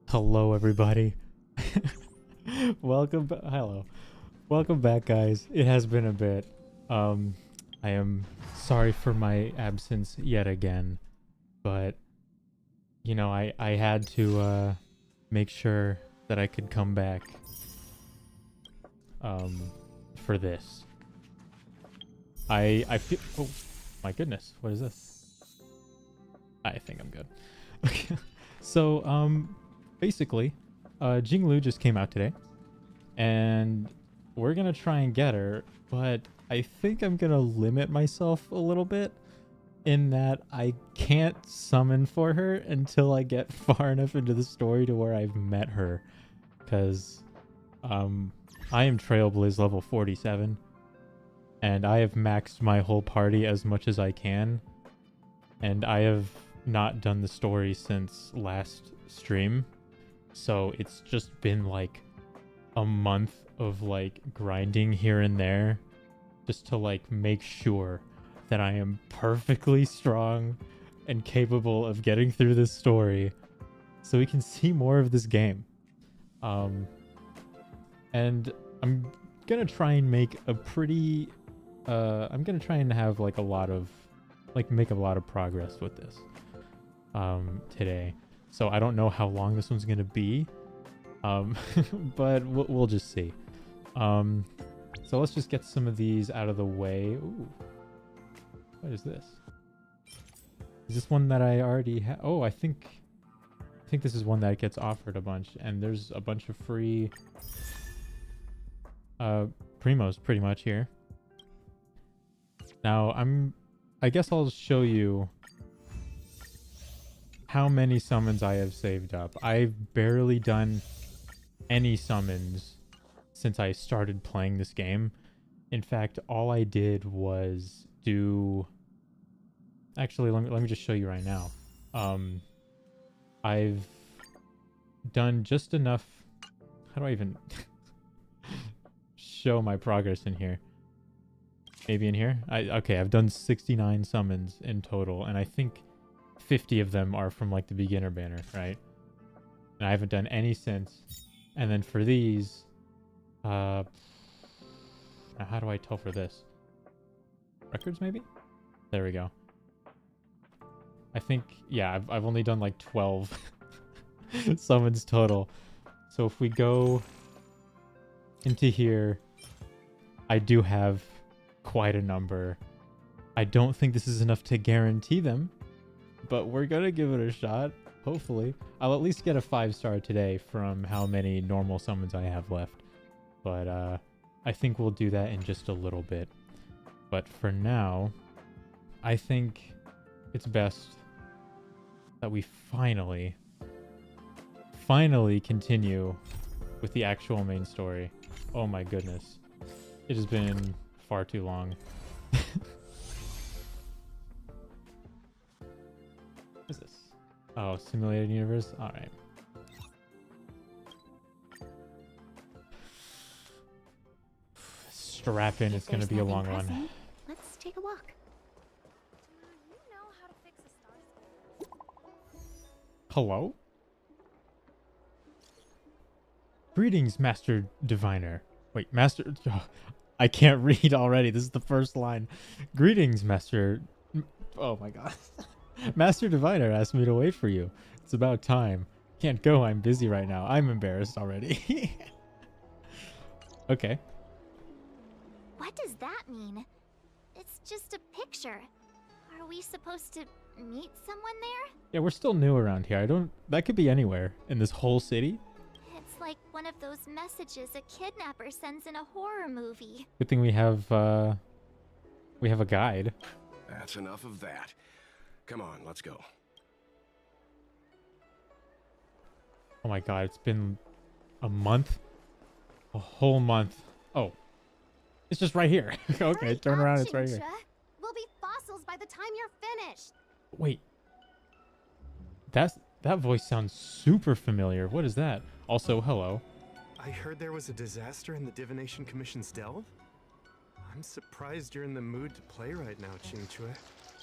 Hello, everybody. Hello. Welcome back, guys. It has been a bit. I am sorry for my absence yet again, but I had to make sure that I could come back for this. I feel, oh my goodness, what is this? I think I'm good. Okay. So basically, Jingliu just came out today, and we're gonna try and get her, but I think I'm gonna limit myself a little bit in that I can't summon for her until I get far enough into the story to where I've met her, because I am Trailblaze level 47, and I have maxed my whole party as much as I can, and I have not done the story since last stream. So it's just been like a month of like grinding here and there just to like make sure that I am perfectly strong and capable of getting through this story so we can see more of this game. And I'm gonna try and make a pretty I'm gonna try and have like make a lot of progress with this today. So I don't know how long this one's gonna be, but we'll just see. So let's just get some of these out of the way. Ooh, what is this? Is this one that I already have? Oh, I think this is one that gets offered a bunch, and there's a bunch of free primos pretty much here. Now I guess I'll show you how many summons I have saved up. I've barely done any summons since I started playing this game. In fact, all I did was do... Actually, let me just show you right now. I've done just enough... How do I even show my progress in here? Maybe in here? Okay, I've done 69 summons in total, and I think 50 of them are from like the beginner banner, right? And I haven't done any since. And then for these, now how do I tell for this? Records maybe? There we go. I think, yeah, I've only done like 12 summons total. So if we go into here, I do have quite a number. I don't think this is enough to guarantee them, but we're gonna give it a shot. Hopefully I'll at least get a 5-star today from how many normal summons I have left, but I think we'll do that in just a little bit. But for now, I think it's best that we finally continue with the actual main story. Oh my goodness, it has been far too long. What is this? Oh, simulated universe? Alright. Strap in, it's gonna be a long one. Let's take a walk. Hello? Greetings, Master Diviner. Wait, Master... Oh, I can't read already. This is the first line. Greetings, Master... Oh my god. Master Diviner asked me to wait for you. It's about time. Can't go, I'm busy right now. I'm embarrassed already. Okay. What does that mean? It's just a picture. Are we supposed to meet someone there? Yeah, we're still new around here. That could be anywhere in this whole city. It's like one of those messages a kidnapper sends in a horror movie. Good thing we have a guide. That's enough of that. Come on, let's go. Oh my god, it's been a month? A whole month. Oh. It's just right here. Okay, Hurry turn up, around, it's right here. Jincha. We'll be fossils by the time you're finished. Wait. That voice sounds super familiar. What is that? Also, hello. I heard there was a disaster in the Divination Commission's delve. I'm surprised you're in the mood to play right now, Qingque.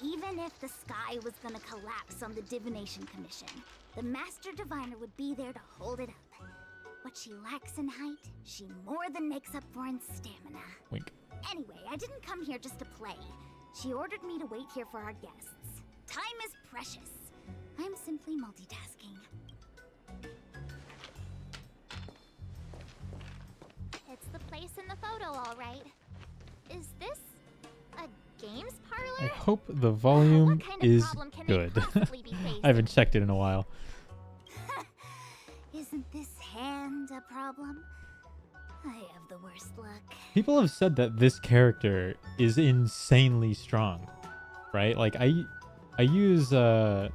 Even if the sky was gonna collapse on the Divination Commission, the Master Diviner would be there to hold it up. What she lacks in height, she more than makes up for in stamina. Wink. Anyway, I didn't come here just to play. She ordered me to wait here for our guests. Time is precious. I'm simply multitasking. It's the place in the photo, all right. Is this a games parlor? I hope the volume What kind of is problem can they good. possibly be facing? I haven't checked it in a while. Isn't this hand a problem? I have the worst luck. People have said that this character is insanely strong, right? Like I use Sushang,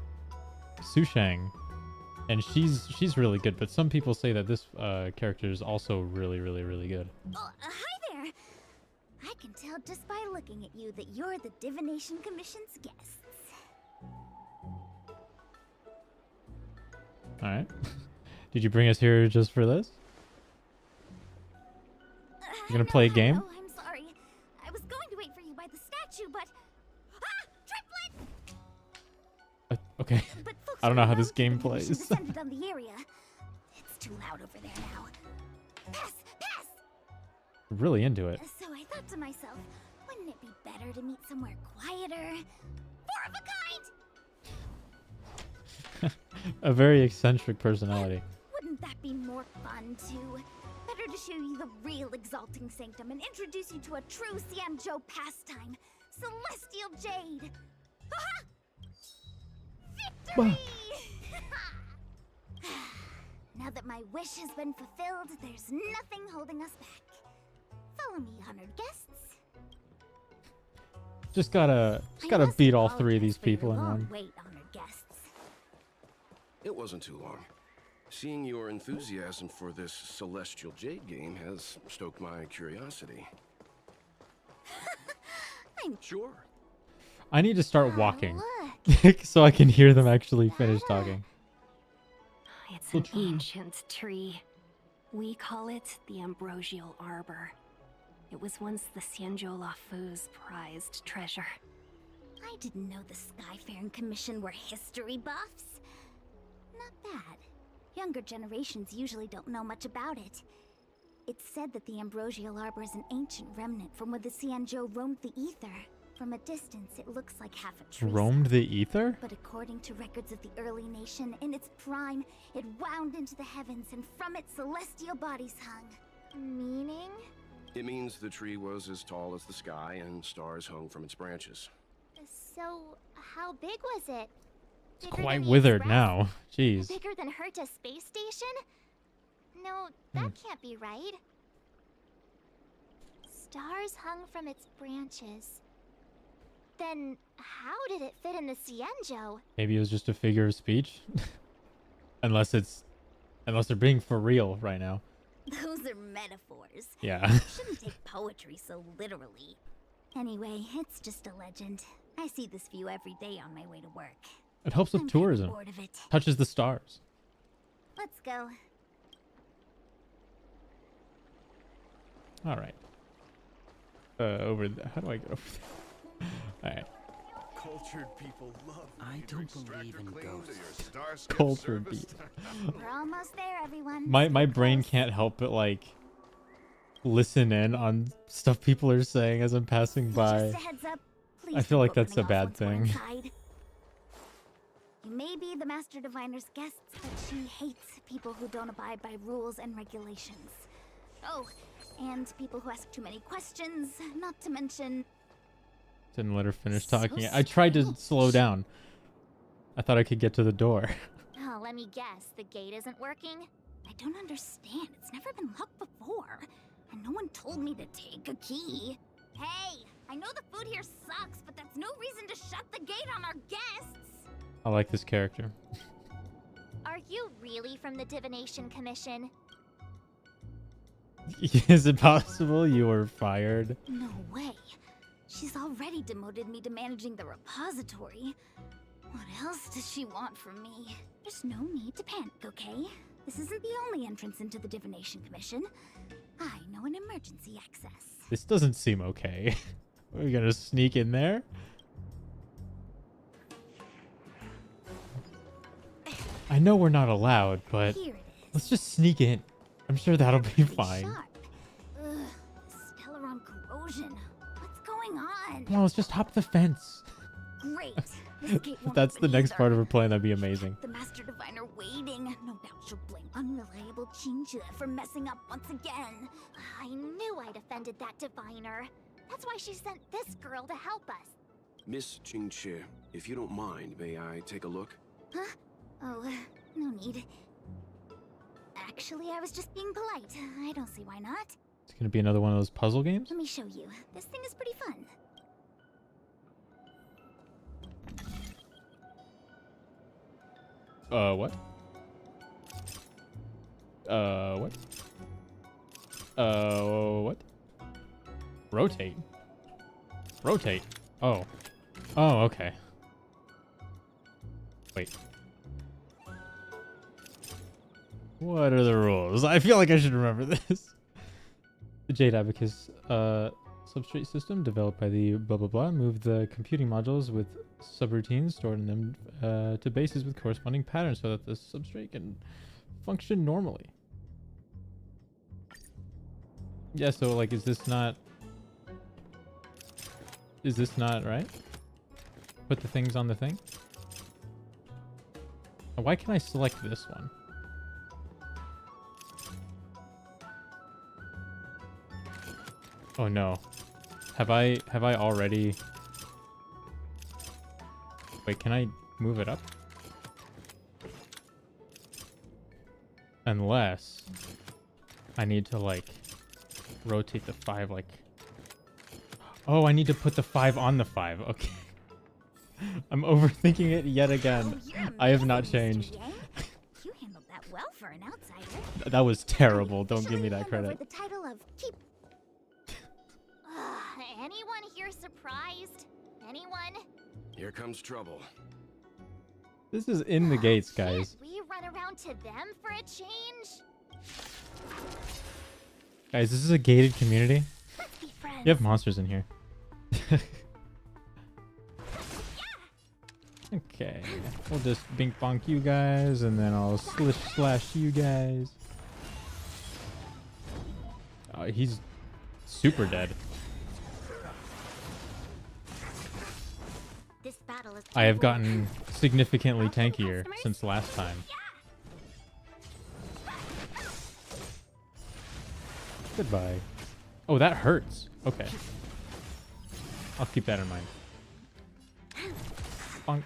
and she's really good. But some people say that this character is also really good. Oh, hi there. I can tell just by looking at you that you're the Divination Commission's guests. All right. Did you bring us here just for this? You gonna play a game? Oh, I'm sorry. I was going to wait for you by the statue, but triplet! Okay. But folks I don't know how around this game the Divination plays. descended on the area. It's too loud over there now. Pass! Really into it. So I thought to myself, wouldn't it be better to meet somewhere quieter? Four of a kind! A very eccentric personality. Wouldn't that be more fun too? Better to show you the real exalting sanctum and introduce you to a true Xianzhou pastime, Celestial Jade. Victory! Now that my wish has been fulfilled, there's nothing holding us back. Follow me, honored guests. Just gotta beat all three of these people in one. Wait, honored guests. It wasn't too long. Seeing your enthusiasm for this Celestial Jade game has stoked my curiosity. I'm Sure. I need to start walking look. so I can hear them actually finish talking. It's The an tree. ancient tree. We call it the Ambrosial Arbor. It was once the Xianzhou Lafu's prized treasure. I didn't know the Skyfaring Commission were history buffs. Not bad. Younger generations usually don't know much about it. It's said that the Ambrosial Arbor is an ancient remnant from when the Xianzhou roamed the ether. From a distance, it looks like half a tree. Roamed the ether? But according to records of the early nation, in its prime, it wound into the heavens, and from it, celestial bodies hung. Meaning? It means the tree was as tall as the sky and stars hung from its branches. So, how big was it? It's Bigger quite than the withered Express? now. Jeez. Bigger than Herta Space Station? No, that can't be right. Stars hung from its branches. Then, how did it fit in the Xianzhou? Maybe it was just a figure of speech. unless they're being for real right now. Those are metaphors. Yeah. You shouldn't take poetry so literally. Anyway, it's just a legend. I see this view every day on my way to work. It helps with I'm kinda tourism. bored of it. Touches the stars. Let's go. All right. Over there. How do I get over there? All right. Cultured people love I don't believe in ghosts. Cultured beat. We're almost there, everyone. My Stay brain close. can't help but like listen in on stuff people are saying as I'm passing by. Just a heads up, please I feel don't like put that's me a off bad once we're thing. inside. You may be the Master Diviner's guests, but she hates people who don't abide by rules and regulations. Oh, and people who ask too many questions, not to mention... Didn't let her finish So talking. I tried to slow down. I thought I could get to the door. Oh, let me guess, the gate isn't working? I don't understand. It's never been locked before. And no one told me to take a key. Hey, I know the food here sucks, but that's no reason to shut the gate on our guests. I like this character. Are you really from the Divination Commission? Is it possible you were fired? No way. She's already demoted me to managing the repository. What else does she want from me? There's no need to panic, okay? This isn't the only entrance into the Divination Commission. I know an emergency access. This doesn't seem okay. We're gonna sneak in there? I know we're not allowed, but Here it is. let's just sneak in. I'm sure that'll be Pretty fine. sharp. Ugh, Stellaron corrosion. What's going on? Come on, let's just hop the fence. Great. This gate If won't that's open the next either. part of her plan, that'd be amazing. The Master Diviner waiting. No doubt she'll blame unreliable Jingliu for messing up once again. I knew I'd offended that diviner. That's why she sent this girl to help us. Miss Qingqi, if you don't mind, may I take a look? Huh? Oh, no need. Actually, I was just being polite. I don't see why not. It's gonna be another one of those puzzle games? Let me show you. This thing is pretty fun. What? What? What? Rotate? Rotate. Oh. Oh, okay. Wait. What are the rules? I feel like I should remember this. The Jade Abacus substrate system developed by the blah blah blah moved the computing modules with subroutines stored in them to bases with corresponding patterns so that the substrate can function normally. Yeah, so like is this not right? Put the things on the thing? Why can I select this one? Oh no. Have I already... Wait, can I move it up? Unless I need to like rotate the 5 like... Oh, I need to put the 5 on the 5. Okay. I'm overthinking it yet again. Oh, you're I have not amazing, Mr. changed. Yang. You handled that well for an outsider. That was terrible. Don't Shall give me we that hand credit. over the title of keep. Anyone here surprised? Anyone? Here comes trouble. This is in the gates, Shit, guys. we run around to them for a change? Guys, this is a gated community. Let's be friends. You have monsters in here. Okay. We'll just bink bonk you guys, and then I'll slish slash you guys. He's super dead. This battle is I have over. gotten significantly tankier since last time. Goodbye. Oh, that hurts. Okay. I'll keep that in mind. Bonk.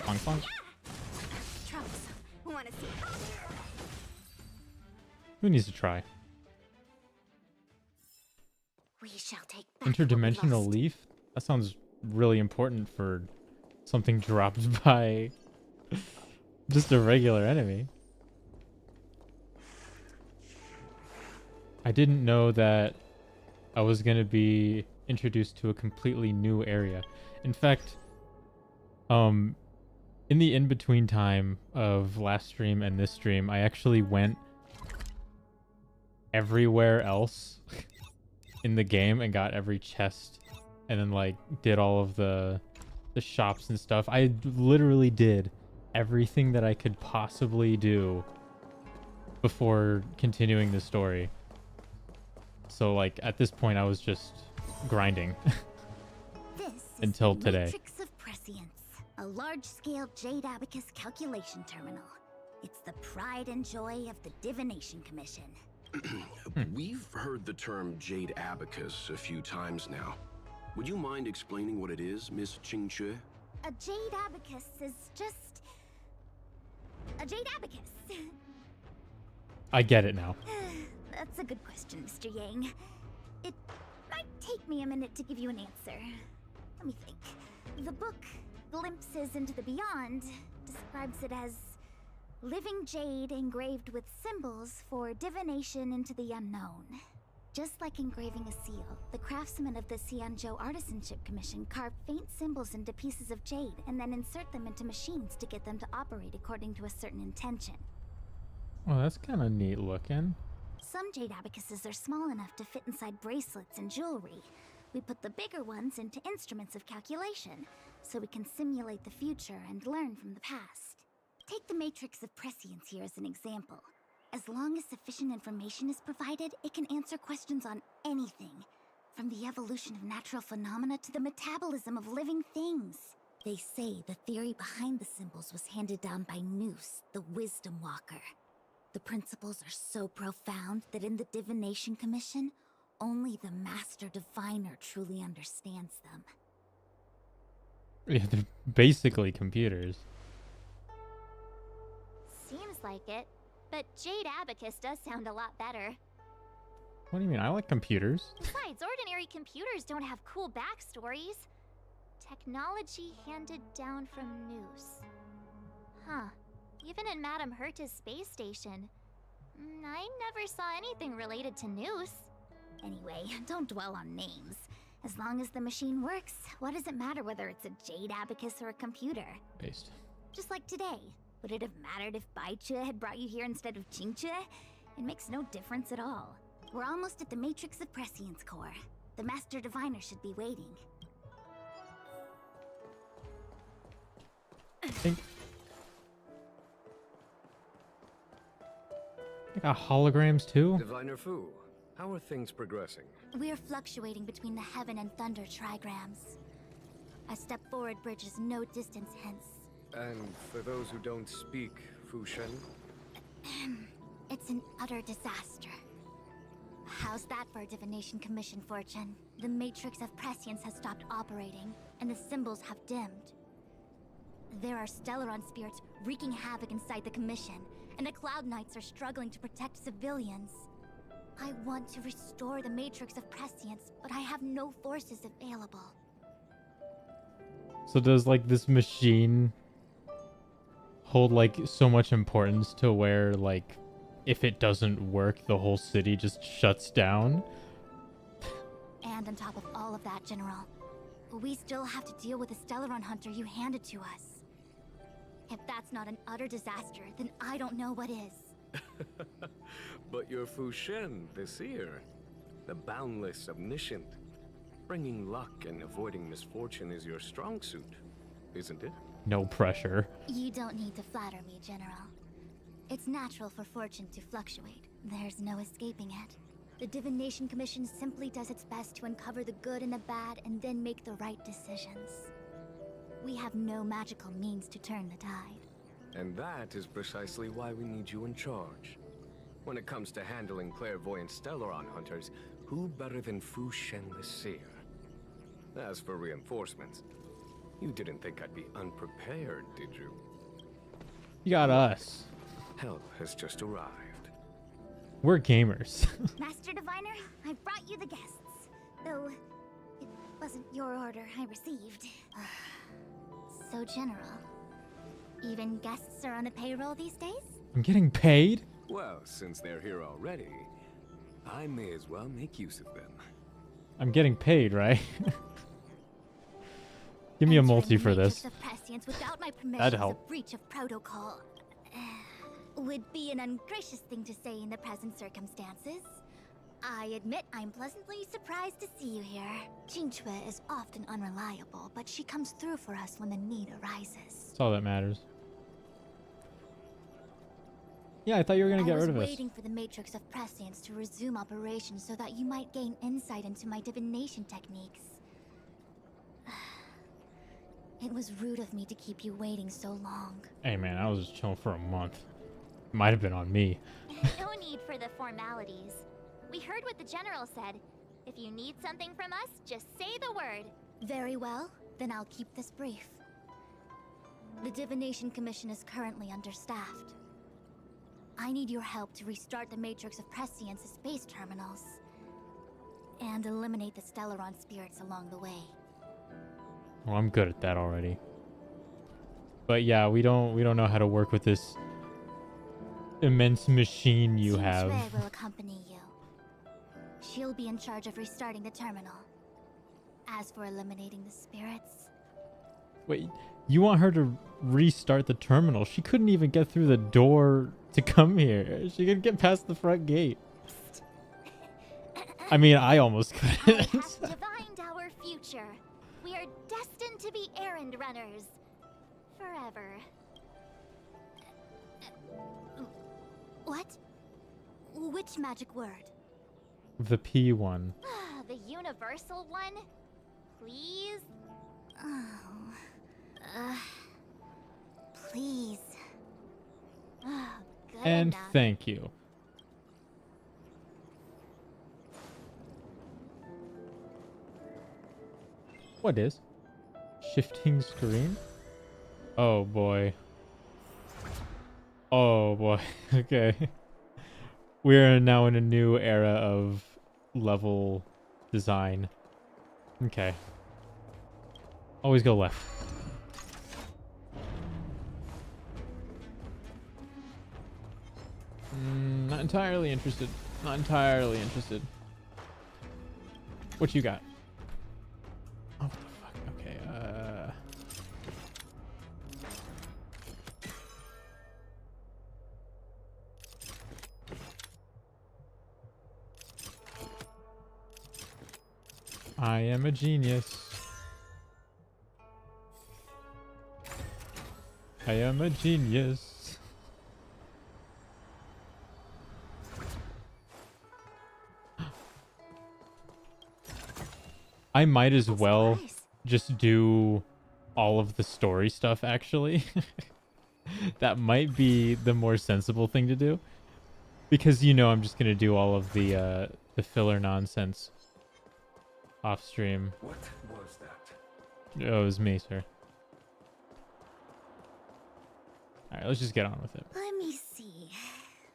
Bonk, bonk. Trunks, wanna see? Who needs to try? We shall take back what we Interdimensional lost. leaf? That sounds really important for something dropped by just a regular enemy. I didn't know that I was going to be introduced to a completely new area. In fact, in the in-between time of last stream and this stream, I actually went everywhere else in the game and got every chest and then like did all of the shops and stuff. I literally did everything that I could possibly do before continuing the story. So like at this point I was just grinding This is until the today. Matrix of Prescience, a large-scale Jade Abacus calculation terminal. It's the pride and joy of the Divination Commission. We've heard the term Jade Abacus a few times now. Would you mind explaining what it is, Miss Qingqi? A Jade Abacus is just a Jade Abacus. I get it now. That's a good question, Mr. Yang. It might take me a minute to give you an answer. Let me think. The book, Glimpses into the Beyond, describes it as living jade engraved with symbols for divination into the unknown. Just like engraving a seal, the craftsmen of the Xianzhou Artisanship Commission carve faint symbols into pieces of jade and then insert them into machines to get them to operate according to a certain intention. Oh, that's kind of neat looking. Some jade abacuses are small enough to fit inside bracelets and jewelry. We put the bigger ones into instruments of calculation, so we can simulate the future and learn from the past. Take the matrix of prescience here as an example. As long as sufficient information is provided, it can answer questions on anything, from the evolution of natural phenomena to the metabolism of living things. They say the theory behind the symbols was handed down by Noose, the Wisdom Walker. The principles are so profound that in the Divination Commission, only the Master Diviner truly understands them. Yeah, they're basically computers. Seems like it. But Jade Abacus does sound a lot better. What do you mean? I like computers. Besides, ordinary computers don't have cool backstories. Technology handed down from Noose. Huh. Even in Madame Herta's space station. I never saw anything related to Noose. Anyway, don't dwell on names. As long as the machine works, what does it matter whether it's a jade abacus or a computer? Based. Just like today. Would it have mattered if Baichue had brought you here instead of Qingchue? It makes no difference at all. We're almost at the Matrix of Prescience core. The Master Diviner should be waiting. They got holograms too? Diviner Fu, how are things progressing? We're fluctuating between the heaven and thunder trigrams. A step forward bridges no distance hence. And for those who don't speak Fu Shen? It's an utter disaster. How's that for a Divination Commission fortune? The Matrix of Prescience has stopped operating, and the symbols have dimmed. There are Stellaron spirits wreaking havoc inside the Commission, and the Cloud Knights are struggling to protect civilians. I want to restore the Matrix of Prescience, but I have no forces available. So does like this machine hold like so much importance to where like if it doesn't work the whole city just shuts down? And on top of all of that, General, we still have to deal with the Stellaron hunter you handed to us. If that's not an utter disaster, then I don't know what is. But you're Fu Shen, the seer. The boundless, omniscient. Bringing luck and avoiding misfortune is your strong suit, isn't it? No pressure. You don't need to flatter me, General. It's natural for fortune to fluctuate. There's no escaping it. The Divination Commission simply does its best to uncover the good and the bad and then make the right decisions. We have no magical means to turn the tide. And that is precisely why we need you in charge. When it comes to handling clairvoyant Stellaron hunters, who better than Fu Shen the seer? As for reinforcements, you didn't think I'd be unprepared, did you? You got us. Help has just arrived. We're gamers. Master Diviner, I brought you the guests. Though, it wasn't your order I received. So, General, even guests are on the payroll these days? I'm getting paid? Well, since they're here already, I may as well make use of them. I'm getting paid, right? Give me a multi for this. Without my permission That'd is help. a breach of protocol. Would be an ungracious thing to say in the present circumstances. I admit I'm pleasantly surprised to see you here. Jingliu is often unreliable, but she comes through for us when the need arises. That's all that matters. Yeah, I thought you were gonna get rid of I us. was waiting for the Matrix of Prescience to resume operations so that you might gain insight into my divination techniques. It was rude of me to keep you waiting so long. Hey man, I was just chilling for a month. Might have been on me. No need for the formalities. We heard what the General said. If you need something from us, just say the word. Very well, then I'll keep this brief. The Divination Commission is currently understaffed. I need your help to restart the Matrix of Prescience's space terminals. And eliminate the Stellaron spirits along the way. Well, I'm good at that already. But yeah, we don't know how to work with this immense machine you have. Jingliu will accompany you. She'll be in charge of restarting the terminal. As for eliminating the spirits... Wait, you want her to restart the terminal? She couldn't even get through the door to come here. She could get past the front gate. I mean, I almost I couldn't. have divined our future. We are destined to be errand runners. Forever. What? Which magic word? The P one. The universal one? Please? Oh. Please. Good And enough. thank you. What is? Shifting screen? Oh boy. Oh boy. Okay. We're now in a new era of level design. Okay. Always go left. Not entirely interested. Not entirely interested. What you got? Oh, what the fuck? Okay, I am a genius. I am a genius. I might as well just do all of the story stuff, actually. That might be the more sensible thing to do. Because, you know, I'm just going to do all of the filler nonsense off stream. What was that? Oh, it was me, sir. Alright, let's just get on with it. Let me see.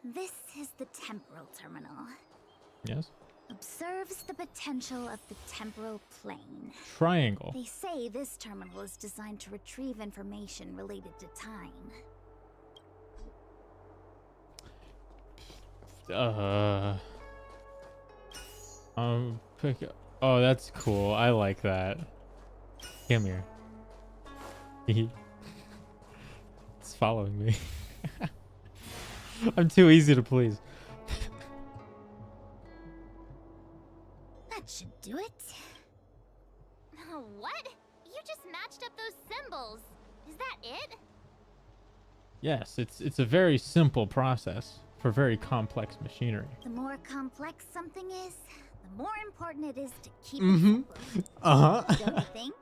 This is the temporal terminal. Yes? Observes the potential of the temporal plane. Triangle. They say this terminal is designed to retrieve information related to time. Pick. Oh, that's cool. I like that. Come here. It's following me. I'm too easy to please. That should do it. What? You just matched up those symbols. Is that it? Yes, it's a very simple process for very complex machinery. The more complex something is, the more important it is to keep Mm-hmm. it simple. Uh-huh. Don't you think?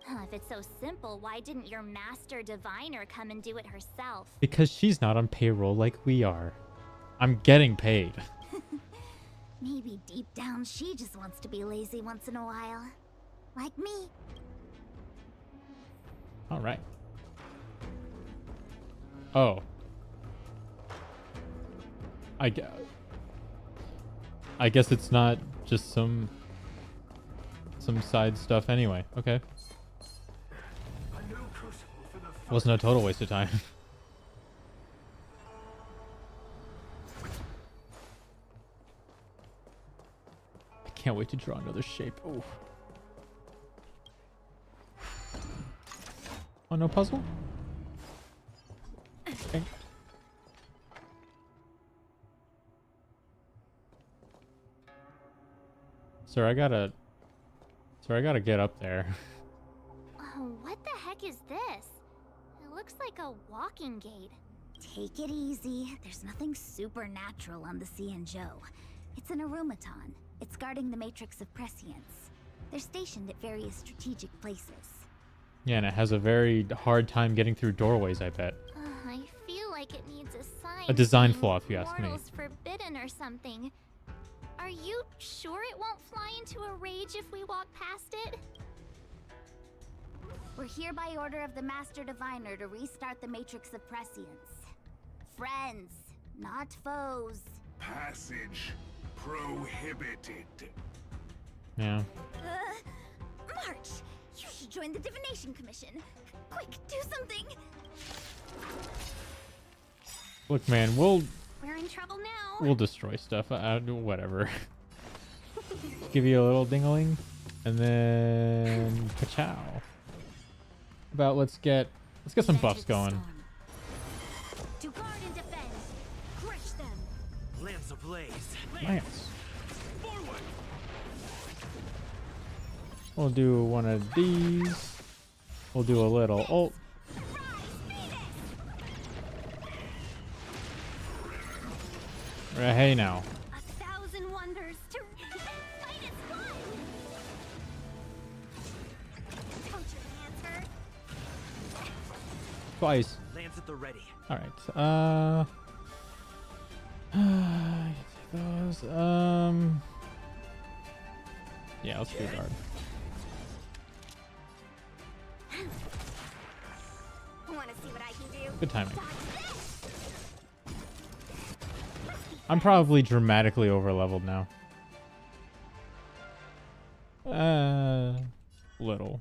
If it's so simple, why didn't your master diviner come and do it herself? Because she's not on payroll like we are. I'm getting paid. Maybe deep down she just wants to be lazy once in a while. Like me. All right. Oh. I guess it's not just some side stuff anyway. Okay. Wasn't a total waste of time. I can't wait to draw another shape. Oh. Oh, no puzzle? Okay. Sir, I gotta get up there. What the heck is this? It looks like a walking gate. Take it easy. There's nothing supernatural on the Cianzhou. It's an arumaton. It's guarding the matrix of prescience. They're stationed at various strategic places. Yeah, and it has a very hard time getting through doorways, I bet. I feel like it needs a sign. A design saying flaw, if you ask me. "Mortals forbidden" or something. Are you sure it won't fly into a rage if we walk past it? We're here by order of the Master Diviner to restart the Matrix of Prescience. Friends, not foes. Passage prohibited. Yeah. March! You should join the Divination Commission. Quick, do something! Look, man, we'll We're in trouble now. we'll destroy stuff. Whatever. Give you a little dingling, and then ka-chow. About let's get some buffs going. To guard and defend. Crush them. Lance ablaze. Lance. Forward. We'll do one of these. We'll do a little ult. Hey now. 1,000 wonders to fight its blood. Don't your hands hurt? Twice. Lance at the ready. All right. Those. Yeah, let's do guard. Want to see what I can do? Good timing. I'm probably dramatically over leveled now. Little.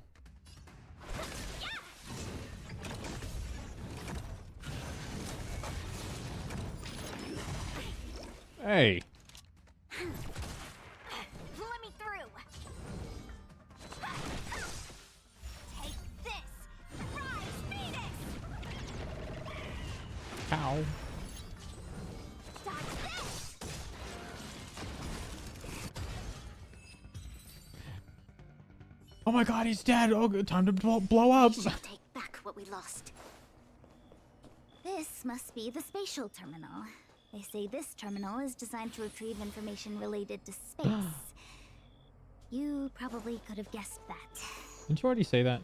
Hey. Let me through. Take this. Rise, Phoenix. Ow. Dodge this. Oh my god, he's dead. Oh, good time to blow up. Should take back what we lost. This must be the spatial terminal. They say this terminal is designed to retrieve information related to space. You probably could have guessed that. Didn't you already say that?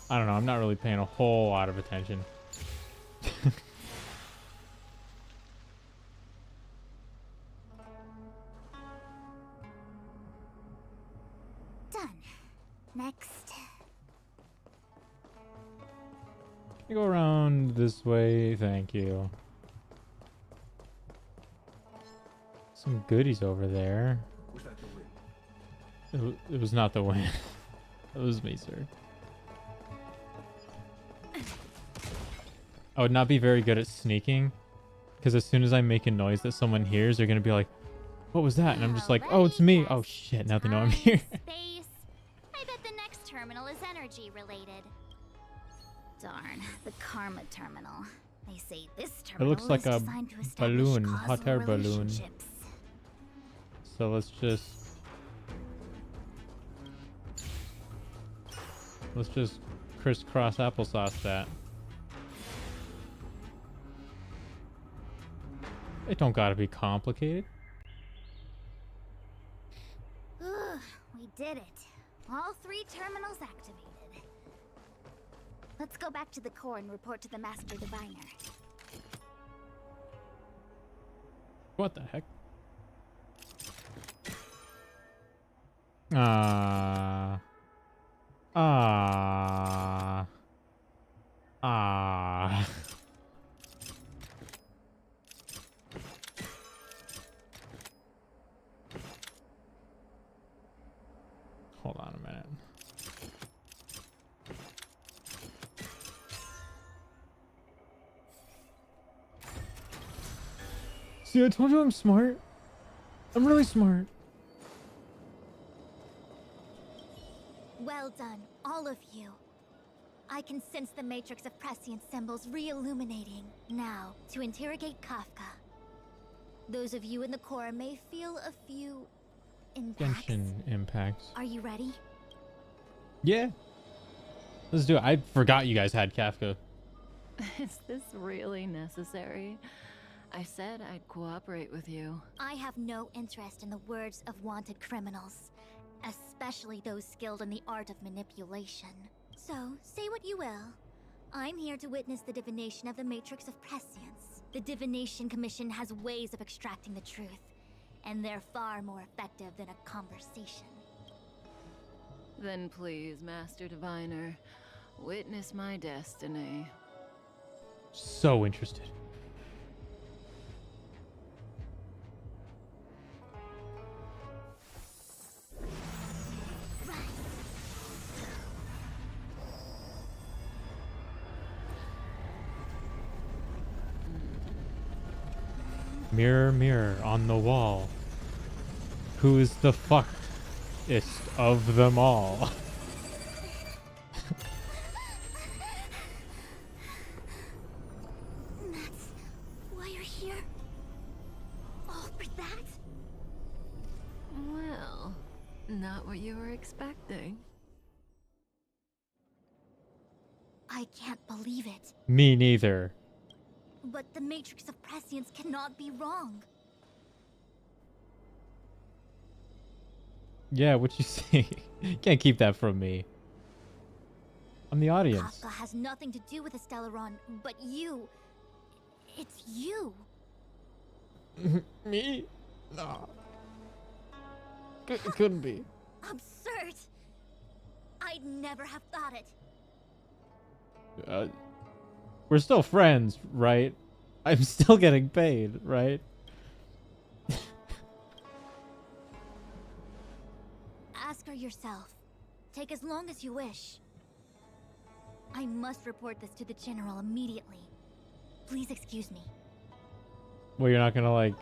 I don't know. I'm not really paying a whole lot of attention. Done. Next. Can you go around this way? Thank you. Some goodies over there. Was that the wind? It was not the wind. It was me, sir. I would not be very good at sneaking, because as soon as I make a noise that someone hears, they're gonna be like, "What was that?" And I'm just like, "Oh, it's me." Oh shit! Now they know I'm here. Space. I bet the next terminal is energy related. Darn, the karma terminal. They say this It terminal looks like is a designed to establish balloon, causal hot air balloon. relationships. So let's just crisscross applesauce that. It don't gotta be complicated. Ugh, we did it. All 3 terminals activated. Let's go back to the core and report to the Master Diviner. What the heck? Hold on a minute. See, I told you I'm smart. I'm really smart. Well done, all of you. I can sense the matrix of prescient symbols re-illuminating. Now, to interrogate Kafka. Those of you in the core may feel a few impacts. Genshin impacts. Are you ready? Yeah. Let's do it. I forgot you guys had Kafka. Is this really necessary? I said I'd cooperate with you. I have no interest in the words of wanted criminals, especially those skilled in the art of manipulation. So, say what you will. I'm here to witness the divination of the Matrix of Prescience. The Divination Commission has ways of extracting the truth, and they're far more effective than a conversation. Then please, Master Diviner, witness my destiny. So interested. Mirror, mirror on the wall, who is the fuckest of them all? That's why you're here? All for that? Well, you were expecting. I can't believe it. Me neither. But the Matrix of Prescience cannot be wrong. Yeah, what you say? You can't keep that from me. I'm the audience. Kafka has nothing to do with the Stellaron, but you. It's you. Me? No. It couldn't be. Absurd. I'd never have thought it. We're still friends, right? I'm still getting paid, right? Ask her yourself. Take as long as you wish. I must report this to the General immediately. Please excuse me. Well, you're not gonna like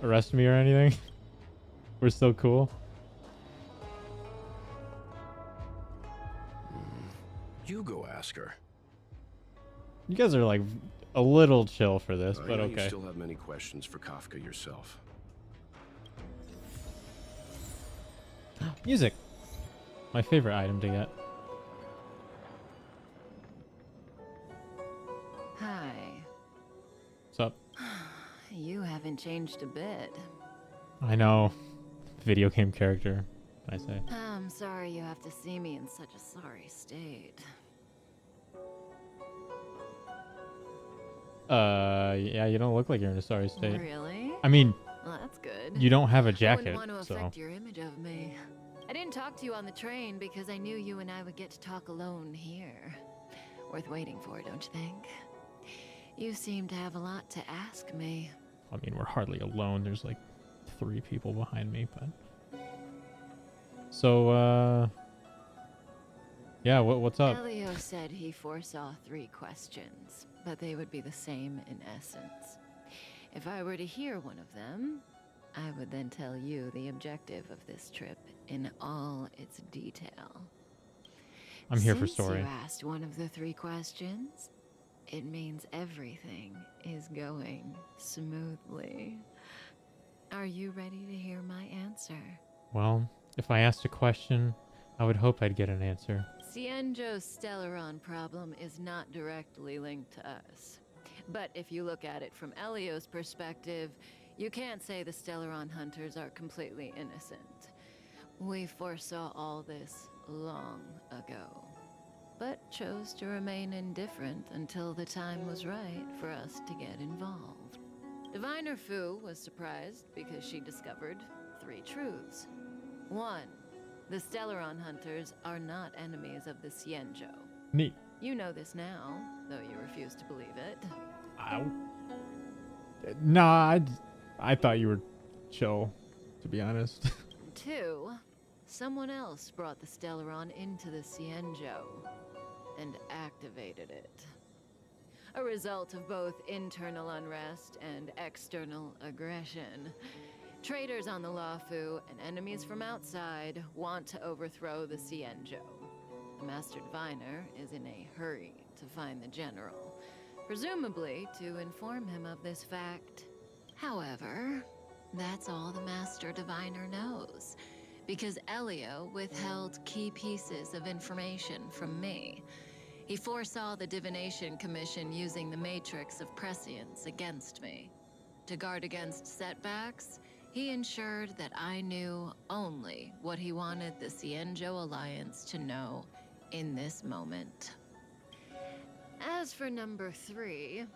arrest me or anything? We're still cool? You go ask her. You guys are like a little chill for this, I but know okay. You still have many questions for Kafka yourself. Music. My favorite item to get. Hi. What's up? You haven't changed a bit. I know. Video game character, I say. I'm sorry you have to see me in such a sorry state. Yeah, you don't look like you're in a sorry state. Really? I mean, Well, that's good. you don't have a I jacket, wouldn't want to so. affect your image of me. I didn't talk to you on the train because I knew you and I would get to talk alone here. Worth waiting for, don't you think? You seem to have a lot to ask me. I mean, we're hardly alone. There's like 3 people behind me, but. So, yeah, what's up? Elio said he foresaw 3 questions, but they would be the same in essence. If I were to hear one of them, I would then tell you the objective of this trip in all its detail. I'm here for Since story. you asked one of the 3 questions, it means everything is going smoothly. Are you ready to hear my answer? Well, if I asked a question, I would hope I'd get an answer. Cienjo's Stellaron problem is not directly linked to us. But if you look at it from Elio's perspective, you can't say the Stellaron hunters are completely innocent. We foresaw all this long ago, but chose to remain indifferent until the time was right for us to get involved. Diviner Fu was surprised because she discovered 3 truths. 1. The Stellaron hunters are not enemies of the Cienjo. Neat. You know this now, though you refuse to believe it. Ow. Nah, I thought you were chill, to be honest. 2. Someone else brought the Stellaron into the Cienjo and activated it. A result of both internal unrest and external aggression. Traitors on the Luofu and enemies from outside want to overthrow the Cienjo. The Master Diviner is in a hurry to find the General, presumably to inform him of this fact. However, that's all the Master Diviner knows, because Elio withheld key pieces of information from me. He foresaw the Divination Commission using the Matrix of Prescience against me. To guard against setbacks, he ensured that I knew only what he wanted the Cienjo Alliance to know in this moment. As for number 3,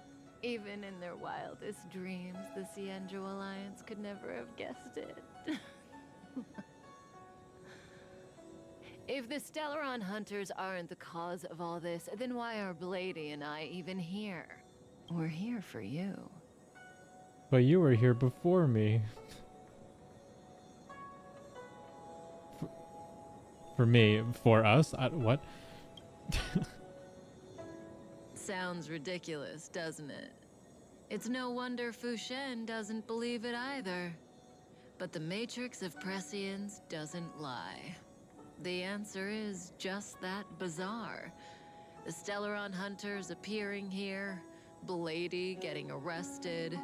even in their wildest dreams, the Cienjo Alliance could never have guessed it. If the Stellaron hunters aren't the cause of all this, then why are Blady and I even here? We're here for you. But you were here before me. For me, for us? What? Sounds ridiculous, doesn't it? It's no wonder Fu Shen doesn't believe it either. But the Matrix of Prescience doesn't lie. The answer is just that bizarre. The Stellaron hunters appearing here, Blady getting arrested,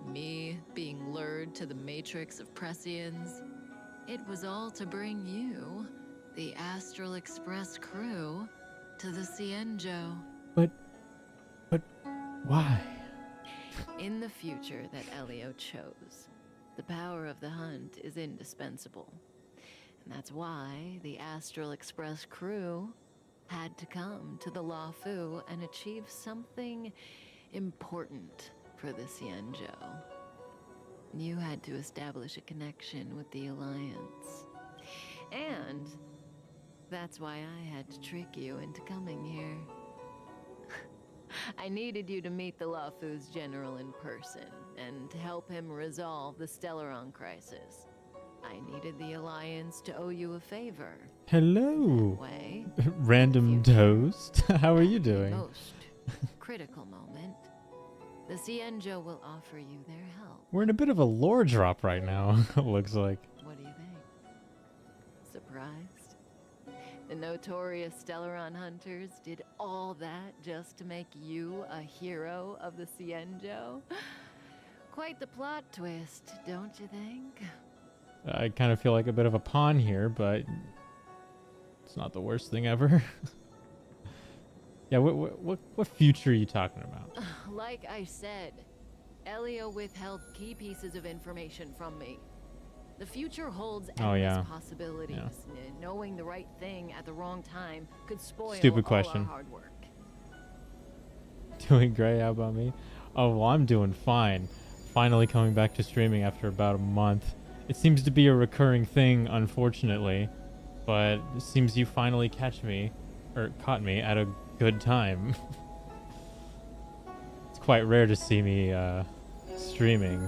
me being lured to the matrix of Prescience. It was all to bring you, the Astral Express crew, to the Cienjo. But why? In the future that Elio chose, the power of the hunt is indispensable. And that's why the Astral Express crew had to come to the Luofu and achieve something important for the Cienjo. You had to establish a connection with the Alliance. And that's why I had to trick you into coming here. I needed you to meet the Luofu's general in person and to help him resolve the Stellaron crisis. I needed the Alliance to owe you a favor. Hello. That way, Random toast. How are you doing? most critical moment, the Cienjo will offer you their help. We're in a bit of a lore drop right now, it looks like. What do you think? Surprised? The notorious Stellaron hunters did all that just to make you a hero of the Cienjo? Quite the plot twist, don't you think? I kind of feel like a bit of a pawn here, but it's not the worst thing ever. Yeah, what future are you talking about? Like I said, Elio withheld key pieces of information from me. The future holds endless possibilities. Yeah. Knowing the right thing at the wrong time could spoil Stupid all question. our hard work. Doing great, how about me? Oh, well, I'm doing fine. Finally coming back to streaming after about a month. It seems to be a recurring thing, unfortunately, but it seems you finally caught me at a good time. It's quite rare to see me streaming.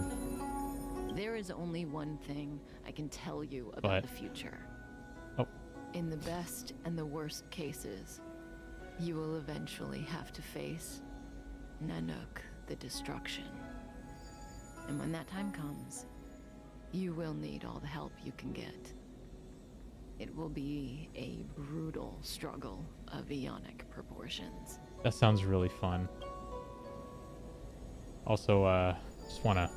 There is only one thing I can tell you about the future. Oh. In the best and the worst cases, you will eventually have to face Nanook the Destruction. And when that time comes, you will need all the help you can get. It will be a brutal struggle of eonic proportions. That sounds really fun. Also, just wanna...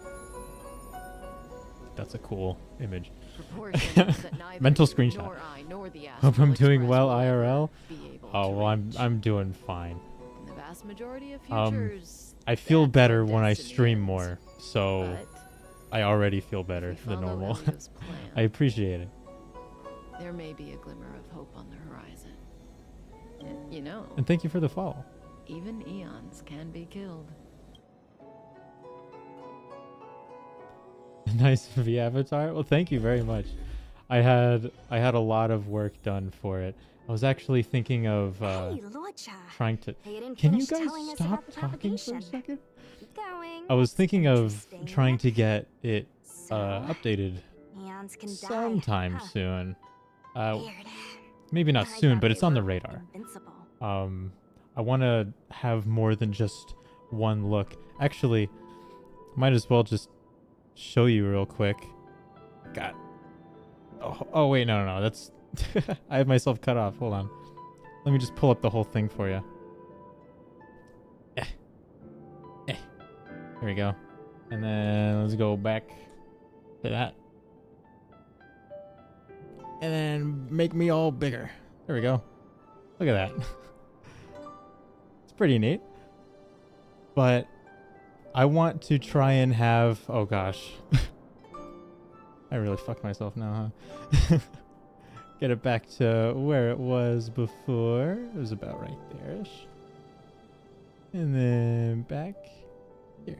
That's a cool image. Proportions that neither Mental you screenshot. nor I nor the Hope I'm Astral doing Express well will ever IRL. be able Oh, to well, reach. I'm doing fine. In the vast majority of futures, I feel that's better where when I destiny stream ends. more, so But I already feel better if we than follow normal. Elio's plan, I appreciate it. there may be a glimmer of hope on the horizon. And, you know, And thank you for the follow. even eons can be killed. Nice V avatar. Well, thank you very much. I had a lot of work done for it. I was actually thinking of Hey, Lorcha. trying to... You didn't Can you finish guys telling us stop about the talking for a propagation. second? Keep going. I was That's thinking of interesting. trying to get it So, updated Eons can die. sometime Huh. soon. Weird. Maybe not I soon, thought but they it's on the were radar. Invincible. I want to have more than just one look. Actually, might as well just show you real quick. God. Oh wait, no. That's I have myself cut off. Hold on. Let me just pull up the whole thing for you. There we go. And then let's go back to that. And then make me all bigger. There we go. Look at that. It's pretty neat. But I want to try and have... Oh, gosh. I really fucked myself now, huh? Get it back to where it was before. It was about right there-ish. And then back here.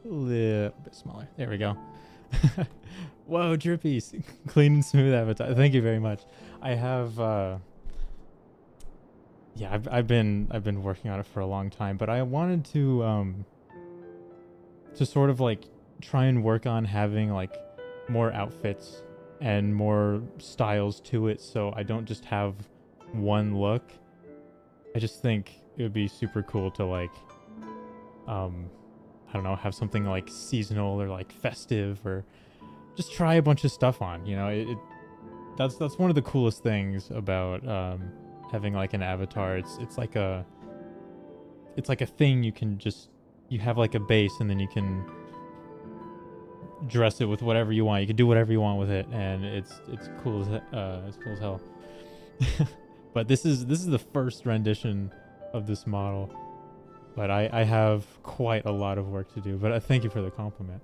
A little bit smaller. There we go. Whoa, drippy. Clean and smooth avatar. Thank you very much. I have... Yeah, I've been working on it for a long time, but I wanted to sort of like try and work on having like more outfits and more styles to it, so I don't just have one look. I just think it would be super cool to like I don't know, have something like seasonal or like festive, or just try a bunch of stuff on, you know. That's one of the coolest things about having like an avatar. It's like a thing you can just you have like a base, and then you can dress it with whatever you want. You can do whatever you want with it, and it's cool as hell. But this is the first rendition of this model. But I have quite a lot of work to do. But I thank you for the compliment.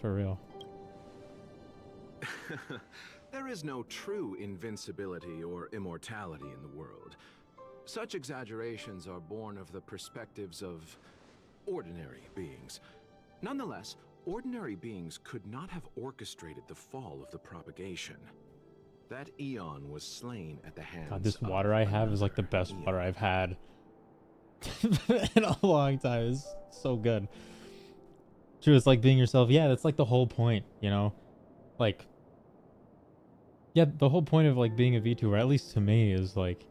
For real. There is no true invincibility or immortality in the world. Such exaggerations are born of the perspectives of ordinary beings. Nonetheless, ordinary beings could not have orchestrated the fall of the propagation. That Eon was slain at the hands God, this of water I have is like the best Eon. water I've had in a long time. It's so good. True, it's like being yourself. Yeah, that's like the whole point, you know? Like, yeah, the whole point of like being a VTuber, at least to me, is like,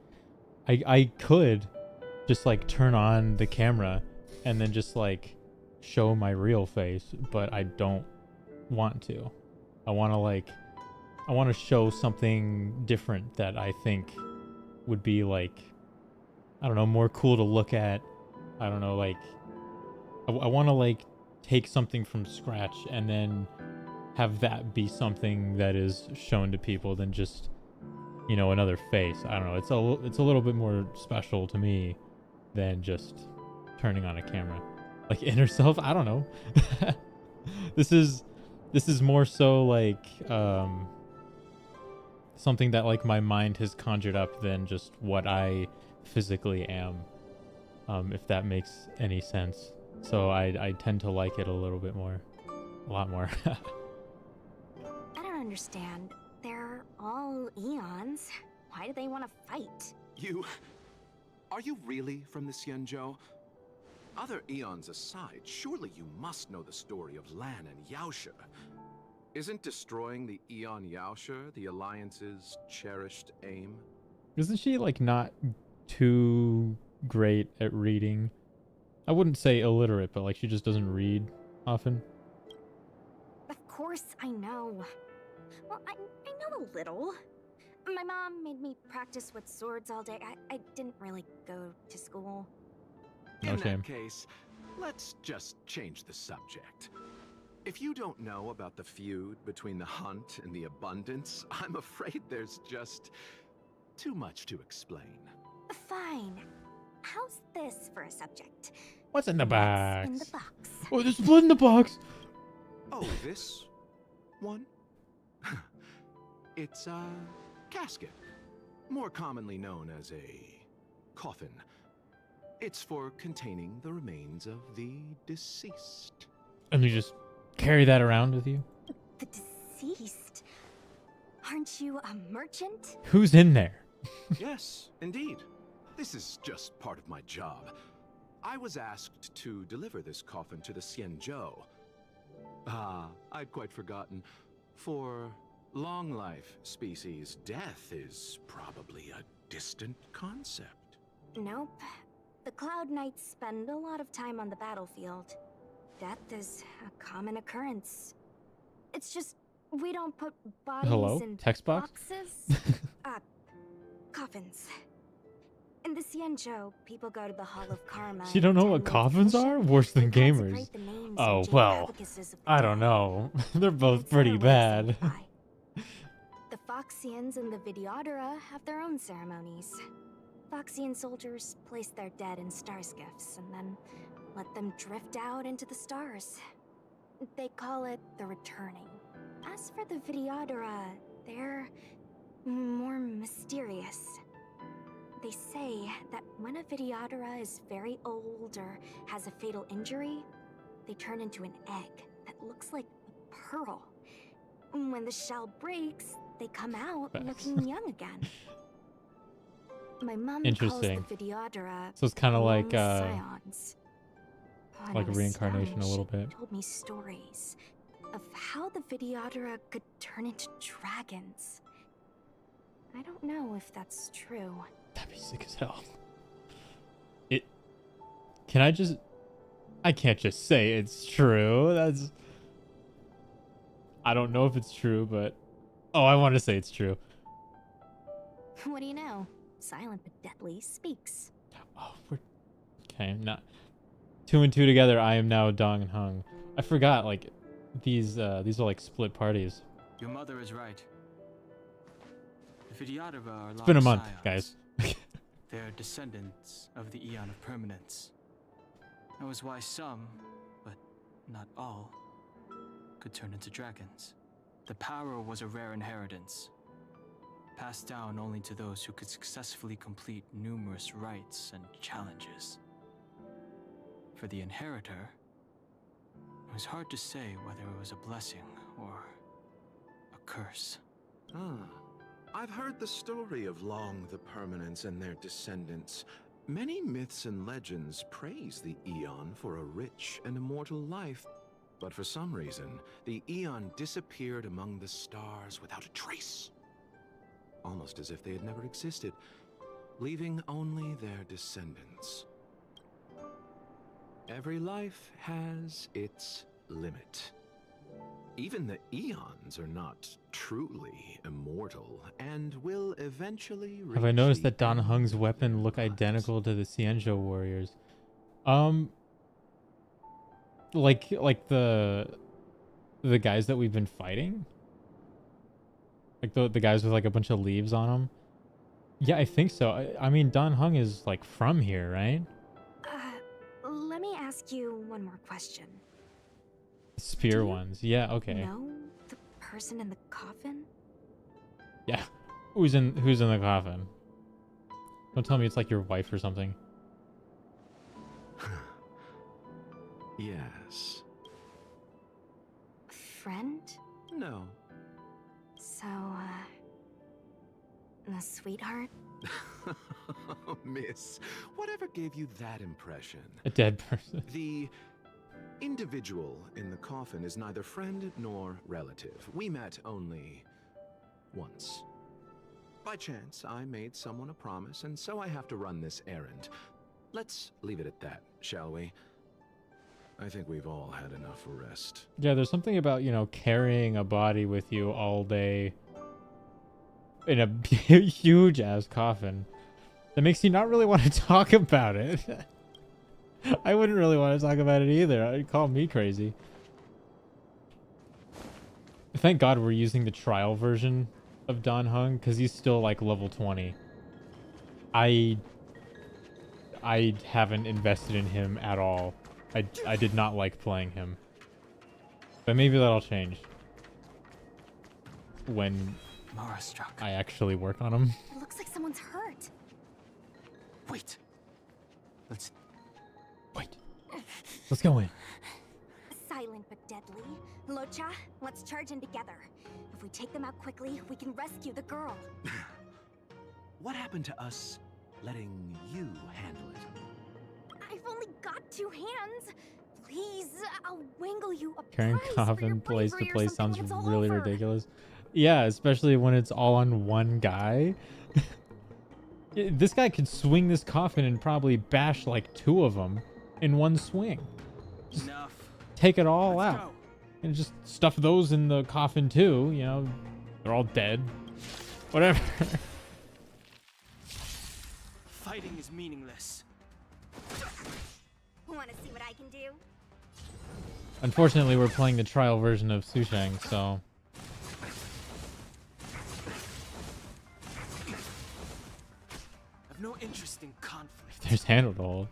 I could just like turn on the camera and then just like show my real face, but I don't want to. I want to show something different that I think would be like, I don't know, more cool to look at. I don't know, like, I want to like take something from scratch and then have that be something that is shown to people than just, you know, another face. I don't know. It's a little bit more special to me than just turning on a camera. Like inner self, I don't know. This is more so like something that like my mind has conjured up than just what I physically am. If that makes any sense. So I tend to like it a little bit more. A lot more. I don't understand. They're all Eons. Why do they want to fight? Are you really from the Xianzhou? Other Eons aside, surely you must know the story of Lan and Yaoshe. Isn't destroying the Eon Yaoshe the Alliance's cherished aim? Isn't she like not too great at reading? I wouldn't say illiterate, but like she just doesn't read often. Of course I know. Well, I know a little. My mom made me practice with swords all day. I didn't really go to school. No In shame. that case, let's just change the subject. If you don't know about the feud between the Hunt and the Abundance, I'm afraid there's just too much to explain. Fine. How's this for a subject? What's in the box? What's in the box? Oh, there's blood in the box. Oh, this one? It's a casket, more commonly known as a coffin. It's for containing the remains of the deceased. And you just carry that around with you? The deceased? Aren't you a merchant? Who's in there? Yes, indeed. This is just part of my job. I was asked to deliver this coffin to the Xianzhou. I'd quite forgotten. For long life species, death is probably a distant concept. Nope. The Cloud Knights spend a lot of time on the battlefield. Death is a common occurrence. It's just we don't put bodies Hello? in Text box? boxes. Coffins. In the Xianzhou, people go to the Hall of Karma. So you don't know and what make coffins mission. are? Worse than They gamers. consecrate the names Oh, and jade well. abacuses of the I don't dead. know. They're both It's pretty their way of saying bad. bye. The Foxians and the Vidyadhara have their own ceremonies. Foxian soldiers place their dead in star skiffs and then let them drift out into the stars. They call it the returning. As for the Vidyadhara, they're more mysterious. They say that when a Vidyadhara is very old or has a fatal injury, they turn into an egg that looks like a pearl. When the shell breaks, they come out looking young again. My mom calls the Interesting. Vidyadhara So it's kind of like scions. When I like a was reincarnation young, a little she bit. told me stories of how the Vidyadhara could turn into dragons. I don't know if that's true. That'd be sick as hell. I can't just say it's true. I don't know if it's true, but I want to say it's true. What do you know? Silent but deadly speaks. Oh, okay, not. 2 and 2 together, I am now Dong Hung. I forgot, like, these are like split parties. Your mother is right. The Vidyadhara are It's been a month, scions. guys. They're descendants of the Eon of Permanence. That was why some, but not all, could turn into dragons. The power was a rare inheritance, passed down only to those who could successfully complete numerous rites and challenges. For the inheritor, it was hard to say whether it was a blessing or a curse. I've heard the story of Long the Permanence and their descendants. Many myths and legends praise the Eon for a rich and immortal life. But for some reason, the Eon disappeared among the stars without a trace. Almost as if they had never existed, leaving only their descendants. Every life has its limit. Even the Eons are not truly immortal and will eventually reach. Have I noticed the that Dan end Hung's of weapon their look lives. identical to the Xianzhou warriors? Like the guys that we've been fighting? Like the guys with like a bunch of leaves on them? Yeah, I think so. I mean, Dan Hung is like from here, right? Let me ask you one more question. Spear ones. Yeah, okay. Know the person in the coffin? Yeah. Who's in the coffin? Don't tell me it's like your wife or something. Yes. Friend? No. So, a sweetheart? Miss, whatever gave you that impression? A dead person. The individual in the coffin is neither friend nor relative. We met only once. By chance, I made someone a promise, and so I have to run this errand. Let's leave it at that, shall we? I think we've all had enough rest. Yeah, there's something about, you know, carrying a body with you all day in a huge ass coffin that makes you not really want to talk about it. I wouldn't really want to talk about it either. It'd call me crazy. Thank God we're using the trial version of Dan Hung because he's still like level 20. I haven't invested in him at all. I did not like playing him. But maybe that'll change when Mara struck. I actually work on him. It looks like someone's hurt. Wait. Let's Let's go in. Silent but deadly. Locha, let's charge in together. If we take them out quickly, we can rescue the girl. What happened to us letting you handle it? I've only got 2 hands. Please, I'll wangle you a Carrying prize for your coffin place to bravery or place something sounds when it's all really over. ridiculous. Yeah, especially when it's all on one guy. This guy could swing this coffin and probably bash like 2 of them in one swing. enough. Take it all Let's out. go. And just stuff those in the coffin too, you know. They're all dead. Whatever. Fighting is meaningless. Want to see what I can do? Unfortunately, we're playing the trial version of Sushang, so... I've no interest in conflict. There's handle to hold.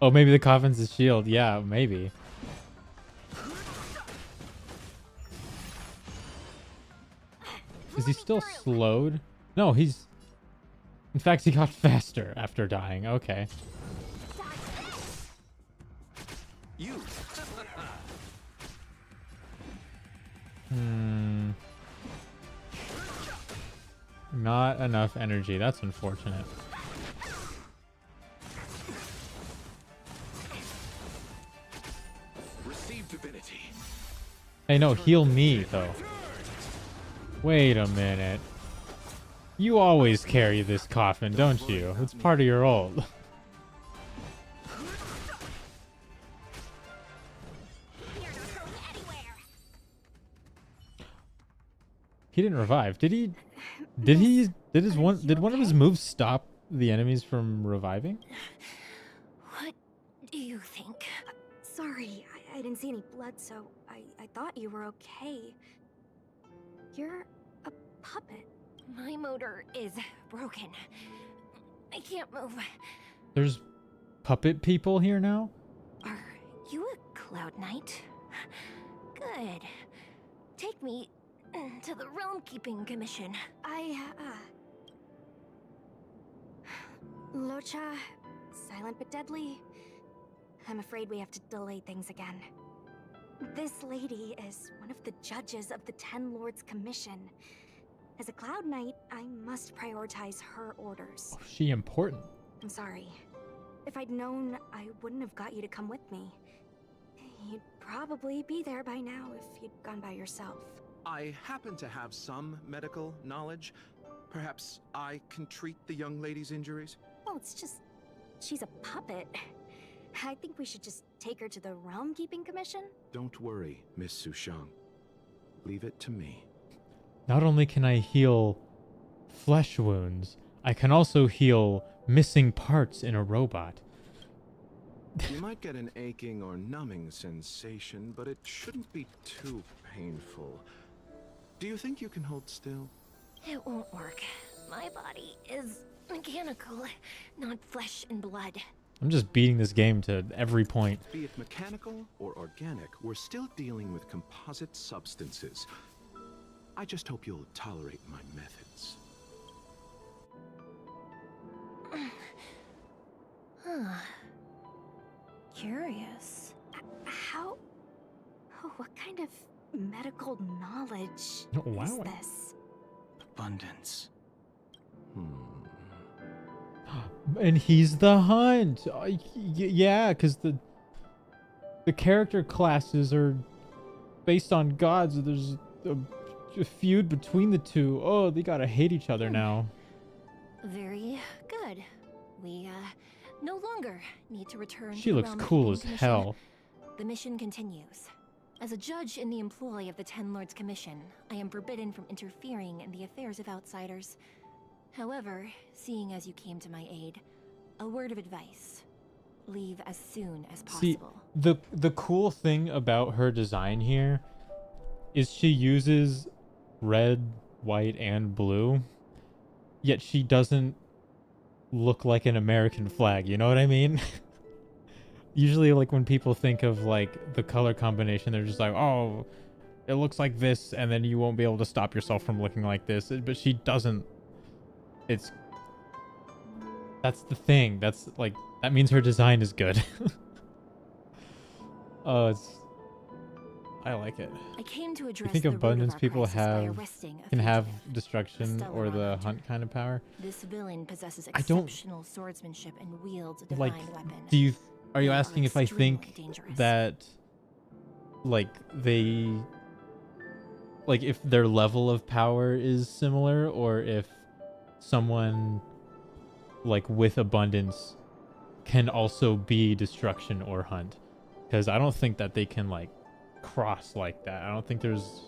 Oh, maybe the coffin's his shield. Yeah, maybe. Is he still slowed? No, he's... In fact, he got faster after dying. Okay. You. Not enough energy. That's unfortunate. Receive divinity. Hey, no, heal me, though. Wait a minute. You always carry this coffin, don't you? It's part of your ult. You're not going anywhere. He didn't revive. Did he? Did one of his moves stop the enemies from reviving? What do you think? Sorry, I didn't see any blood, so I thought you were okay. You're a puppet. My motor is broken. I can't move. There's puppet people here now? Are you a Cloud Knight? Good. Take me to the Realm Keeping Commission. Locha, silent but deadly. I'm afraid we have to delay things again. This lady is one of the judges of the Ten Lords Commission. As a Cloud Knight, I must prioritize her orders. Oh, is she important? I'm sorry. If I'd known, I wouldn't have got you to come with me. You'd probably be there by now if you'd gone by yourself. I happen to have some medical knowledge. Perhaps I can treat the young lady's injuries? Well, it's just... she's a puppet. I think we should just take her to the Realm Keeping Commission. Don't worry, Miss Sushang. Leave it to me. Not only can I heal flesh wounds, I can also heal missing parts in a robot. You might get an aching or numbing sensation, but it shouldn't be too painful. Do you think you can hold still? It won't work. My body is mechanical, not flesh and blood. I'm just beating this game to every point. Be it mechanical or organic, we're still dealing with composite substances. I just hope you'll tolerate my methods. Curious. How... oh, what kind of medical knowledge Wow. is this? Abundance. And he's the hunt. Yeah, because the character classes are based on gods. There's a feud between the two. Oh, they gotta hate each other now. Very good. We, no longer need to return She to the looks Realm cool Keeping as Commission. hell. The mission continues. As a judge in the employ of the Ten Lords Commission, I am forbidden from interfering in the affairs of outsiders. However, seeing as you came to my aid, a word of advice. Leave as soon as See, possible. the cool thing about her design here is she uses red, white, and blue, yet she doesn't look like an American flag, you know what I mean? Usually, like, when people think of, like, the color combination, they're just like, oh, it looks like this, and then you won't be able to stop yourself from looking like this. But she doesn't. That's the thing. That's, like, that means her design is good. Oh, I like it. I came to You address think the root of abundance our people crisis by can arresting a have fugitive, destruction a or the Stellaron hunt hunter. kind of power? This villain possesses I don't- exceptional swordsmanship and wields a Like, divine weapon. are you They are asking if I think extremely dangerous. that, like, if their level of power is similar, or if someone, like, with abundance can also be destruction or hunt? Because I don't think that they can, like, cross like that. I don't think there's...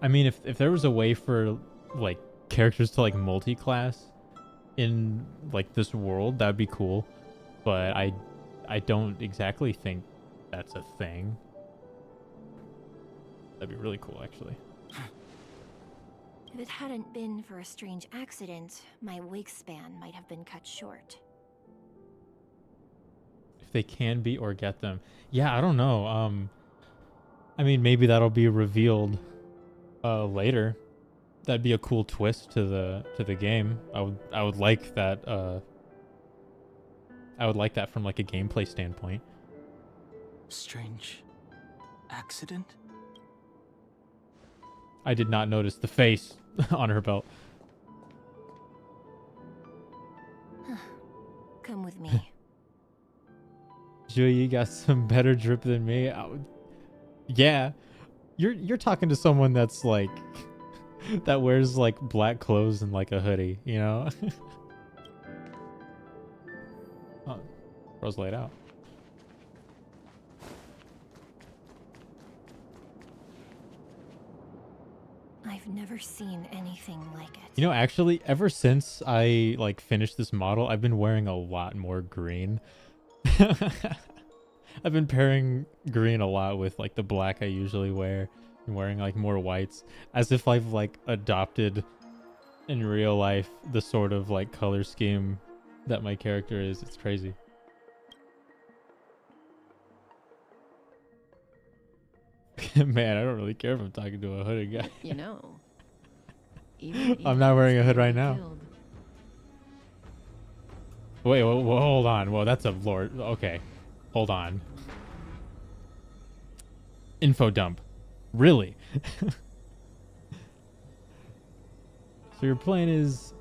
I mean, if there was a way for, like, characters to, like, multi-class in, like, this world, that'd be cool. But I don't exactly think that's a thing. That'd be really cool, actually. If it hadn't been for a strange accident, my wingspan might have been cut short. If they can be or get them. Yeah, I don't know. I mean, maybe that'll be revealed later. That'd be a cool twist to the game. I would like that. I would like that from, like, a gameplay standpoint. Strange accident? I did not notice the face on her belt. Come with me. Julia, you got some better drip than me. Yeah, you're talking to someone that's, like, that wears, like, black clothes and, like, a hoodie, you know? Oh, bro's laid out. I've never seen anything like it. You know, actually, ever since I, like, finished this model, I've been wearing a lot more green. I've been pairing green a lot with like the black I usually wear and wearing like more whites, as if I've like adopted in real life the sort of like color scheme that my character is. It's crazy. Man, I don't really care if I'm talking to a hooded guy. You know, even I'm not wearing a hood right now. killed. Wait, hold on. Well, that's a lord. Okay, hold on. Info dump. Really? So your plan is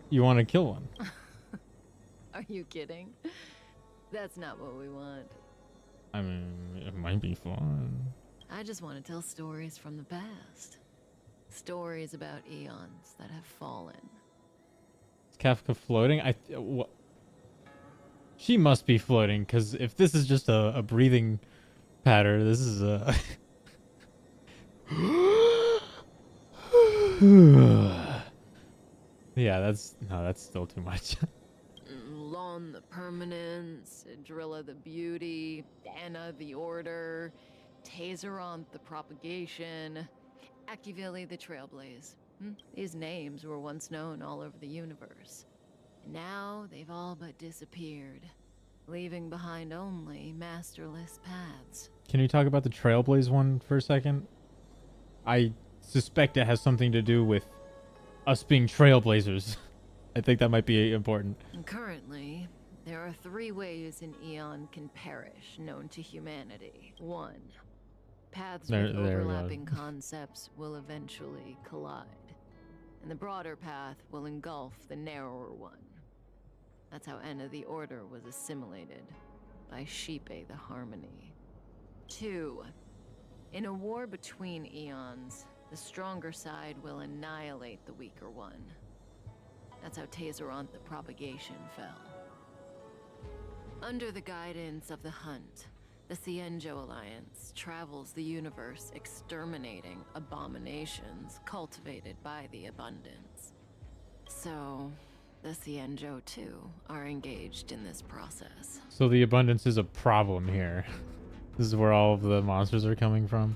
you want to kill one? Are you kidding? That's not what we want. I mean, it might be fun. I just want to tell stories from the past. Stories about eons that have fallen. Is Kafka floating? She must be floating, because if this is just a breathing pattern, this is a... Yeah, that's still too much. Lon the Permanence, Drilla the Beauty, Anna the Order, Tazeronth the Propagation, Akivili the Trailblaze. These names were once known all over the universe. Now they've all but disappeared, leaving behind only masterless paths. Can you talk about the Trailblaze one for a second? I suspect it has something to do with us being trailblazers. I think that might be important. Currently, there are 3 ways an eon can perish known to humanity. 1. Paths with overlapping concepts will eventually collide, and the broader path will engulf the narrower one. That's how Enna the Order was assimilated by Shipe the Harmony. 2. In a war between eons, the stronger side will annihilate the weaker one. That's how Tazeronth the Propagation fell. Under the guidance of the Hunt, the Cienjo Alliance travels the universe exterminating abominations cultivated by the Abundance. So, the Cienjo too are engaged in this process. So the Abundance is a problem here. This is where all of the monsters are coming from.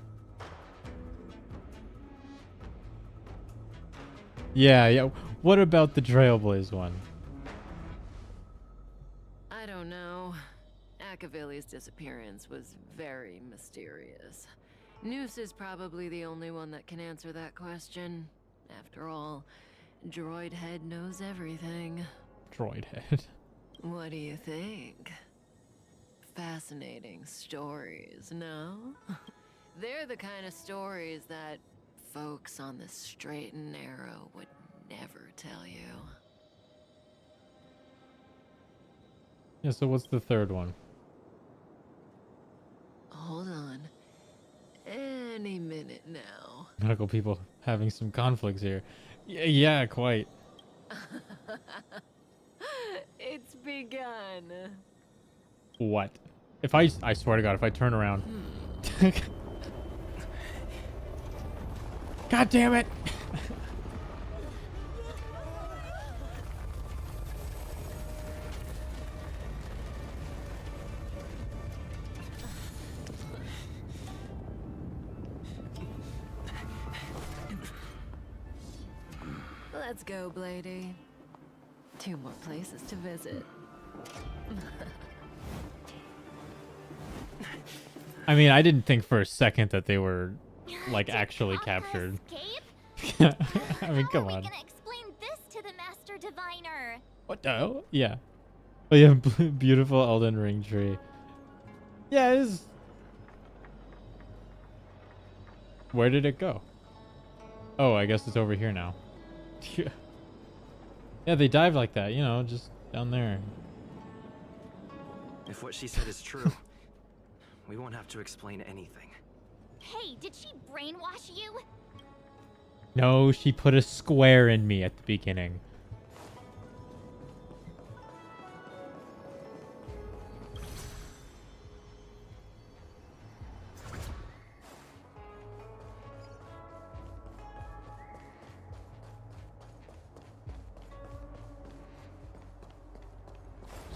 Yeah. What about the Trailblaze one? I don't know. Akavili's disappearance was very mysterious. Noose is probably the only one that can answer that question. After all, Droid Head knows everything. Droid Head. What do you think? Fascinating stories, no? They're the kind of stories that folks on the straight and narrow would never tell you. Yeah, so what's the third one? Hold on. Any minute now. Medical people having some conflicts here. Yeah, quite. It's begun. What? If I swear to God, if I turn around. God damn it! Let's go, Blady. 2 more places to visit. I mean, I didn't think for a second that they were, like, actually captured. I mean, come on. How are we gonna explain this to the Master Diviner? What the hell? Yeah. Oh, yeah, beautiful Elden Ring tree. Yeah, it is. Where did it go? Oh, I guess it's over here now. Yeah, they dive like that, you know, just down there. If what she said is true, we won't have to explain anything. Hey, did she brainwash you? No, she put a square in me at the beginning.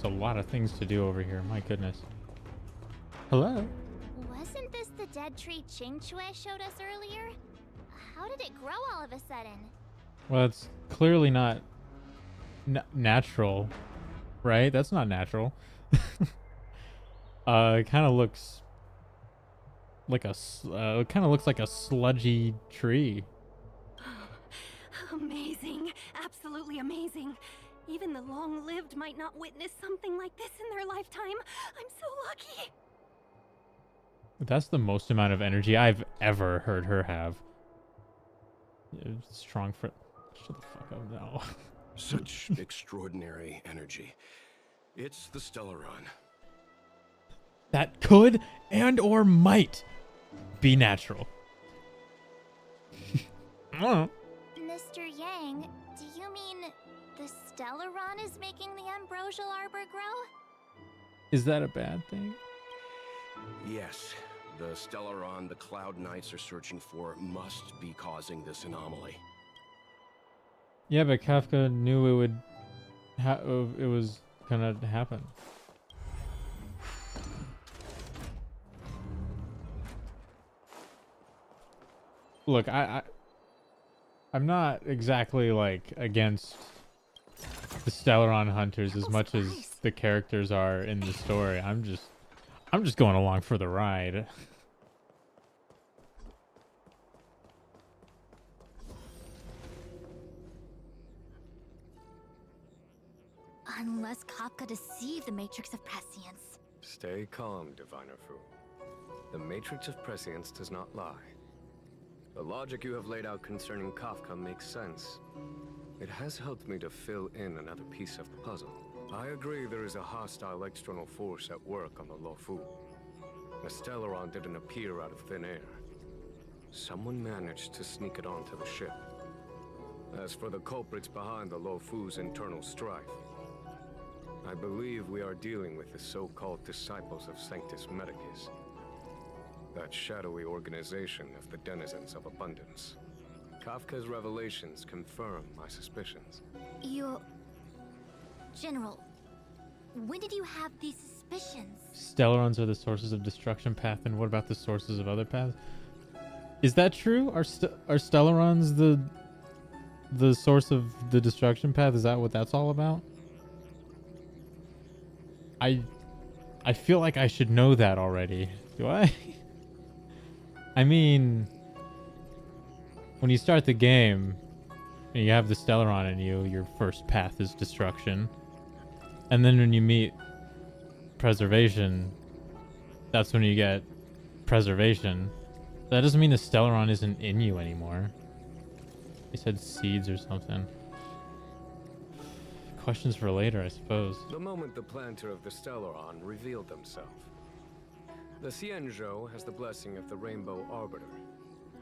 a lot of things to do over here. My goodness. Hello? Wasn't this the dead tree Jingliu showed us earlier? How did it grow all of a sudden? Well, it's clearly not natural, right? That's not natural. It kind of looks like it kind of looks like a sludgy tree. Amazing. Absolutely amazing. Even the long-lived might not witness something like this in their lifetime. I'm so lucky. That's the most amount of energy I've ever heard her have. Strong for... Shut the fuck up now. Such extraordinary energy. It's the Stellaron. That could and or might be natural. Mr. Yang, do you mean the Stellaron is making the ambrosial arbor grow? Is that a bad thing? Yes, the Stellaron the Cloud Knights are searching for must be causing this anomaly. Yeah, but Kafka knew it would it was gonna happen. Look, I'm not exactly like against the Stellaron hunters as much as the characters are in the story. I'm just going along for the ride. Unless Kafka deceived the Matrix of Prescience. Stay calm, Diviner Fu. The Matrix of Prescience does not lie. The logic you have laid out concerning Kafka makes sense. It has helped me to fill in another piece of the puzzle. I agree there is a hostile external force at work on the Luofu. The Stellaron didn't appear out of thin air. Someone managed to sneak it onto the ship. As for the culprits behind the Luofu's internal strife, I believe we are dealing with the so-called disciples of Sanctus Medicus. That shadowy organization of the denizens of abundance. Kafka's revelations confirm my suspicions. General, when did you have these suspicions? Stellarons are the sources of destruction path, and what about the sources of other paths? Is that true? Are Stellarons the source of the destruction path? Is that what that's all about? I feel like I should know that already. Do I? I mean, when you start the game and you have the Stellaron in you, your first path is destruction. And then when you meet preservation, that's when you get preservation. That doesn't mean the Stellaron isn't in you anymore. They said seeds or something. Questions for later, I suppose. The moment the planter of the Stellaron revealed himself. The Xianzhou has the blessing of the Rainbow Arbiter,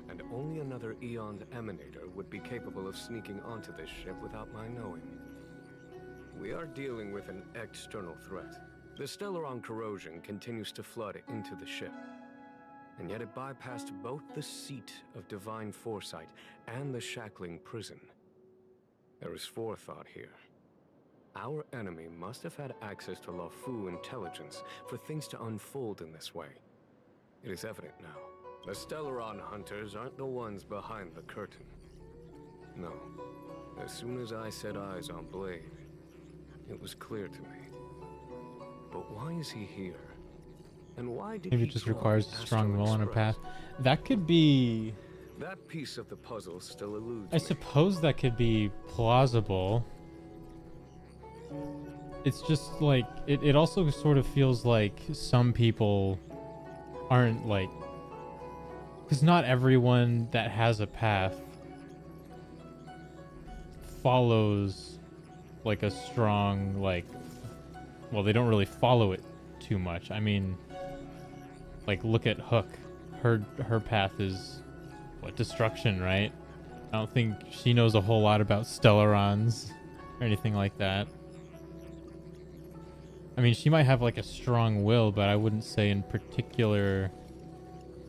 and only another Eon's Emanator would be capable of sneaking onto this ship without my knowing. We are dealing with an external threat. The Stellaron corrosion continues to flood into the ship, and yet it bypassed both the seat of divine foresight and the shackling prison. There is forethought here. Our enemy must have had access to Luofu intelligence for things to unfold in this way. It is evident now. The Stellaron hunters aren't the ones behind the curtain. No. As soon as I set eyes on Blade, it was clear to me. But why is he here? And why did Maybe he it just join requires a strong Astro will and a Express? path. That could be... That piece of the puzzle still eludes I me. suppose that could be plausible. It's just like it also sort of feels like some people aren't like, because not everyone that has a path follows like a strong like, well, they don't really follow it too much. I mean, like look at Hook. Her path is what, destruction, right? I don't think she knows a whole lot about Stellarons or anything like that. I mean, she might have like a strong will, but I wouldn't say in particular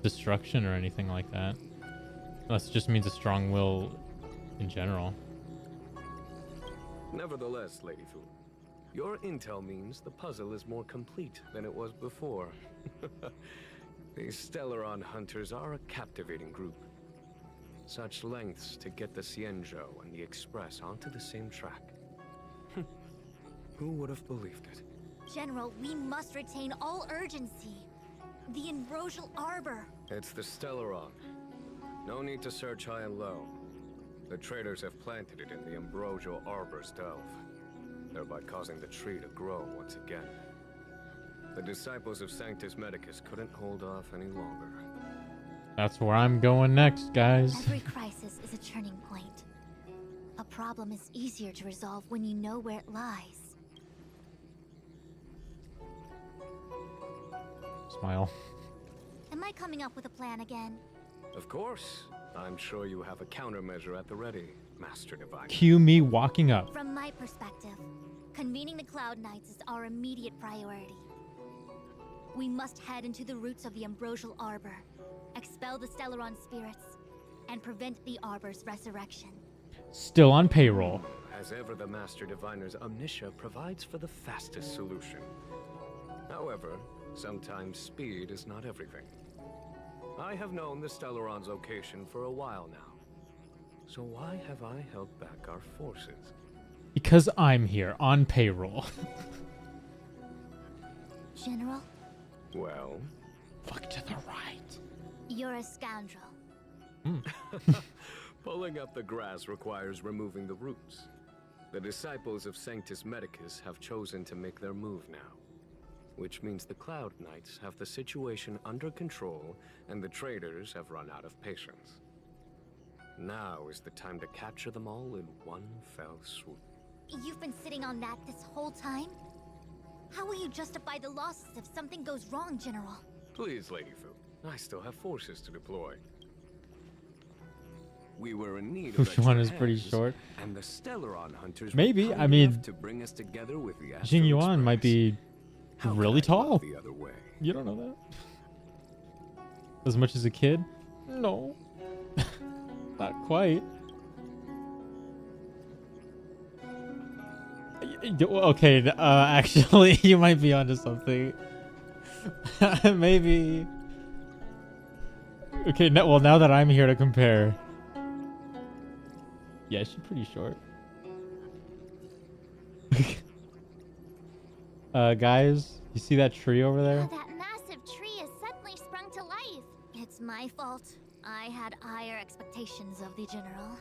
destruction or anything like that. Unless it just means a strong will in general. Nevertheless, Lady Fu, Your intel means the puzzle is more complete than it was before. These Stellaron hunters are a captivating group. Such lengths to get the Xianzhou and the Express onto the same track. Who would have believed it? General, we must retain all urgency. The Ambrosial Arbor. It's the Stellaron. No need to search high and low. The traders have planted it in the Ambrosial Arbor's delve, thereby causing the tree to grow once again. The disciples of Sanctus Medicus couldn't hold off any longer. That's where I'm going next, guys. Every crisis is a turning point. A problem is easier to resolve when you know where it lies. Smile. Am I coming up with a plan again? Of course. I'm sure you have a countermeasure at the ready, Master Divine. Cue me walking up. From my perspective, convening the Cloud Knights is our immediate priority. We must head into the roots of the Ambrosial Arbor, expel the Stellaron spirits, and prevent the Arbor's resurrection. Still on payroll. As ever, the Master Diviner's omniscia provides for the fastest solution. However, sometimes speed is not everything. I have known the Stellaron's location for a while now. So why have I held back our forces? Because I'm here on payroll. General? Well? Fuck to the right. You're a scoundrel. Pulling up the grass requires removing the roots. The disciples of Sanctus Medicus have chosen to make their move now, which means the Cloud Knights have the situation under control and the traders have run out of patience. Now is the time to capture them all in one fell swoop. You've been sitting on that this whole time? How will you justify the losses if something goes wrong, General? Please, Lady Fu. I still have forces to deploy. We were in need of Which extra one is pretty hands, short? and the Stellaron hunters Maybe, were I kind mean, enough to bring us together with the Astral Jingliu might be How really could I look tall. the other way? You don't know that? As much as a kid? No. Not quite. Okay, actually, you might be onto something. Maybe. Okay, no, well, now that I'm here to compare. Yeah, she's pretty short. Guys, you see that tree over there? That massive tree has suddenly sprung to life. It's my fault. I had higher expectations of the General.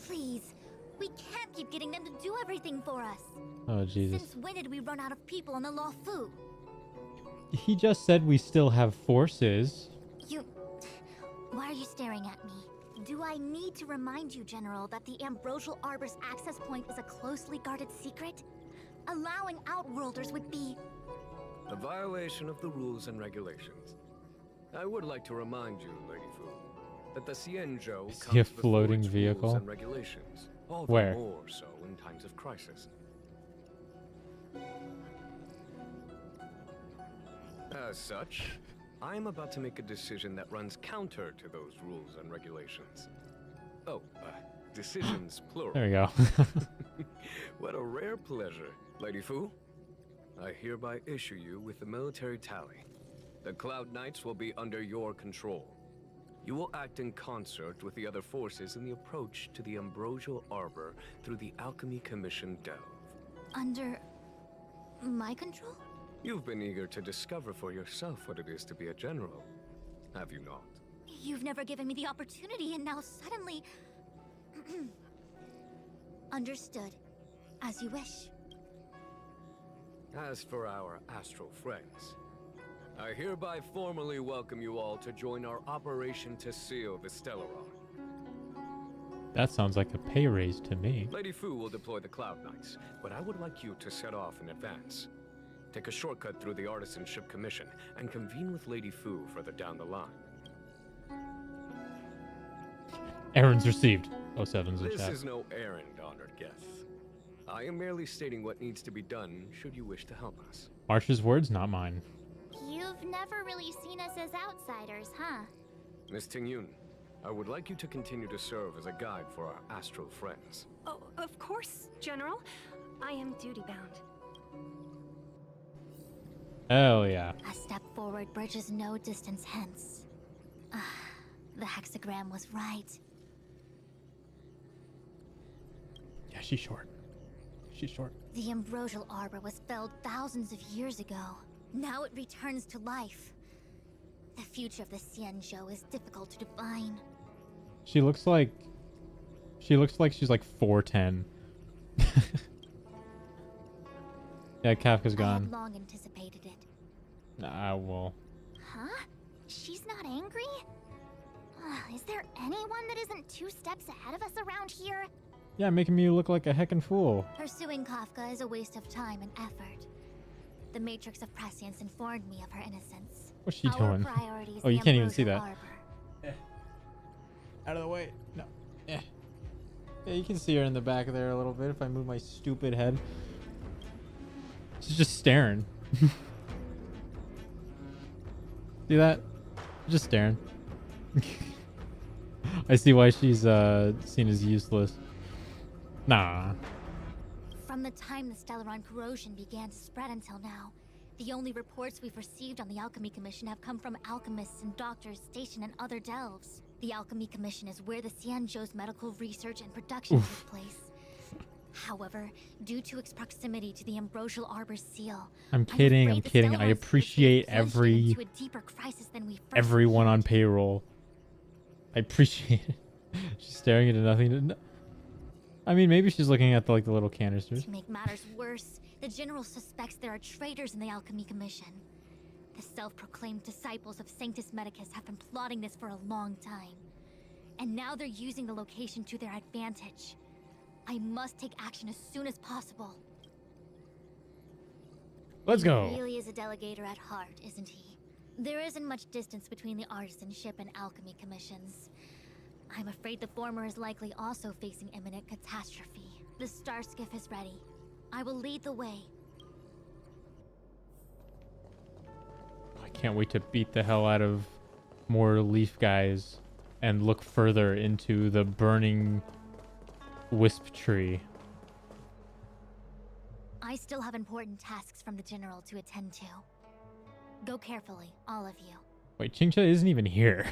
Please, we can't keep getting them to do everything for us. Oh, Jesus. Since when did we run out of people on the Law Fu? He just said we still have forces. Why are you staring at me? Do I need to remind you, General, that the Ambrosial Arbor's access point is a closely guarded secret? Allowing Outworlders would be A violation of the rules and regulations. I would like to remind you, Lady Fu, that the Xianzhou Is he comes a before floating its vehicle? rules and regulations, all the Where? more so in times of crisis. As such, I am about to make a decision that runs counter to those rules and regulations. Oh, decisions plural. There we go. What a rare pleasure, Lady Fu. I hereby issue you with the military tally. The Cloud Knights will be under your control. You will act in concert with the other forces in the approach to the Ambrosial Arbor through the Alchemy Commission delve. under my control? You've been eager to discover for yourself what it is to be a general, have you not? You've never given me the opportunity, and now suddenly... Understood. As you wish. As for our astral friends, I hereby formally welcome you all to join our operation to seal the Stellaron. That sounds like a pay raise to me. Lady Fu will deploy the Cloud Knights, but I would like you to set off in advance. Take a shortcut through the Artisanship Commission and convene with Lady Fu further down the line. Errands received. 07's in This chat. is no errand, honored guests. I am merely stating what needs to be done should you wish to help us. Marsh's words, not mine. You've never really seen us as outsiders, huh? Miss Tingyun, I would like you to continue to serve as a guide for our astral friends. Oh, of course, General. I am duty-bound. Hell yeah. A step forward bridges no distance hence. The hexagram was right. Yeah, she's short. She's short. The ambrosial arbor was felled thousands of years ago. Now it returns to life. The future of the Xianzhou is difficult to define. She looks like she's like 4'10". Yeah, Kafka's I gone. had long anticipated it. Well. Huh? She's not angry? Is there anyone that isn't 2 steps ahead of us around here? Yeah, making me look like a heckin' fool. Pursuing Kafka is a waste of time and effort. The Matrix of Prescience informed me of her innocence. What's she Our doing? priority is Oh, you the can't even see ambrosial that. arbor. Out of the way. No. Yeah, you can see her in the back there a little bit if I move my stupid head. She's just staring. See that? Just staring. I see why she's seen as useless. Nah. From the time the Stellaron corrosion began to spread until now, the only reports we've received on the Alchemy Commission have come from alchemists and doctors stationed in other delves. The Alchemy Commission is where the Xianzhou's medical research and production take place. However, due to its proximity to the Ambrosial Arbor's seal, I'm kidding. I appreciate everyone on payroll. I appreciate it. She's staring into nothing. I mean, maybe she's looking at the little canisters. To make matters worse, the General suspects there are traitors in the Alchemy Commission. The self-proclaimed disciples of Sanctus Medicus have been plotting this for a long time. And now they're using the location to their advantage. I must take action as soon as possible. Let's go. He really is a delegator at heart, isn't he? There isn't much distance between the artisanship and alchemy commissions. I'm afraid the former is likely also facing imminent catastrophe. The star skiff is ready. I will lead the way. I can't wait to beat the hell out of more leaf guys and look further into the burning wisp tree. I still have important tasks from the General to attend to. Go carefully, all of you. Wait, Qingcha isn't even here.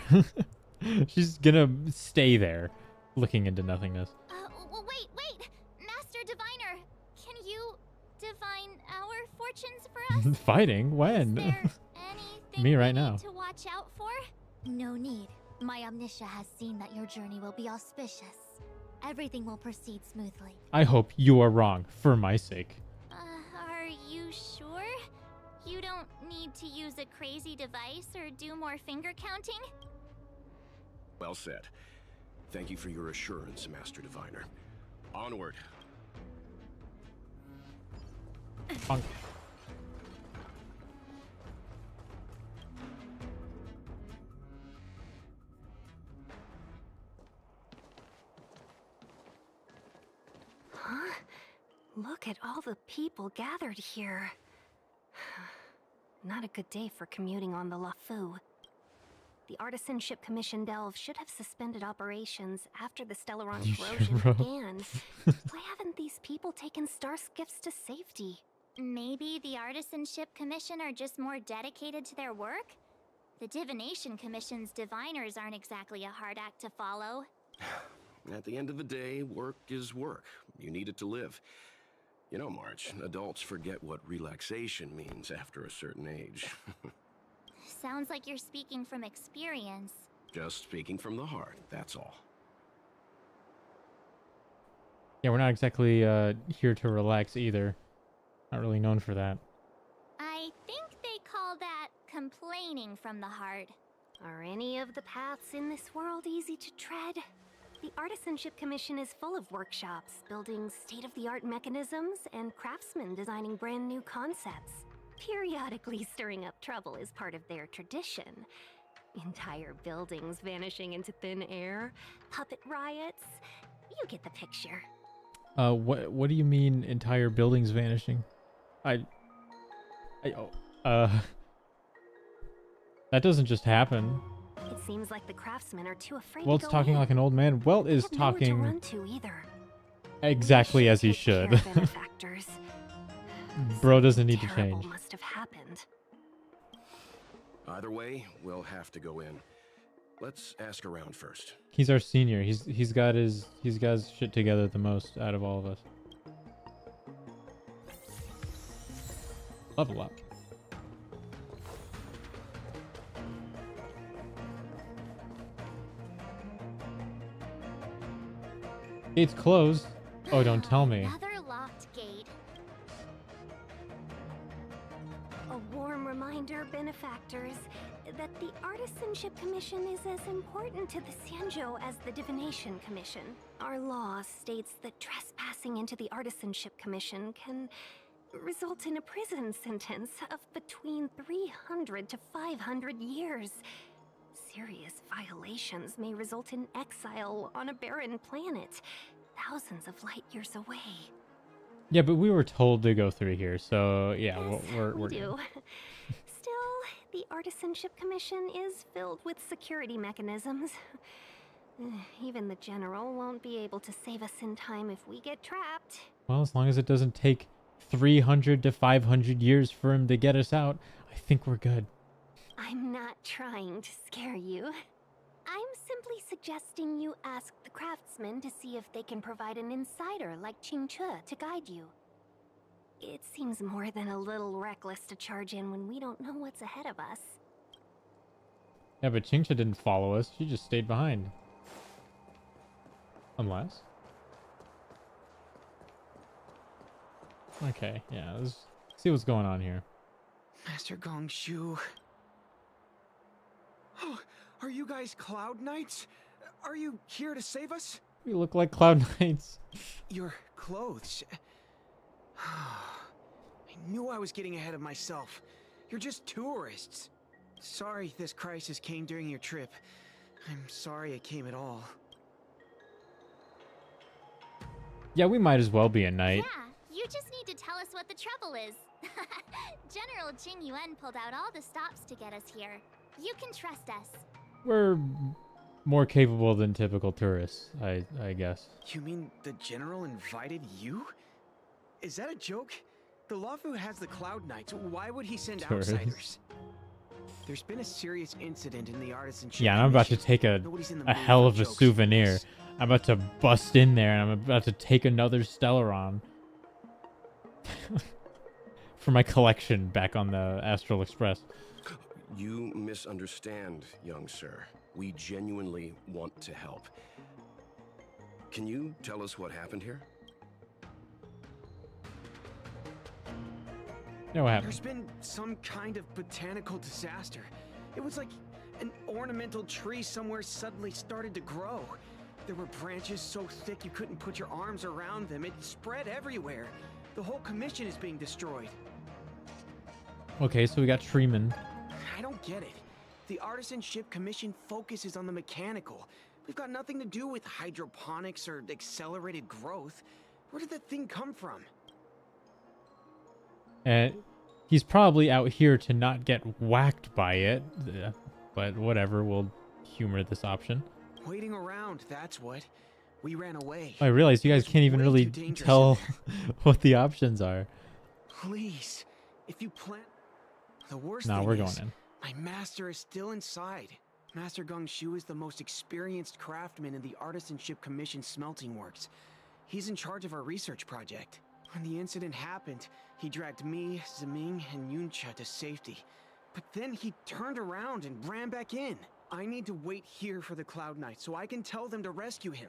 She's gonna stay there, looking into nothingness. Wait! Master Diviner, can you divine our fortunes for us? Fighting? When? Is there anything Me right we now. need to watch out for? No need. My omniscia has seen that your journey will be auspicious. Everything will proceed smoothly. I hope you are wrong, for my sake. Are you sure? You don't need to use a crazy device or do more finger counting? Well said. Thank you for your assurance, Master Diviner. Onward. Bonk. Huh? Look at all the people gathered here. Not a good day for commuting on the LaFu. The Artisanship Commission Delve should have suspended operations after the Stellaron corrosion began. Why haven't these people taken star skiffs to safety? Maybe the Artisanship Commission are just more dedicated to their work? The Divination Commission's diviners aren't exactly a hard act to follow. At the end of the day, work is work. You need it to live. You know, March, adults forget what relaxation means after a certain age. Sounds like you're speaking from experience. Just speaking from the heart, that's all. Yeah, we're not exactly here to relax either. Not really known for that. I think they call that complaining from the heart. Are any of the paths in this world easy to tread? The Artisanship Commission is full of workshops, building state-of-the-art mechanisms, and craftsmen designing brand new concepts. Periodically stirring up trouble is part of their tradition. Entire buildings vanishing into thin air, puppet riots. You get the picture. What do you mean entire buildings vanishing? That doesn't just happen. It seems like the craftsmen are too afraid Welt's to go talking in. like an old man. Welt is They have nowhere to talking run to either. exactly as he should. Take care of benefactors. Bro doesn't need to Terrible change. must have happened. Either way, we'll have to go in. Let's ask around first. He's our senior. He's got his shit together the most out of all of us. Level up. Gate's closed. Oh, don't tell me. Another locked gate. A warm reminder, benefactors, that the Artisanship Commission is as important to the Xianzhou as the Divination Commission. Our law states that trespassing into the Artisanship Commission can result in a prison sentence of between 300 to 500 years. Serious violations may result in exile on a barren planet, thousands of light years away. Yeah, but we were told to go through here, so yeah, Yes, we're we good. do. Still, the Artisanship Commission is filled with security mechanisms. Even the General won't be able to save us in time if we get trapped. Well, as long as it doesn't take 300 to 500 years for him to get us out, I think we're good. I'm not trying to scare you. I'm simply suggesting you ask the craftsmen to see if they can provide an insider like Qingche to guide you. It seems more than a little reckless to charge in when we don't know what's ahead of us. Yeah, but Qingche didn't follow us. She just stayed behind. Unless. Okay, yeah, let's see what's going on here. Master Gongshu. Oh, are you guys Cloud Knights? Are you here to save us? We look like Cloud Knights. Your clothes. I knew I was getting ahead of myself. You're just tourists. Sorry this crisis came during your trip. I'm sorry it came at all. Yeah, we might as well be a knight. Yeah, you just need to tell us what the trouble is. General Jingliu pulled out all the stops to get us here. You can trust us. We're more capable than typical tourists, I guess. You mean the General invited you? Is that a joke? The Luofu has the Cloud Knights. Why would he send Tourists. outsiders? There's been a serious incident in the Artisanship Yeah, and I'm about to Commission. take a Nobody's in the a mood hell for of a jokes. souvenir. I'm about to bust in there, and I'm about to take another Stellaron for my collection back on the Astral Express. You misunderstand, young sir. We genuinely want to help. Can you tell us what happened here? Yeah, what happened? There's been some kind of botanical disaster. It was like an ornamental tree somewhere suddenly started to grow. There were branches so thick you couldn't put your arms around them. It spread everywhere. The whole commission is being destroyed. Okay, so we got Treeman. I don't get it. The Artisanship Commission focuses on the mechanical. We've got nothing to do with hydroponics or accelerated growth. Where did that thing come from? And he's probably out here to not get whacked by it. But whatever, we'll humor this option. Waiting around, that's what. We ran away. I realize you guys It was can't even way really too dangerous tell in what the options are. Please, if you plan... The worst Nah, thing we're is, going in. my master is still inside. Master Gongshu is the most experienced craftsman in the Artisanship Commission smelting works. He's in charge of our research project. When the incident happened, he dragged me, Zeming, and Yuncha to safety. But then he turned around and ran back in. I need to wait here for the Cloud Knight so I can tell them to rescue him.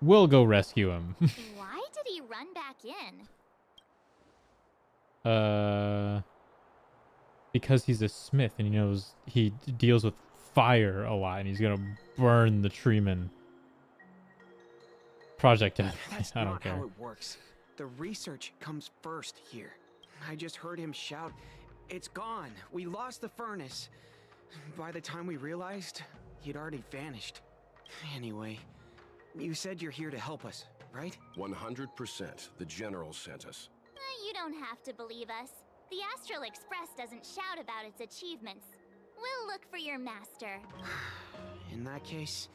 We'll go rescue him. Why did he run back in? Because he's a smith and he knows he deals with fire a lot and he's gonna burn the Treeman. Project Death. That's I don't not care. how it works. The research comes first here. I just heard him shout, "It's gone! We lost the furnace!" By the time we realized, he'd already vanished. Anyway, you said you're here to help us, right? 100%. The General sent us. You don't have to believe us. The Astral Express doesn't shout about its achievements. We'll look for your master. In that case,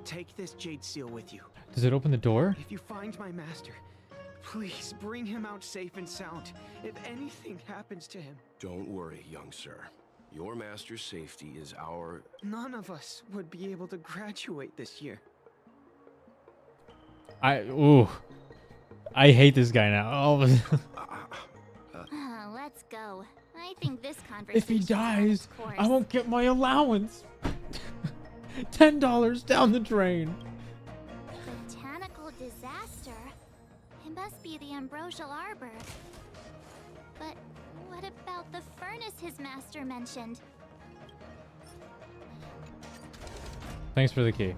take this jade seal with you. Does it open the door? If you find my master, Please bring him out safe and sound. If anything happens to him. Don't worry, young sir. Your master's safety is our... None of us would be able to graduate this year. I hate this guy now. All of a Let's go. I think this conversation. If he dies, I won't get my allowance. $10 down the drain. Botanical disaster. It must be the ambrosial arbor. But what about the furnace his master mentioned? Thanks for the key.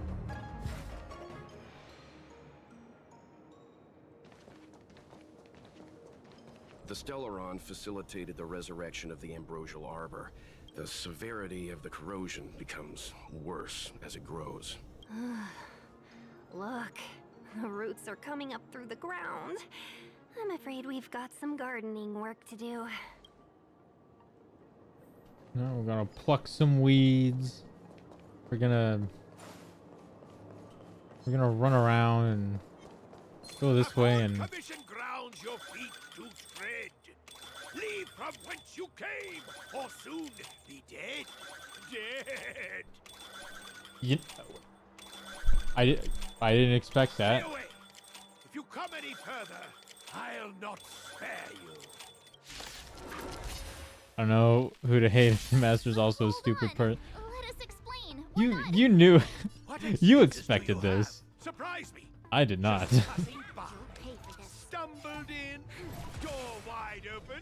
The Stellaron facilitated the resurrection of the ambrosial arbor. The severity of the corrosion becomes worse as it grows. Look, the roots are coming up through the ground. I'm afraid we've got some gardening work to do. No, we're gonna pluck some weeds. We're gonna run around and go this way and Commission grounds your feet to tread. Leave from whence you came, or soon be dead. Dead. I didn't expect that. Stay away. If you come any further, I'll not spare you. I don't know who to hate. The master's also a stupid person. Let us explain. You knew. What You excuses expected do you have? this. Surprise me. I did not. Just passing by. Stumbled in, door wide open.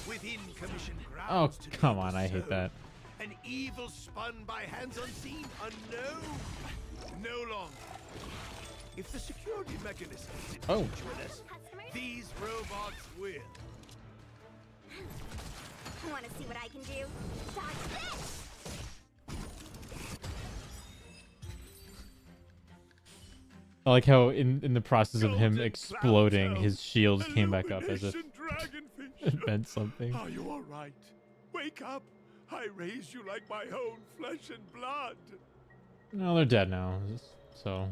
Within commission Oh, grounds. to come do on. I hate so. that. An evil spun by hands unseen, unknown. No longer. If the security mechanism is Oh. featureless, these robots will. Want to see what I can do? Dodge this! I like how in the process of him exploding, his shields came back up as if it meant something. Are you all right? Wake up! I raised you like my own flesh and blood. No, they're dead now. So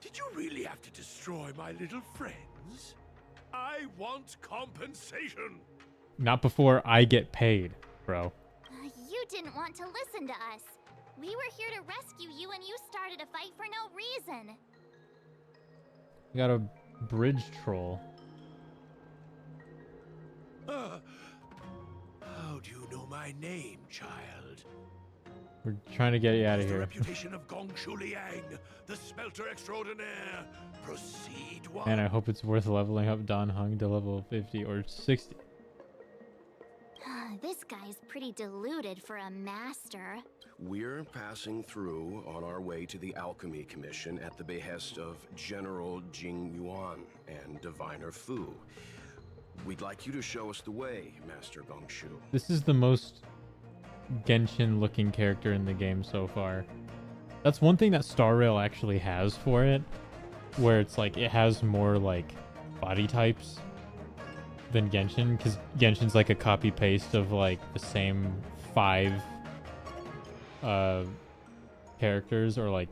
Did you really have to destroy my little friends? I want compensation. not before I get paid, bro. You didn't want to listen to us. We were here to rescue you and you started a fight for no reason. We got a bridge troll. How do you know my name, child? We're trying to get you out of The here. reputation of Gong Shu Liang, the smelter extraordinaire. Proceed, one. And I hope it's worth leveling up Don Hung to level 50 or 60. This guy's pretty deluded for a master. We're passing through on our way to the Alchemy Commission at the behest of General Jingliu and Diviner Fu. We'd like you to show us the way, Master Gongshu. This is the most Genshin looking character in the game so far. That's one thing that Star Rail actually has for it, where it's like it has more like body types than Genshin, because Genshin's like a copy paste of like the same 5 characters or like,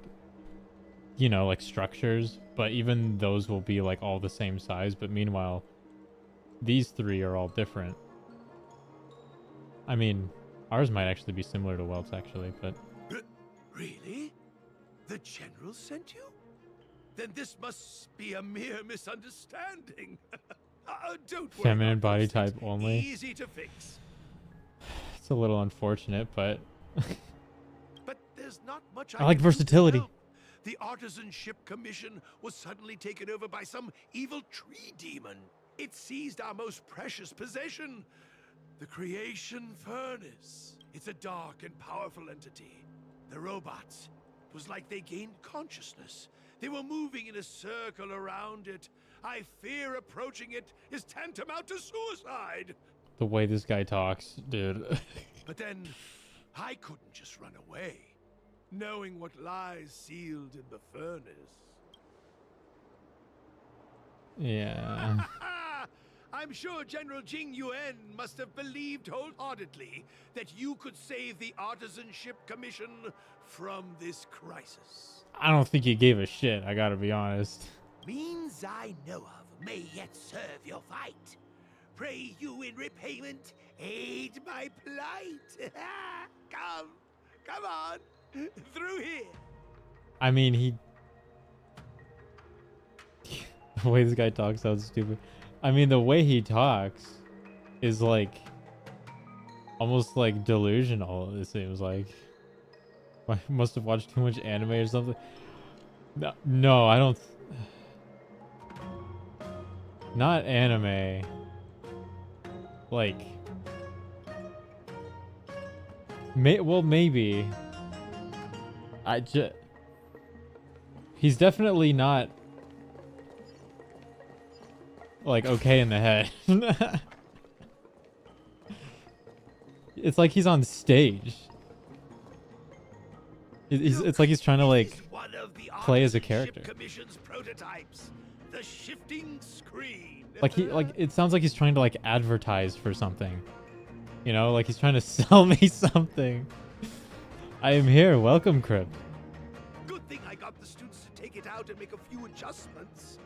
you know, like structures, but even those will be like all the same size. But meanwhile, these 3 are all different. I mean, ours might actually be similar to Welt's actually, but Really? The General sent you? Then this must be a mere misunderstanding. Don't worry. feminine about body those things. type only. Easy to fix. It's a little unfortunate, but But there's not much I like can do to versatility. help. The Artisanship Commission was suddenly taken over by some evil tree demon. It seized our most precious possession, the Creation Furnace. It's a dark and powerful entity. The robots, it was like they gained consciousness. They were moving in a circle around it. I fear approaching it is tantamount to suicide. the way this guy talks, dude. But then, I couldn't just run away, knowing what lies sealed in the furnace. Yeah. I'm sure General Jingliu must have believed wholeheartedly that you could save the Artisanship Commission from this crisis. I don't think he gave a shit, I gotta be honest. Means I know of may yet serve your fight. Pray you in repayment aid my plight. Come on, through here. I mean, the way this guy talks sounds stupid. I mean, the way he talks is like almost like delusional, it seems like. I must have watched too much anime or something. No, I don't. Not anime. Like, well, maybe. He's definitely not like okay in the head. It's like he's on stage. It's like he's trying to like play as a character. Commission's prototypes, the shifting screen. Like it sounds like he's trying to like advertise for something. You know, like he's trying to sell me something. I am here. Welcome, Crip. Good thing I got the students to take it out and make a few adjustments.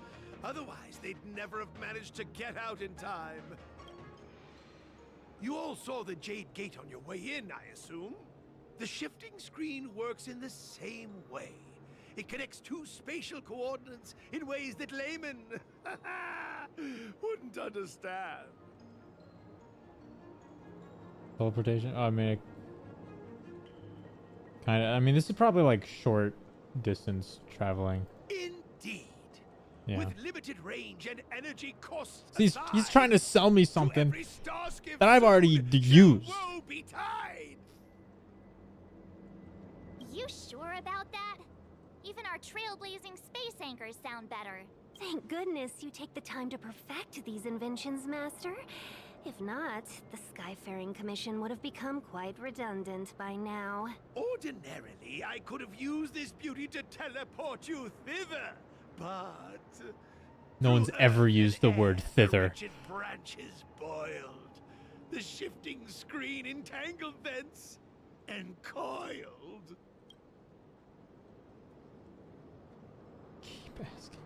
Otherwise, they'd never have managed to get out in time. You all saw the Jade Gate on your way in, I assume? The shifting screen works in the same way. It connects two spatial coordinates in ways that laymen wouldn't understand. Teleportation? Oh, I mean, kind of. I mean, this is probably like short distance traveling. Indeed. Yeah. With limited range and energy costs He's trying to sell me something that that I've already used. Woe betide. You sure about that? Even our trailblazing space anchors sound better. Thank goodness you take the time to perfect these inventions, Master. If not, the Skyfaring Commission would have become quite redundant by now. Ordinarily, I could have used this beauty to teleport you thither, but No one's ever used the word thither. wretched branches boiled, the shifting screen entangled thence and coiled. Keep asking.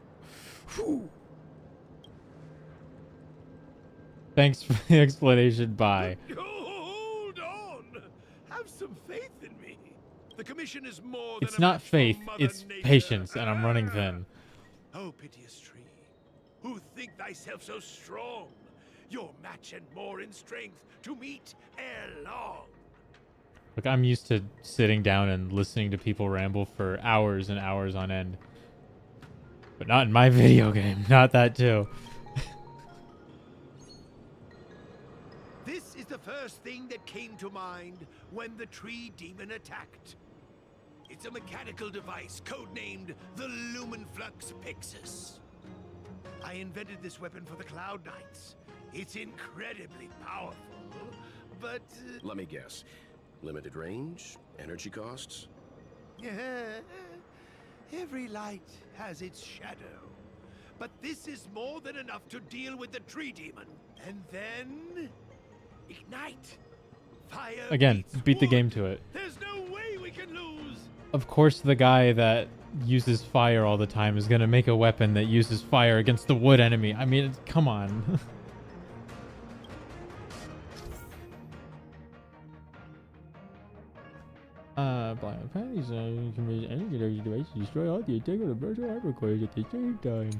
Whew. Thanks for the explanation. Bye. Hold on. Have some faith in me. The commission is more It's than a not match for faith, Mother it's Nature. patience, and I'm running thin. Oh, piteous tree, who think thyself so strong, your match and more in strength to meet ere long. Look, I'm used to sitting down and listening to people ramble for hours and hours on end. But not in my video game. Not that too. This is the first thing that came to mind when the tree demon attacked. It's a mechanical device codenamed the Lumenflux Pixis. I invented this weapon for the Cloud Knights. It's incredibly powerful, but... Let me guess. Limited range? Energy costs? Every light has its shadow. But this is more than enough to deal with the tree demon. And then... ignite. Fire Again, beat the wood. game to it. There's no way we can lose. Of course, the guy that uses fire all the time is going to make a weapon that uses fire against the wood enemy. I mean, come on. Blind panties, you can use any energy device to destroy all the attack of the virtual hypercores at the same time.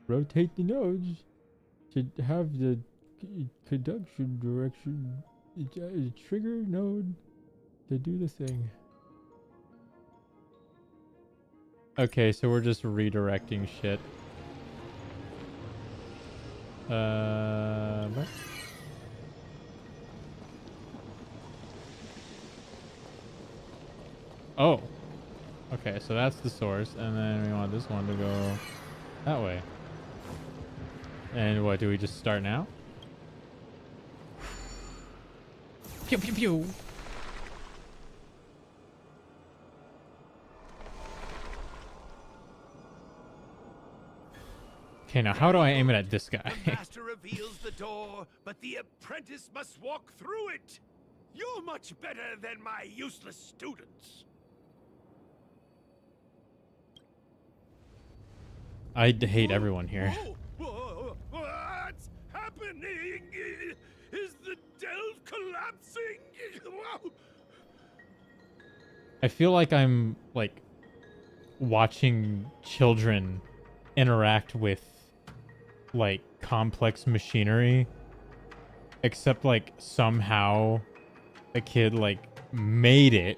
Rotate the nodes to have the conduction direction trigger node to do the thing. Okay, so we're just redirecting shit. What? Oh. Okay, so that's the source, and then we want this one to go that way. And what, do we just start now? Pew pew pew! Okay, now how do I aim it at this guy? The master reveals the door, but the apprentice must walk through it. You're much better than my useless students. I hate everyone here. What's happening? Is the delve collapsing? I feel like I'm like watching children interact with like complex machinery, except like somehow a kid like made it,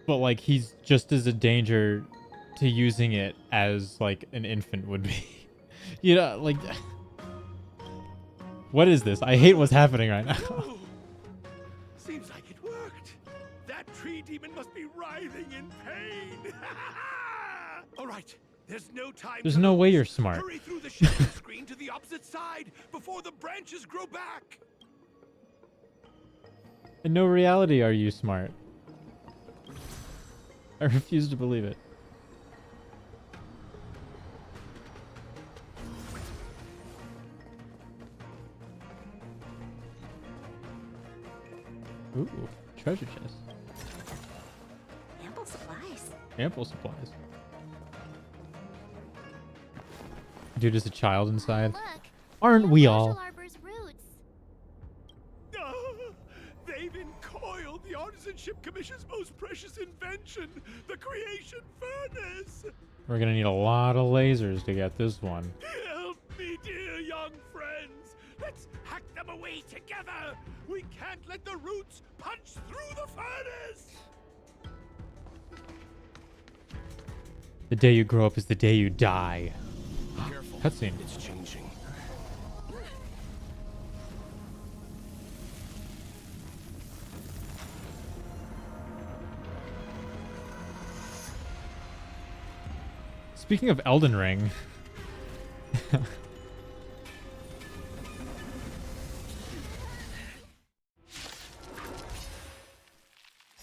but like he's just as a danger to using it as like an infant would be. You know, like what is this? I hate what's happening right now. Seems like it worked. That tree demon must be writhing in pain. All right, there's no time. There's no way you're smart. Hurry through the shadow screen to the opposite side before the branches grow back. In no reality are you smart. I refuse to believe it. Ooh, treasure chest. Ample supplies. Ample supplies. Dude is a child inside. Look, Aren't we Social all? Arbor's roots. They've encoiled the Artisanship Commission's most precious invention, the creation furnace. We're gonna need a lot of lasers to get this one. Help me, dear young friends. Let's hack them away together. We can't let the roots punch through the furnace. The day you grow up is the day you die. Careful. Cutscene. It's changing. Speaking of Elden Ring.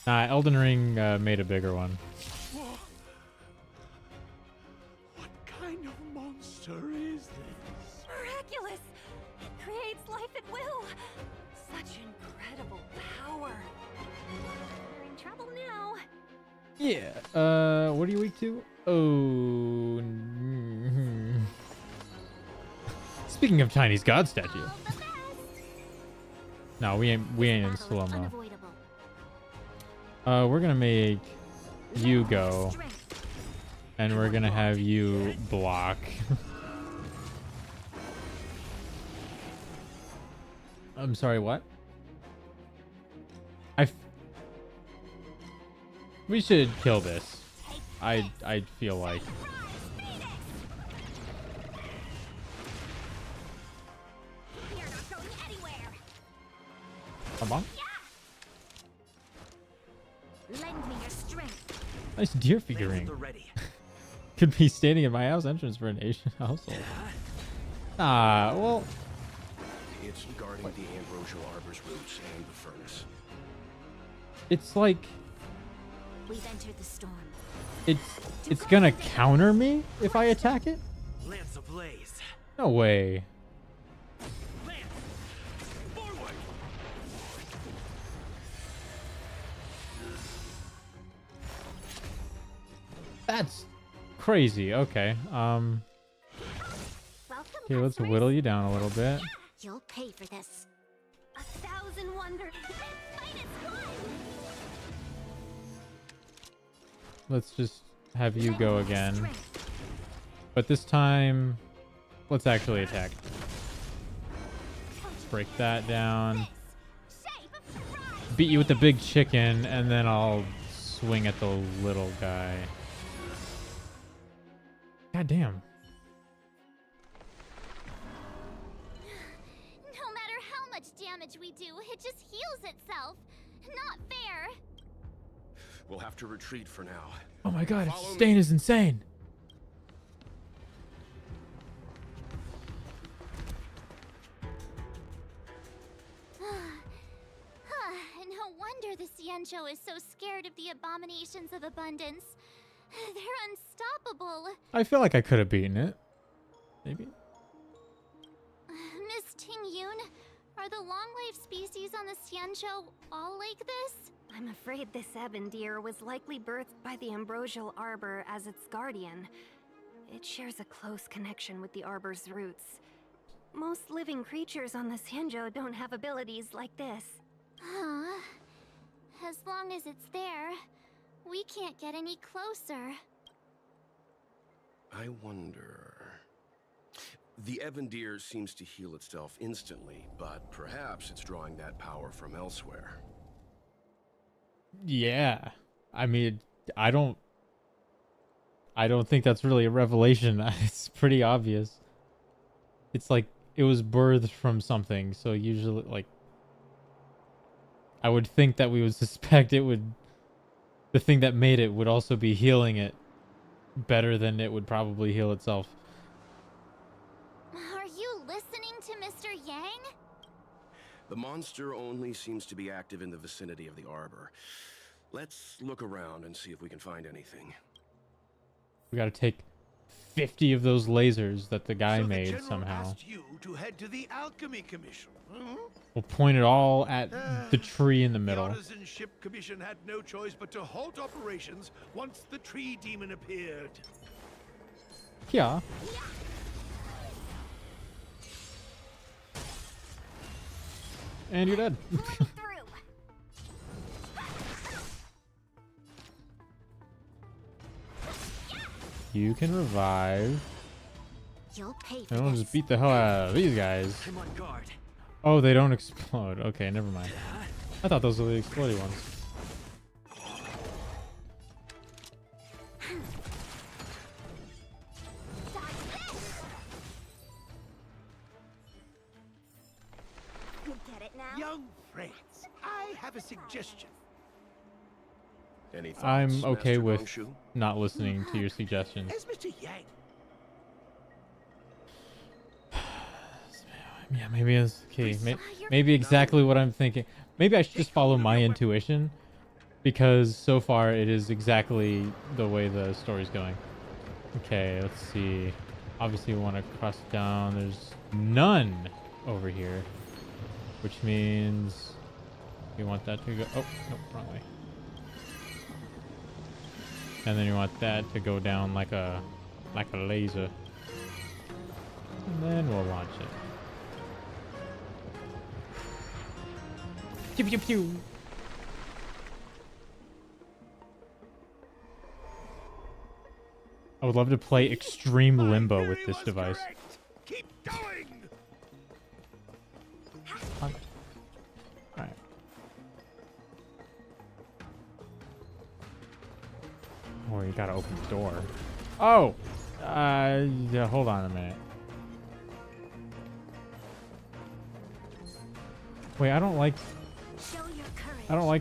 Nah, Elden Ring made a bigger one. What kind of monster is this? Miraculous! It creates life at will! Such incredible power! We're in trouble now. Yeah. What are you weak to? Oh. Speaking of Chinese god statue. No, we ain't in slow-mo. We're gonna make you go, and we're gonna have you block. I'm sorry, what? We should kill this. I feel like. Come on. Lend me your strength. Nice deer figurine. Could be standing in my house entrance for an Asian household. Ah, well. It's guarding the ambrosial arbor's roots and the furnace. It's like We've entered the storm. it's gonna counter me if I attack it? Lance ablaze. No way. That's crazy. Okay. Okay, let's whittle you down a little bit. You'll pay for this. 1,000 wonders. Let's just have you go again. But this time, let's actually attack. Break that down. Beat you with the big chicken, and then I'll swing at the little guy. God damn. No matter how much damage we do, it just heals itself. Not fair. We'll have to retreat for now. Oh my god, Follow Stain me. is insane. No wonder the Xianzhou is so scared of the abominations of abundance. They're unstoppable. I feel like I could have beaten it. Maybe. Miss Tingyun, are the long-life species on the Xianzhou all like this? I'm afraid this ebon deer was likely birthed by the ambrosial arbor as its guardian. It shares a close connection with the arbor's roots. Most living creatures on the Xianzhou don't have abilities like this. Huh. As long as it's there, we can't get any closer. I wonder... The Evandir seems to heal itself instantly, but perhaps it's drawing that power from elsewhere. Yeah. I mean, I don't think that's really a revelation. It's pretty obvious. It's like it was birthed from something, so usually, like, I would think that we would suspect it would, the thing that made it would also be healing it better than it would probably heal itself. Are you listening to Mr. Yang? The monster only seems to be active in the vicinity of the arbor. Let's look around and see if we can find anything. We gotta take 50 of those lasers that the guy So the made General somehow. asked you to head to the Alchemy Commission. We'll point it all at the tree in the The middle. Artisanship Commission had no choice but to halt operations once the tree demon appeared. Yeah. And you're dead. You can revive. You'll pay for And we'll this. just beat the hell out of these guys. I'm on guard. Oh, they don't explode. Okay, never mind. I thought those were the explodey ones. You get it now? Young friends, I have a suggestion. Any thoughts, I'm okay Master with Gongshu? not listening to your suggestions. As Mr. Yang. Yeah, maybe it's okay. Maybe exactly what I'm thinking. Maybe I should just follow my intuition, because so far it is exactly the way the story's going. Okay, let's see. Obviously, we want to cross down. There's none over here, which means we want that to go. Oh, no, wrong way. And then you want that to go down like a laser, and then we'll launch it. Pew, pew, pew. I would love to play extreme limbo with this device. Keep going. Alright. Oh, you gotta open the door. Oh! Yeah, hold on a minute. Wait, I don't like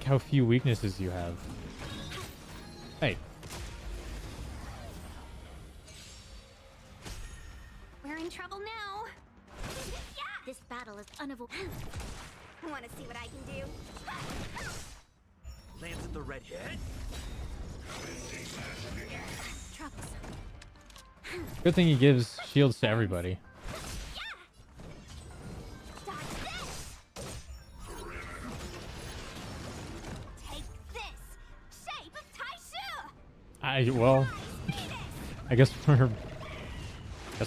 how few weaknesses you have. Hey. We're in trouble now. This battle is unavoidable. Want to see what I can do? Lands at the red head. Good thing he gives shields to everybody. Well, I guess we're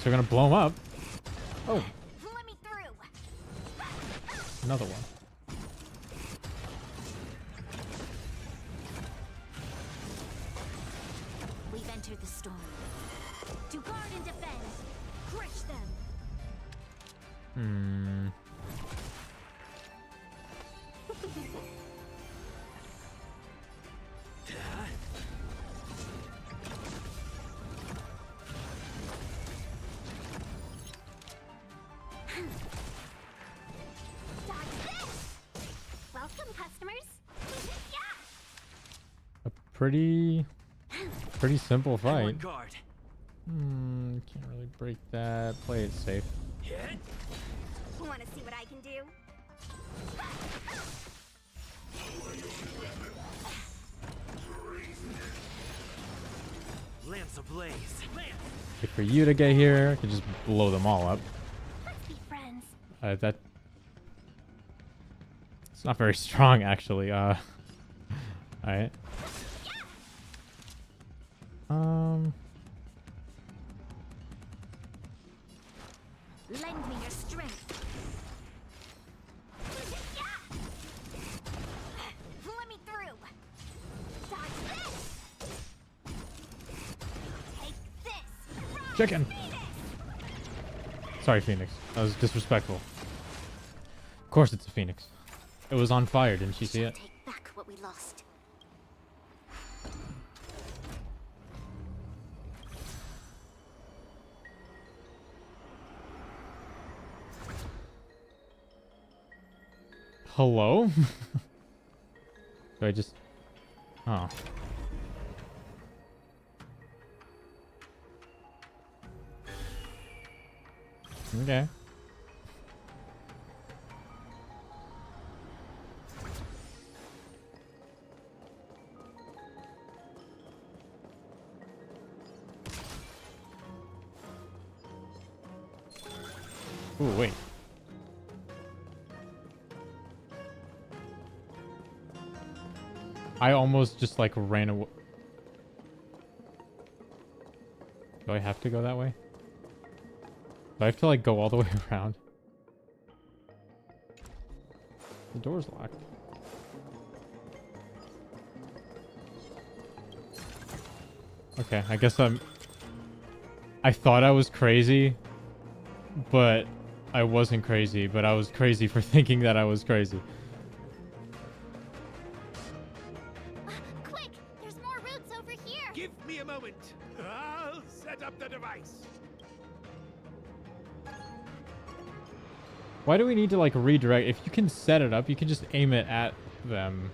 gonna blow him up. Oh, Let me through. another one. We've entered the storm. To guard and defend. Crush them. Hmm. Welcome, customers. Pretty simple I'm on fight. guard. Can't really break that. Play it safe. Hit. Want to see what I can do? ablaze. Wait for you to get here. I could just blow them all up. Let's be friends. That... It's not very strong, actually. Alright. Lend me your strength. Let me through. Dodge this. Take this. Chicken! Sorry, Phoenix. That was disrespectful. Of course it's a Phoenix. It was on fire, didn't you see it? Take back what we lost. Hello? Do I just... Oh. Okay. Ooh, wait. I almost just like ran away. Do I have to go that way? Do I have to like go all the way around? The door's locked. Okay, I guess I thought I was crazy, but I wasn't crazy, but I was crazy for thinking that I was crazy. Quick! There's more roots over here! Give me a moment. I'll set up the device. Why do we need to like redirect? If you can set it up, you can just aim it at them.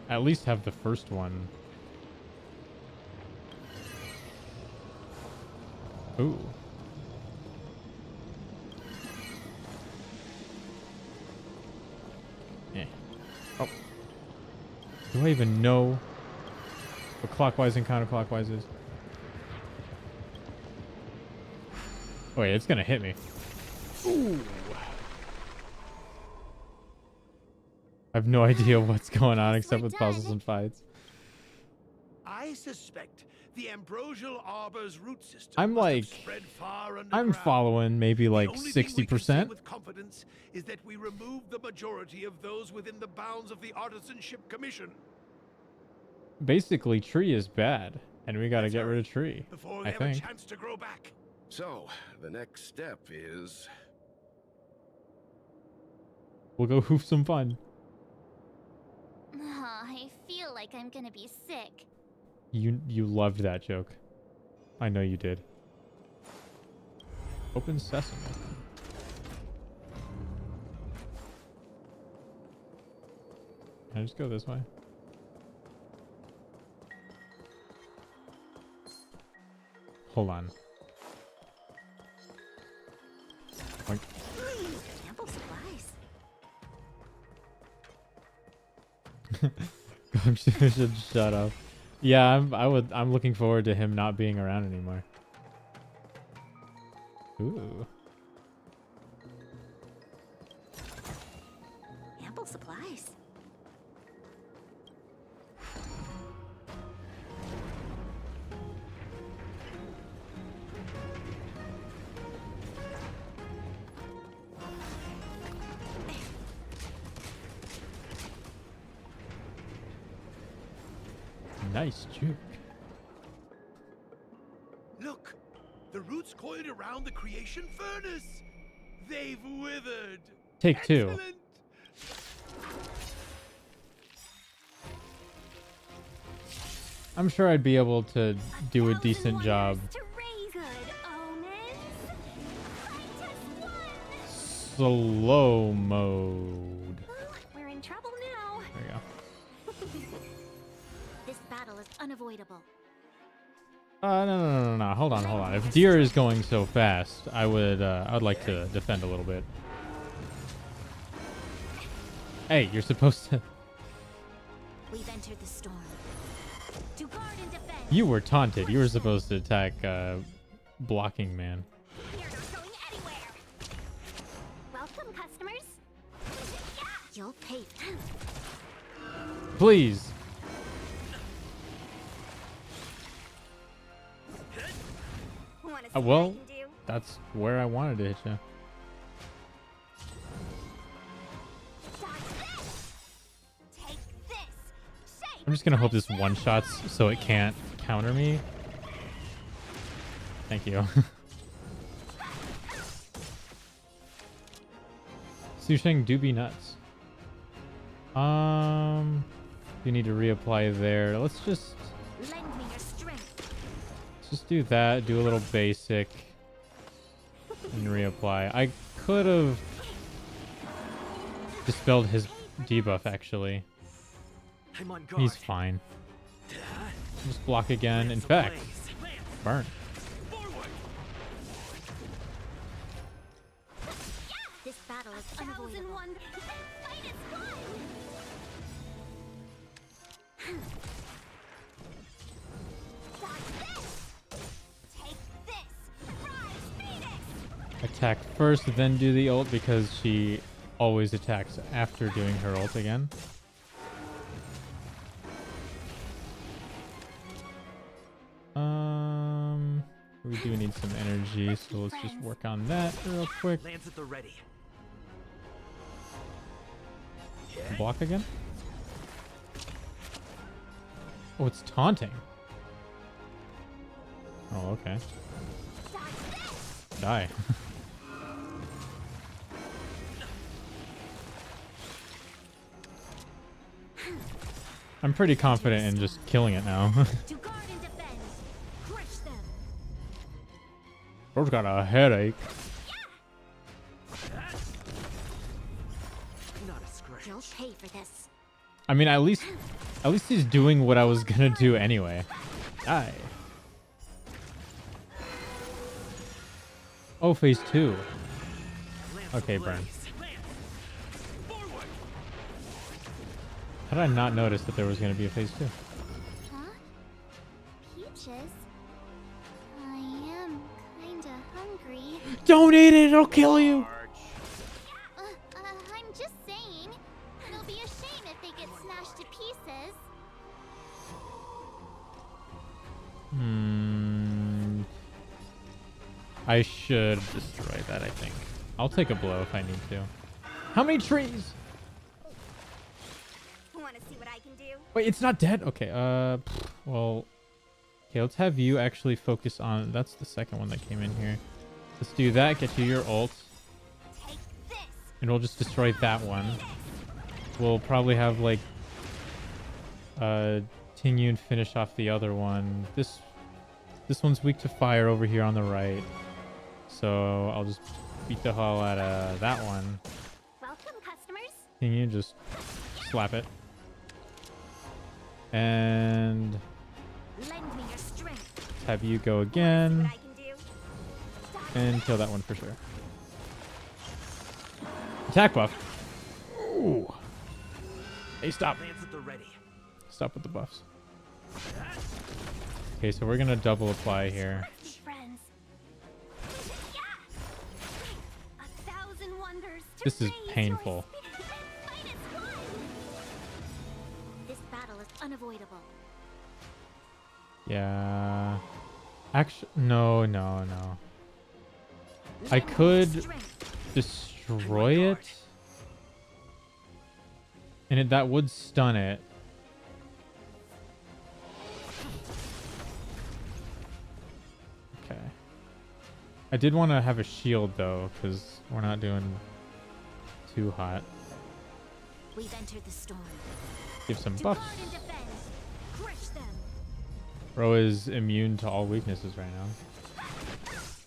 At least have the first one. Ooh. Yeah. Oh. Do I even know what clockwise and counterclockwise is? Oh, wait, it's gonna hit me. Ooh. I have no idea what's going on except with puzzles and fights. I suspect the ambrosial arbor's root system I'm must have like, spread far I'm underground. following maybe like The only thing we can say 60%. with confidence is that we removed the majority of those within the bounds of the Artisanship Commission. Basically, tree is bad, and we gotta get rid of tree. Before I they have a think. chance to grow back. So, the next step is... We'll go hoof some fun. I feel like I'm gonna be sick. You loved that joke. I know you did. Open sesame. Can I just go this way? Hold on. Like, Ample supplies. Gong should shut up. Yeah, I'm looking forward to him not being around anymore. Ooh. Ample supplies. Nice juke. Look, the roots coiled around the creation furnace. They've withered. Take two. Excellent. I'm sure I'd be able to do a decent job. Slow mode. We're in trouble now. There you go. This battle is unavoidable. No. Hold on. If deer is going so fast, I'd like to defend a little bit. Hey, you're supposed to... We've entered the storm. To guard and defend. You were taunted. You were supposed to attack blocking man. You're not going anywhere. Welcome, customers. You'll pay. Please. Wanna see Well, what I can do? that's where I wanted to hit you. Take this. I'm just gonna hope this one-shots so it can't counter me. Thank you. Susheng do be nuts. You need to reapply there. Let's just Lend me your strength. do that. Do a little basic and reapply. I could have dispelled his debuff actually. I'm on guard. He's fine. Just block again. Infect. Burn. This battle is unavoidable. Fight is fun. Take this. Rise, Phoenix. Attack first, then do the ult because she always attacks after doing her ult again. We do need some energy, so let's just work on that real quick. Lands at the ready. Block again? Oh, it's taunting. Oh, okay. Die. I'm pretty confident in just killing it now. To guard and defend. Crush them. Bro's got a headache. Not a scratch. You'll pay for this. I mean, at least he's doing what I was gonna do anyway. Die. Oh, phase 2. Okay, burn. How did I not notice that there was gonna be a phase 2? Huh? Peaches? I am kinda hungry. Don't eat it, it'll kill you. I'm just saying. It'll be a shame if they get smashed to pieces. I should destroy that, I think. I'll take a blow if I need to. How many trees? Want to see what I can do? Wait, it's not dead? Okay, well... Okay, let's have you actually focus on... That's the second one that came in here. Let's do that, get you your ult. Take this. And we'll just destroy that one. We'll probably have, like... Tingyun finish off the other one. This one's weak to fire over here on the right. So I'll just beat the hell out of that one. Welcome, customers. Tingyun, just slap it. And Lend me your strength. let's have you go again. What I can do? And kill that one for sure. Attack buff. Ooh. Hey, stop. Lands at the ready. Stop with the buffs. Okay, so we're gonna double apply here. Friends. A thousand wonders to This is raise painful. your spirit. Fight is fun. This battle is unavoidable. Yeah. Actually, no. I could destroy it. And that would stun it. Okay. I did want to have a shield though, because we're not doing too hot. We've entered the storm. Give some To buffs. guard and defend. Crush them. Bro is immune to all weaknesses right now. Take this.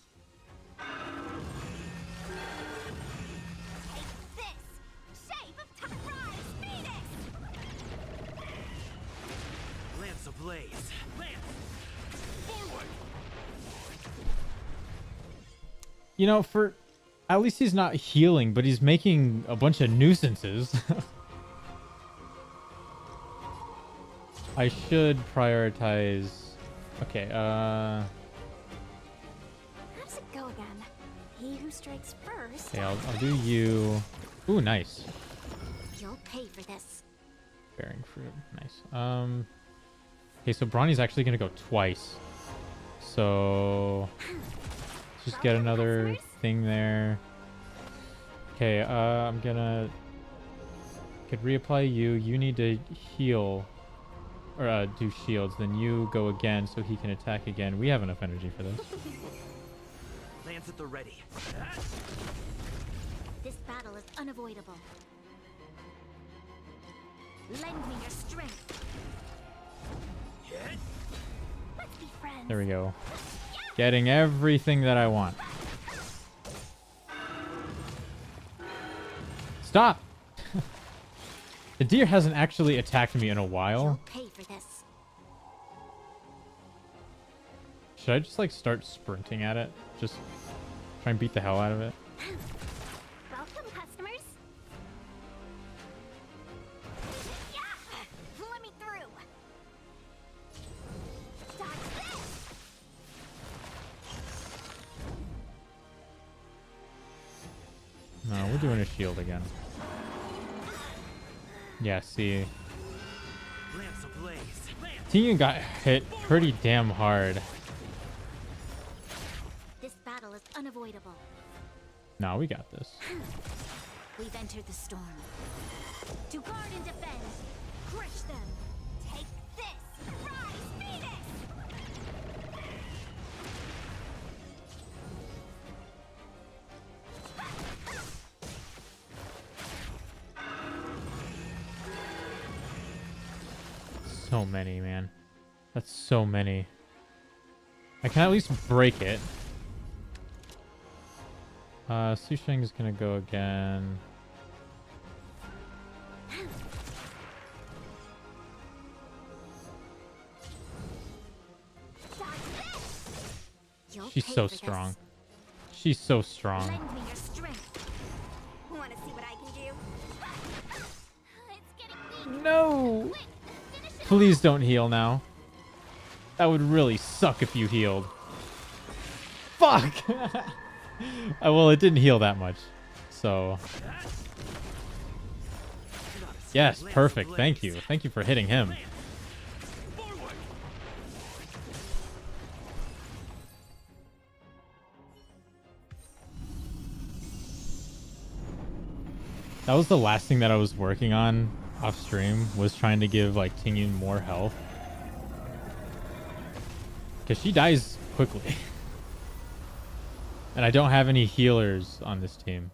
Shape of time. Rise, Phoenix. Lance ablaze. Lance. Forward. You know, for at least he's not healing, but he's making a bunch of nuisances. I should prioritize. Okay, How does it go again? He who strikes first. okay, I'll do you. Ooh, nice. You'll pay for this. Bearing fruit, nice. Okay, so Bronny's actually gonna go twice. So let's just get another thing there. Okay, I'm gonna could reapply you. You need to heal or do shields. Then you go again so he can attack again. We have enough energy for this. Lance at the ready. This battle is unavoidable. Lend me your strength. Let's be friends. There we go. Getting everything that I want. Stop! The deer hasn't actually attacked me in a while. You'll pay for this. Should I just like start sprinting at it? Just try and beat the hell out of it? Welcome, customers. Yeah! Let me through. Dodge this. No, we're doing a shield again. Yeah, see. Lance ablaze. Tegan got hit pretty damn hard. This battle is unavoidable. No, we got this. We've entered the storm. To guard and defend. Crush them. Take this. Rise, Phoenix! So many, man. That's so many. I can at least break it. Susheng is gonna go again. You'll She's pay so for this. strong. She's so strong. Lend me your strength. Want to see what I can do? It's getting weak. No! Please don't heal now. That would really suck if you healed. Fuck! Well, it didn't heal that much. So. Yes, perfect. Thank you. Thank you for hitting him. That was the last thing that I was working on off stream, was trying to give like Tingyun more health. Because she dies quickly. And I don't have any healers on this team.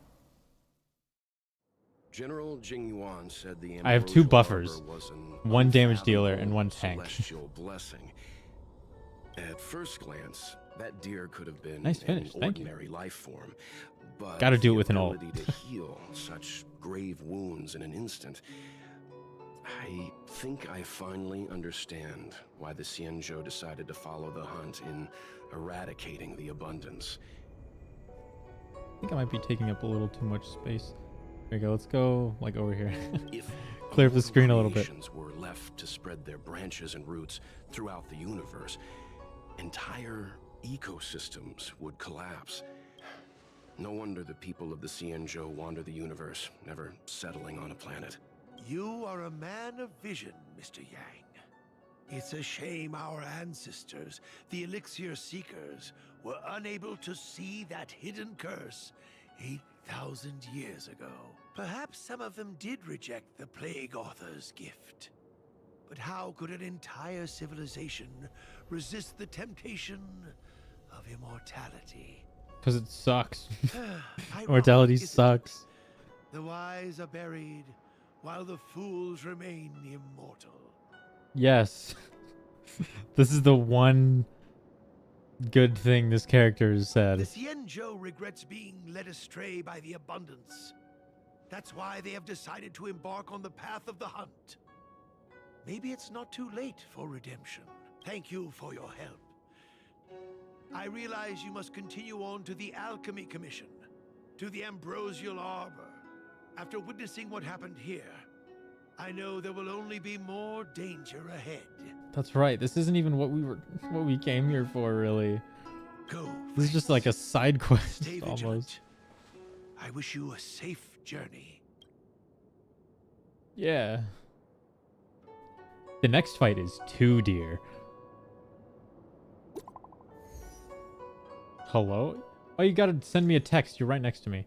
General Jingyuan said the I have 2 ambrosial buffers. arbor was an One damage dealer and 1 unfathomable tank. celestial blessing. At first glance, that deer could have been Nice finish, an thank you. ordinary life form. But Gotta do it the with an ult. ability to heal such grave wounds in an instant. I think I finally understand why the Xianzhou decided to follow the hunt in eradicating the abundance. I think I might be taking up a little too much space. There we go. Let's go like over here. If Clear up the screen a little bit. creations were left to spread their branches and roots throughout the universe, entire ecosystems would collapse. No wonder the people of the Xianzhou wander the universe, never settling on a planet. You are a man of vision, Mr. Yang. It's a shame our ancestors, the Elixir Seekers, were unable to see that hidden curse 8,000 years ago. Perhaps some of them did reject the Plague Author's gift. But how could an entire civilization resist the temptation of immortality? Because it sucks. Ironic, Mortality isn't it? sucks. The wise are buried, while the fools remain immortal. Yes. This is the one good thing this character has said. The Xianzhou regrets being led astray by the abundance. That's why they have decided to embark on the path of the hunt. Maybe it's not too late for redemption. Thank you for your help. I realize you must continue on to the Alchemy Commission, to the Ambrosial Arbor. After witnessing what happened here, I know there will only be more danger ahead. That's right. This isn't even what we came here for, really. Go. This is just like a side quest Stay almost. vigilant. I wish you a safe journey. Yeah. The next fight is 2 deer. Hello? Oh, you gotta send me a text. You're right next to me.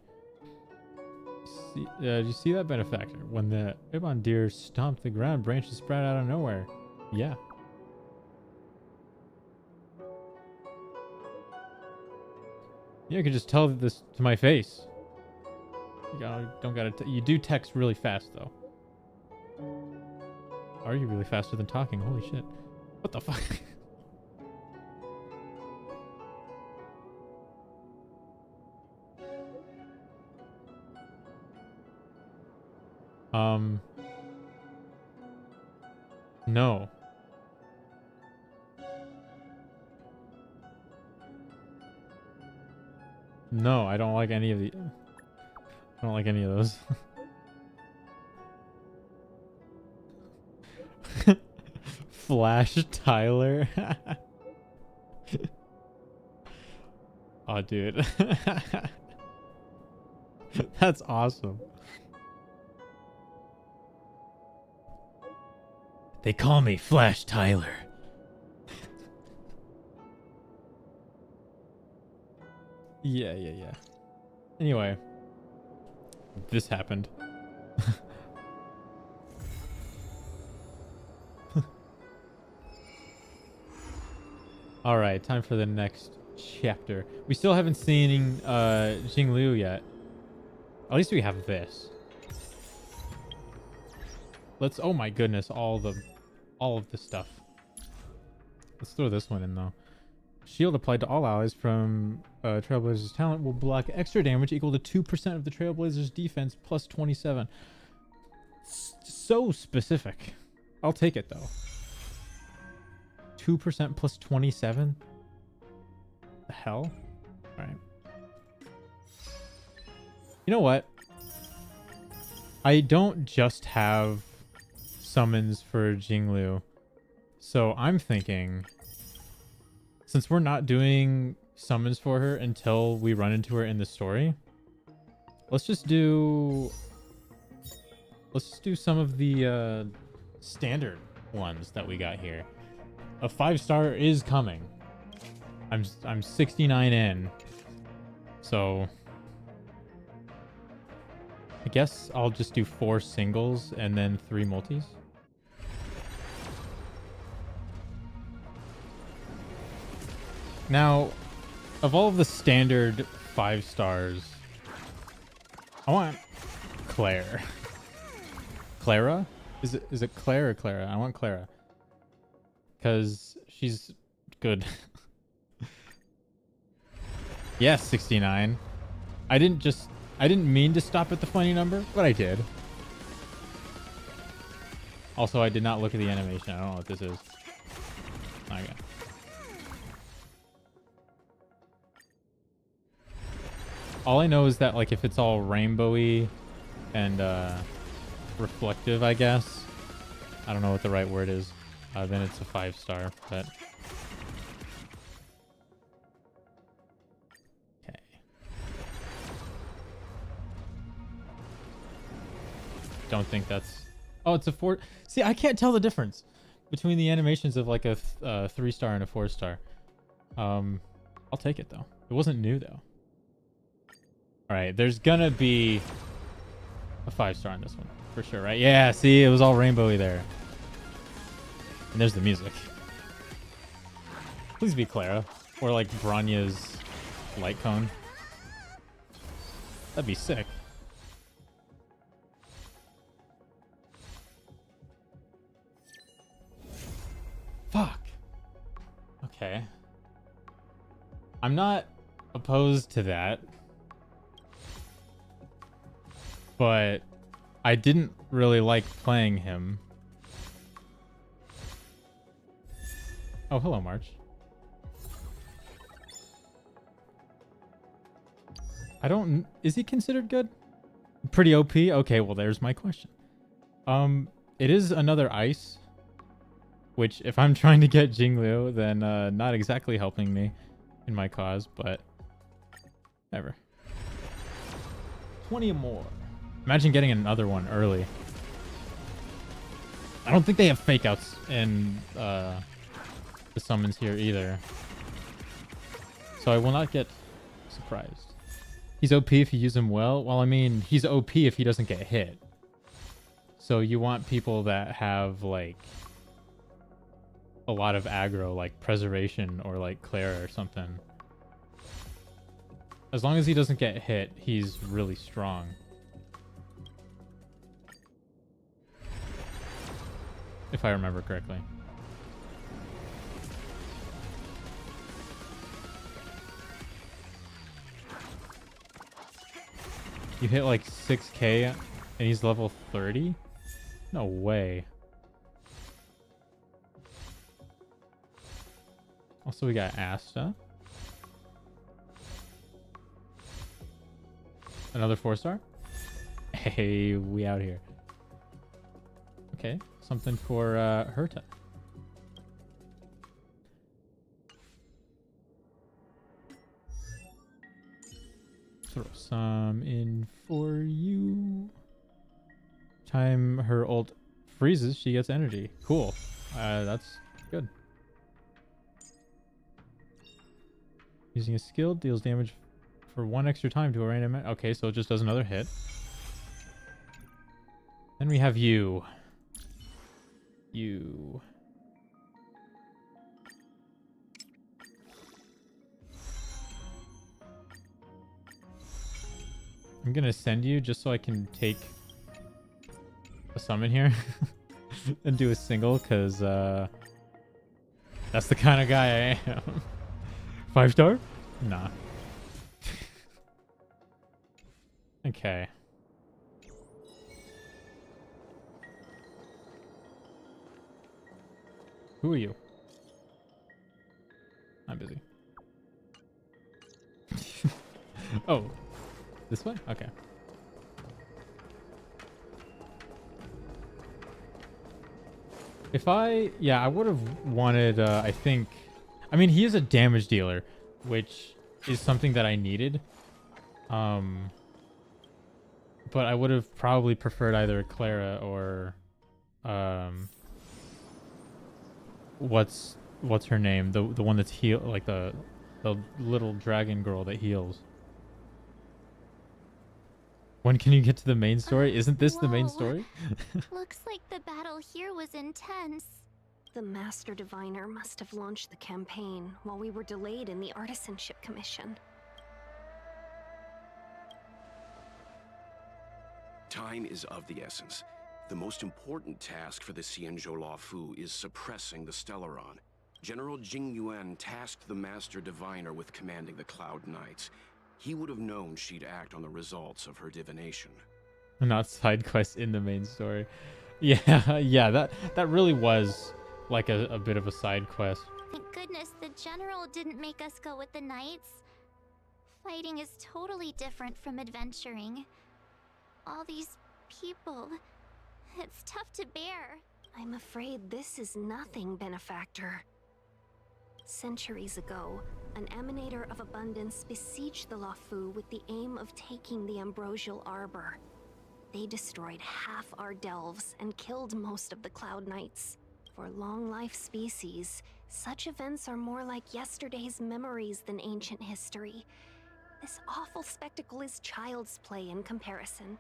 Did you see that benefactor? When the Ibon deer stomped the ground, branches spread out of nowhere. Yeah. You can just tell this to my face. Don't gotta. You do text really fast though. Are you really faster than talking? Holy shit! What the fuck? No. No, I don't like any of the. I don't like any of those. Flash Tyler. Oh, dude. That's awesome. They call me Flash Tyler. Yeah. Anyway, this happened. All right, time for the next chapter. We still haven't seen Jingliu yet. At least we have this. Let's. Oh my goodness, all of the stuff. Let's throw this one in though. Shield applied to all allies from Trailblazer's talent will block extra damage equal to 2% of the Trailblazer's defense plus 27. So specific. I'll take it though. 2% plus 27? The hell? Alright. You know what? I don't just have summons for Jingliu. So I'm thinking, since we're not doing summons for her until we run into her in the story, let's just do some of the standard ones that we got here. A 5-star is coming. I'm 69 in. So I guess I'll just do 4 singles and then 3 multis. Now, of all of the standard 5 stars, I want Claire. Clara? Is it Claire or Clara? I want Clara. Because she's good. Yes, 69. I didn't mean to stop at the funny number, but I did. Also, I did not look at the animation. I don't know what this is. Okay. All I know is that, like, if it's all rainbowy and reflective, I guess. I don't know what the right word is. Then it's a 5-star, but... Okay. Don't think that's... Oh, it's a 4... See, I can't tell the difference between the animations of, like, a 3-star and a 4-star. I'll take it, though. It wasn't new, though. Alright, there's gonna be a 5-star on this one. For sure, right? Yeah, see? It was all rainbowy there. And there's the music. Please be Clara. Or like Branya's light cone. That'd be sick. Fuck. Okay. I'm not opposed to that. But I didn't really like playing him. Oh, hello, March. I don't... Is he considered good? Pretty OP? Okay, well, there's my question. It is another ice, which if I'm trying to get Jingliu, then not exactly helping me in my cause, but ever. 20 more. Imagine getting another one early. I don't think they have fake outs in the summons here either. So I will not get surprised. He's OP if you use him well. Well, I mean, he's OP if he doesn't get hit. So you want people that have like a lot of aggro, like Preservation or like Clara or something. As long as he doesn't get hit, he's really strong. If I remember correctly. You hit like 6k and he's level 30? No way. Also, we got Asta. Another 4-star? Hey, we out here. Okay, something for Herta. Throw some in for you. Time her ult freezes, she gets energy. Cool. That's good. Using a skill deals damage for 1 extra time to a random. Okay, so it just does another hit. Then we have you. You. I'm gonna send you just so I can take a summon here and do a single, because that's the kind of guy I am. 5-star? Nah. Okay. Who are you? I'm busy. Oh, this way? Okay. If I would have wanted, I think, I mean, he is a damage dealer, which is something that I needed. But I would have probably preferred either Clara or, what's her name? The one that's like the little dragon girl that heals. When can you get to the main story? Isn't this the main story? Looks like the battle here was intense. The Master Diviner must have launched the campaign while we were delayed in the Artisanship Commission. Time is of the essence. The most important task for the Xianzhou Luofu is suppressing the Stellaron. General Jingliu tasked the Master Diviner with commanding the Cloud Knights. He would have known she'd act on the results of her divination. Not side quests in the main story. Yeah, that really was like a bit of a side quest. Thank goodness the general didn't make us go with the knights. Fighting is totally different from adventuring. All these people, it's tough to bear. I'm afraid this is nothing, Benefactor. Centuries ago, an Emanator of Abundance besieged the Luofu with the aim of taking the Ambrosial Arbor. They destroyed half our delves and killed most of the Cloud Knights. For long-life species, such events are more like yesterday's memories than ancient history. This awful spectacle is child's play in comparison.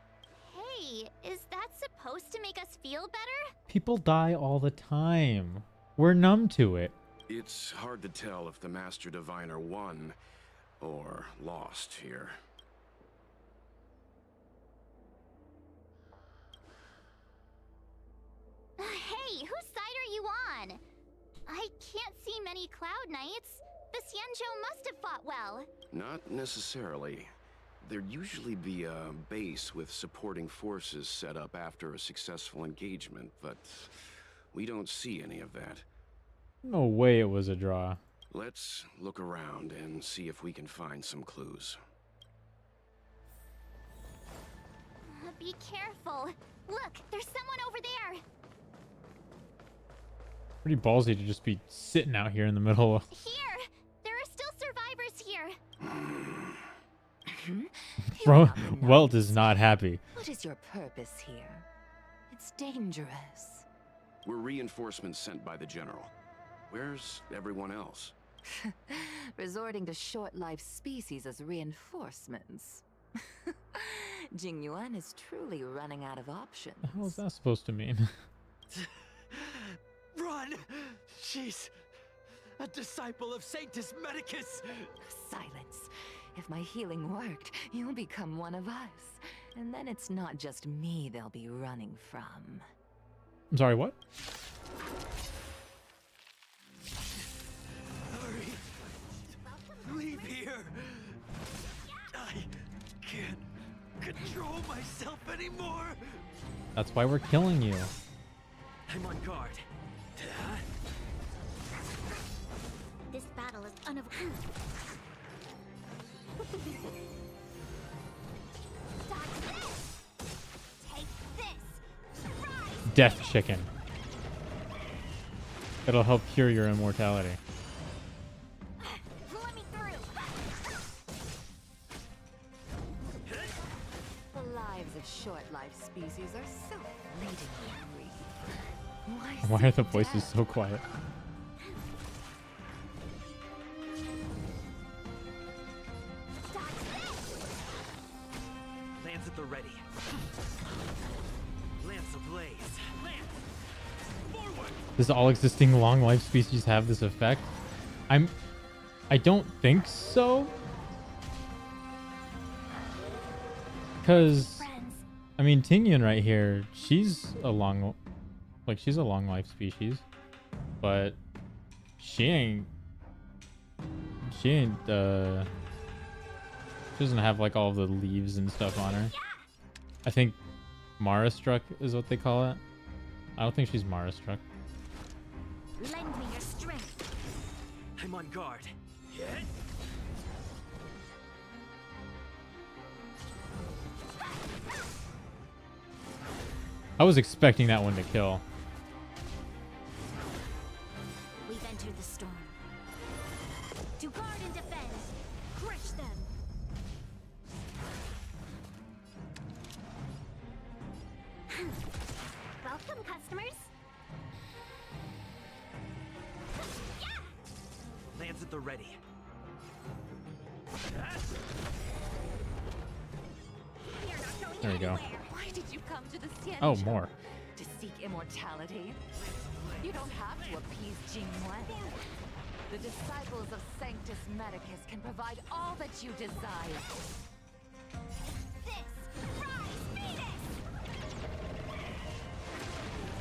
Hey, is that supposed to make us feel better? People die all the time. We're numb to it. It's hard to tell if the Master Diviner won or lost here. Hey, whose side are you on? I can't see many Cloud Knights. The Xianzhou must have fought well. Not necessarily. There'd usually be a base with supporting forces set up after a successful engagement, but we don't see any of that. No way it was a draw. Let's look around and see if we can find some clues. Be careful. Look, there's someone over there. Pretty ballsy to just be sitting out here in the middle. Here! There are still survivors here! Bro, Welt is not happy. What is your purpose here? It's dangerous. We're reinforcements sent by the General. Where's everyone else? Resorting to short-lived species as reinforcements. Jingliu is truly running out of options. What the hell is that supposed to mean? Run! She's a disciple of Sanctus Medicus! Silence. If my healing worked, you'll become one of us. And then it's not just me they'll be running from. I'm sorry, what? Hurry! Leave here! I can't control myself anymore! That's why we're killing you. I'm on guard. This battle is unavoidable. Take this! Surprise! Death chicken. It'll help cure your immortality. Let me through! The lives of short-lived species are so fleetingly brief. Why are the voices so quiet? Lance at the ready. Lance ablaze. Lance! Forward! Does all existing long life species have this effect? I don't think so. Cause I mean Tingyun right here, she's a long life species, but she doesn't have like all the leaves and stuff on her. I think Mara struck is what they call it. I don't think she's Mara struck. Lend me your strength. I'm on guard. I was expecting that one to kill. We've entered the storm. To guard and defend. Crush them. Welcome, customers. Lance at the ready. There you go. Why did you come to the Xian? Oh, more. To seek immortality? You don't have to appease Jingliu. The disciples of Sanctus Medicus can provide all that you desire.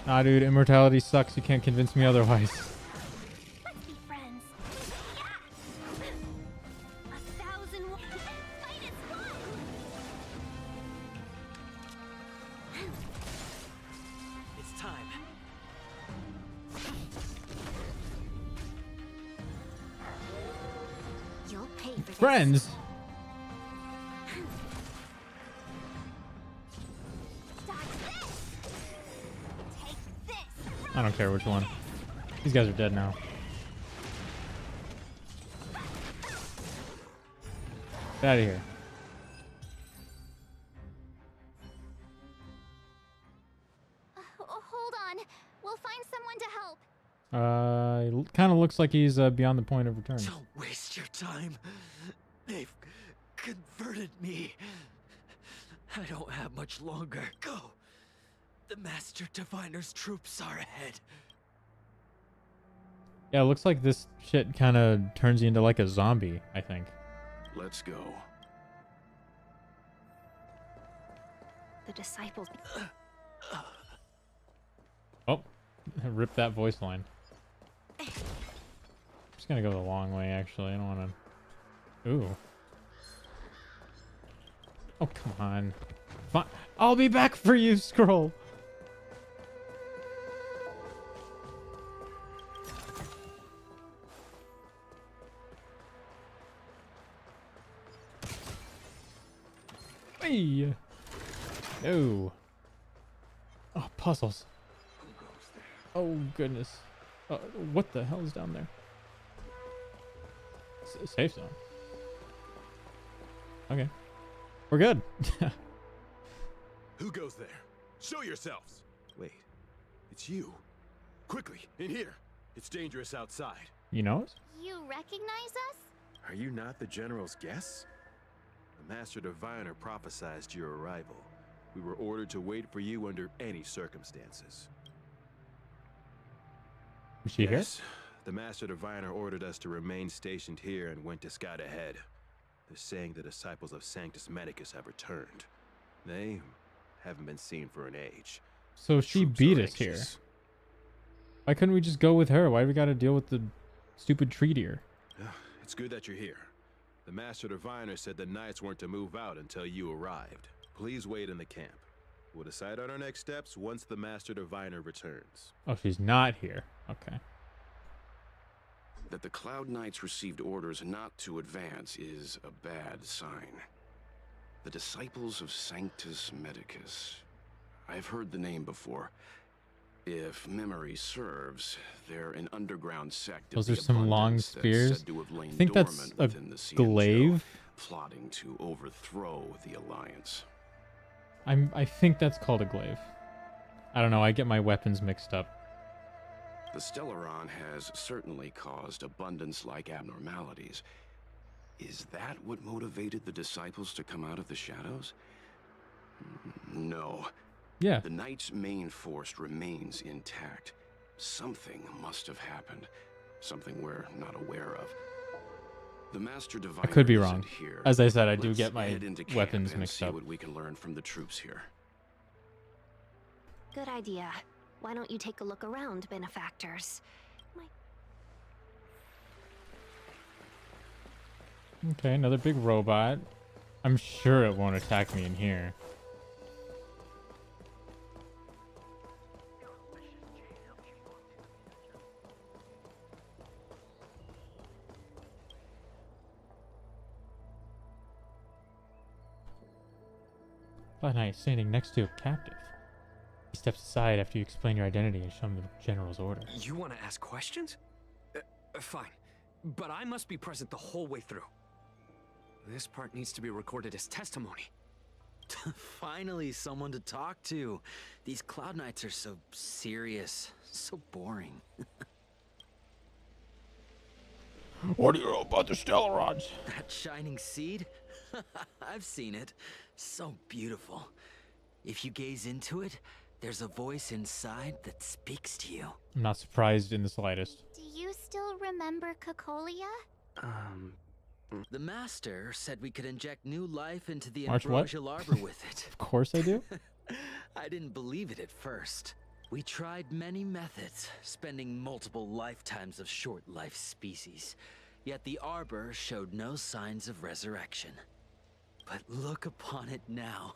Nah, dude, immortality sucks. You can't convince me otherwise. Let's be friends. A thousand fight is one. It's time. You'll pay for this. Friends. I don't care which one. These guys are dead now. Get out of here. Hold on. We'll find someone to help. Kind of looks like he's beyond the point of return. Don't waste your time. They've converted me. I don't have much longer. Go. The Master Diviner's troops are ahead. Yeah, it looks like this shit kind of turns you into like a zombie, I think. Let's go. The disciples. Oh, rip that voice line. I'm just gonna go the long way, actually. I don't want to... Ooh. Oh, come on. Fine. I'll be back for you, Scroll. Hey. Oh. Oh, puzzles. Oh, goodness. What the hell is down there? Safe zone. Okay. We're good. Who goes there? Show yourselves! Wait, it's you. Quickly, in here. It's dangerous outside. You know us? You recognize us? Are you not the General's guests? The Master Diviner prophesized your arrival. We were ordered to wait for you under any circumstances. Is she here? The Master Diviner ordered us to remain stationed here and went to scout ahead. They're saying the disciples of Sanctus Medicus have returned. They haven't been seen for an age. So she beat us here. Why couldn't we just go with her? Why do we gotta deal with the stupid tree deer? It's good that you're here. The Master Diviner said the Knights weren't to move out until you arrived. Please wait in the camp. We'll decide on our next steps once the Master Diviner returns. Oh, she's not here. Okay. That the Cloud Knights received orders not to advance is a bad sign. The disciples of Sanctus Medicus. I've heard the name before. If memory serves, they're an underground sect of Those the are some long Abundance that's spears. said to have lain I think that's dormant a within the Cienjo, glaive. plotting to overthrow the Alliance. I think that's called a glaive. I don't know. I get my weapons mixed up. The Stellaron has certainly caused abundance-like abnormalities. Is that what motivated the disciples to come out of the shadows? No. Yeah. The Knight's main force remains intact. Something must have happened. Something we're not aware of. The Master Diviner I could be isn't wrong. here. As I said, I do Let's get my head into camp weapons and mixed see up. what we can learn from the troops here. Good idea. Why don't you take a look around, benefactors? Okay, another big robot. I'm sure it won't attack me in here. Cloud Knight standing next to a captive. He steps aside after you explain your identity and show him the General's order. You want to ask questions? Fine. But I must be present the whole way through. This part needs to be recorded as testimony. Finally, someone to talk to. These Cloud Knights are so serious, so boring. What do you know about the Stellarons? That shining seed? I've seen it. So beautiful. If you gaze into it, there's a voice inside that speaks to you. I'm not surprised in the slightest. Do you still remember Cocolia? The Master said we could inject new life into the March what? ambrosial arbor with it. Of course I do. I didn't believe it at first. We tried many methods, spending multiple lifetimes of short-life species. Yet the arbor showed no signs of resurrection. But look upon it now.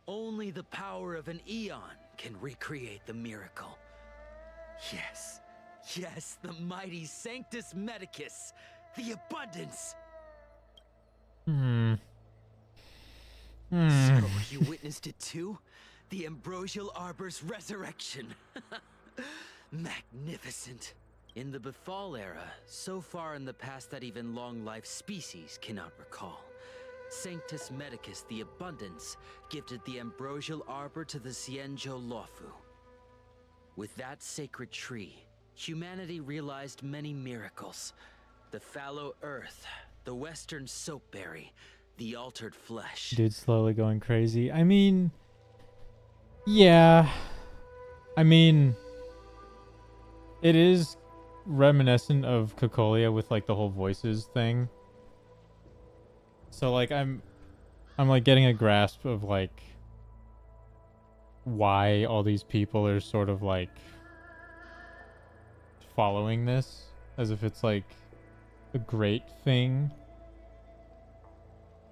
Only the power of an eon can recreate the miracle. Yes, yes, the mighty Sanctus Medicus, the abundance. So you witnessed it too? The ambrosial arbor's resurrection. Magnificent. In the Befall era, so far in the past that even long-life species cannot recall, Sanctus Medicus the Abundance gifted the ambrosial arbor to the Cienjo Lofu. With that sacred tree, humanity realized many miracles. The fallow earth, the western soapberry, the altered flesh. Dude, slowly going crazy. I mean, yeah. I mean, it is reminiscent of Cocolia with like the whole voices thing. So like I'm like getting a grasp of like why all these people are sort of like following this as if it's like a great thing.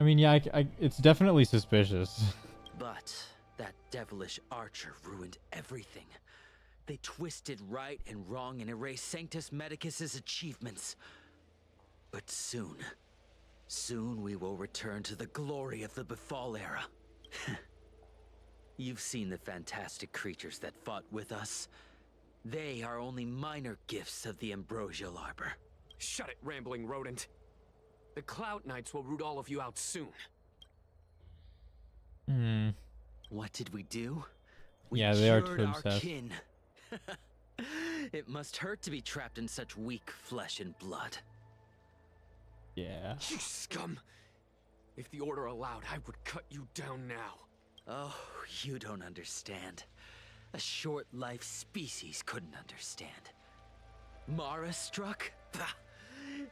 I mean, yeah, it's definitely suspicious. But that devilish archer ruined everything. They twisted right and wrong and erased Sanctus Medicus's achievements. But soon we will return to the glory of the Befall era. You've seen the fantastic creatures that fought with us. They are only minor gifts of the ambrosial arbor. Shut it, rambling rodent. The Cloud Knights will root all of you out soon. Hmm. What did we do? We Yeah, they are cured too our obsessed. kin. It must hurt to be trapped in such weak flesh and blood. Yeah. You scum! If the Order allowed, I would cut you down now. Oh, you don't understand. A short-life species couldn't understand. Mara struck? Bah!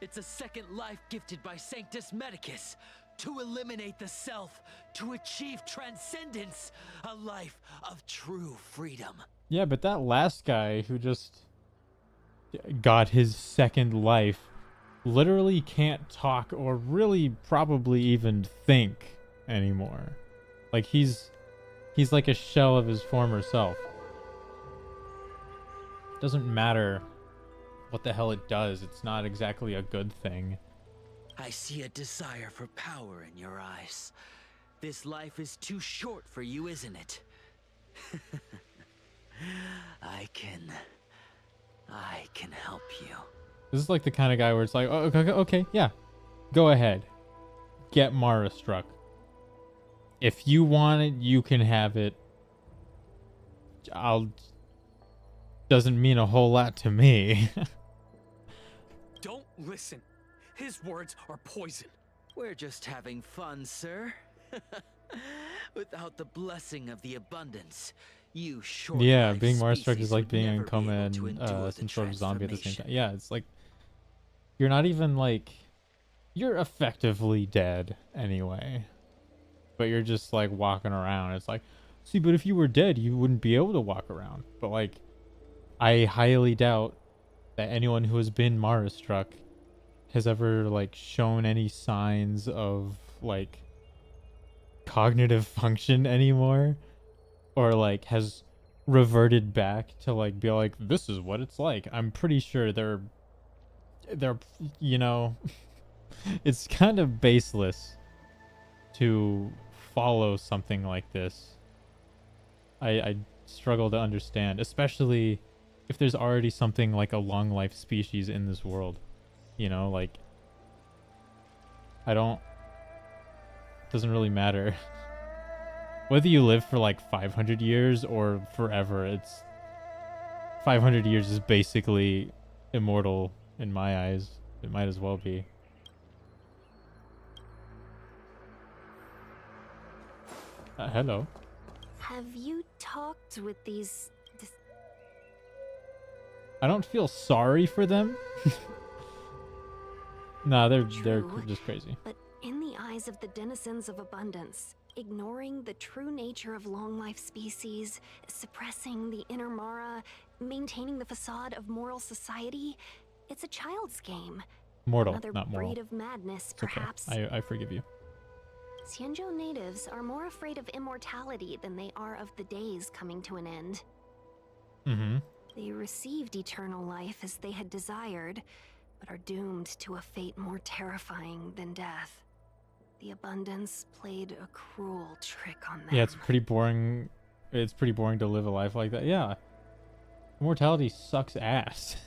It's a second life gifted by Sanctus Medicus to eliminate the self, to achieve transcendence, a life of true freedom. Yeah, but that last guy who just got his second life literally can't talk or really probably even think anymore. Like he's like a shell of his former self. Doesn't matter what the hell it does. It's not exactly a good thing. I see a desire for power in your eyes. This life is too short for you, isn't it? I can help you. This is like the kind of guy where it's like, oh, okay, yeah, go ahead, get Mara struck. If you want it, you can have it. Doesn't mean a whole lot to me. Don't listen. His words are poison. We're just having fun, sir. Without the blessing of the abundance, you short. Yeah, being Mara struck is like being in coma and some sort of zombie at the same time. Yeah, it's like you're not even like you're effectively dead anyway, but you're just like walking around. It's like, see, but if you were dead, you wouldn't be able to walk around. But like, I highly doubt that anyone who has been Mara struck has ever like shown any signs of like cognitive function anymore, or like has reverted back to like be like, this is what it's like. I'm pretty sure they're you know, it's kind of baseless to follow something like this. I struggle to understand, especially if there's already something like a long life species in this world. You know, like doesn't really matter whether you live for like 500 years or forever. It's 500 years is basically immortal in my eyes. It might as well be. Hello. Have you talked with these... I don't feel sorry for them. Nah, they're just crazy. But in the eyes of the denizens of abundance, ignoring the true nature of long-life species, suppressing the inner Mara, maintaining the facade of moral society, it's a child's game. Mortal, Another not moral. breed of madness, It's okay. perhaps. I forgive you. Xianzhou natives are more afraid of immortality than they are of the days coming to an end. Mm-hmm. They received eternal life as they had desired, but are doomed to a fate more terrifying than death. The abundance played a cruel trick on them. Yeah, it's pretty boring. It's pretty boring to live a life like that. Yeah. Immortality sucks ass.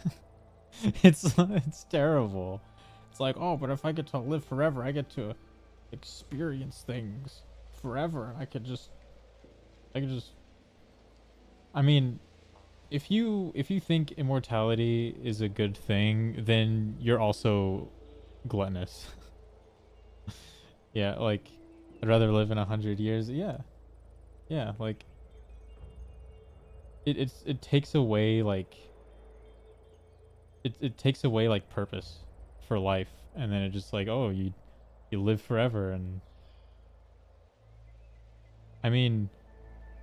It's terrible. It's like, oh, but if I get to live forever, I get to experience things forever. I could just I mean, if you think immortality is a good thing, then you're also gluttonous. Yeah, like I'd rather live in 100 years. Yeah, like it takes away like it takes away like purpose for life, and then it just like, oh, you live forever. And I mean,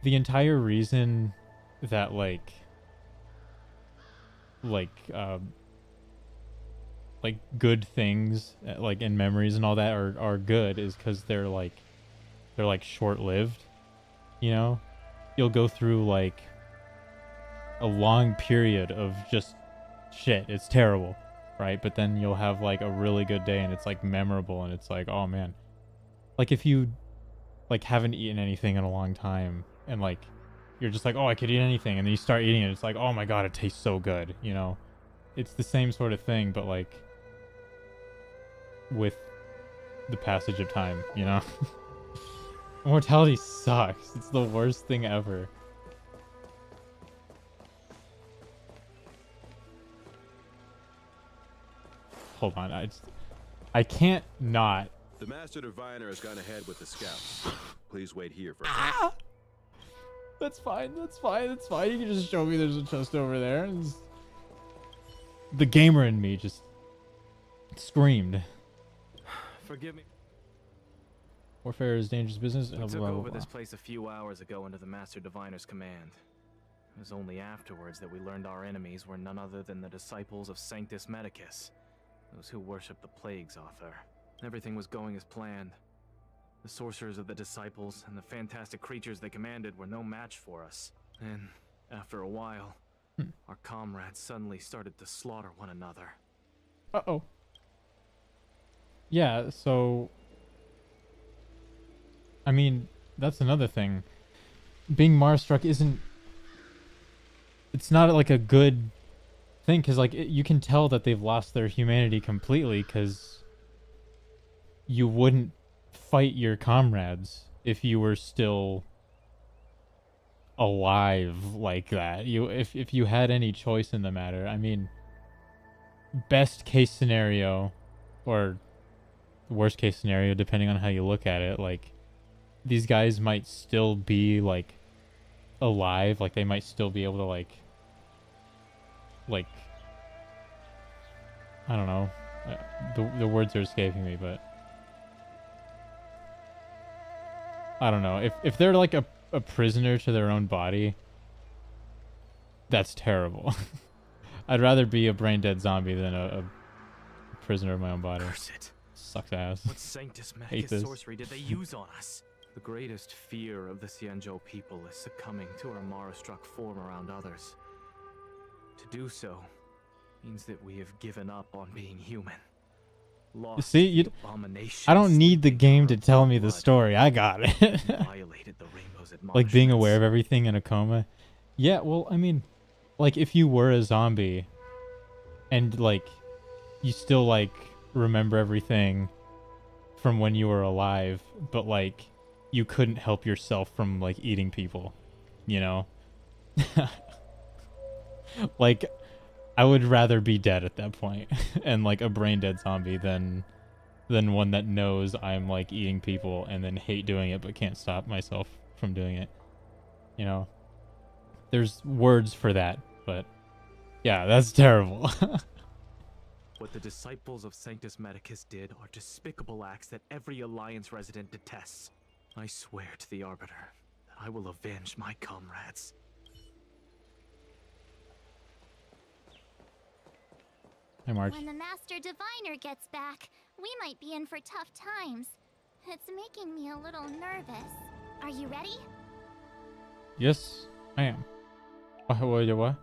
the entire reason that like good things like in memories and all that are good is because they're like short-lived. You know, you'll go through like a long period of just shit, it's terrible, right? But then you'll have like a really good day and it's like memorable, and it's like, oh man, like if you like haven't eaten anything in a long time and like you're just like, oh, I could eat anything, and then you start eating it, it's like, oh my god, it tastes so good, you know? It's the same sort of thing, but like with the passage of time, you know? Immortality sucks. It's the worst thing ever. Hold on, I can't not. The Master Diviner has gone ahead with the scouts. Please wait here for That's fine, that's fine, that's fine. You can just show me there's a chest over there. The gamer in me just screamed. Forgive me. Warfare is dangerous business. We Blah, took blah, blah, over blah. this place a few hours ago under the Master Diviner's command. It was only afterwards that we learned our enemies were none other than the disciples of Sanctus Medicus, those who worship the plague's author. Everything was going as planned. The sorcerers of the disciples and the fantastic creatures they commanded were no match for us. And after a while, our comrades suddenly started to slaughter one another. Uh-oh. Yeah, so I mean, that's another thing. Being Mars-struck isn't... It's not like a good thing, because like you can tell that they've lost their humanity completely, because you wouldn't fight your comrades if you were still alive like that. If you had any choice in the matter. I mean, best case scenario, or worst case scenario, depending on how you look at it, like these guys might still be like alive, like they might still be able to like I don't know, the words are escaping me, but I don't know, if they're like a prisoner to their own body, that's terrible. I'd rather be a brain dead zombie than a prisoner of my own body. Curse it. Sucks ass. What Sanctus Hate Medicus this. sorcery did they use on us? The greatest fear of the Xianzhou people is succumbing to our Mara-struck form around others. To do so means that we have given up on being human. Lost See, the abomination I don't need the game to tell me the story. I got it. violated the rainbow's Like being aware of everything in a coma. Yeah, well, I mean, like if you were a zombie and like you still like remember everything from when you were alive, but like you couldn't help yourself from like eating people, you know? Like I would rather be dead at that point and like a brain dead zombie than one that knows I'm like eating people and then hate doing it but can't stop myself from doing it. You know? There's words for that, but yeah, that's terrible. What the disciples of Sanctus Medicus did are despicable acts that every Alliance resident detests. I swear to the Arbiter that I will avenge my comrades. Hi, Marge. When the Master Diviner gets back, we might be in for tough times. It's making me a little nervous. Are you ready? Yes, I am. What?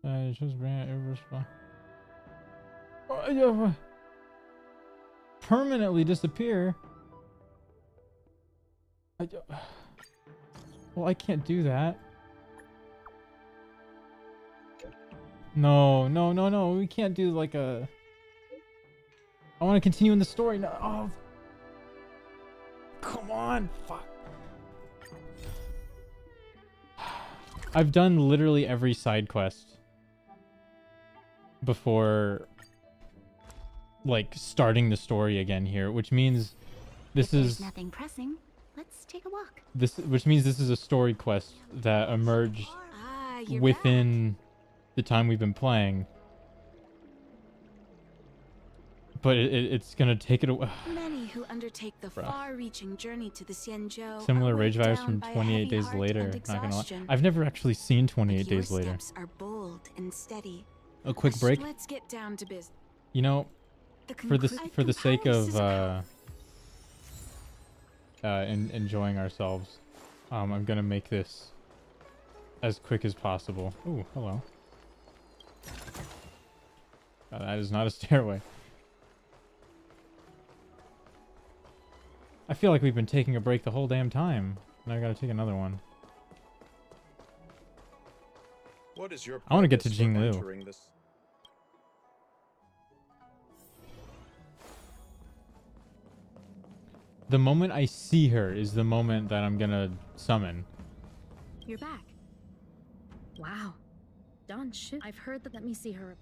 I just ran permanently disappear. Well, I can't do that. No, we can't do like a... I want to continue in the story now. Oh, come on, fuck. I've done literally every side quest before like starting the story again here, which means this If is there's nothing pressing, let's take a walk. which means this is a story quest that emerged you're within the time we've been playing. But it's gonna take it away. Many who undertake the Bruh. far-reaching journey to the Xianzhou Similar are rage weighed vibes down from by a 28 heavy Days heart Later. and Not gonna lie. exhaustion. I've never actually seen 28 But your Days Later. steps are bold and steady. A quick break. Let's get down to business. You know, for the sake of enjoying ourselves, I'm gonna make this as quick as possible. Ooh, hello. That is not a stairway. I feel like we've been taking a break the whole damn time. Now I gotta take another one. What is your I want to get to purpose for Jingliu. entering this? The moment I see her is the moment that I'm gonna summon. You're back. Wow. Dawn should. I've heard that. Let me see her.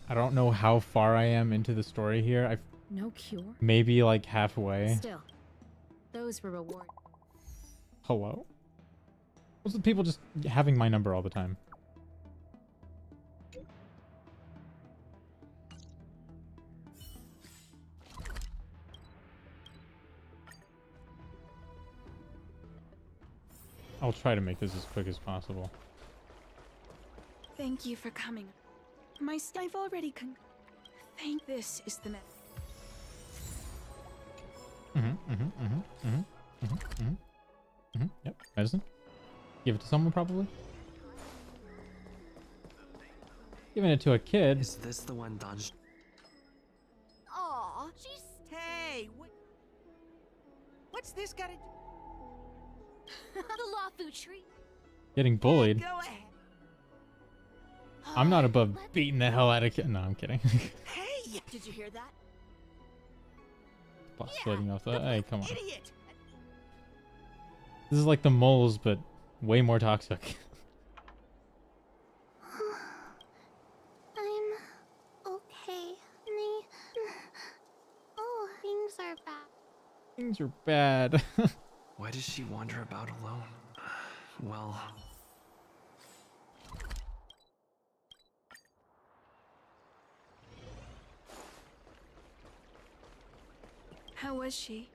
I don't know how far I am into the story here. I've No cure. maybe like halfway. Still, those were reward. Hello? What's with people just having my number all the time? I'll try to make this as quick as possible. Thank you for coming. I've already Thank this is the net. Yep, medicine. Give it to someone probably. Giving it to a kid. Is this the one done? Aw, she's. Hey, what's this gotta do? The Lawfu tree. Getting bullied. Go ahead. I'm not above beating the hell out of kids. No, I'm kidding. Hey, did you hear that? Boss floating off the. Hey, come on. Idiot! This is like the moles, but way more toxic. I'm okay. Oh, things are bad. Things are bad. Why does she wander about alone? Well... How was she?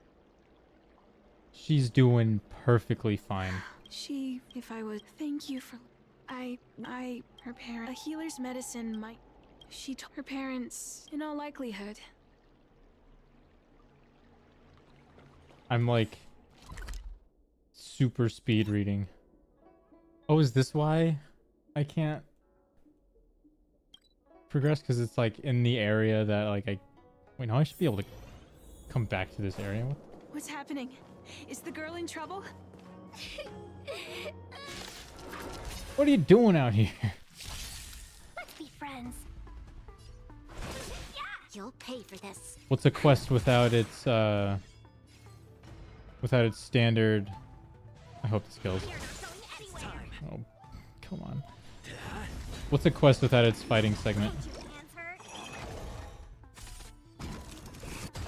She's doing perfectly fine. She, if I would, thank you for. Her parent. A healer's medicine might. She told her parents, in all likelihood. I'm like super speed reading. Oh, is this why I can't progress? Because it's like in the area that like I. Wait, no, I should be able to come back to this area. What's happening? Is the girl in trouble? What are you doing out here? Let's be friends. Yeah, you'll pay for this. What's a quest without its standard? I hope this kills. Oh, come on. What's a quest without its fighting segment?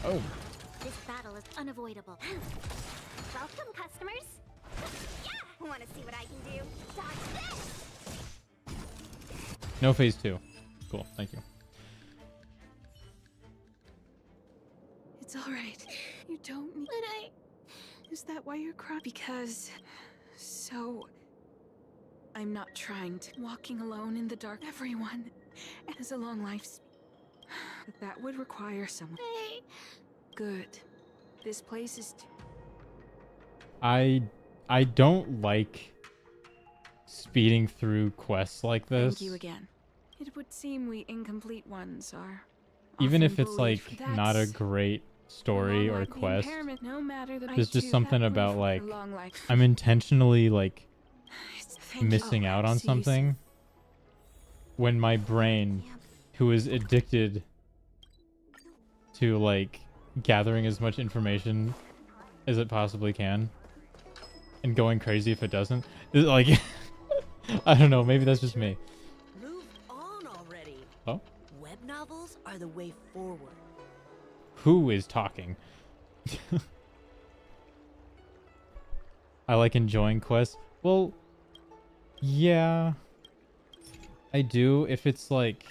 Oh. This battle is unavoidable. Welcome, customers. Yeah, want to see what I can do? Dodge this. No phase 2. Cool, thank you. It's all right. You don't need. Is that why you're crying? Because. So. I'm not trying to. Walking alone in the dark. Everyone has a long life. But that would require someone. Hey. Good. This place is. I don't like speeding through quests like this. Thank you again. It would seem we incomplete ones are. Even if often it's bullied like for- not a That's great story or like the quest. impairment, no matter that I There's just do something that about proof like of long life. I'm intentionally like Thank you. missing out on So you something when my brain, who is addicted to like gathering as much information as it possibly can and going crazy if it doesn't, is like I don't know, maybe that's just me. Move on already. Oh, Web novels are the way forward. who is talking? I like enjoying quests. Well, yeah, I do if it's like,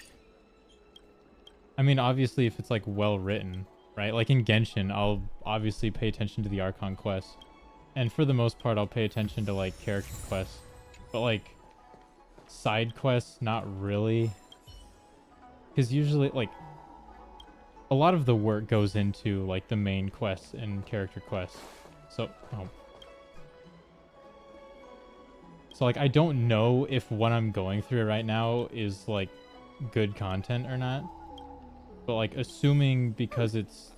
I mean, obviously if it's like well written, right? Like in Genshin, I'll obviously pay attention to the Archon quests. And for the most part, I'll pay attention to like character quests. But like side quests, not really. Because usually like a lot of the work goes into like the main quests and character quests. So, So like I don't know if what I'm going through right now is like good content or not. But like assuming because it's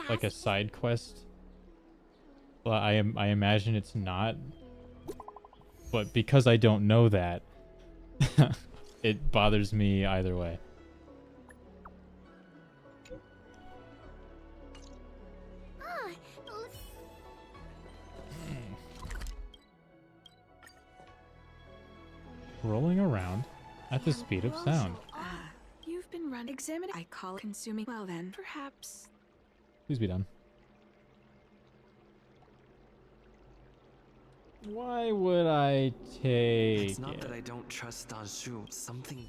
like a side quest Well, I imagine it's not. But because I don't know that, it bothers me either way. Rolling around at the speed of sound. You've been run examine. I call it consuming. Well then, perhaps. Please be done. Why would I take It's not it? that I don't trust Danshu. Something.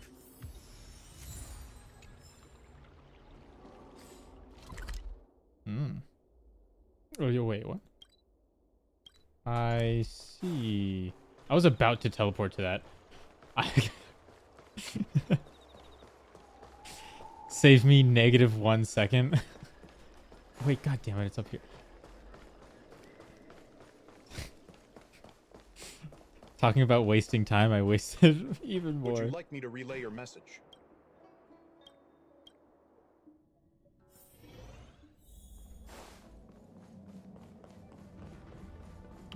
Oh, wait, what? I see. I was about to teleport to that. Save me -1 second. Wait, god damn it, it's up here. Talking about wasting time, I wasted even more. Would you like me to relay your message?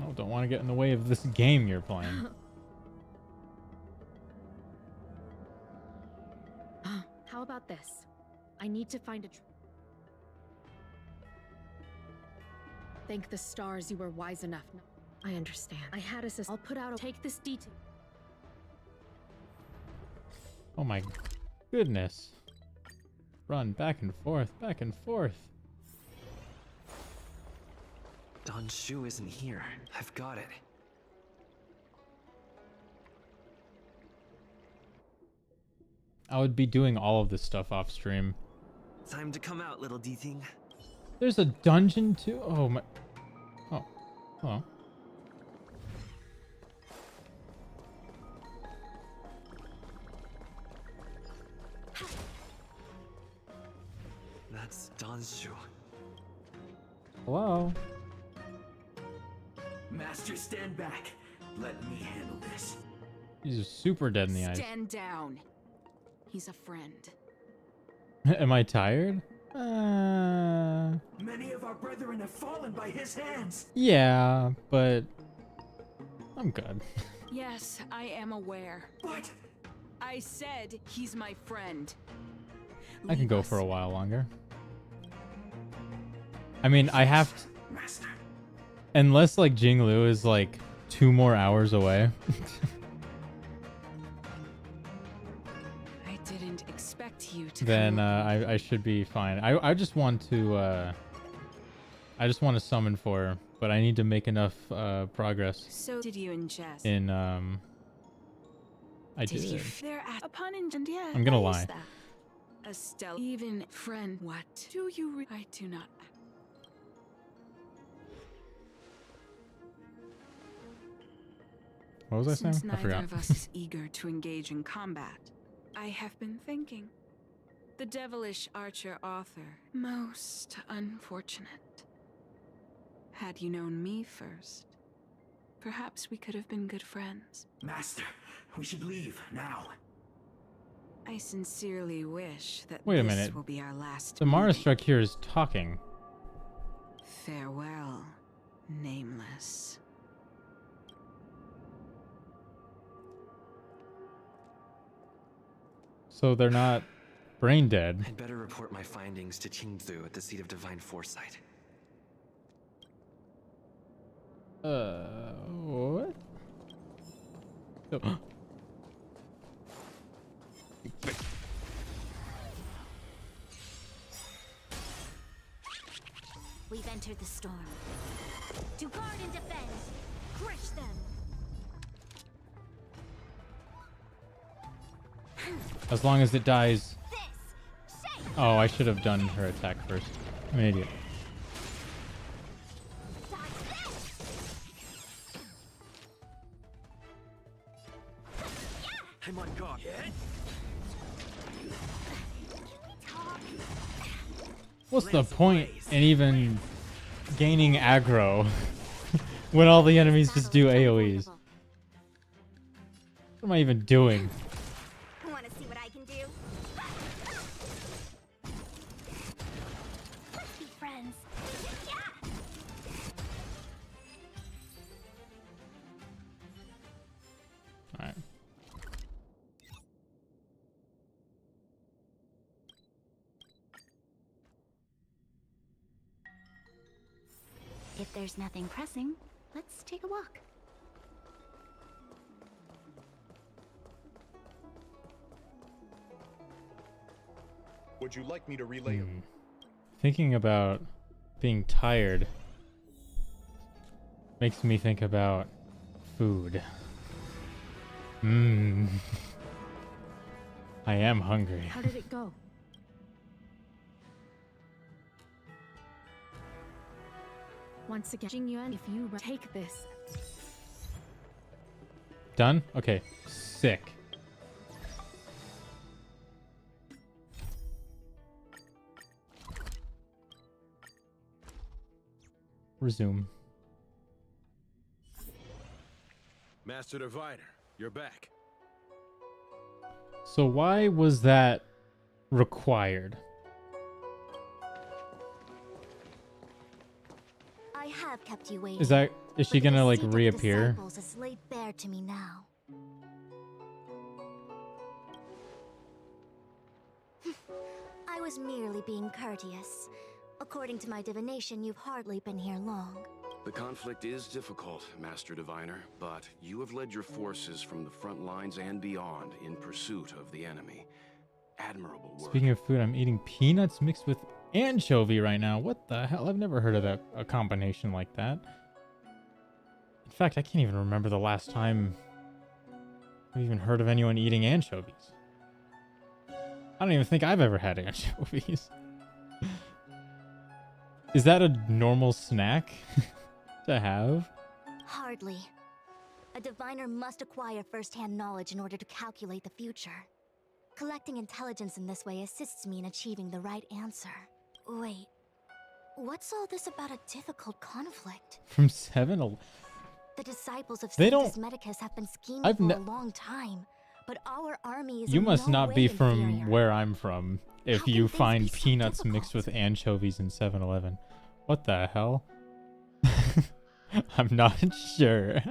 Oh, don't want to get in the way of this game you're playing. How about this? I need to find a... Thank the stars you were wise enough. I understand. I had a I'll put out a... Take this detail. Oh my goodness. Run back and forth, back and forth. Danshu isn't here. I've got it. I would be doing all of this stuff off stream. Time to come out, little D-Ting. There's a dungeon too? Oh my... Oh. Oh. That's Danshu. Hello? Master, stand back. Let me handle this. He's super dead in the eyes. Stand down. He's a friend. Am I tired? Many of our brethren have fallen by his hands. Yeah, but I'm good. Yes, I am aware. But I said he's my friend. I can go for a while longer. I mean, I have to... Master. Unless, like, Jingliu is, like, 2 more hours away. I didn't expect you to Then, come. I should be fine. I just want to, I just want to summon for her, but I need to make enough, progress. So did you ingest? In, I did. You? There upon ingest, yeah. I'm gonna what lie. is that? Estelle, even friend. What do you? I do not. What was I Since saying? I neither forgot. of us is eager to engage in combat, I have been thinking. The devilish archer author, most unfortunate. Had you known me first, perhaps we could have been good friends. Master, we should leave now. I sincerely wish that Wait a this minute. will be our last The Marastruck here is talking. Farewell, nameless. So they're not brain dead. I'd better report my findings to Jingliu at the seat of divine foresight. What? Oh. We've entered the storm. To guard and defend. Crush them. As long as it dies. Oh, I should have done her attack first. I'm an idiot. I'm on guard. What's the point in even gaining aggro when all the enemies just do AoEs? What am I even doing? Want to see what I can do? Let's be friends. If there's nothing pressing, let's take a walk. Would you like me to relay your... Thinking about being tired makes me think about food. I am hungry. How did it go? Once again, Jingliu, if you take this. Done? Okay. Sick. Resume. Master Diviner, you're back. So why was that required? I have kept you waiting. Is she gonna like reappear? Is laid bare to me now. I was merely being courteous. According to my divination, you've hardly been here long. The conflict is difficult, Master Diviner, but you have led your forces from the front lines and beyond in pursuit of the enemy. Admirable work. Speaking of food, I'm eating peanuts mixed with anchovy right now. What the hell? I've never heard of a combination like that. In fact, I can't even remember the last time I've even heard of anyone eating anchovies. I don't even think I've ever had anchovies. Is that a normal snack to have? Hardly. A diviner must acquire first-hand knowledge in order to calculate the future. Collecting intelligence in this way assists me in achieving the right answer. Wait, what's all this about a difficult conflict? From 7-Eleven? The disciples of They Sanctus don't- Medicus have been scheming I've for a long time, but our army is You in must no not way be from inferior. where I'm from if you find peanuts mixed with anchovies in 7-Eleven. What the hell? I'm not sure.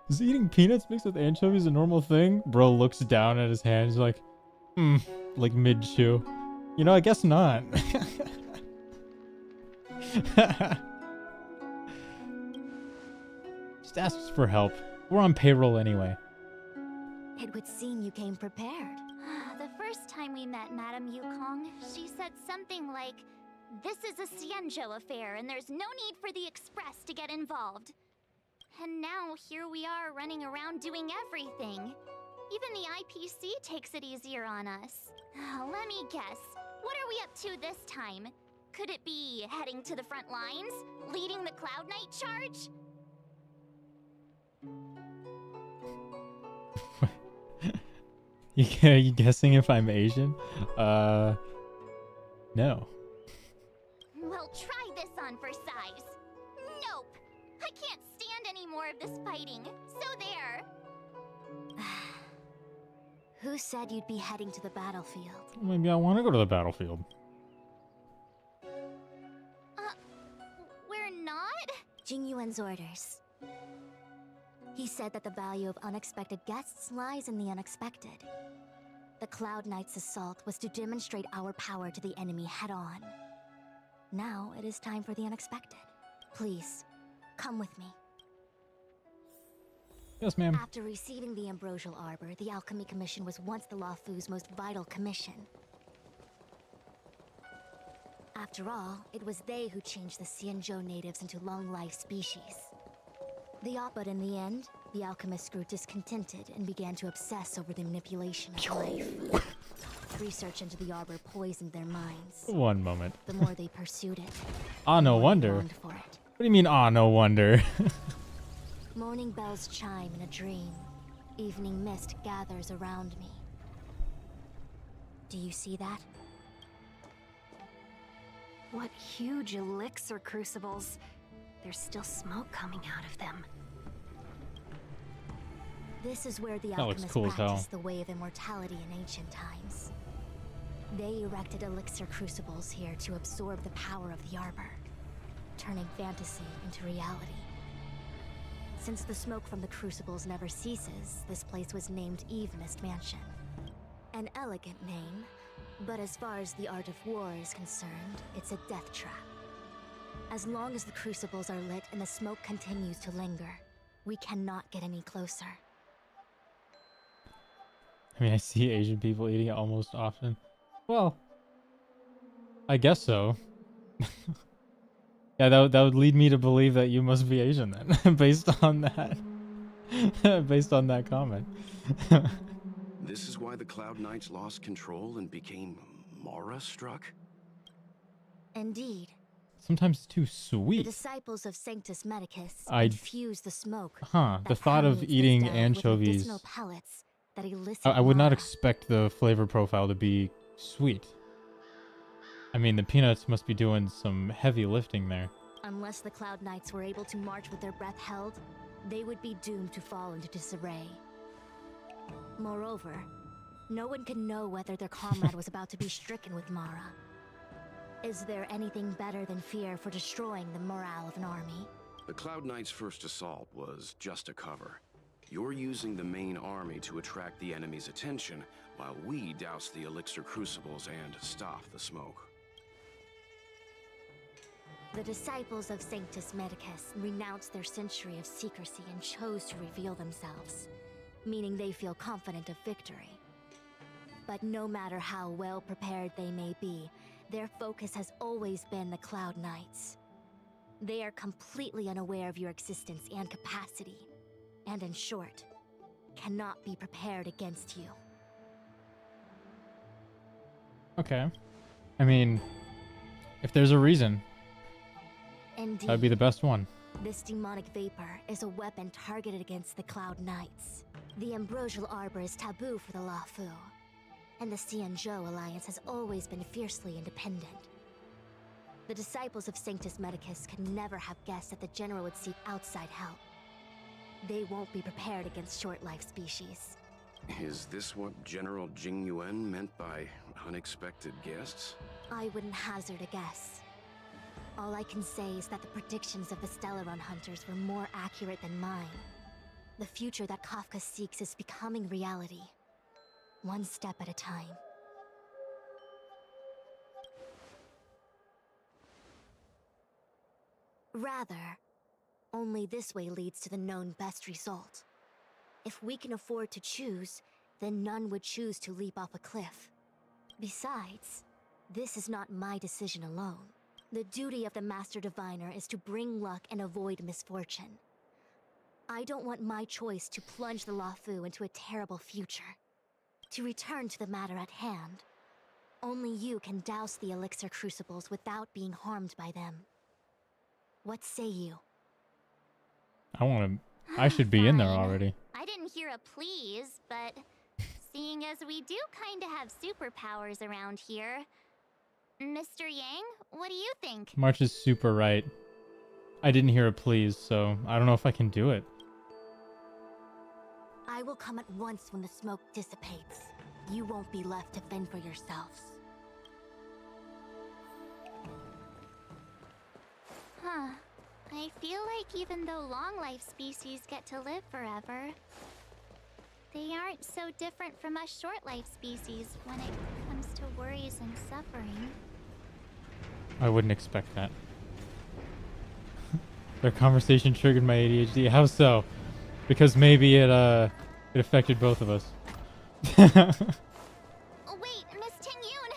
Is eating peanuts mixed with anchovies a normal thing? Bro looks down at his hands like, like mid-chew. You know, I guess not. Just asks for help. We're on payroll anyway. It would seem you came prepared. The first time we met Madame Yukong, she said something like, "This is a Xianzhou affair and there's no need for the Express to get involved." And now here we are running around doing everything. Even the IPC takes it easier on us. Let me guess, what are we up to this time? Could it be heading to the front lines? Leading the Cloud Knight charge? Are you guessing if I'm Asian? No. Well, try this on for size. Nope. I can't stand any more of this fighting. So there. Who said you'd be heading to the battlefield? Maybe I want to go to the battlefield. We're not? Jingyuan's orders. He said that the value of unexpected guests lies in the unexpected. The Cloud Knight's assault was to demonstrate our power to the enemy head-on. Now it is time for the unexpected. Please, come with me. Yes, ma'am. After receiving the Ambrosial Arbor, the Alchemy Commission was once the Luofu's most vital commission. After all, it was they who changed the Xianzhou natives into long-life species. But in the end, the alchemists grew discontented and began to obsess over the manipulation of life. Research into the arbor poisoned their minds. One moment. The more they pursued it, Ah, no the more they wonder. longed for it. What do you mean, ah, no wonder? Morning bells chime in a dream. Evening mist gathers around me. Do you see that? What huge elixir crucibles. There's still smoke coming out of them. This is where the That looks alchemists cool as hell. practiced the way of immortality in ancient times. They erected elixir crucibles here to absorb the power of the arbor, turning fantasy into reality. Since the smoke from the crucibles never ceases, this place was named Eve Mist Mansion. An elegant name, But as far as the art of war is concerned, it's a death trap. As long as the crucibles are lit and the smoke continues to linger, we cannot get any closer. I mean, I see Asian people eating it almost often. Well, I guess so. Yeah, that would lead me to believe that you must be Asian then, based on that. Based on that comment. This is why the Cloud Knights lost control and became Mara-struck? Indeed. Sometimes it's too The sweet. disciples of Sanctus Medicus I'd- infuse the smoke. Huh, the that thought of permeates eating this dove with anchovies. medicinal pellets that elicit I would not Mara. expect the flavor profile to be sweet. I mean, the peanuts must be doing some heavy lifting there. Unless the Cloud Knights were able to march with their breath held, they would be doomed to fall into disarray. Moreover, no one can know whether their comrade was about to be stricken with Mara. Is there anything better than fear for destroying the morale of an army? The Cloud Knights' first assault was just a cover. You're using the main army to attract the enemy's attention, while we douse the elixir crucibles and stop the smoke. The disciples of Sanctus Medicus renounced their century of secrecy and chose to reveal themselves, meaning they feel confident of victory. But no matter how well prepared they may be, their focus has always been the Cloud Knights. They are completely unaware of your existence and capacity, and in short, cannot be prepared against you. Okay. I mean, if there's a reason, Indeed, that'd be the best one. this demonic vapor is a weapon targeted against the Cloud Knights. The ambrosial arbor is taboo for the Luofu, and the Xianzhou alliance has always been fiercely independent. The disciples of Sanctus Medicus could never have guessed that the general would seek outside help. They won't be prepared against short-lived species. Is this what General Jingliu meant by unexpected guests? I wouldn't hazard a guess. All I can say is that the predictions of the Stellaron hunters were more accurate than mine. The future that Kafka seeks is becoming reality, one step at a time. Rather, only this way leads to the known best result. If we can afford to choose, then none would choose to leap off a cliff. Besides, this is not my decision alone. The duty of the Master Diviner is to bring luck and avoid misfortune. I don't want my choice to plunge the Luofu into a terrible future. To return to the matter at hand, only you can douse the elixir crucibles without being harmed by them. What say you? I should be in there already. I didn't hear a please, but seeing as we do kinda have superpowers around here, Mr. Yang, what do you think? March is super right. I didn't hear a please, so I don't know if I can do it. I will come at once when the smoke dissipates. You won't be left to fend for yourselves. Huh. I feel like even though long-life species get to live forever, they aren't so different from us short-life species when it comes to worries and suffering. I wouldn't expect that. Their conversation triggered my ADHD. How so? Because maybe it affected both of us. Wait, Miss Tingyun!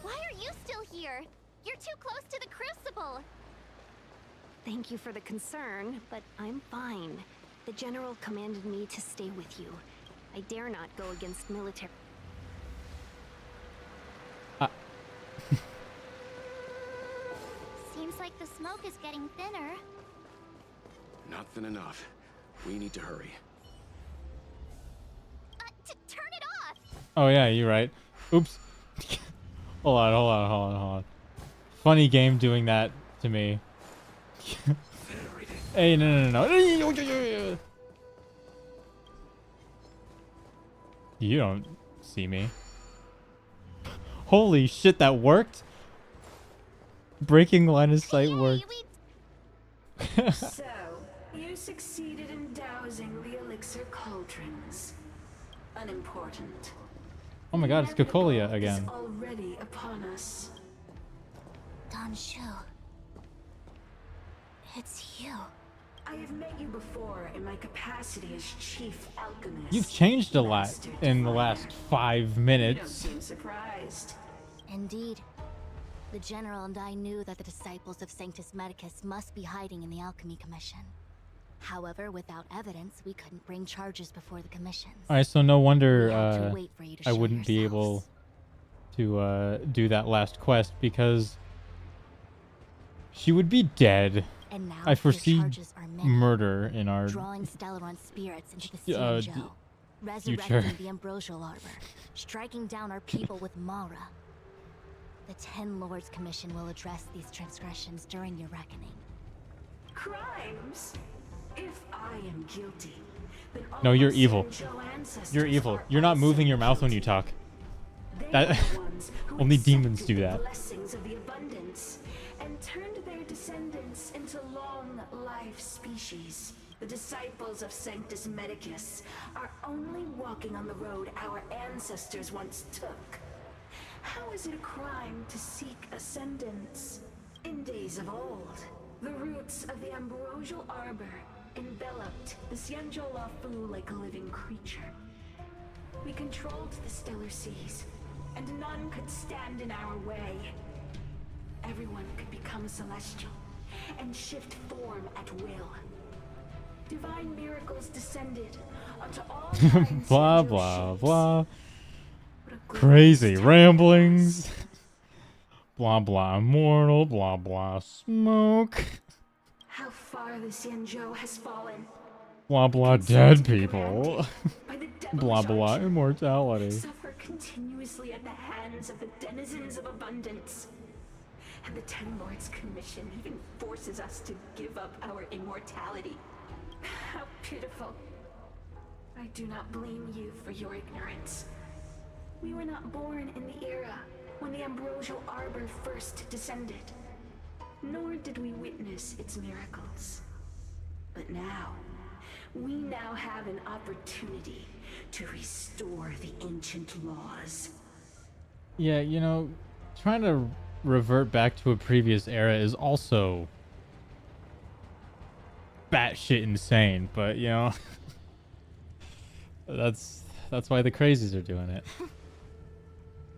Why are you still here? You're too close to the crucible! Thank you for the concern, but I'm fine. The General commanded me to stay with you. I dare not go against military... Seems like the smoke is getting thinner. Not thin enough. We need to hurry. Turn it off! Oh yeah, you're right. Oops. Hold on. Funny game doing that to me. Hey, no. You don't see me. Holy shit, that worked? Breaking line of sight worked. So, you succeeded in dousing the elixir cauldrons. Unimportant. Oh my god, it's Cocolia again. Already upon us. Don Shu. It's you. I have met you before in my capacity as chief alchemist. You've changed a lot in the last 5 You don't minutes. seem surprised. Indeed. The General and I knew that the disciples of Sanctus Medicus must be hiding in the Alchemy Commission. However, without evidence, we couldn't bring charges before the commissions. Alright, so no wonder We had to wait for you to I show wouldn't be able to do that last quest because she would be dead. And now I your foresee charges are many. murder in our Drawing Stellaron spirits into the future. Xianzhou, resurrecting the Ambrosial Arbor, striking down our people with Mara. The Ten Lords Commission will address these transgressions during your reckoning. Crimes? If I am guilty, then all No, you're my evil. Xianzhou ancestors You're evil. are You're not also moving your mouth when you talk. That only demons do that. blessings of the abundance and turned their descendants into long-life species. The disciples of Sanctus Medicus are only walking on the road our ancestors once took. How is it a crime to seek ascendance? In days of old, the roots of the Ambrosial Arbor enveloped the Xianzhou Lafu like a living creature. We controlled the stellar seas, and none could stand in our way. Everyone could become celestial and shift form at will. Divine miracles descended onto all kinds Blah of blah ships. blah. Crazy ramblings. Blah blah immortal. Blah blah smoke. How far the Xianzhou has fallen. Blah blah dead people. Blah blah immortality. Suffer continuously at the hands of the denizens of abundance. And the Ten Lords Commission even forces us to give up our immortality. How pitiful. I do not blame you for your ignorance. We were not born in the era when the Ambrosial Arbor first descended, nor did we witness its miracles. But now, we now have an opportunity to restore the ancient laws. Yeah, you know, trying to revert back to a previous era is also batshit insane, but you know, that's why the crazies are doing it.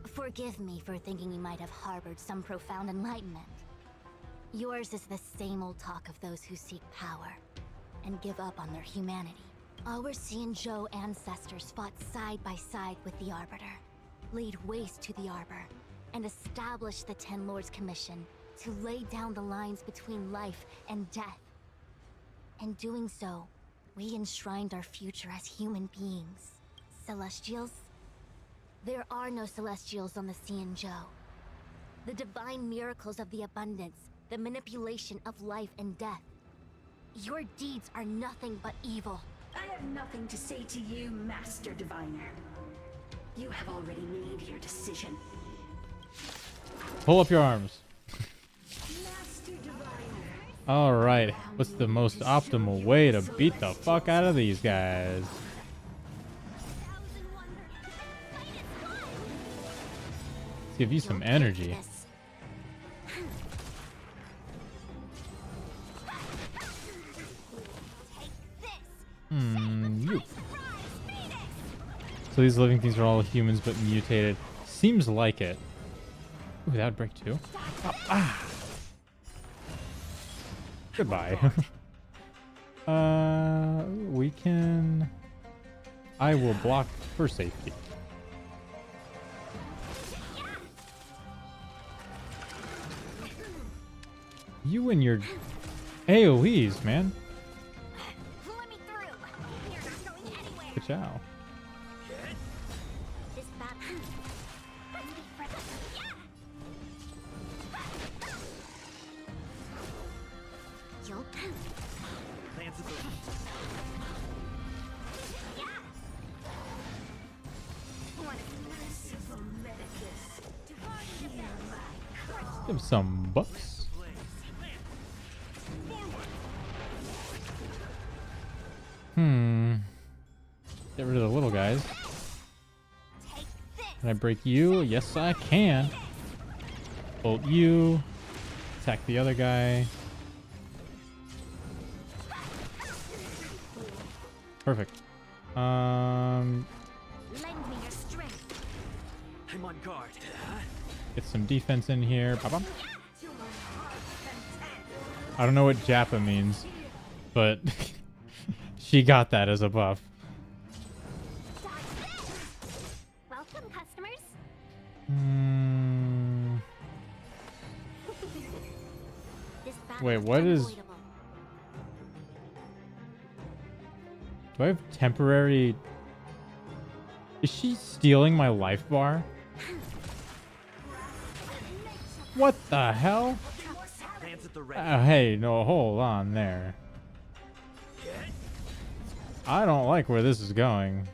Forgive me for thinking you might have harbored some profound enlightenment. Yours is the same old talk of those who seek power and give up on their humanity. Our Xianzhou ancestors fought side by side with the Arbiter, laid waste to the Arbor, and established the Ten Lords Commission to lay down the lines between life and death. In doing so, we enshrined our future as human beings. Celestials? There are no Celestials on the Xianzhou. The divine miracles of the abundance, the manipulation of life and death. Your deeds are nothing but evil. I have nothing to say to you, Master Diviner. You have already made your decision. Pull up your arms. Master Diviner. Alright, what's the most optimal way to beat the fuck out of these guys? Let's give you some energy. You. So these living things are all humans but mutated. Seems like it. Ooh, that would break too. Goodbye. We can... I will block for safety. You and your AoEs, man. Good job. Give him some bucks. Get rid of the little guys. Can I break you? Yes, I can. Bolt you. Attack the other guy. Perfect. Lend me your strength. I'm on guard. Get some defense in here. Ba-bum. I don't know what Jappa means, but she got that as a buff. Welcome, customers. Wait, what is... Do I have temporary... Is she stealing my life bar? What the hell? Hey, no, hold on there. I don't like where this is going.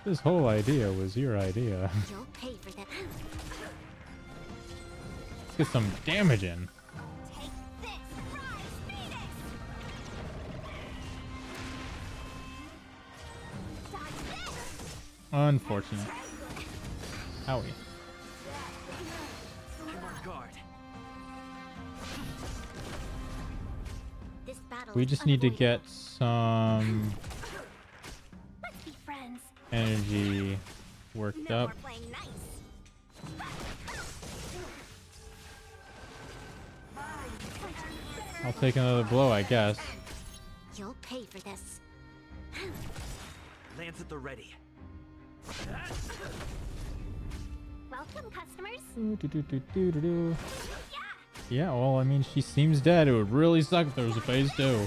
This whole idea was your idea. You'll pay for that. Let's get some damage in. Unfortunate. Owie. We just need to get some energy worked up. I'll take another blow, I guess. You'll pay for this. Lance at the ready. Welcome, customers. Yeah, well, I mean, she seems dead. It would really suck if there was a phase 2.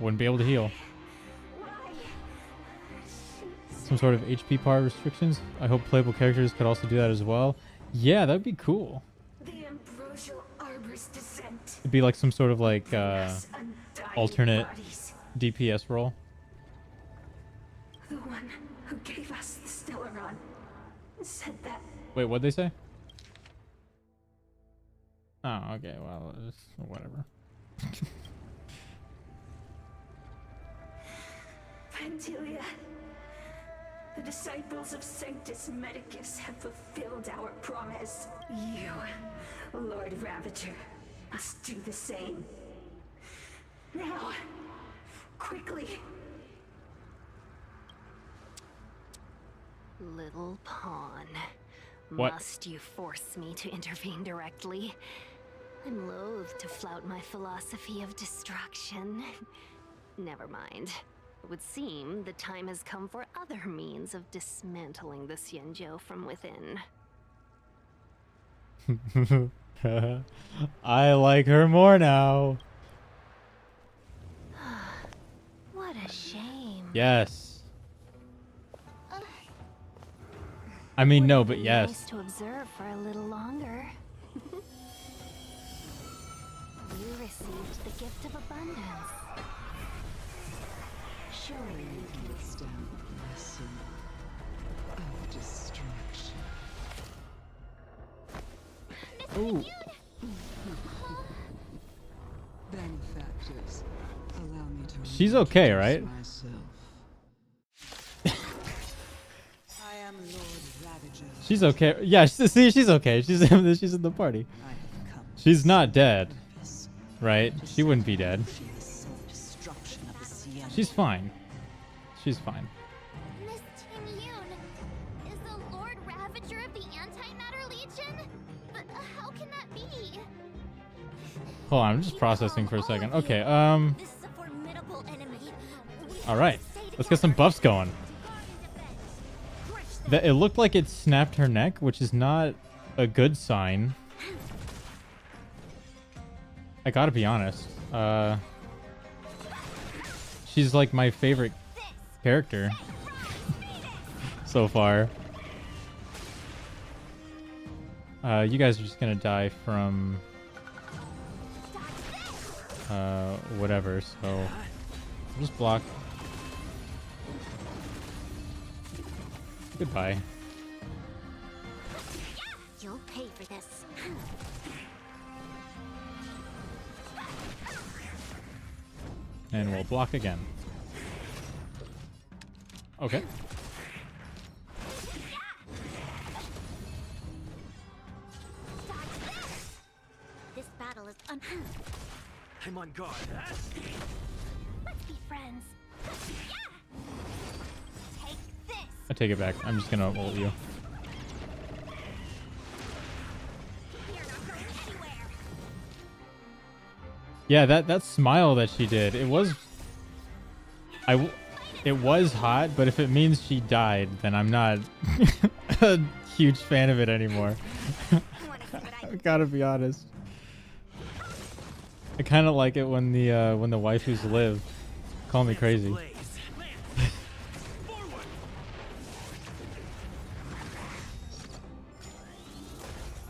Wouldn't be able to heal. Some sort of HP power restrictions. I hope playable characters could also do that as well. Yeah, that'd be cool. The ambrosial arbor's descent. It'd be like some sort of like alternate DPS role. The one who gave us the Stellaron said that. Wait, what'd they say? Oh, okay, well, it's whatever. Pantilia, the disciples of Sanctus Medicus have fulfilled our promise. You, Lord Ravager, must do the same. Now, quickly. Little pawn. What? Must you force me to intervene directly? I'm loath to flout my philosophy of destruction. Never mind. It would seem the time has come for other means of dismantling the Xianzhou from within. I like her more now. What a shame. Yes. I mean, no, but yes. Nice to observe for a little longer. You received the gift of abundance. Surely you can withstand the blessing of destruction. Ooh. Benefactors, allow me to She's okay, right? myself. I am Lord Ravager. She's okay. Yeah, see, she's okay. She's in the party. She's not dead, right? She wouldn't be dead. She's fine. She's fine. Miss Jingliu is the Lord Ravager of the Antimatter Legion? But how can that be? Hold on, I'm just processing for a second. Okay, alright. Let's get some buffs going. It looked like it snapped her neck, which is not a good sign. I gotta be honest. She's like my favorite character so far. You guys are just gonna die from whatever, so I'll just block. Goodbye. You'll pay for this. And we'll block again. Okay. This battle is I'm on guard. Let's be friends. Take this. I take it back. I'm just gonna ult you. Yeah, that smile that she did, it was hot, but if it means she died, then I'm not a huge fan of it anymore. I gotta be honest. I kind of like it when the waifus live. Call me crazy.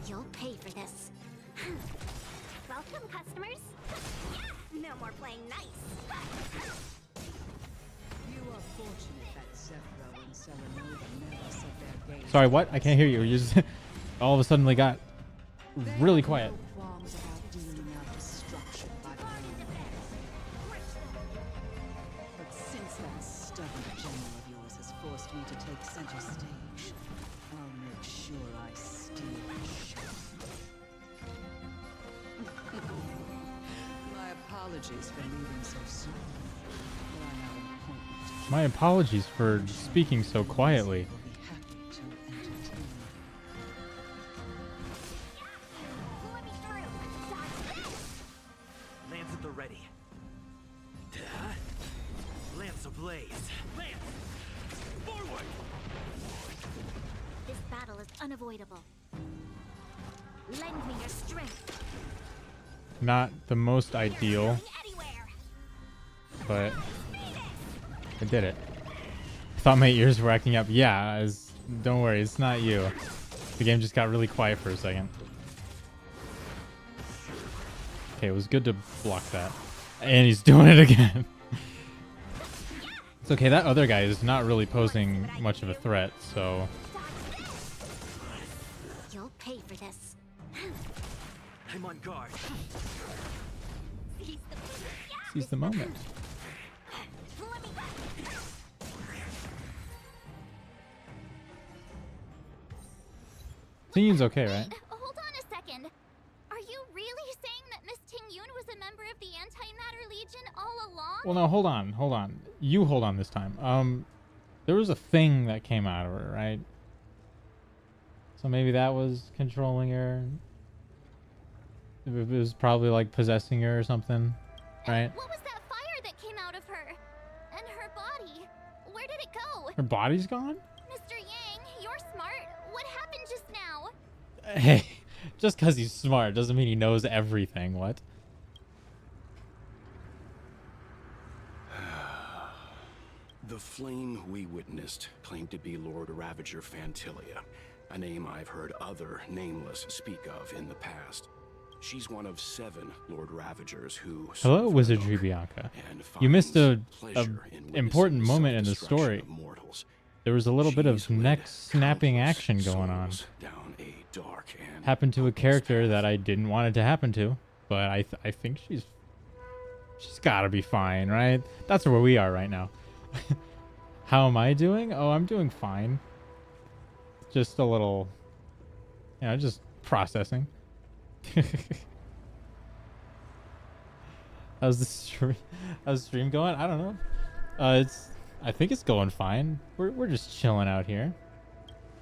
You'll pay for this. Welcome, customers. No more playing nice. You are fortunate that Zephyro and Selenova never set their gaze. Sorry, what? I can't hear you. You just all of a sudden got really quiet. Qualms about dealing out destruction by the But since that stubborn general of yours has forced me to take center stage, I'll make sure I steal the show. My apologies for leaving so soon. But I have an appointment. My apologies for speaking so quietly. Lance at the ready. Lance ablaze. Lance! Forward! This battle is unavoidable. Lend me your strength. Not the most ideal, but I did it. I thought my ears were acting up. Yeah, don't worry, it's not you. The game just got really quiet for a second. Okay, it was good to block that. And he's doing it again. It's okay, that other guy is not really posing much of a threat, so... You'll pay for this. I'm on guard. Seize the moment. Tingyun's okay, right? Hold on a second. Are you really saying that Miss Tingyun was a member of the Antimatter Legion all along? Well, no, hold on. You hold on this time. There was a thing that came out of her, right? So maybe that was controlling her. It was probably like possessing her or something, right? What was that fire that came out of her? And her body? Where did it go? Her body's gone? Mr. Yang, you're smart. What happened just now? Hey, just because he's smart doesn't mean he knows everything. What? The flame we witnessed claimed to be Lord Ravager Fantilia, a name I've heard other Nameless speak of in the past. She's one of 7 Lord Ravagers who... Hello, Wizardry Bianca. You missed a important moment in the story. There was a little bit of neck snapping action going on. Happened to a character that I didn't want it to happen to, but I think she's gotta be fine, right? That's where we are right now. How am I doing? Oh, I'm doing fine. Just a little, just processing. How's the stream going? I don't know. I think it's going fine. We're just chilling out here.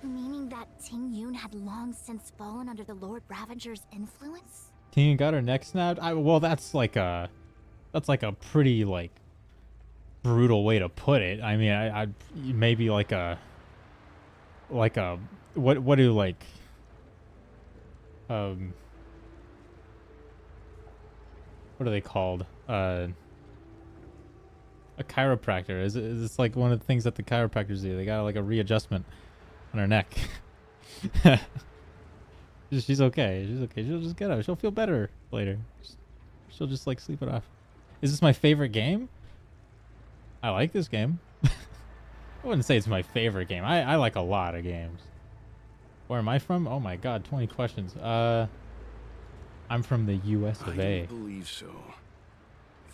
Meaning that Tingyun had long since fallen under the Lord Ravager's influence? Tingyun got her neck snapped? Well, that's like a pretty like brutal way to put it. I mean, I maybe like a what do like what are they called? A chiropractor. It's like one of the things that the chiropractors do. They got like a readjustment on her neck. She's okay. She's okay. She'll just get up. She'll feel better later. She'll just like sleep it off. Is this my favorite game? I like this game. I wouldn't say it's my favorite game. I like a lot of games. Where am I from? Oh my god, 20 questions. I'm from the US of A. I believe so.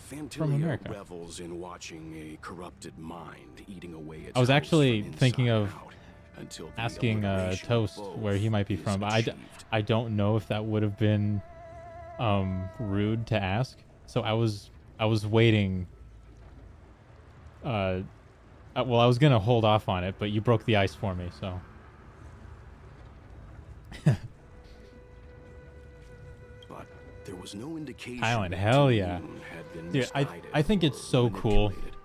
from America. Revels in watching a corrupted mind eating away its I was host actually from thinking inside of out, until the asking obliteration Toast of where he might be both from, is but I don't know if that would have been rude to ask. So I was waiting. Well, I was gonna hold off on it, but you broke the ice for me, so. But there was no indication Thailand, that hell yeah. Tycoon had been Dude, misguided I think it's or so cool. manipulated.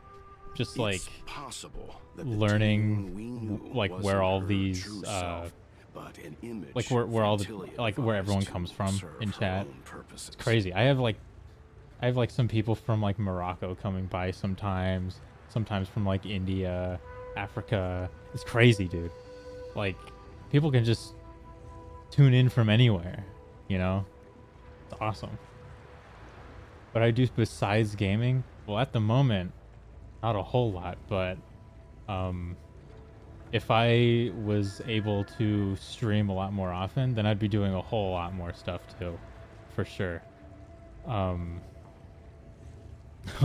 Just It's like possible that the learning Tycoon we knew like wasn't where all her these true self, but an image like where all the Fantilia like where everyone devised comes to from serve in her chat. own purposes. It's crazy. I have like some people from like Morocco coming by sometimes from like India, Africa. It's crazy, dude. Like people can just tune in from anywhere, you know? It's awesome. What I do besides gaming, well, at the moment, not a whole lot, but if I was able to stream a lot more often, then I'd be doing a whole lot more stuff too, for sure. Oh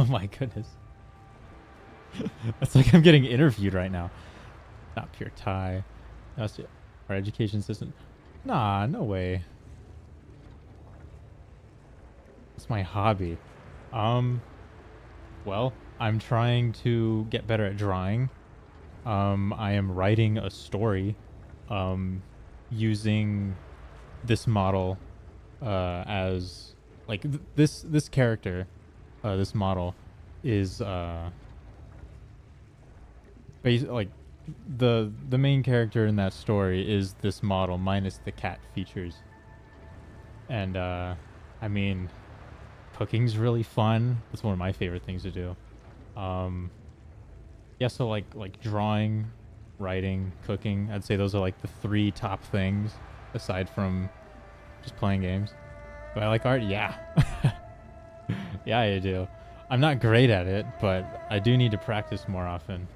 my goodness. It's like I'm getting interviewed right now. Not pure Thai. That's it. Our education system. Nah, no way. It's my hobby. Well, I'm trying to get better at drawing. I am writing a story, using this model, as like this character, this model is like the main character in that story is this model minus the cat features. And I mean, cooking's really fun. That's one of my favorite things to do. Yeah, so like drawing, writing, cooking, I'd say those are like the 3 top things aside from just playing games. Do I like art? Yeah. Yeah, I do. I'm not great at it, but I do need to practice more often.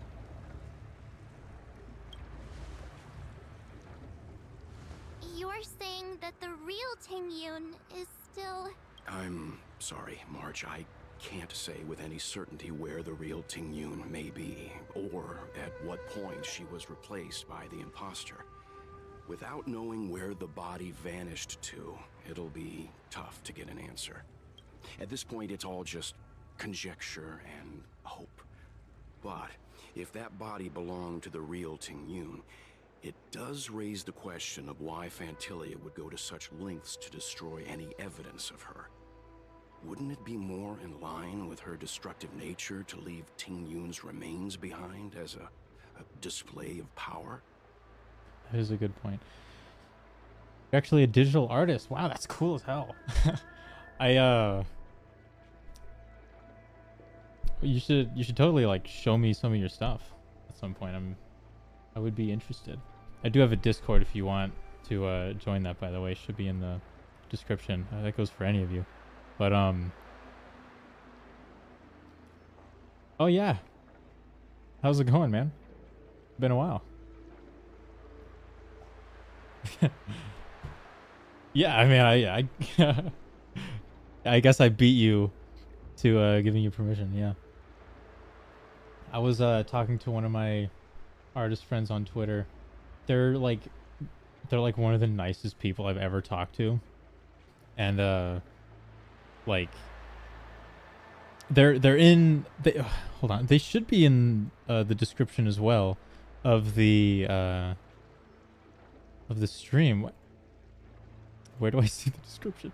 You're saying that the real Tingyun is still... I'm sorry, March. I can't say with any certainty where the real Tingyun may be, or at what point she was replaced by the imposter. Without knowing where the body vanished to, it'll be tough to get an answer. At this point, it's all just conjecture and hope. But if that body belonged to the real Tingyun, it does raise the question of why Fantilia would go to such lengths to destroy any evidence of her. Wouldn't it be more in line with her destructive nature to leave Tingyun's remains behind as a display of power? That is a good point. You're actually a digital artist. Wow, that's cool as hell. You should totally like show me some of your stuff at some point. I would be interested. I do have a Discord if you want to join that, by the way. Should be in the description. That goes for any of you. But oh yeah. How's it going, man? Been a while. Yeah, I mean, I guess I beat you to giving you permission. Yeah. I was talking to one of my artist friends on Twitter. They're like one of the nicest people I've ever talked to, and like they're in. Hold on, they should be in the description as well of the stream. Where do I see the description?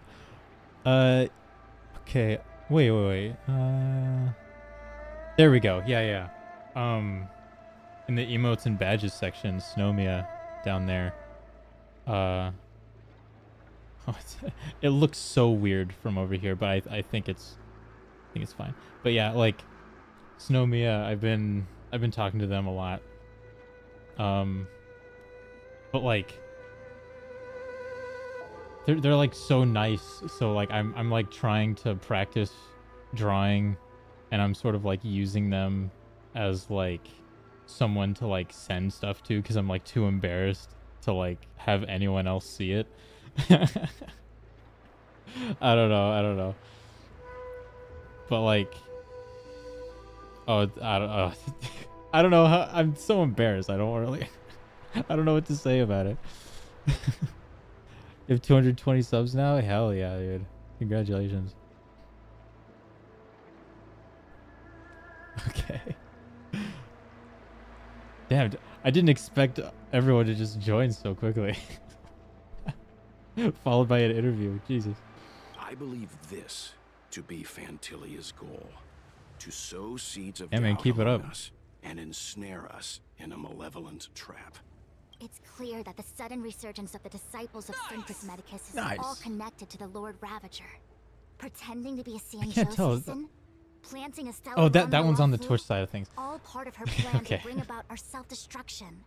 Okay. Wait. There we go. Yeah. In the emotes and badges section, Snowmia down there. It looks so weird from over here, but I think it's fine. But yeah, like Snowmia, I've been talking to them a lot. But like they're like so nice. So like I'm like trying to practice drawing, and I'm sort of like using them as like someone to like send stuff to, because I'm like too embarrassed to like have anyone else see it. I don't know. But like, oh, I don't know. I don't know how. I'm so embarrassed. I don't really. I don't know what to say about it. You have 220 subs now? Hell yeah, dude. Congratulations. Okay. Damn, I didn't expect everyone to just join so quickly. Followed by an interview. Jesus. I believe this to be Fantilia's goal. To sow seeds of Yeah, man, doubt keep it among up. us and ensnare us in a malevolent trap. It's clear that the sudden resurgence of the disciples of Sanctus Medicus is Nice. all connected to the Lord Ravager. Pretending to be a I can't tell. Cian citizen, planting a stellar Oh, that bomb one's on the Lafu, Twitch side of things. all part of her plan Okay. to bring about our self-destruction.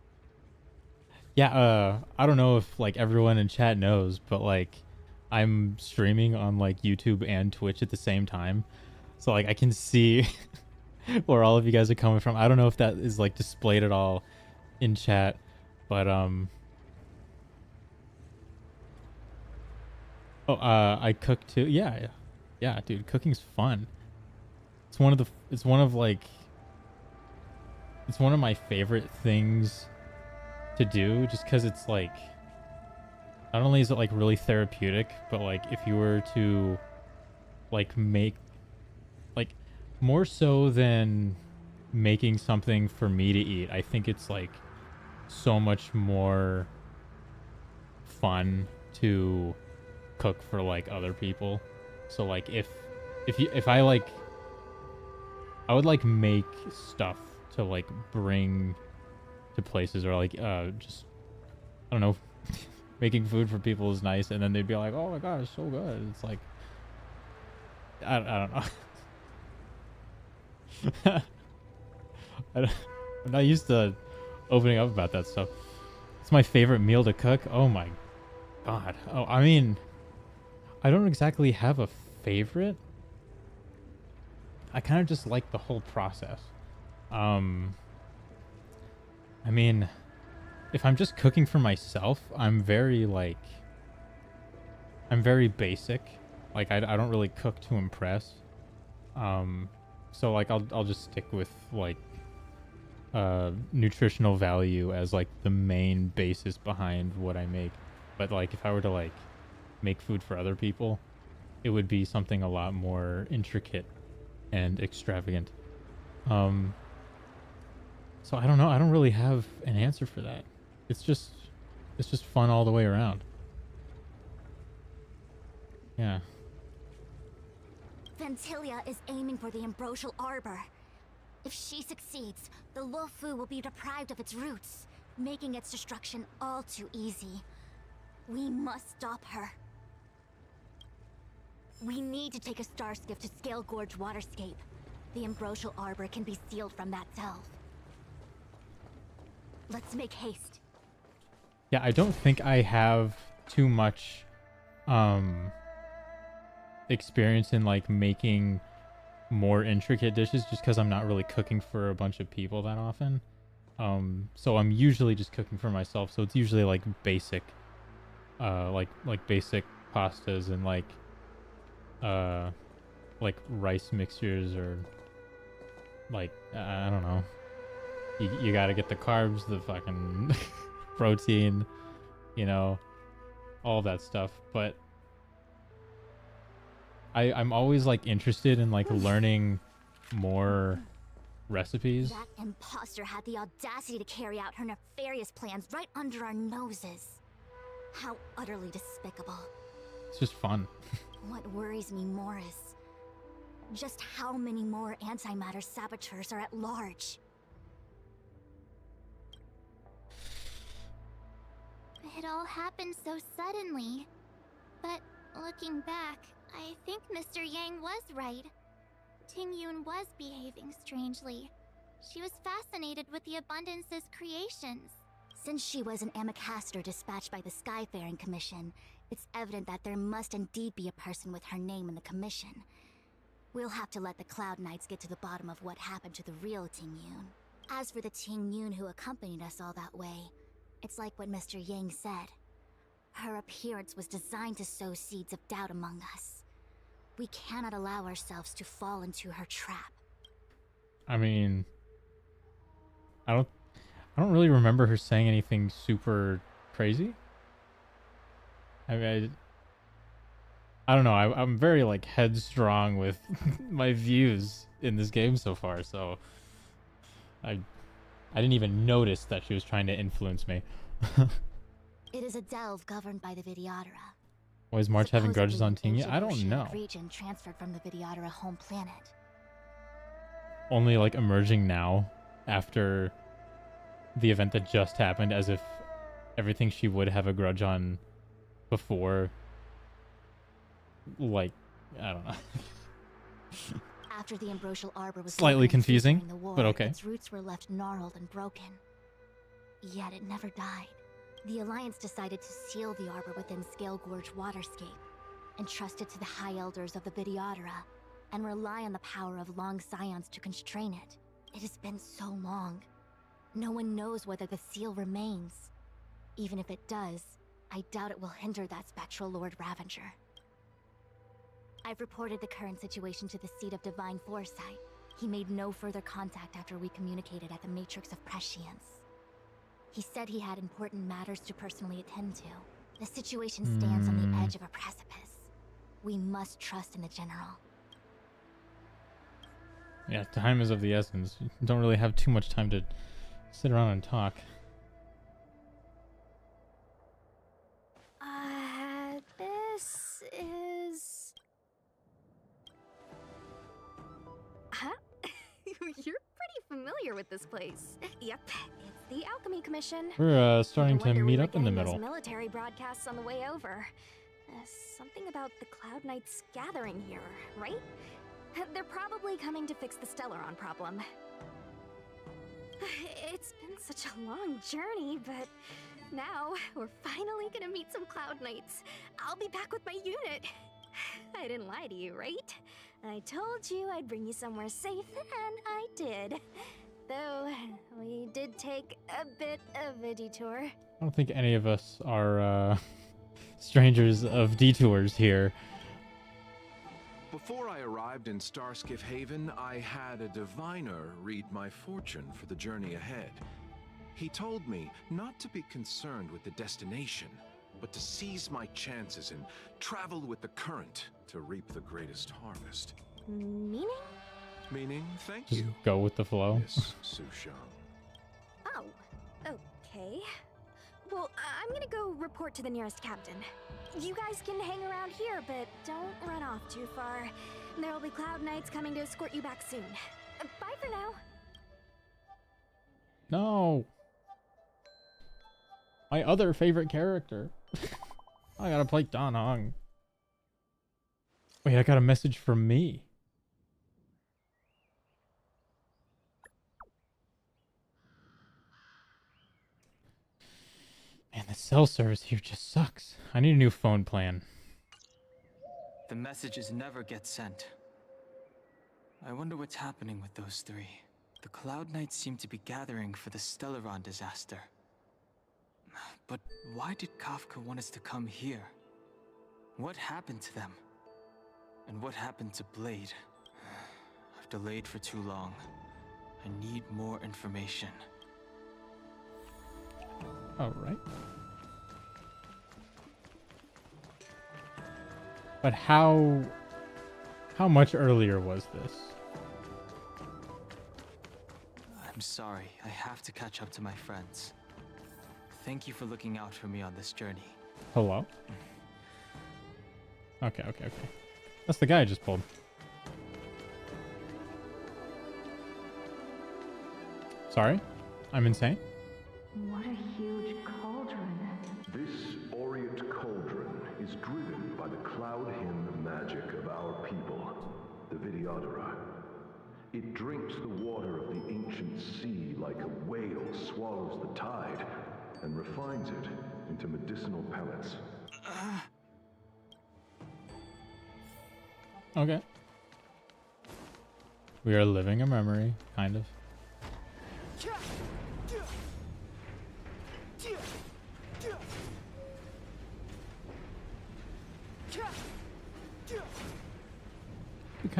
Yeah, I don't know if like everyone in chat knows, but like I'm streaming on like YouTube and Twitch at the same time. So like I can see where all of you guys are coming from. I don't know if that is like displayed at all in chat, but I cook too. Yeah. Yeah, dude, cooking's fun. It's one of my favorite things to do, just because it's like, not only is it like really therapeutic, but like if you were to like make, like, more so than making something for me to eat, I think it's like so much more fun to cook for like other people. So like if I like, I would like make stuff to like bring to places, or like just, I don't know, making food for people is nice, and then they'd be like, oh my god, it's so good. It's like, I don't know. I'm not used to opening up about that stuff. It's my favorite meal to cook. Oh my god. Oh, I mean, I don't exactly have a favorite. I kind of just like the whole process. I mean, if I'm just cooking for myself, I'm very basic. Like I don't really cook to impress. So like I'll just stick with like nutritional value as like the main basis behind what I make. But like if I were to like make food for other people, it would be something a lot more intricate and extravagant. So I don't know. I don't really have an answer for that. It's just fun all the way around. Yeah. Fantilia is aiming for the ambrosial arbor. If she succeeds, the Luofu will be deprived of its roots, making its destruction all too easy. We must stop her. We need to take a star skiff to Scale Gorge Waterscape. The ambrosial arbor can be sealed from that delve. Let's make haste. Yeah, I don't think I have too much experience in like making more intricate dishes, just because I'm not really cooking for a bunch of people that often. So I'm usually just cooking for myself, so it's usually like basic like basic pastas and like rice mixtures, or like I don't know. You gotta get the carbs, the fucking protein, you know, all that stuff. But I'm always like interested in like learning more recipes. That imposter had the audacity to carry out her nefarious plans right under our noses. How utterly despicable. It's just fun. What worries me more is just how many more antimatter saboteurs are at large. It all happened so suddenly. But looking back, I think Mr. Yang was right. Tingyun was behaving strangely. She was fascinated with the Abundance's creations. Since she was an Amicastor dispatched by the Skyfaring Commission, it's evident that there must indeed be a person with her name in the commission. We'll have to let the Cloud Knights get to the bottom of what happened to the real Tingyun. As for the Tingyun who accompanied us all that way, it's like what Mr. Yang said. Her appearance was designed to sow seeds of doubt among us. We cannot allow ourselves to fall into her trap. I mean, I don't really remember her saying anything super crazy. I mean, I don't know. I'm very like headstrong with my views in this game so far, so I didn't even notice that she was trying to influence me. It is a delve governed by the Vidyadhara. Why is March having grudges on Supposedly Tingya? an I don't ancient know. oceanic region transferred from the Vidyadhara home planet. Only like emerging now after the event that just happened, as if everything she would have a grudge on before, like, I don't know. After the Ambrosial Arbor was Slightly taken and seized confusing, during the war, but okay. Its roots were left gnarled and broken. Yet it never died. The Alliance decided to seal the arbor within Scale Gorge Waterscape, entrust it to the High Elders of the Vidyadhara, and rely on the power of long scions to constrain it. It has been so long. No one knows whether the seal remains. Even if it does, I doubt it will hinder that spectral Lord Ravager. I've reported the current situation to the Seat of Divine Foresight. He made no further contact after we communicated at the Matrix of Prescience. He said he had important matters to personally attend to. The situation stands on the edge of a precipice. We must trust in the General. Yeah, time is of the essence. You don't really have too much time to sit around and talk. This is... Huh? You're pretty familiar with this place. Yep, it's the Alchemy Commission. We're starting No to wonder we meet were up in the getting those middle. military broadcasts on the way over. Something about the Cloud Knights gathering here, right? They're probably coming to fix the Stellaron problem. It's been such a long journey, but now we're finally gonna meet some Cloud Knights. I'll be back with my unit. I didn't lie to you, right? I told you I'd bring you somewhere safe, and I did. Though, we did take a bit of a detour. I don't think any of us are strangers of detours here. Before I arrived in Starskiff Haven, I had a diviner read my fortune for the journey ahead. He told me not to be concerned with the destination, but to seize my chances and travel with the current to reap the greatest harvest. Meaning? Meaning, thank Just you, go with the flow. Miss Sushang. Oh, okay. Well, I'm gonna go report to the nearest captain. You guys can hang around here, but don't run off too far. There'll be Cloud Knights coming to escort you back soon. Bye for now. No. My other favorite character. I gotta play Dan Heng. Wait, I got a message from me. Man, the cell service here just sucks. I need a new phone plan. The messages never get sent. I wonder what's happening with those three. The Cloud Knights seem to be gathering for the Stellaron disaster. But why did Kafka want us to come here? What happened to them? And what happened to Blade? I've delayed for too long. I need more information. All right. But how much earlier was this? I'm sorry, I have to catch up to my friends. Thank you for looking out for me on this journey. Hello? Okay. That's the guy I just pulled. Sorry? I'm insane? What a huge cauldron. This Orient cauldron is driven by the cloud hymn magic of our people, the Vidyadhara. It drinks the water of the ancient sea like a whale swallows the tide, and refines it into medicinal pellets. Okay. We are living a memory, kind of.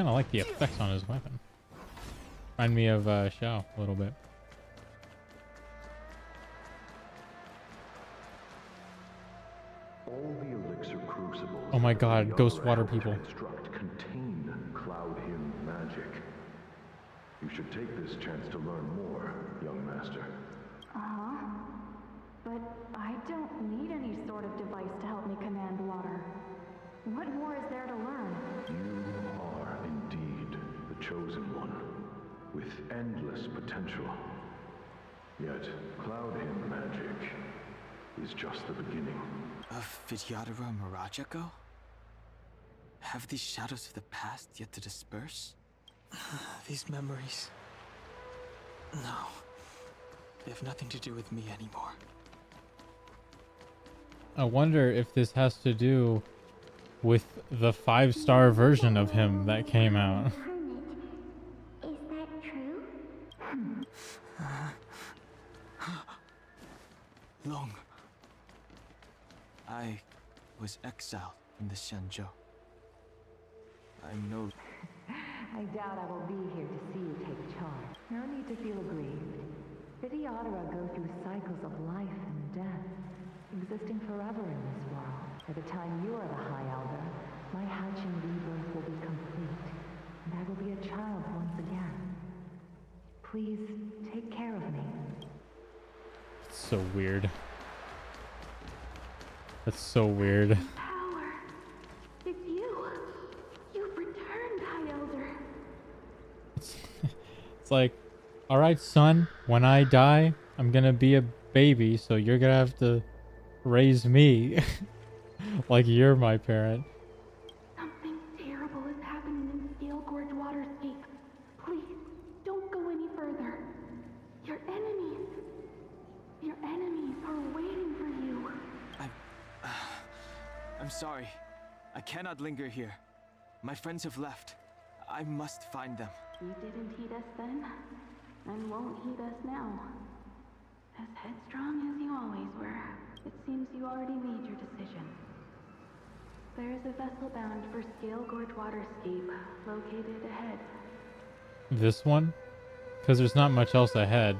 kind of like the effects on his weapon. Remind me of Shao a little bit. All the elixir crucibles. Oh my god, ghost water help people. construct contain cloud hymn magic. You should take this chance to learn more, young master. Uh-huh. But I don't need any sort of device to help me command water. What more is there to learn? You are indeed the chosen one, with endless potential. Yet, cloud hymn magic is just the beginning. Of Vidyadhara Mirajago? Have these shadows of the past yet to disperse? These memories... No. They have nothing to do with me anymore. I wonder if this has to do with the 5-star version of him that came out. Is that true? Long. I was exiled from the Xianzhou. I know. I doubt I will be here to see you take charge. No need to feel aggrieved. Vidyadhara go through cycles of life and death, existing forever in this world. By the time you are the High Elder, my hatching rebirth will be complete, and I will be a child once again. Please take care of me. It's so weird. That's so weird. Power. It's you. You've returned, High Elder. It's like, alright son, when I die, I'm gonna be a baby, so you're gonna have to raise me. Like you're my parent. Something terrible is happening in Scale Gorge Waterscape. Please, don't go any further. Your enemies are waiting for you. I'm sorry. I cannot linger here. My friends have left. I must find them. You didn't heed us then, and won't heed us now. As headstrong as you always were, it seems you already made your decision. There is a vessel bound for Scale Gorge Waterscape, located ahead. This one? Because there's not much else ahead.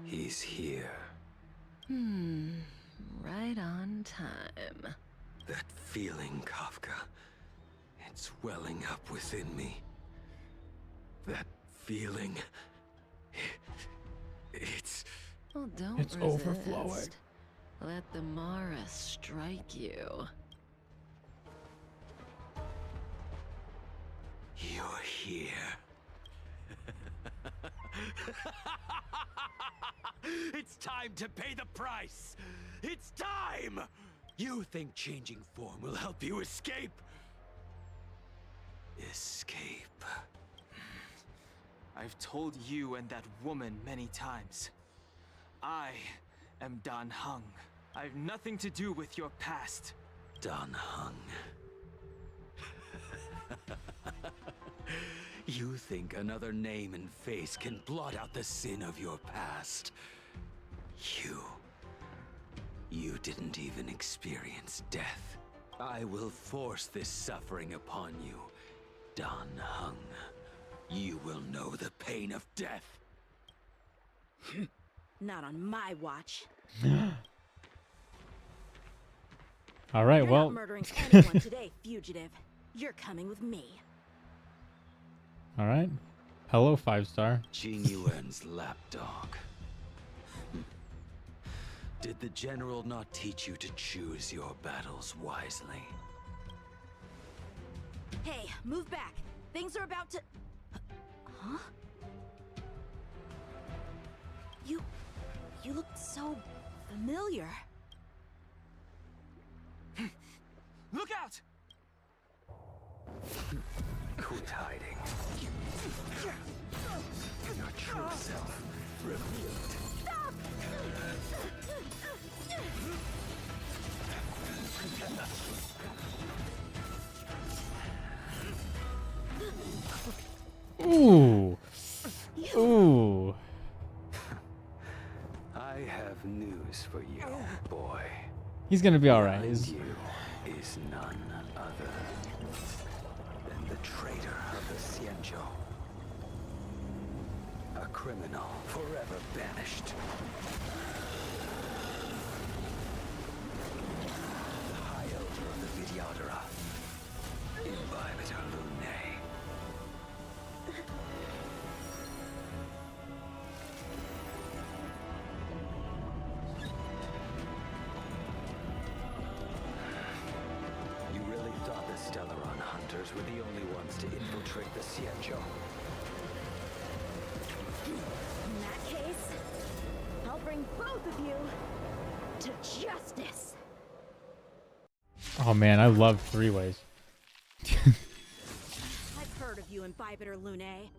He's here. Right on time. That feeling, Kafka. It's welling up within me. That feeling. It's... Well, don't It's resist. overflowing. Let the Mara strike you. You're here. It's time to pay the price! It's time! You think changing form will help you escape? Escape. I've told you and that woman many times. I am Dan Heng. I have nothing to do with your past. Dan Heng. You think another name and face can blot out the sin of your past? You didn't even experience death. I will force this suffering upon you, Dan Heng. You will know the pain of death. Not on my watch. All right, You're well. not murdering anyone today, fugitive. You're coming with me. All right. Hello, 5-star. Jingliu's lapdog. Did the general not teach you to choose your battles wisely? Hey, move back. Things are about to... Huh? You looked so familiar. Look out! Quit hiding. Your true self revealed. Ooh. Ooh. I have news for you, boy. He's gonna be alright. Behind you is none other than the traitor of the Xianzhou. A criminal forever banished. The High Elder of the Vidyadhara. Imbibitor Lunae. You really thought the Stellaron hunters were the only ones to infiltrate the Xianzhou? In that case, I'll bring both of you to justice. Oh man, I love three-ways. I've heard of you, Imbibitor Lunae.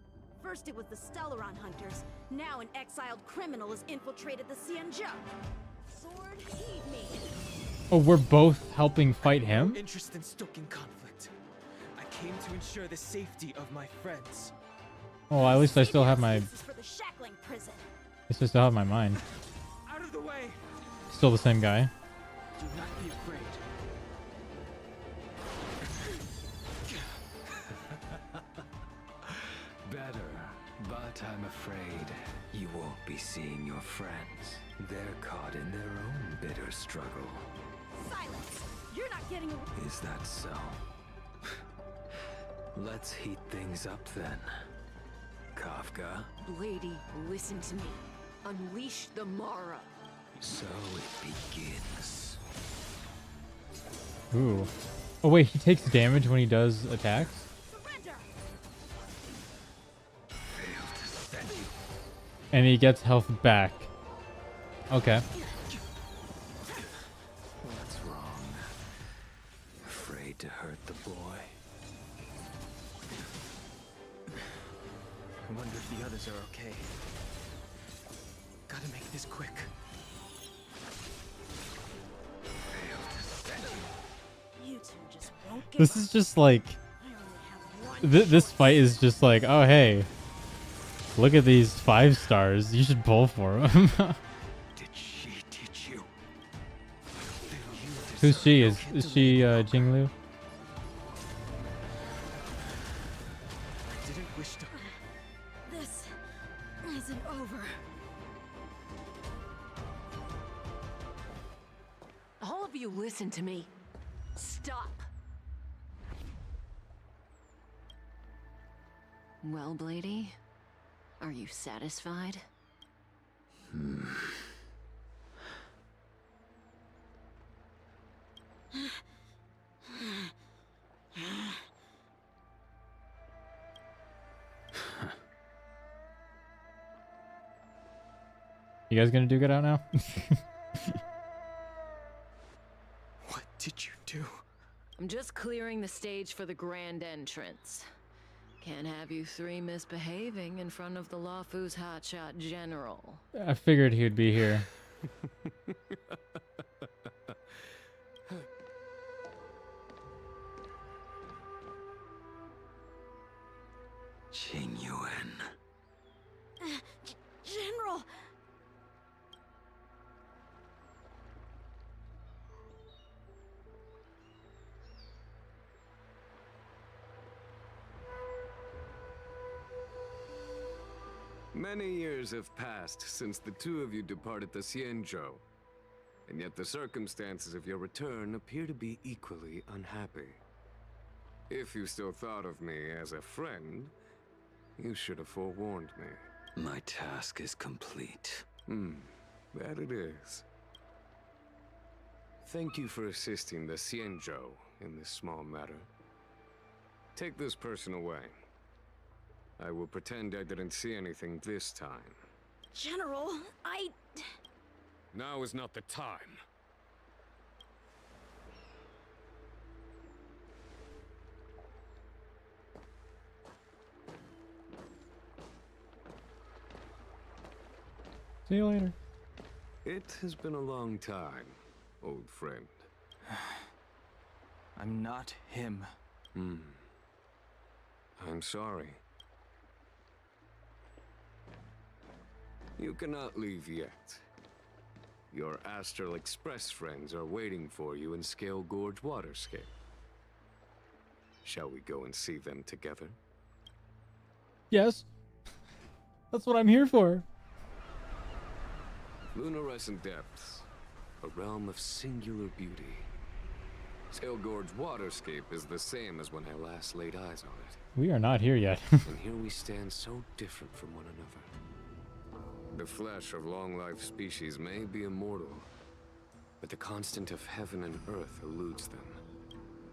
First it was the Stellaron hunters, now an exiled criminal has infiltrated the Xianzhou. Sword, heed me. Oh, we're both helping fight him? No interest in stoking conflict. I came to ensure the safety of my friends. Oh, at least I still have my... This is for the shackling prison. At least I still have my mind. Out of the way! Still the same guy. Do not be afraid. Better, but I'm afraid you won't be seeing your friends. They're caught in their own bitter struggle. Silence! You're not getting away. Is that so? Let's heat things up then. Kafka. Lady, listen to me. Unleash the Mara. So it begins. Ooh. Oh wait, he takes damage when he does attacks? And he gets health back. Okay. What's wrong? Afraid to hurt the boy? I wonder if the others are okay. Gotta make this quick. You two just won't give This is just like... This fight is just like, oh hey. Look at these 5 stars. You should pull for them. Did she teach you? Who's she? Is she Jingliu? I didn't wish to. This isn't over. All of you listen to me. Stop. Well, Blady, are you satisfied? You guys gonna do get out now? What did you do? I'm just clearing the stage for the grand entrance. Can't have you 3 misbehaving in front of the Lafu's hotshot general. I figured he would be here. Qing Yuan. General! Many years have passed since the two of you departed the Xianzhou, and yet the circumstances of your return appear to be equally unhappy. If you still thought of me as a friend, you should have forewarned me. My task is complete. That it is. Thank you for assisting the Xianzhou in this small matter. Take this person away. I will pretend I didn't see anything this time. General, Now is not the time. See you later. It has been a long time, old friend. I'm not him. I'm sorry. You cannot leave yet. Your Astral Express friends are waiting for you in Scale Gorge Waterscape. Shall we go and see them together? Yes. That's what I'm here for. Lunarescent Depths, a realm of singular beauty. Scale Gorge Waterscape is the same as when I last laid eyes on it. We are not here yet. And here we stand so different from one another. The flesh of long-lived species may be immortal, but the constant of heaven and earth eludes them.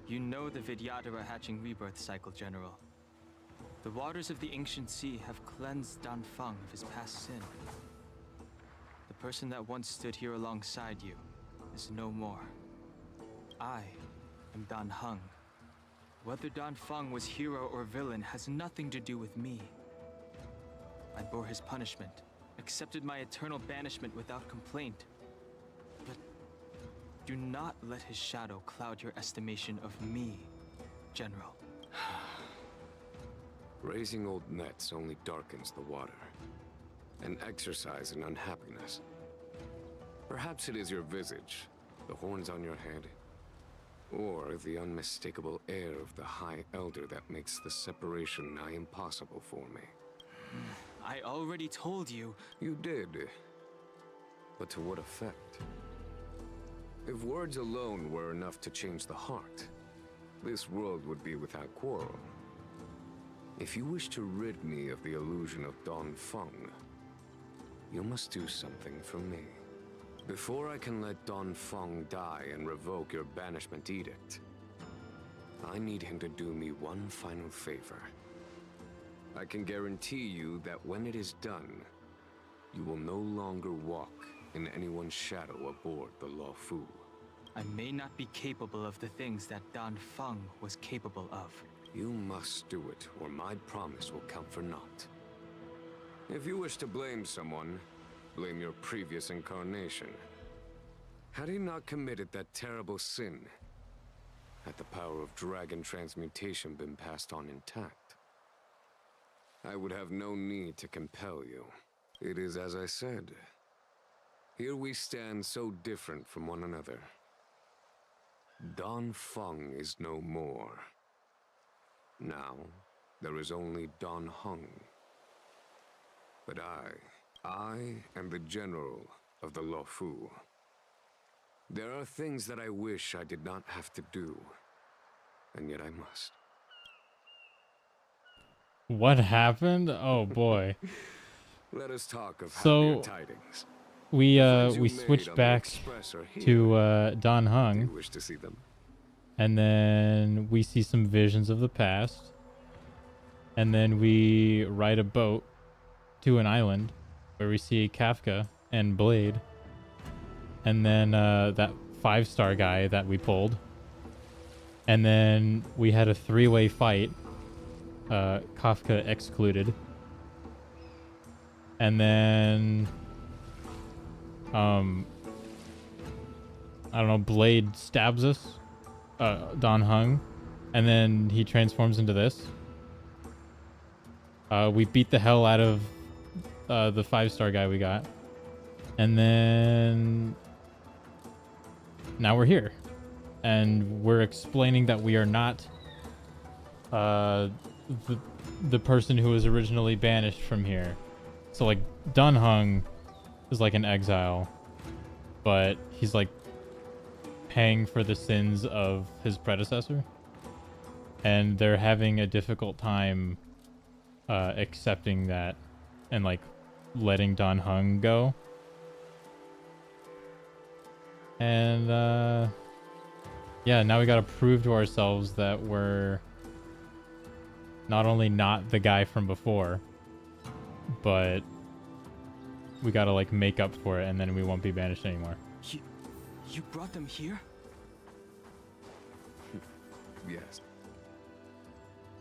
You know the Vidyadhara hatching rebirth cycle, General. The waters of the ancient sea have cleansed Dan Feng of his past sin. The person that once stood here alongside you is no more. I am Dan Heng. Whether Dan Feng was hero or villain has nothing to do with me. I bore his punishment, accepted my eternal banishment without complaint. But do not let his shadow cloud your estimation of me, General. Raising old nets only darkens the water, an exercise in unhappiness. Perhaps it is your visage, the horns on your head, or the unmistakable air of the High Elder that makes the separation nigh impossible for me. I already told you. You did. But to what effect? If words alone were enough to change the heart, this world would be without quarrel. If you wish to rid me of the illusion of Dan Feng, you must do something for me. Before I can let Dan Feng die and revoke your banishment edict, I need him to do me one final favor. I can guarantee you that when it is done, you will no longer walk in anyone's shadow aboard the Law Fu. I may not be capable of the things that Dan Feng was capable of. You must do it, or my promise will count for naught. If you wish to blame someone, blame your previous incarnation. Had he not committed that terrible sin, had the power of dragon transmutation been passed on intact, I would have no need to compel you. It is as I said. Here we stand so different from one another. Dan Feng is no more. Now, there is only Dan Heng. But I am the general of the Law Fu. There are things that I wish I did not have to do, and yet I must. What happened? Oh boy. Let us talk of So, happier tidings. we switched back to Dan Do you Heng, wish to see them? and then we see some visions of the past, and then we ride a boat to an island where we see Kafka and Blade, and then that 5-star guy that we pulled, and then we had a 3-way fight, Kafka excluded, and then I don't know, Blade stabs us, Dan Heng, and then he transforms into this. We beat the hell out of the 5-star guy we got, and then now we're here, and we're explaining that we are not the person who was originally banished from here. So like Dan Heng is like an exile, but he's like paying for the sins of his predecessor, and they're having a difficult time accepting that and like letting Dan Heng go. And yeah, now we gotta prove to ourselves that we're not only not the guy from before, but we gotta like make up for it, and then we won't be banished anymore. You brought them here? Yes.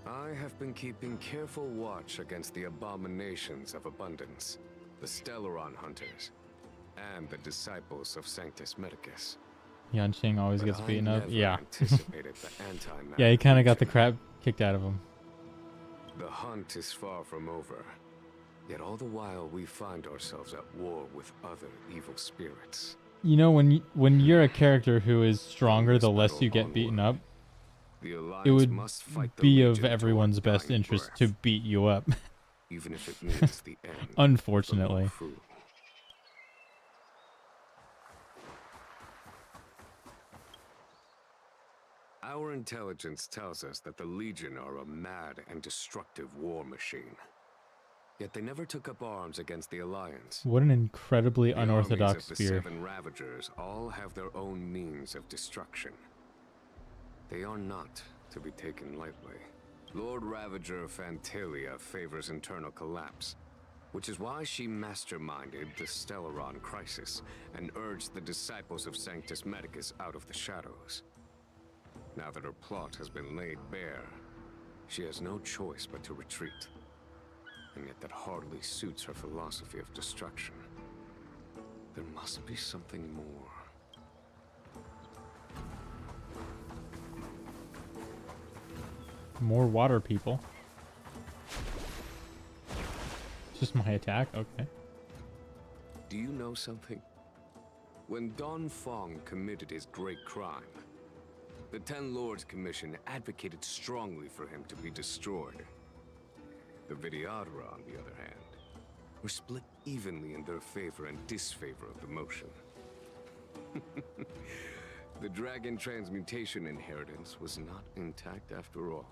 I have been keeping careful watch against the abominations of abundance. the Stellaron Hunters, and the disciples of Sanctus Medicus. Yanqing always But gets I beaten up. never Yeah. anticipated the antimatter Yeah, he kind of got the legion. crap kicked out of him. The hunt is far from over. Yet all the while we find ourselves at war with other evil spirits. You know, when you're a character who is stronger, the less you get beaten up, The Alliance it would must fight the be of Legion to everyone's our best dying interest breath, to beat you up. even if it means the end. Unfortunately. of Luofu. Our intelligence tells us that the Legion are a mad and destructive war machine. Yet they never took up arms against the Alliance. What an incredibly The unorthodox armies of the spear. 7 Ravagers all have their own means of destruction. They are not to be taken lightly. Lord Ravager Fantalia favors internal collapse, which is why she masterminded the Stellaron crisis and urged the disciples of Sanctus Medicus out of the shadows. Now that her plot has been laid bare, she has no choice but to retreat. And yet that hardly suits her philosophy of destruction. There must be something more. More water people. It's just my attack? Okay. Do you know something? When Don Fong committed his great crime, the 10 Lords Commission advocated strongly for him to be destroyed. The Vidyadhara, on the other hand, were split evenly in their favor and disfavor of the motion. The dragon transmutation inheritance was not intact after all.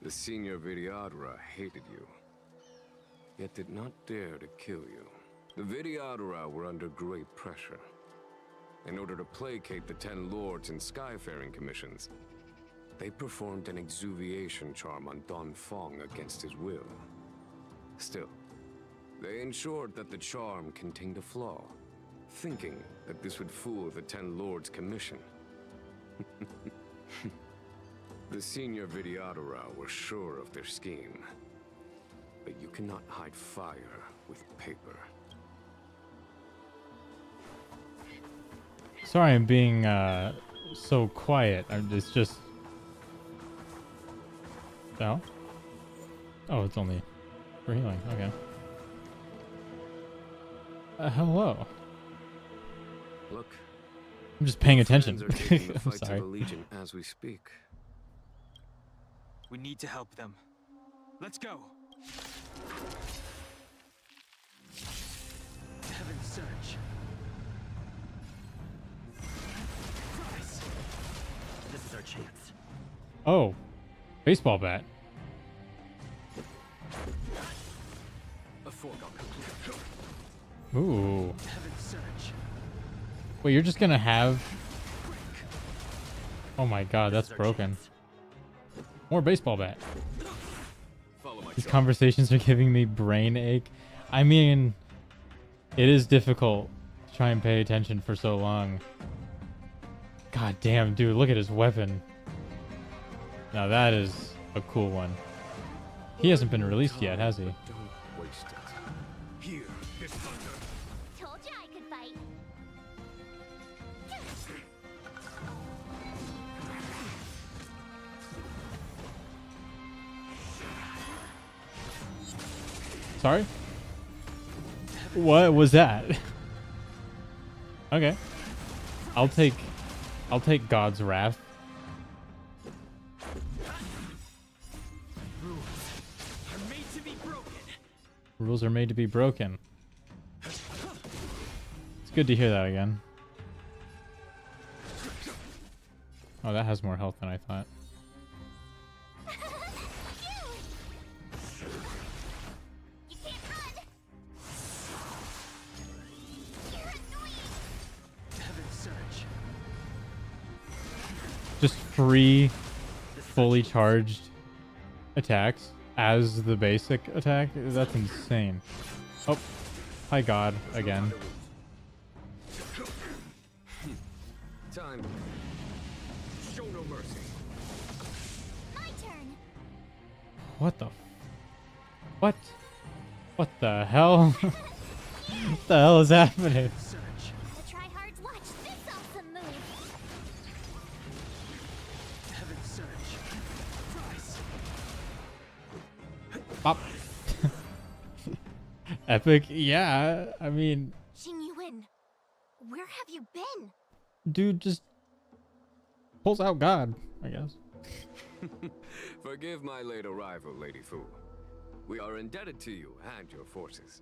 The senior Vidyadhara hated you, yet did not dare to kill you. The Vidyadhara were under great pressure. In order to placate the 10 Lords and Skyfaring Commissions, they performed an exuviation charm on Don Fong against his will. Still, they ensured that the charm contained a flaw, thinking that this would fool the 10 Lords Commission. The senior Vidyadhara were sure of their scheme, but you cannot hide fire with paper. Sorry I'm being so quiet. It's just... No? Oh, it's only for healing. Okay. Hello. Look, I'm just paying attention. friends are taking the I'm fight sorry. to the Legion as we speak. We need to help them. Let's go. Heaven's Surge. Rise. This is our chance. Oh. Baseball bat. A foregone conclusion. Ooh. Heaven's Surge. Wait, you're just gonna have... Oh my god, that's broken. More baseball bat. These conversations are giving me brain ache. I mean, it is difficult to try and pay attention for so long. God damn, dude, look at his weapon. Now that is a cool one. He hasn't been released yet, has he? Don't waste it. Here is thunder. Told you I could fight. Sorry? What was that? Okay. I'll take God's wrath. Rules are made to be broken. It's good to hear that again. Oh, that has more health than I thought. Just free, fully charged attacks as the basic attack? That's insane. Oh, hi God, again. Time. Show no mercy. My turn. What the? What? What the hell? What the hell is happening? The tryhards watch this awesome move. Heaven surge. Rise. Pop. Epic, yeah. I mean, Jingliu, where have you been? dude just pulls out God, I guess. Forgive my late arrival, Lady Fu. We are indebted to you and your forces.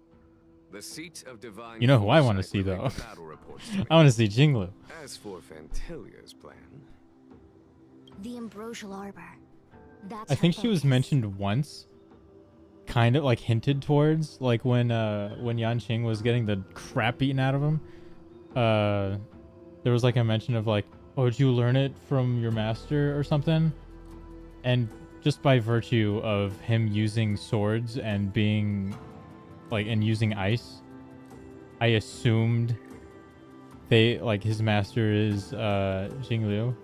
The seat of divine. You know who I want to see foresight though? relate the battle reports to me. I want to see Jingliu. As for Fantilia's plan, The ambrosial arbor. That's I her think she was focus. mentioned once, kind of like hinted towards, like when Yanqing was getting the crap beaten out of him. There was like a mention of like, oh, did you learn it from your master or something? And just by virtue of him using swords and being like and using ice, I assumed they like his master is Jingliu,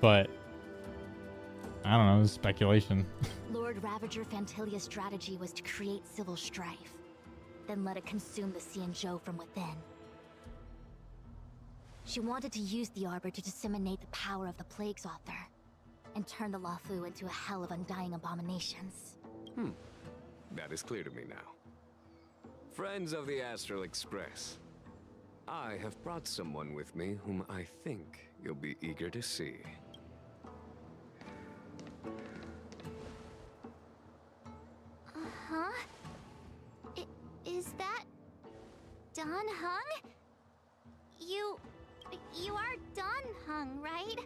but I don't know, this is speculation. Lord Ravager Fantilia's strategy was to create civil strife, then let it consume the Xianzhou from within. She wanted to use the arbor to disseminate the power of the Plague's author, and turn the Luofu into a hell of undying abominations. that is clear to me now. Friends of the Astral Express, I have brought someone with me whom I think you'll be eager to see. Huh? Is that Dan Hung? You are Dan Hung, right?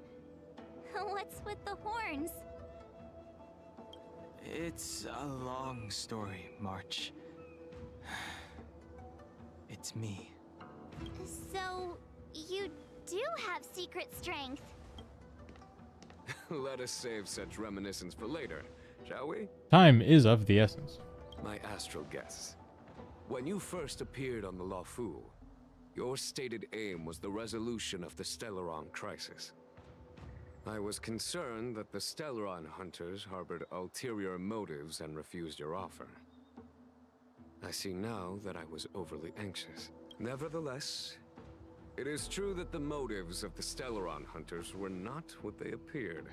What's with the horns? It's a long story, March. It's me. So, you do have secret strength. Let us save such reminiscence for later, shall we? Time is of the essence. My astral guests, when you first appeared on the Luofu, your stated aim was the resolution of the Stellaron crisis. I was concerned that the Stellaron hunters harbored ulterior motives and refused your offer. I see now that I was overly anxious. Nevertheless, it is true that the motives of the Stellaron hunters were not what they appeared.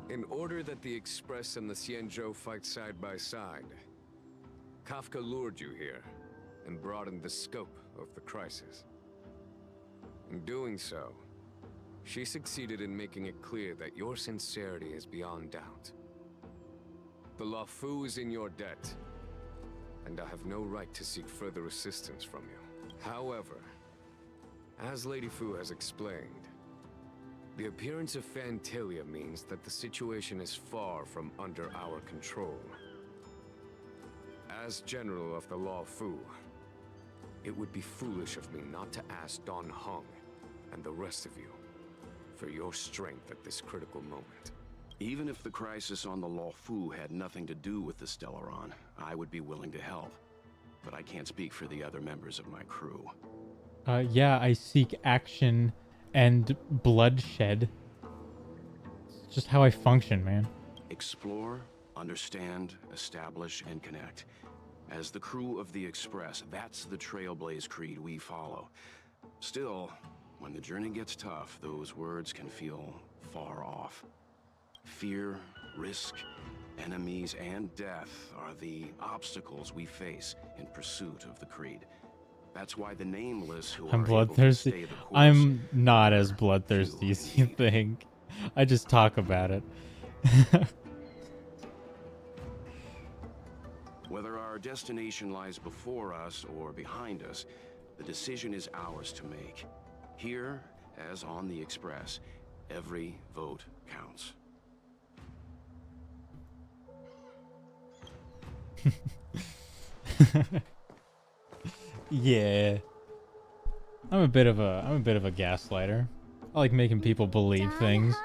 In order that the Express and the Xianzhou fight side by side, Kafka lured you here and broadened the scope of the crisis. In doing so, she succeeded in making it clear that your sincerity is beyond doubt. The Luofu is in your debt, and I have no right to seek further assistance from you. However, as Lady Fu has explained, the appearance of Fantilia means that the situation is far from under our control. As General of the Luofu, it would be foolish of me not to ask Dan Heng and the rest of you for your strength at this critical moment. Even if the crisis on the Luofu had nothing to do with the Stellaron, I would be willing to help. But I can't speak for the other members of my crew. Yeah, I seek action and bloodshed. It's just how I function, man. Explore, understand, establish, and connect. As the crew of the Express, that's the Trailblaze creed we follow. Still, when the journey gets tough, those words can feel far off. Fear, risk, enemies, and death are the obstacles we face in pursuit of the creed. That's why the nameless who I'm are able to bloodthirsty. stay the course. I'm not as bloodthirsty as you think. I just talk about it. Whether our destination lies before us or behind us, the decision is ours to make. Here, as on the Express, every vote counts. Yeah. I'm a bit of a gaslighter. I like making people believe things.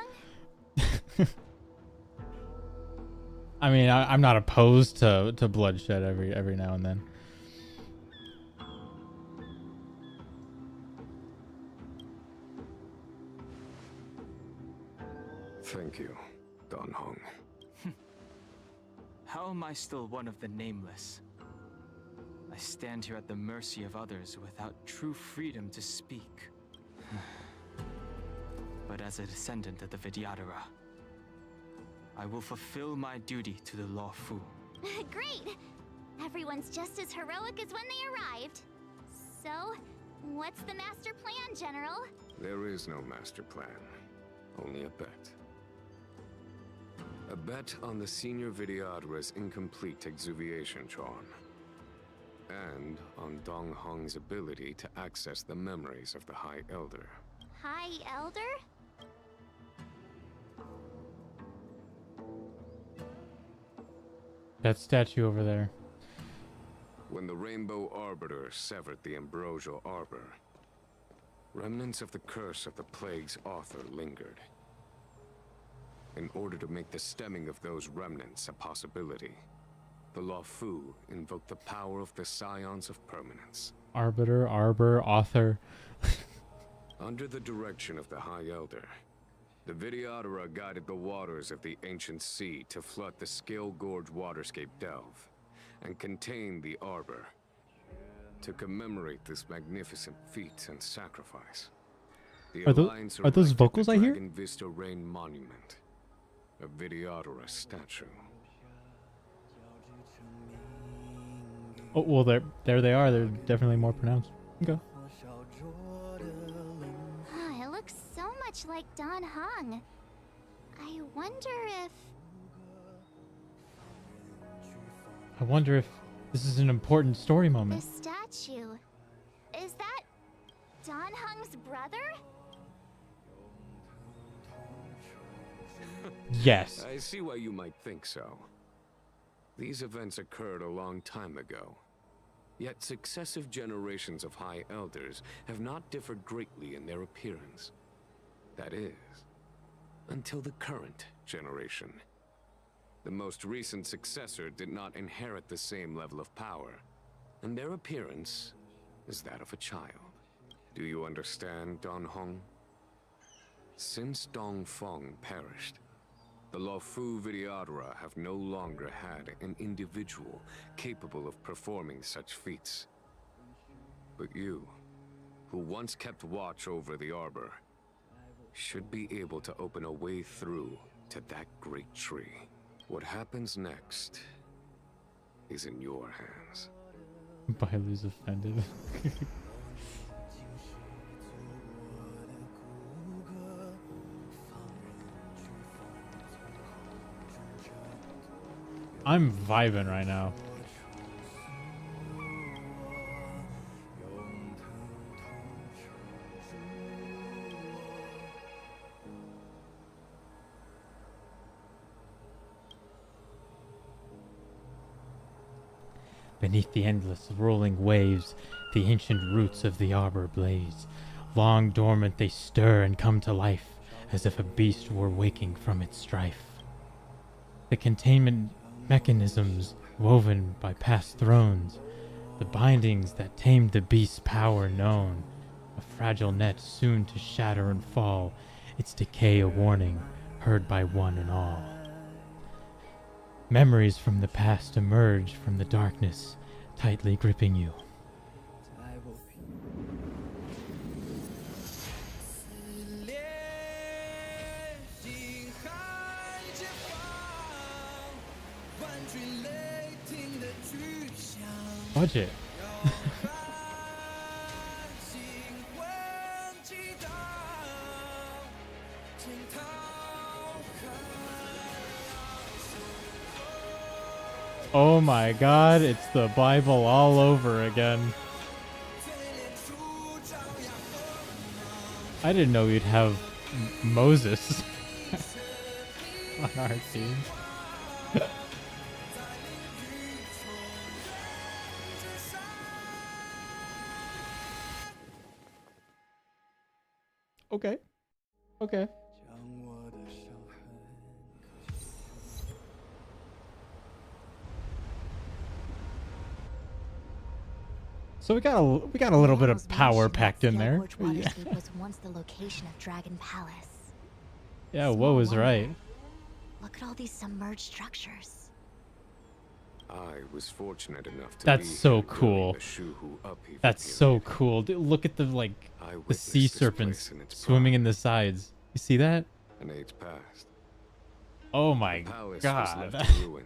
I mean, I'm not opposed to bloodshed every now and then. Thank you, Dan Heng. How am I still one of the nameless? I stand here at the mercy of others without true freedom to speak. But as a descendant of the Vidyadhara, I will fulfill my duty to the Law Fu. Great! Everyone's just as heroic as when they arrived. So, what's the master plan, General? There is no master plan, only a bet. A bet on the senior Vidyadhara's incomplete exuviation charm. And on Dong Hong's ability to access the memories of the High Elder. High Elder? That statue over there. When the Rainbow Arbiter severed the Ambrosial Arbor, remnants of the curse of the plague's author lingered. In order to make the stemming of those remnants a possibility, the Law Fu invoked the power of the Scions of Permanence. Arbiter, Arbor, Author. Under the direction of the High Elder, the Vidyadhara guided the waters of the ancient sea to flood the Scale Gorge waterscape delve and contain the Arbor. To commemorate this magnificent feat and sacrifice, the Alliance are those erected vocals the I hear? Dragon Vista Rain Monument, a Vidyadhara statue. Oh, well, there they are. They're definitely more pronounced. Okay. It looks so much like Don Hong. I wonder if this is an important story moment. this statue... Is that Don Hong's brother? Yes. I see why you might think so. These events occurred a long time ago. Yet successive generations of High Elders have not differed greatly in their appearance. That is, until the current generation. The most recent successor did not inherit the same level of power, and their appearance is that of a child. Do you understand, Don Hong? Since Dong Feng perished, the Law Fu Vidyadhara have no longer had an individual capable of performing such feats. But you, who once kept watch over the Arbor, should be able to open a way through to that great tree. What happens next is in your hands. Bailu's offended. I'm vibing right now. Beneath the endless rolling waves, the ancient roots of the arbor blaze. Long dormant they stir and come to life, as if a beast were waking from its strife. The containment mechanisms woven by past thrones, the bindings that tamed the beast's power known, a fragile net soon to shatter and fall, its decay a warning heard by one and all. Memories from the past emerge from the darkness, tightly gripping you. Budget. Oh my god, it's the Bible all over again. I didn't know we'd have Moses on our team. Okay. Okay. So we got a little bit of power packed in there. Yeah. Was once the location of Dragon Palace. Yeah, Woe is right. Look at all these submerged structures. I was fortunate enough to That's be so here cool. during the Shuhu upheaval That's so cool. Dude, look at the the sea witnessed this serpents place in its swimming in the sides. You see that? an age passed. Oh my The palace was god. left in ruin,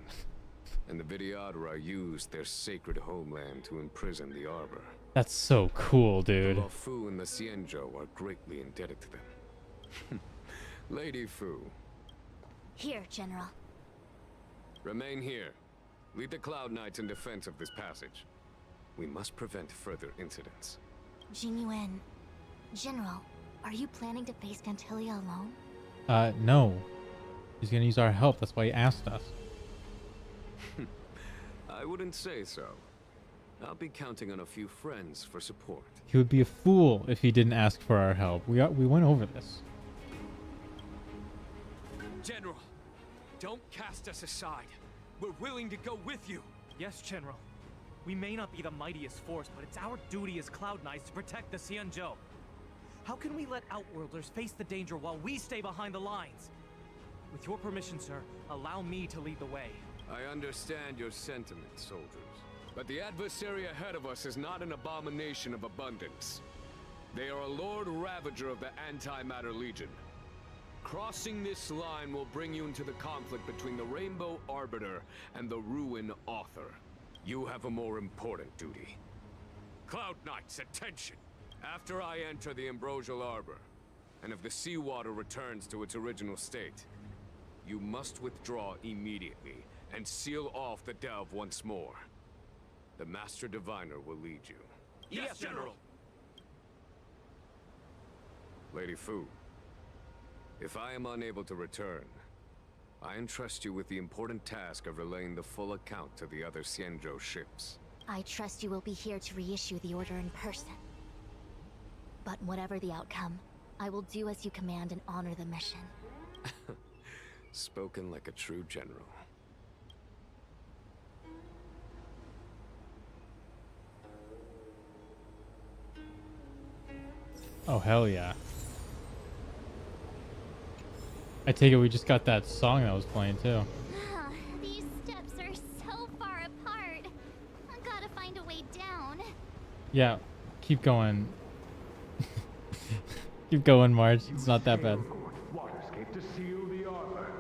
and the Vidyadhara used their sacred homeland to imprison the Arbor. That's so cool, dude. The Luofu and the Xianzhou are greatly indebted to them. Lady Fu, Here, General. remain here. Lead the Cloud Knights in defense of this passage. We must prevent further incidents. Jingliu, General, are you planning to face Vantilia alone? No. He's gonna use our help. That's why he asked us. I wouldn't say so. I'll be counting on a few friends for support. He would be a fool if he didn't ask for our help. We went over this. General, don't cast us aside. We're willing to go with you. Yes, General. We may not be the mightiest force, but it's our duty as Cloud Knights to protect the Xianzhou. How can we let Outworlders face the danger while we stay behind the lines? With your permission, sir, allow me to lead the way. I understand your sentiments, soldiers. But the adversary ahead of us is not an abomination of abundance. They are a Lord Ravager of the Antimatter Legion. Crossing this line will bring you into the conflict between the Rainbow Arbiter and the Ruin Author. You have a more important duty. Cloud Knights, attention! After I enter the Ambrosial Arbor, and if the seawater returns to its original state, you must withdraw immediately and seal off the delve once more. The Master Diviner will lead you. Yes, General! Lady Fu, if I am unable to return, I entrust you with the important task of relaying the full account to the other Xianzhou ships. I trust you will be here to reissue the order in person. But whatever the outcome, I will do as you command and honor the mission. Spoken like a true general. Oh, hell yeah. I take it we just got that song that was playing too. These steps are so far apart. I gotta find a way down. Yeah, keep going. Keep going, Marge. It's not that bad. Waterscape to seal the arbor.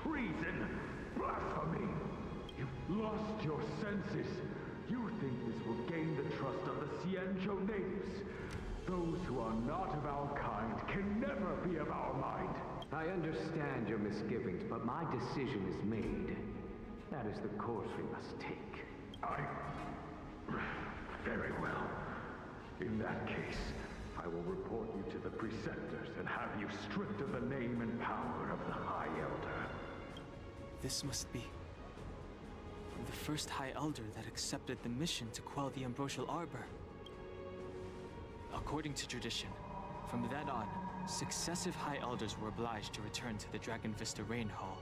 Treason! Blasphemy! You've lost your senses. You think this will gain the trust of the Xianzhou natives. Those who are not of our kind can never be of our mind. I understand your misgivings, but my decision is made. That is the course we must take. Very well. In that case, I will report you to the Preceptors and have you stripped of the name and power of the High Elder. This must be the first High Elder that accepted the mission to quell the Ambrosial Arbor. According to tradition, from then on, successive High Elders were obliged to return to the Dragon Vista Rain Hall.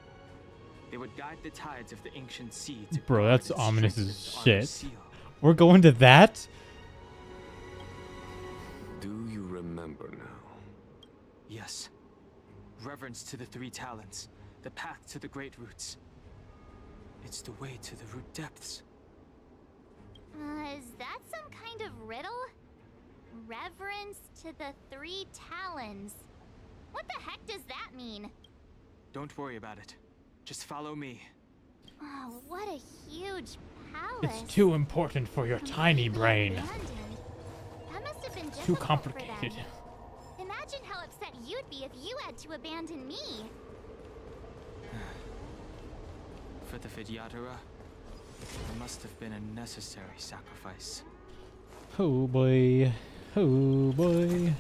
They would guide the tides of the ancient sea to Bro, guard that's and ominous strengthen as the Armor's shit. seal. We're going to that? Do you remember now? Yes. Reverence to the three talents, the path to the great roots. It's the way to the root depths. Is that some kind of riddle? Reverence to the three talons. What the heck does that mean? Don't worry about it. Just follow me. Oh, what a huge palace. It's too important for your tiny brain. Abandoned. That must have been Too difficult complicated. for them. Imagine how upset you'd be if you had to abandon me. For the Vidyadhara, it must have been a necessary sacrifice. Oh boy. Oh boy.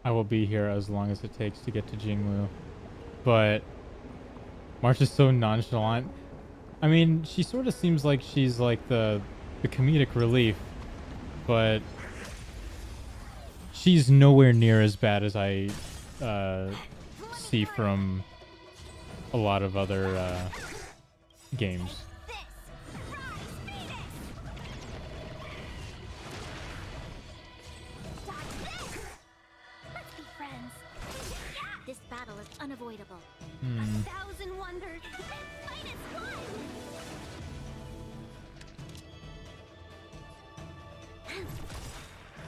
I will be here as long as it takes to get to Jingliu. But March is so nonchalant. I mean, she sort of seems like she's like the comedic relief, but she's nowhere near as bad as I see from a lot of other games. unavoidable. Hmm. 1,000 wonders minus one.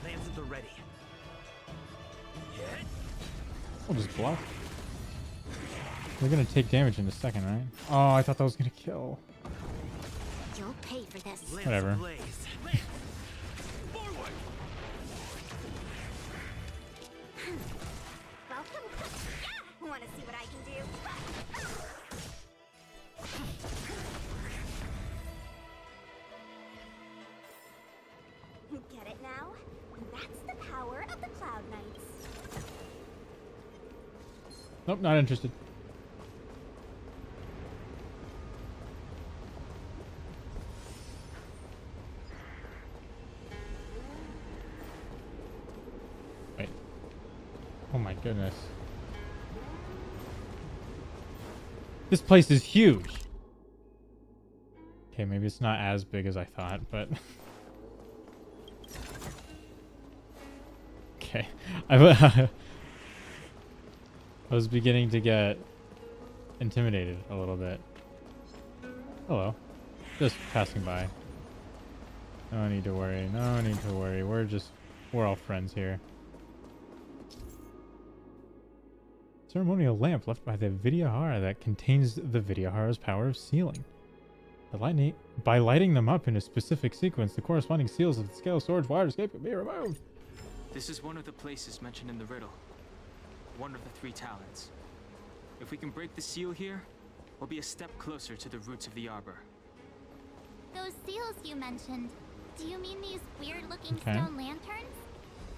Lances are ready. We'll just block. We're gonna take damage in a second, right? Oh, I thought that was gonna kill. You'll pay for this. Whatever. Welcome. Yeah! Want to see what I can do? Get it now? That's the power of the Cloud Knights. Nope, not interested. Wait. Oh my goodness. This place is huge. Okay, maybe it's not as big as I thought, but... Okay. I was beginning to get intimidated a little bit. Hello. Just passing by. No need to worry. No need to worry. We're all friends here. Ceremonial lamp left by the Vidyahara that contains the Vidyahara's power of sealing. By lighting them up in a specific sequence, the corresponding seals of the scale storage water escape can be removed. This is one of the places mentioned in the riddle. One of the 3 talents. If we can break the seal here, we'll be a step closer to the roots of the arbor. Those seals you mentioned, do you mean these weird-looking Okay. stone lanterns?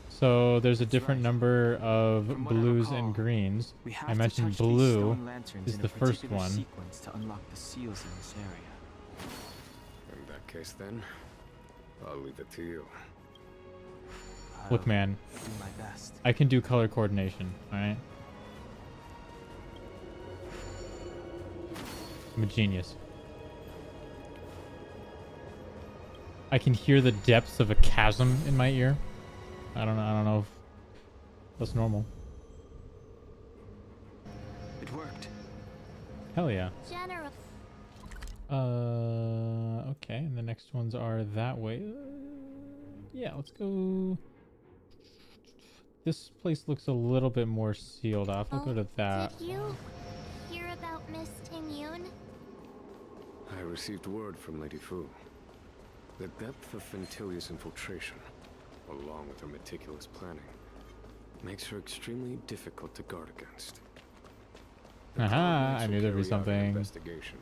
So there's a different number of blues and greens. We have I to mentioned touch these blue stone lanterns is in the a first particular one. sequence to unlock the seals in this area. In that case, then, I'll leave it to you. Look, man, Do my best. I can do color coordination, alright? I'm a genius. I can hear the depths of a chasm in my ear. I don't know if that's normal. It worked. Hell yeah. General. Okay, and the next ones are that way. Yeah, let's go. This place looks a little bit more sealed off. I'll go to that. Did you hear about Miss Tingyun? I received word from Lady Fu. The depth of Fentilia's infiltration, along with her meticulous planning, makes her extremely difficult to guard against. The Aha, Cloud I Knights knew will there'd be carry out an something. investigation.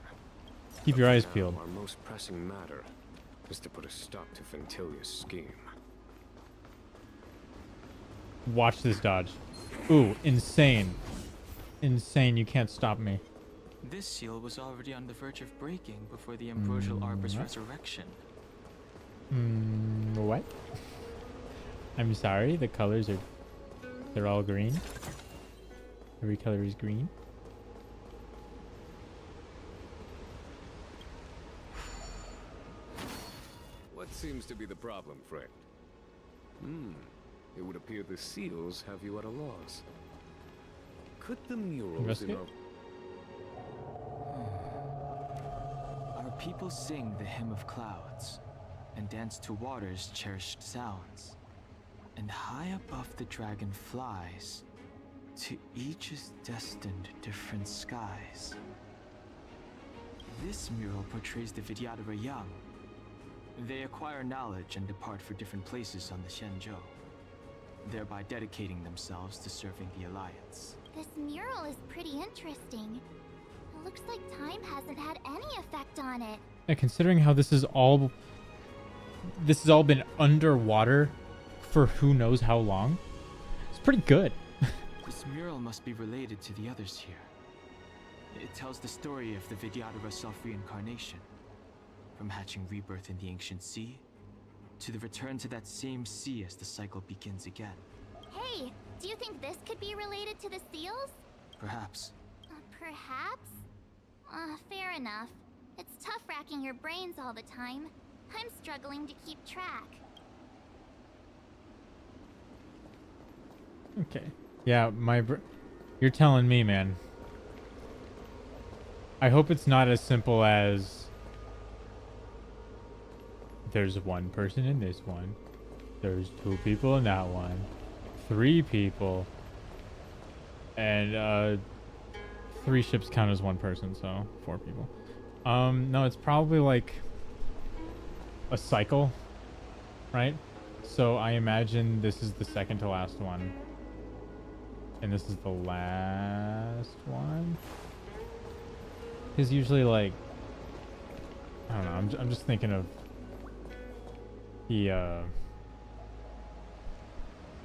Keep But your for eyes now, peeled. Our most pressing matter is to put a stop to Fentilia's scheme. Watch this dodge. Ooh, insane. Insane, you can't stop me. This seal was already on the verge of breaking before the ambrosial arbor's resurrection. What? I'm sorry, the colors are... They're all green. Every color is green. What seems to be the problem, friend? It would appear the seals have you at a loss. Could the murals in Investigate? Our people sing the hymn of clouds and dance to water's cherished sounds. And high above the dragon flies, to each is destined different skies. This mural portrays the Vidyadhara young. They acquire knowledge and depart for different places on the Xianzhou, thereby dedicating themselves to serving the Alliance. This mural is pretty interesting. It looks like time hasn't had any effect on it. Yeah, considering how this is all been underwater for who knows how long, it's pretty good. This mural must be related to the others here. It tells the story of the Vidyadhara self-reincarnation, from hatching rebirth in the ancient sea, to the return to that same sea as the cycle begins again. Hey, do you think this could be related to the seals? Perhaps. Perhaps? Fair enough. It's tough racking your brains all the time. I'm struggling to keep track. Okay. Yeah, you're telling me, man. I hope it's not as simple as there's one person in this one, there's 2 people in that one, 3 people, and 3 ships count as 1 person, so 4 people. No, it's probably like a cycle, right? So I imagine this is the second to last one, and this is the last one. Because usually, like, I don't know, I'm just thinking of the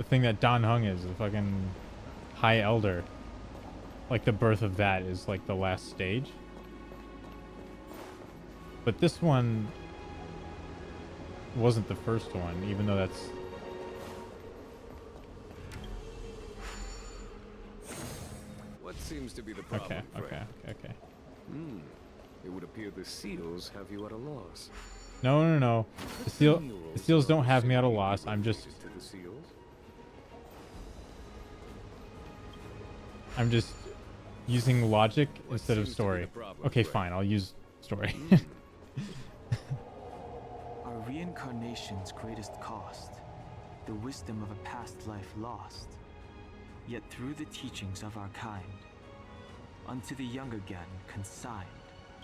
thing that Dan Hung is, the fucking High Elder. Like, the birth of that is, like, the last stage. But this one wasn't the first one, even though that's... What seems to be the problem, Okay. It would appear the seals have you at a loss. No. The seals don't have me at a loss. I'm just using logic instead of story. Okay, fine. I'll use story. Our reincarnation's greatest cost, the wisdom of a past life lost. Yet through the teachings of our kind, unto the young again consigned.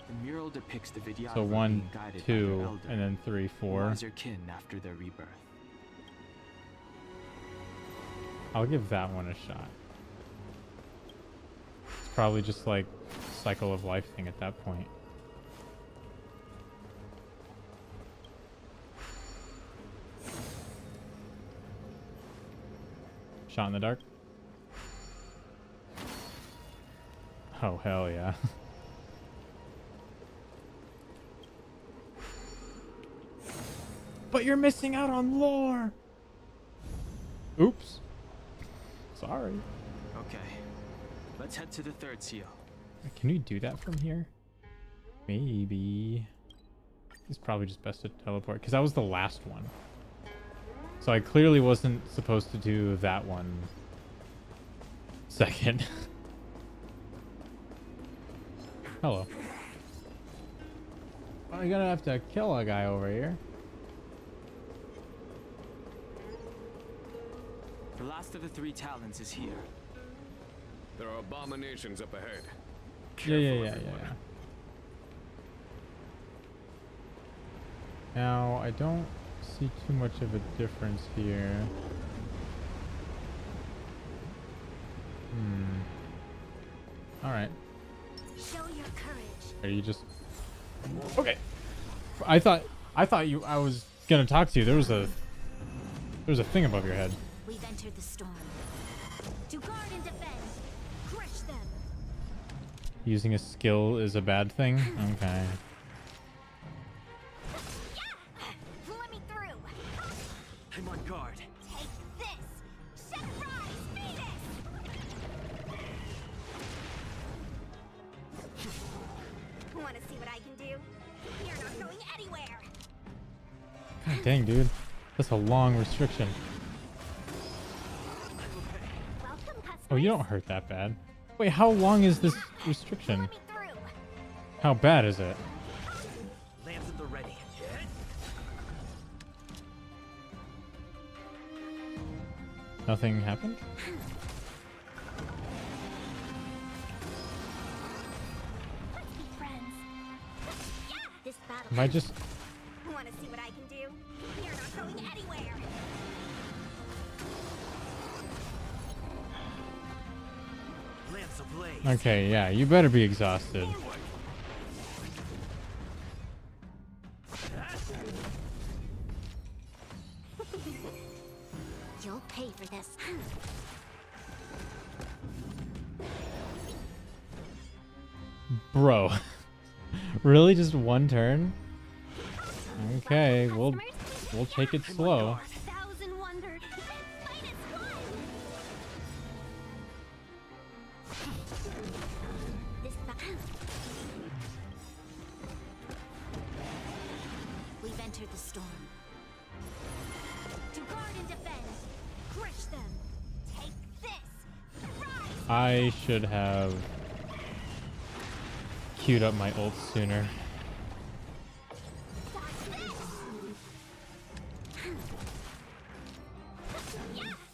The mural depicts the Vidyadhara So 1, being guided 2, by their elder, and then 3, 4. wiser kin after their rebirth. I'll give that one a shot. It's probably just like cycle of life thing at that point. Shot in the dark. Oh, hell yeah. But you're missing out on lore. Oops. Sorry. Okay, let's head to the 3rd seal. Can we do that from here? Maybe. It's probably just best to teleport, because that was the last one. So I clearly wasn't supposed to do that one second. Hello. Well, you're gonna have to kill a guy over here. The last of the 3 talents is here. There are abominations up ahead. Yeah. Now, I don't see too much of a difference here. Alright. Show your courage. Are you just... Okay. I thought I was gonna talk to you. There was a thing above your head. We've entered the storm. To guard and defend. Crush them. Using a skill is a bad thing? Okay. Let me through. I'm on guard. Take this. Surprise, Venus. Want to see what I can do? You're not going anywhere. God dang, dude. That's a long restriction. Oh, you don't hurt that bad. Wait, how long is this restriction? How bad is it? Lance at the ready. Nothing happened? Let's be friends. This battle. Am I just... Want to see what I can do? You're not going anywhere. Lance ablaze. Okay, yeah, you better be exhausted. You'll pay for this. Bro. Really? Just one turn? Okay, we'll take it slow. Thousand wonders. Fight is fun. This We've entered the storm. To guard and defend. Crush them. Take this. Surprise. I should have queued up my ult sooner.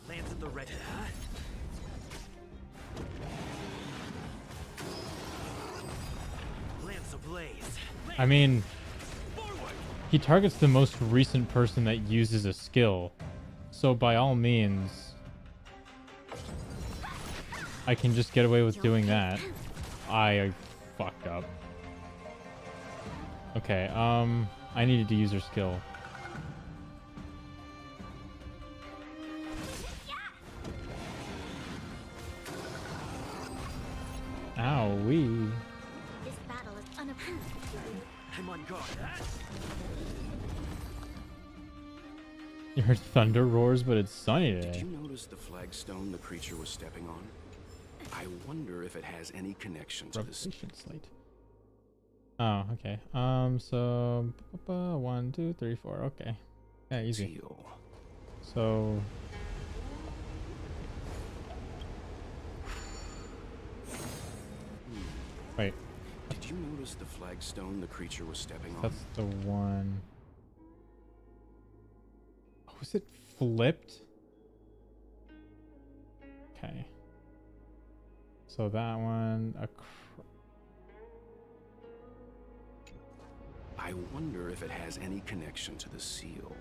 Lands at the ready. Lance ablaze. I mean, he targets the most recent person that uses a skill. So by all means, I can just get away with doing that. I fucked up. Okay, I needed to use her skill. Owie. This battle is unapproved. I'm on guard. You heard thunder roars, but it's sunny Did today. you notice the flagstone the creature was stepping on? I wonder if it has any connection to this. Revelation slate. Oh, okay. So 1, 2, 3, 4. Okay. Yeah, easy. Seal. So wait. Did you notice the flagstone the creature was stepping on? That's the one. Oh, was it flipped? Okay. So that one. I wonder if it has any connection to the seal.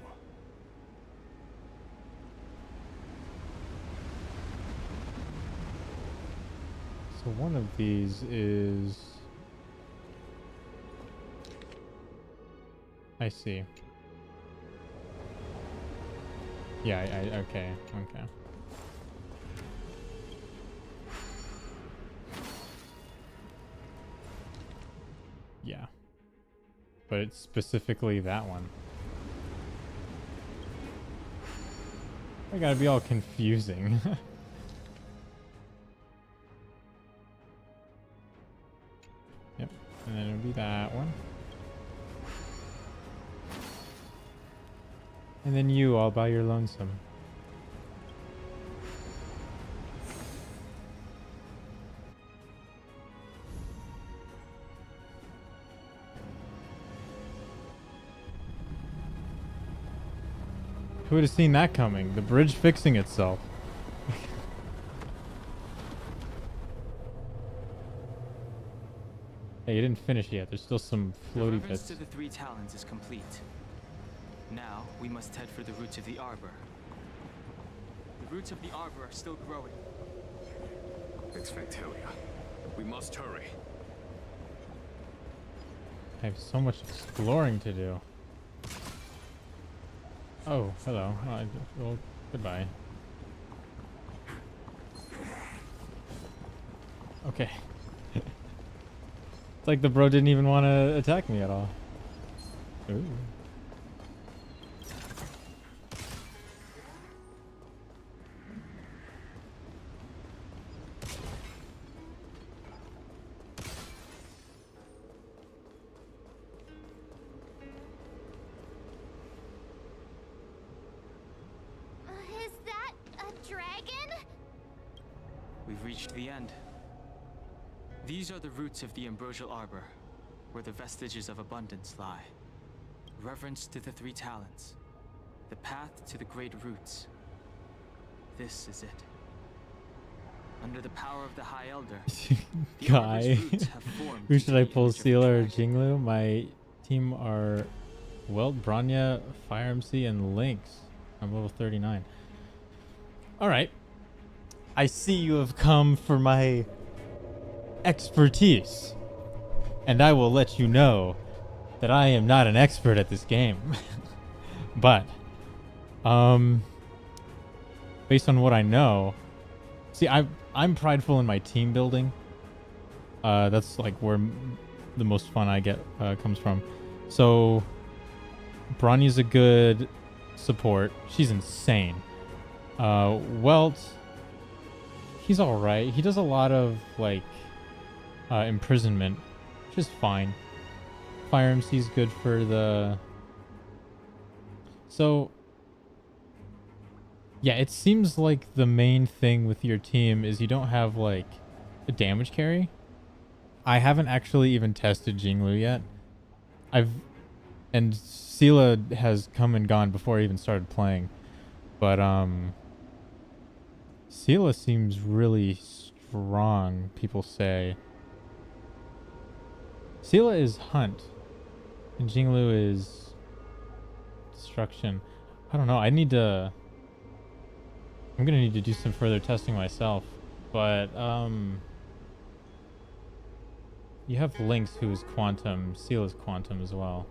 So one of these is. I see. Yeah, okay. Yeah. But it's specifically that one. I gotta be all confusing. Yep, and then it'll be that one. And then you all by your lonesome. Who would have seen that coming? The bridge fixing itself. Hey, you didn't finish yet. There's still some floaty The reverence bits. to the three talons is complete. Now, we must head for the roots of the arbor. The roots of the arbor are still growing. It's Fantalia. We must hurry. I have so much exploring to do. Oh, hello. Well, goodbye. Okay. It's like the bro didn't even want to attack me at all. Ooh. Is that a dragon? We've reached the end. These are the roots of the ambrosial arbor, where the vestiges of abundance lie. Reverence to the three talons. The path to the great roots. This is it. Under the power of the High Elder, the Guy. arbor's roots have formed Who should I into the pull, image of a Sealer or dragon. Jingliu? My team are Welt, Branya, Fire MC, and Lynx. I'm level 39. Alright. I see you have come for my expertise. And I will let you know that I am not an expert at this game. But, based on what I know, see, I'm prideful in my team building. That's like where the most fun I get comes from. So, Bronya's a good support. She's insane. Welt, he's alright. He does a lot of, like, imprisonment, which is fine. Fire MC's good for the... So, yeah, it seems like the main thing with your team is you don't have, like, a damage carry. I haven't actually even tested Jingliu yet. And Sela has come and gone before I even started playing. But Sela seems really strong, people say. Sela is hunt and Jingliu is destruction. I don't know. I'm gonna need to do some further testing myself. But you have Lynx, who is quantum. Sela's quantum as well.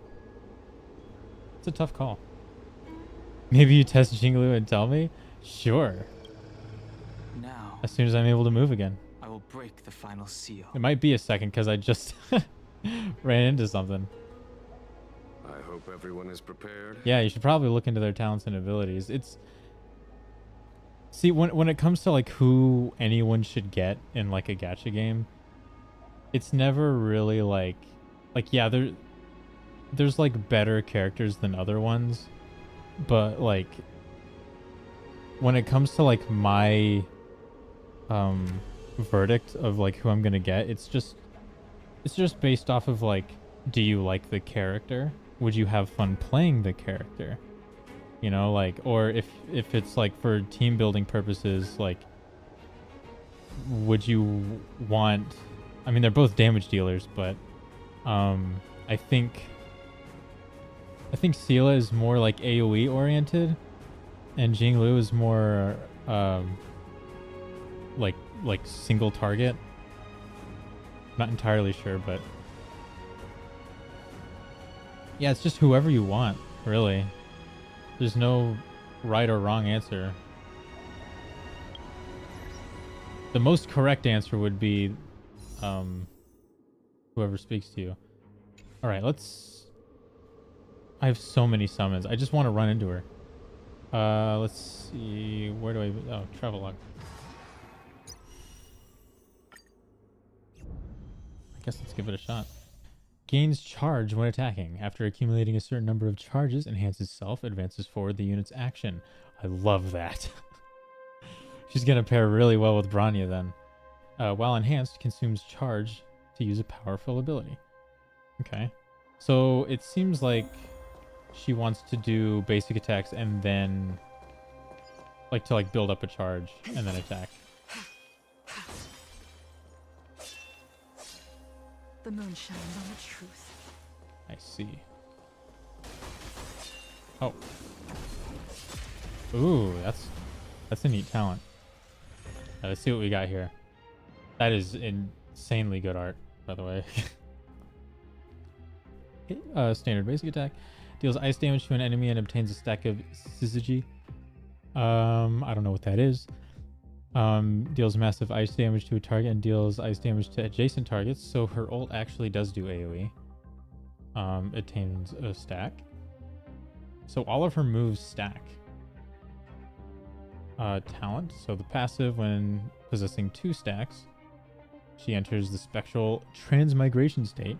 It's a tough call. Maybe you test Jingliu and tell me? Sure. Now, as soon as I'm able to move again. I will break the final seal. It might be a second because I just ran into something. I hope everyone is prepared. Yeah, you should probably look into their talents and abilities. See, when it comes to like who anyone should get in like a gacha game, it's never really like yeah, there's like better characters than other ones, but like when it comes to like my verdict of like who I'm gonna get, it's just based off of like, do you like the character? Would you have fun playing the character? You know, like, or if it's like for team building purposes, like, would you want, I mean, they're both damage dealers, but I think Sela is more like AoE oriented and Jingliu is more like single target. Not entirely sure, but yeah, it's just whoever you want, really. There's no right or wrong answer. The most correct answer would be whoever speaks to you. All right, I have so many summons. I just want to run into her. Let's see. Where do I... Oh, travel log. I guess let's give it a shot. Gains charge when attacking. After accumulating a certain number of charges, enhances self, advances forward the unit's action. I love that. She's going to pair really well with Branya then. While enhanced, consumes charge to use a powerful ability. Okay. So it seems like she wants to do basic attacks and then like to like build up a charge and then attack. The moon shines on the truth. I see. Oh. Ooh, that's a neat talent. Let's see what we got here. That is insanely good art, by the way. Standard basic attack. Deals ice damage to an enemy and obtains a stack of syzygy. I don't know what that is. Deals massive ice damage to a target and deals ice damage to adjacent targets. So her ult actually does do AoE. Attains a stack. So all of her moves stack. Talent. So the passive, when possessing 2 stacks, she enters the spectral transmigration state.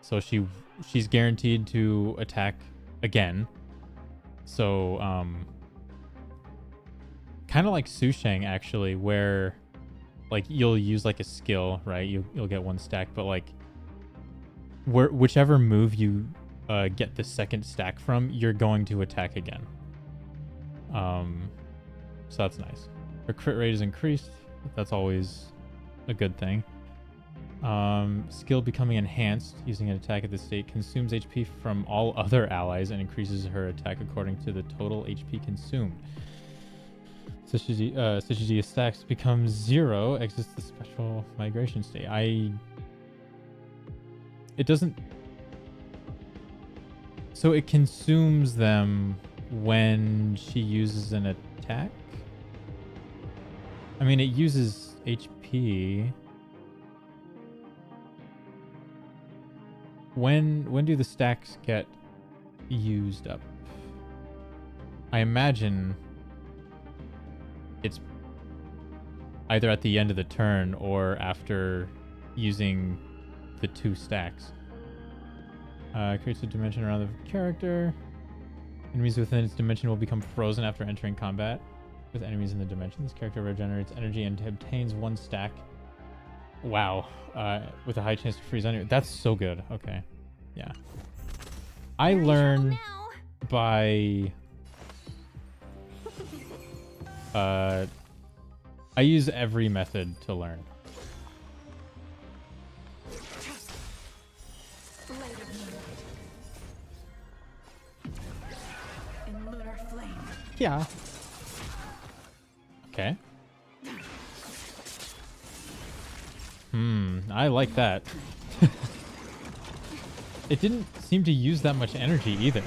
So she's guaranteed to attack again. So kind of like Susheng actually, where like you'll use like a skill, right? You'll get 1 stack, but like whichever move you get the second stack from, you're going to attack again. So that's nice. Her crit rate is increased. That's always a good thing. Skill becoming enhanced using an attack at this state consumes HP from all other allies and increases her attack according to the total HP consumed. Syzygy stacks becomes 0, exits the special migration state. It doesn't... So it consumes them when she uses an attack? I mean, it uses HP. When do the stacks get used up? I imagine it's either at the end of the turn or after using the 2 stacks. Creates a dimension around the character. Enemies within its dimension will become frozen after entering combat with enemies in the dimension. This character regenerates energy and obtains 1 stack Wow. With a high chance to freeze anyway. That's so good. Okay. Yeah. I learn by... I use every method to learn. In lunar flame. Yeah. Okay. I like that. It didn't seem to use that much energy either.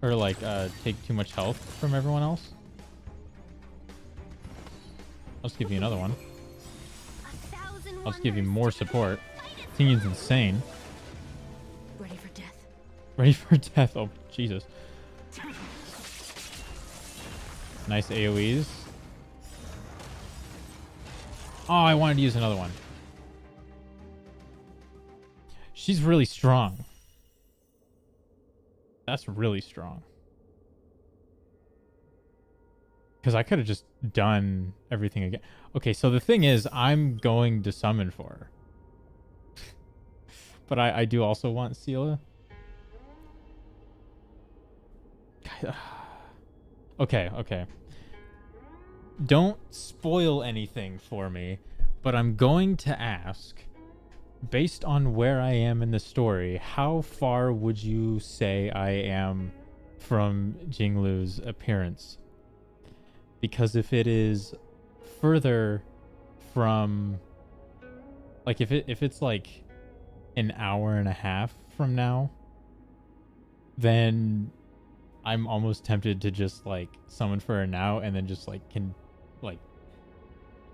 Or like, take too much health from everyone else. I'll just give you another one. I'll just give you more support. Seems insane. Ready for death. Ready for death. Oh, Jesus. Nice AoEs. Oh, I wanted to use another one. She's really strong. That's really strong. Because I could have just done everything again. Okay, so the thing is, I'm going to summon for her. But I do also want Sela. Okay. Don't spoil anything for me, but I'm going to ask, based on where I am in the story, how far would you say I am from Jingliu's appearance? Because if it is further from, like, if it's like an hour and a half from now, then I'm almost tempted to just like summon for her now and then just like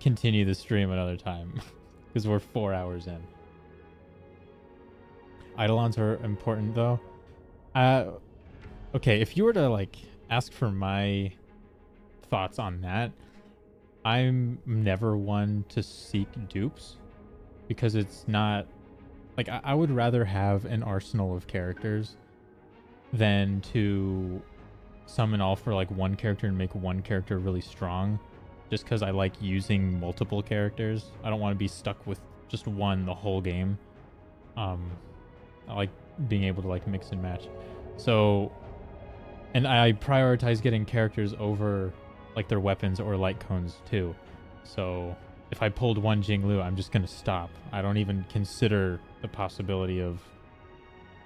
continue the stream another time because we're 4 hours in. Eidolons are important though. Okay, if you were to like ask for my thoughts on that, I'm never one to seek dupes because it's not like I would rather have an arsenal of characters than to summon all for like one character and make one character really strong just because I like using multiple characters. I don't want to be stuck with just one the whole game. I like being able to like mix and match. So, and I prioritize getting characters over like their weapons or light cones too. So if I pulled one Jingliu, I'm just going to stop. I don't even consider the possibility of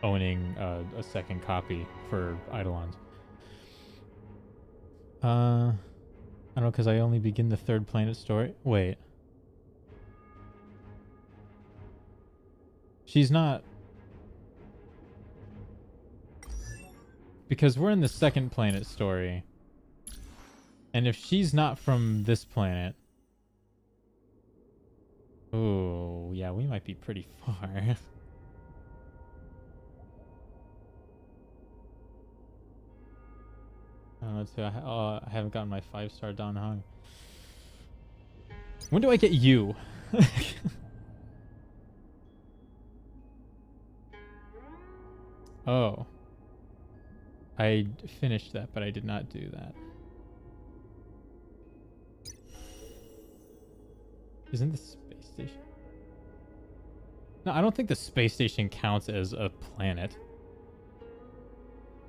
owning a second copy for Eidolons. I don't know, because I only begin the third planet story. Wait. She's not... Because we're in the second planet story. And if she's not from this planet... Oh, yeah, we might be pretty far. Let's see. I haven't gotten my 5-star Dan Heng. When do I get you? Oh. I finished that, but I did not do that. Isn't the space station? No, I don't think the space station counts as a planet.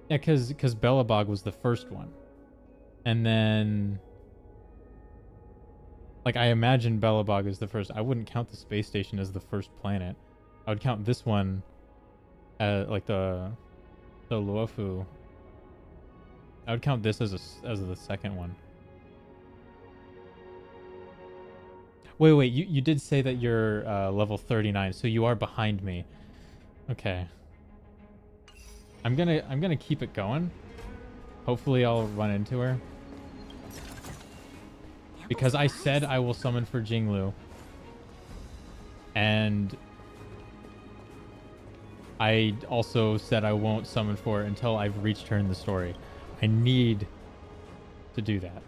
Yeah, because Belobog was the first one. And then... Like, I imagine Belobog is the first. I wouldn't count the space station as the first planet. I would count this one as, like, the Luofu. I would count this as the second one. Wait, you did say that you're level 39, so you are behind me. Okay. I'm gonna keep it going. Hopefully I'll run into her. Because I said I will summon for Jingliu. And I also said I won't summon for her until I've reached her in the story. I need to do that.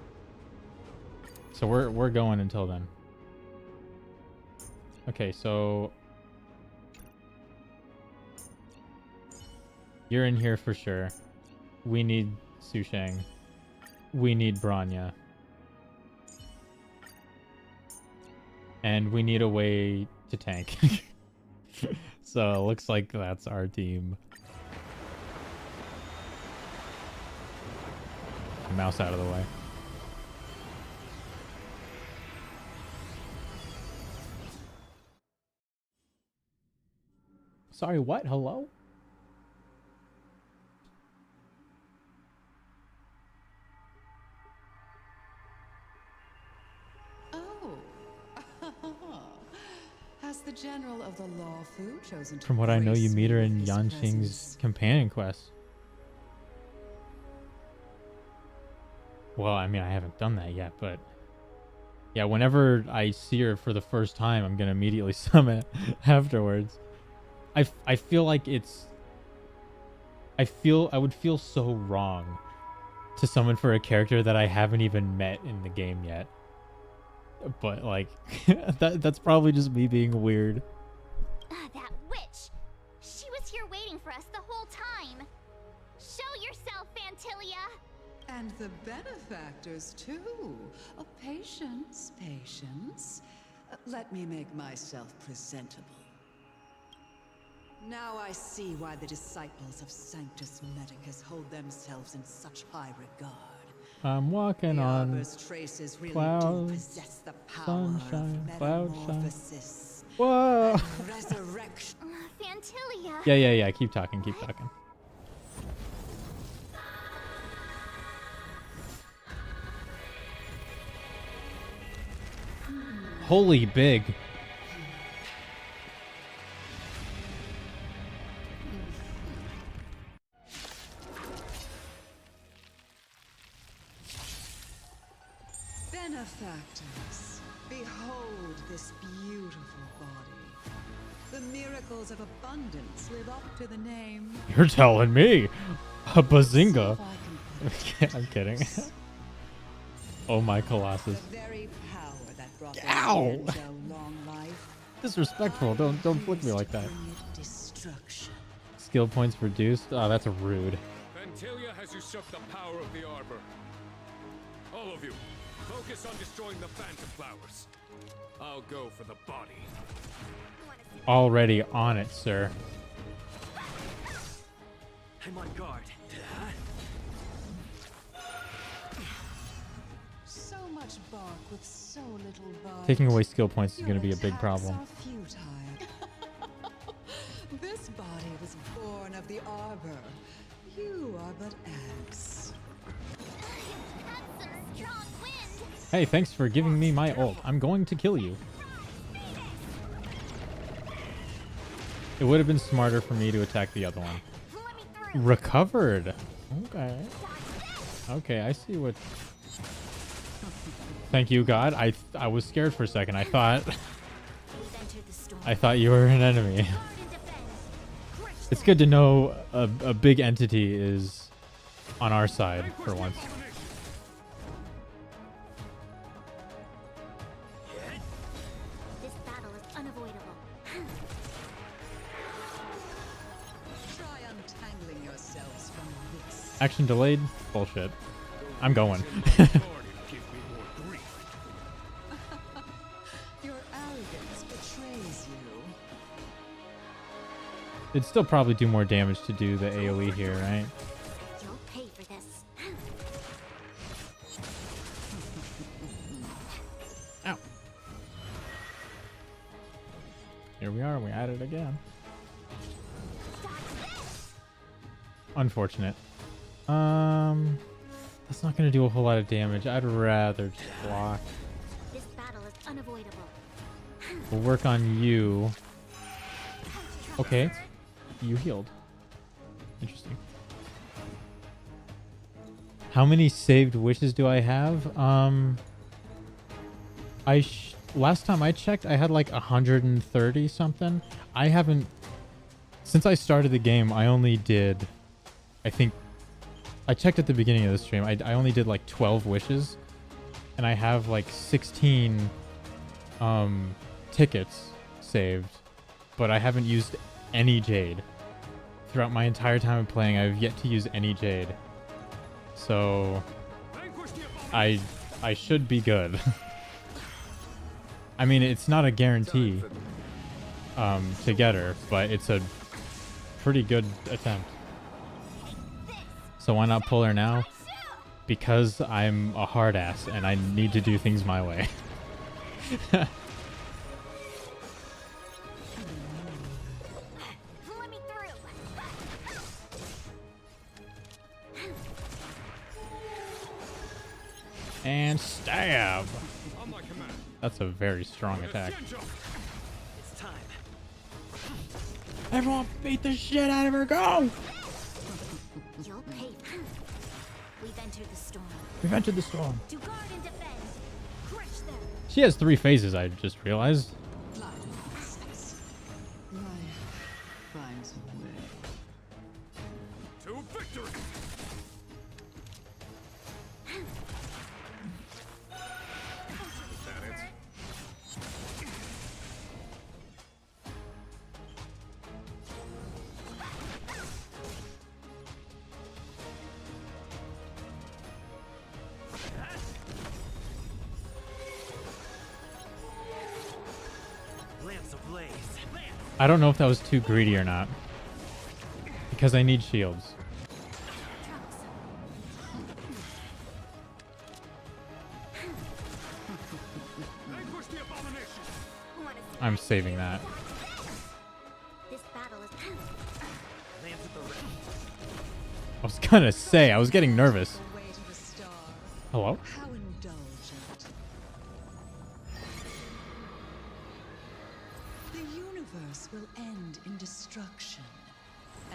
So we're going until then. Okay, so you're in here for sure. We need Sushang. We need Branya. And we need a way to tank. So it looks like that's our team. Mouse out of the way. Sorry, what? Hello? Oh. Has the general of the Lawfu chosen to From what I know, you grace meet her me in with his Yanqing's presence? companion quest. Well, I mean, I haven't done that yet, but yeah, whenever I see her for the first time, I'm gonna immediately summon it afterwards. I feel like it's... I would feel so wrong to summon for a character that I haven't even met in the game yet. But like, that's probably just me being weird. That witch! She was here waiting for us the whole time! Show yourself, Fantilia! And the benefactors, too. Oh, patience, patience. Let me make myself presentable. Now I see why the disciples of Sanctus Medicus hold themselves in such high regard. I'm walking on Arbor's traces really do clouds, possess the power sunshine, of cloud shine. metamorphosis Whoa! and resurrection. Fantilia! Yeah. Keep talking. Holy big. Benefactors, behold this beautiful body. The miracles of abundance live up to the name. You're telling me? A bazinga. I'm kidding. Oh my Colossus. The very power that brought Ow! the Cienjo long life. Disrespectful. Don't flick me like that. Destruction. Skill points reduced. Oh, that's rude. Fantilia has usurped the power of the Arbor. All of you, focus on destroying the Phantom Flowers. I'll go for the body. Already on it, sir. I'm on guard. So much bark with so little bite. Taking away skill points is going to be a big problem. Are futile. This body was born of the Arbor. You are but ants. Hey, thanks for giving me my ult. I'm going to kill you. It would have been smarter for me to attack the other one. Recovered. Okay. Okay, I see what... Thank you, God. I was scared for a second. I thought you were an enemy. It's good to know a big entity is on our side for once. This battle is unavoidable. Try untangling yourselves from this. Action delayed? Bullshit. I'm going. Your arrogance betrays you. It'd still probably do more damage to do the AoE here, right? You'll pay for this. Ow. Here we are. We're at it again. Unfortunate. That's not going to do a whole lot of damage. I'd rather just block. This battle is unavoidable. We'll work on you. Okay. You healed. Interesting. How many saved wishes do I have? Last time I checked, I had like 130 something. I haven't... Since I started the game, I only did... I think... I checked at the beginning of the stream. I only did like 12 wishes. And I have like 16 tickets saved. But I haven't used any Jade. Throughout my entire time of playing, I've yet to use any Jade. So... I should be good. I mean, it's not a guarantee to get her, but it's a pretty good attempt. So why not pull her now? Because I'm a hard ass and I need to do things my way. And stab. That's a very strong attack. It's time. Everyone beat the shit out of her. Go! You'll pay for it. We've entered the storm. We've entered the storm. To guard and defend. Crush them. She has 3 phases, I just realized. Finds a way. To victory! I don't know if that was too greedy or not. Because I need shields. I'm saving that. This battle is I was gonna say, I was getting nervous. Hello? How indulgent. The universe will end in destruction,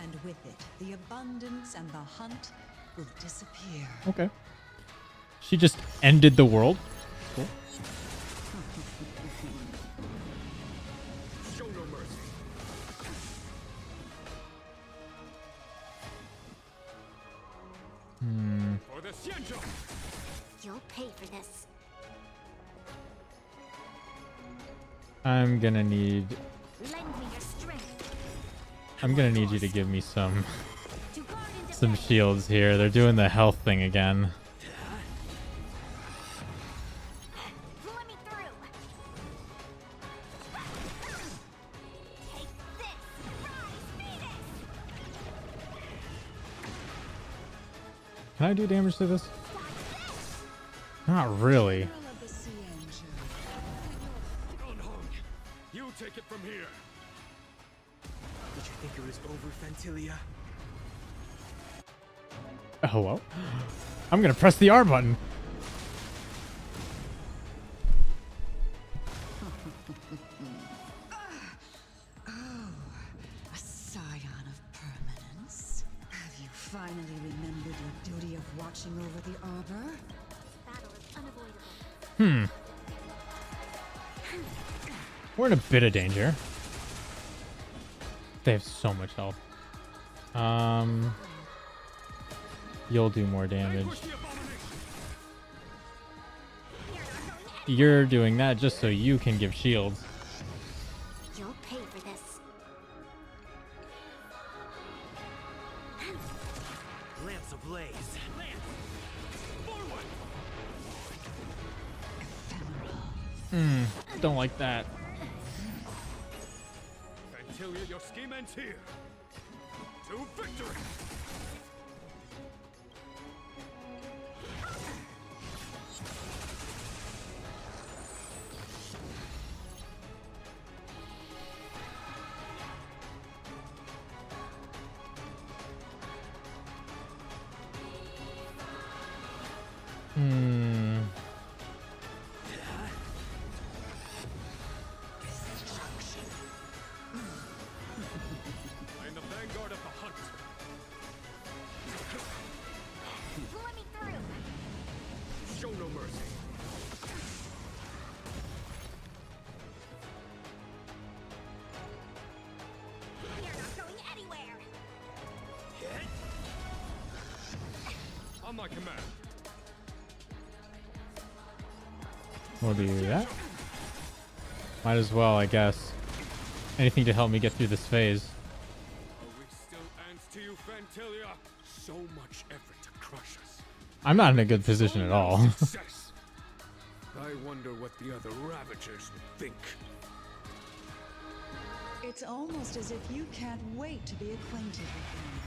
and with it, the abundance and the hunt will disappear. Okay. She just ended the world. Cool. Show no mercy. For the Xianzhou! You'll pay for this. I'm gonna need... Lend me your strength. I'm gonna need you to give me some shields here. They're doing the health thing again. Let me through. Take this. Rise, Phoenix. Can I do damage to this? Not really. You take it from here. Did you think it was over, Fantilia? Hello? I'm gonna press the R button. A scion of permanence. Have you finally remembered your duty of watching over the arbor? Battle is unavoidable. Hmm. We're in a bit of danger. They have so much health. You'll do more damage. You're doing that just so you can give shields. You'll pay for this. Lamps ablaze. Don't like that. Fantilia, your scheme ends here. To victory! I am the vanguard of the hunt. Let me through. Show no mercy. You're not going anywhere. On my command. We'll do that. Might as well, I guess. Anything to help me get through this phase. A week still ends to you, Fantilia. So much effort to crush us. I'm not in a good position at all. Success. I wonder what the other Ravagers would think. It's almost as if you can't wait to be acquainted with them.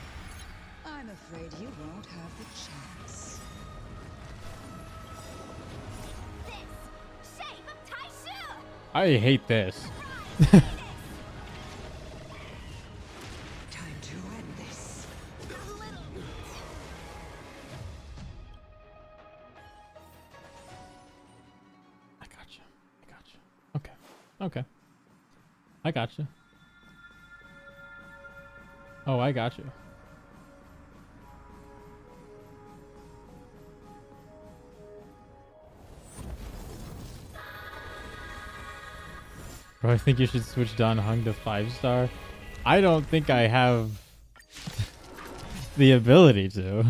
I'm afraid you won't have the chance. I hate this. Time to end this. I gotcha. I gotcha. Okay. Okay. I gotcha. Oh, I gotcha. Bro, I think you should switch Don Hung to 5-star. I don't think I have the ability to.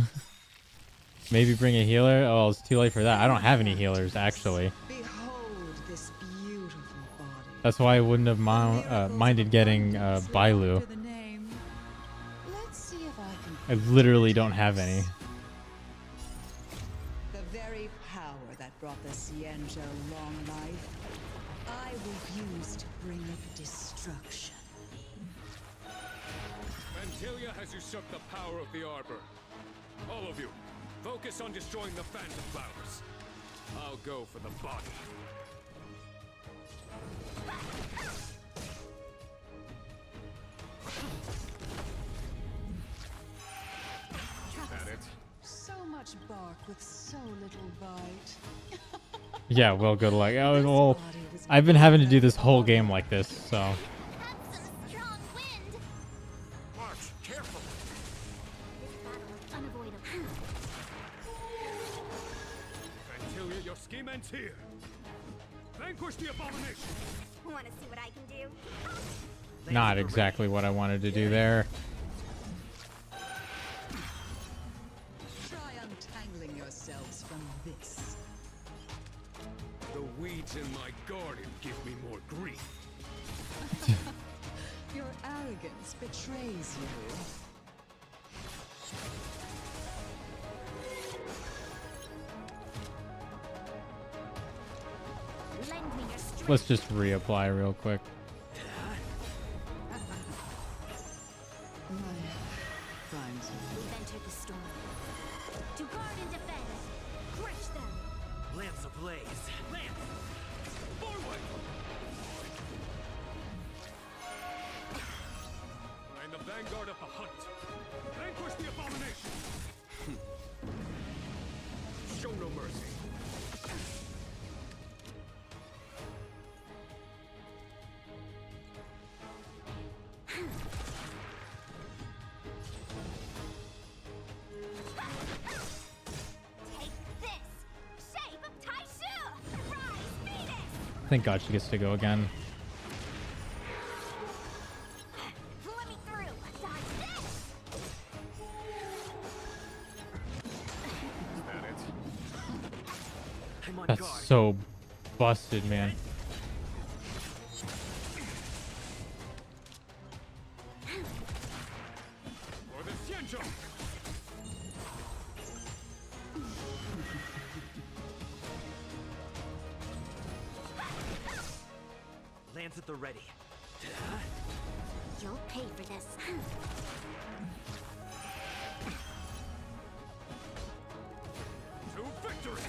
Maybe bring a healer? Oh, it's too late for that. I don't have any healers, actually. Behold this beautiful body. That's why I wouldn't have minded getting Bailu. Let's see if I can. I literally don't have any. The very power that brought the Xianzhou long life, I will use to bring it destruction. Mantilia has usurped the power of the Arbor. All of you, focus on destroying the Phantom Flowers. I'll go for the body. That it? So much bark with so little bite. Yeah, well, good luck. Oh, well, I've been having to do this whole game like this, so. March, careful. Mantilia, your scheme ends here. Vanquish the abomination. Want to see what I can do? Not exactly what I wanted to do there. Try untangling yourselves from this. The weeds in my garden give me more grief. Your arrogance betrays you. Lend me your strength. Let's just reapply real quick. We've entered the storm. To guard and defend. Crush them. Lance ablaze. Lance! Forward! I'm the vanguard of the hunt. Vanquish the abomination. Show no mercy. Take this. Shape of Taishu. Rise, Venus. Thank God she gets to go again. Let me through. Dodge this. That it? I'm on That's guard. so busted, man. For the Xianzhou. Lance at the ready. You'll pay for this. To victory.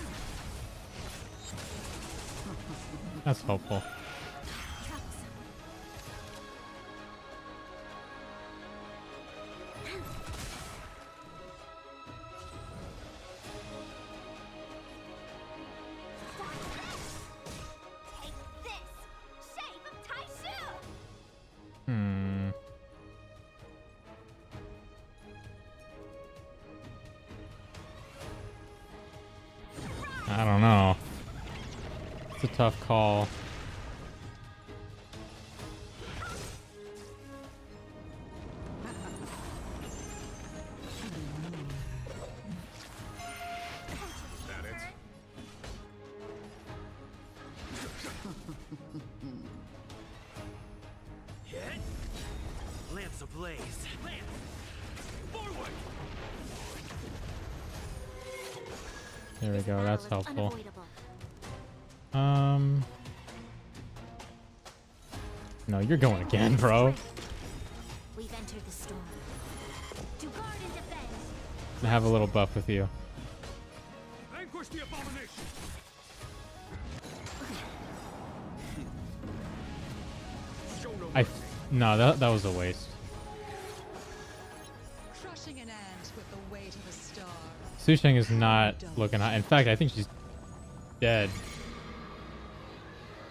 That's helpful. Take this. Shape of Taishu. Hmm. I don't know. It's a tough call. That it? Hit! Lance ablaze. Lance! Forward! There we go. That's helpful. Unavoidable. No, you're going again, bro. We've entered the storm. To guard and defend. I have a little buff with you. Vanquish the abomination. No, that was a waste. Crushing an ant with the weight of a star. Susheng is not looking hot. In fact, I think she's dead.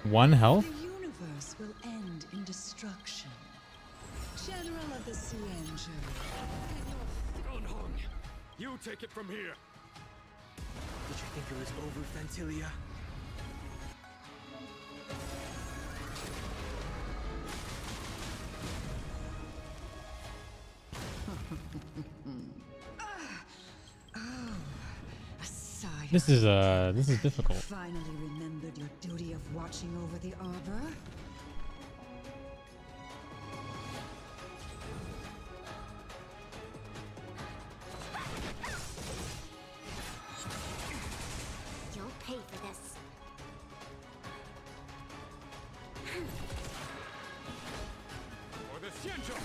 1 health? The universe will end in destruction. General of the Xianzhou. Unhung. You take it from here. Did you think it was over, Fantilia? This is difficult. Finally remembered your duty of watching over the arbor? You'll pay for this. For the Xianzhou.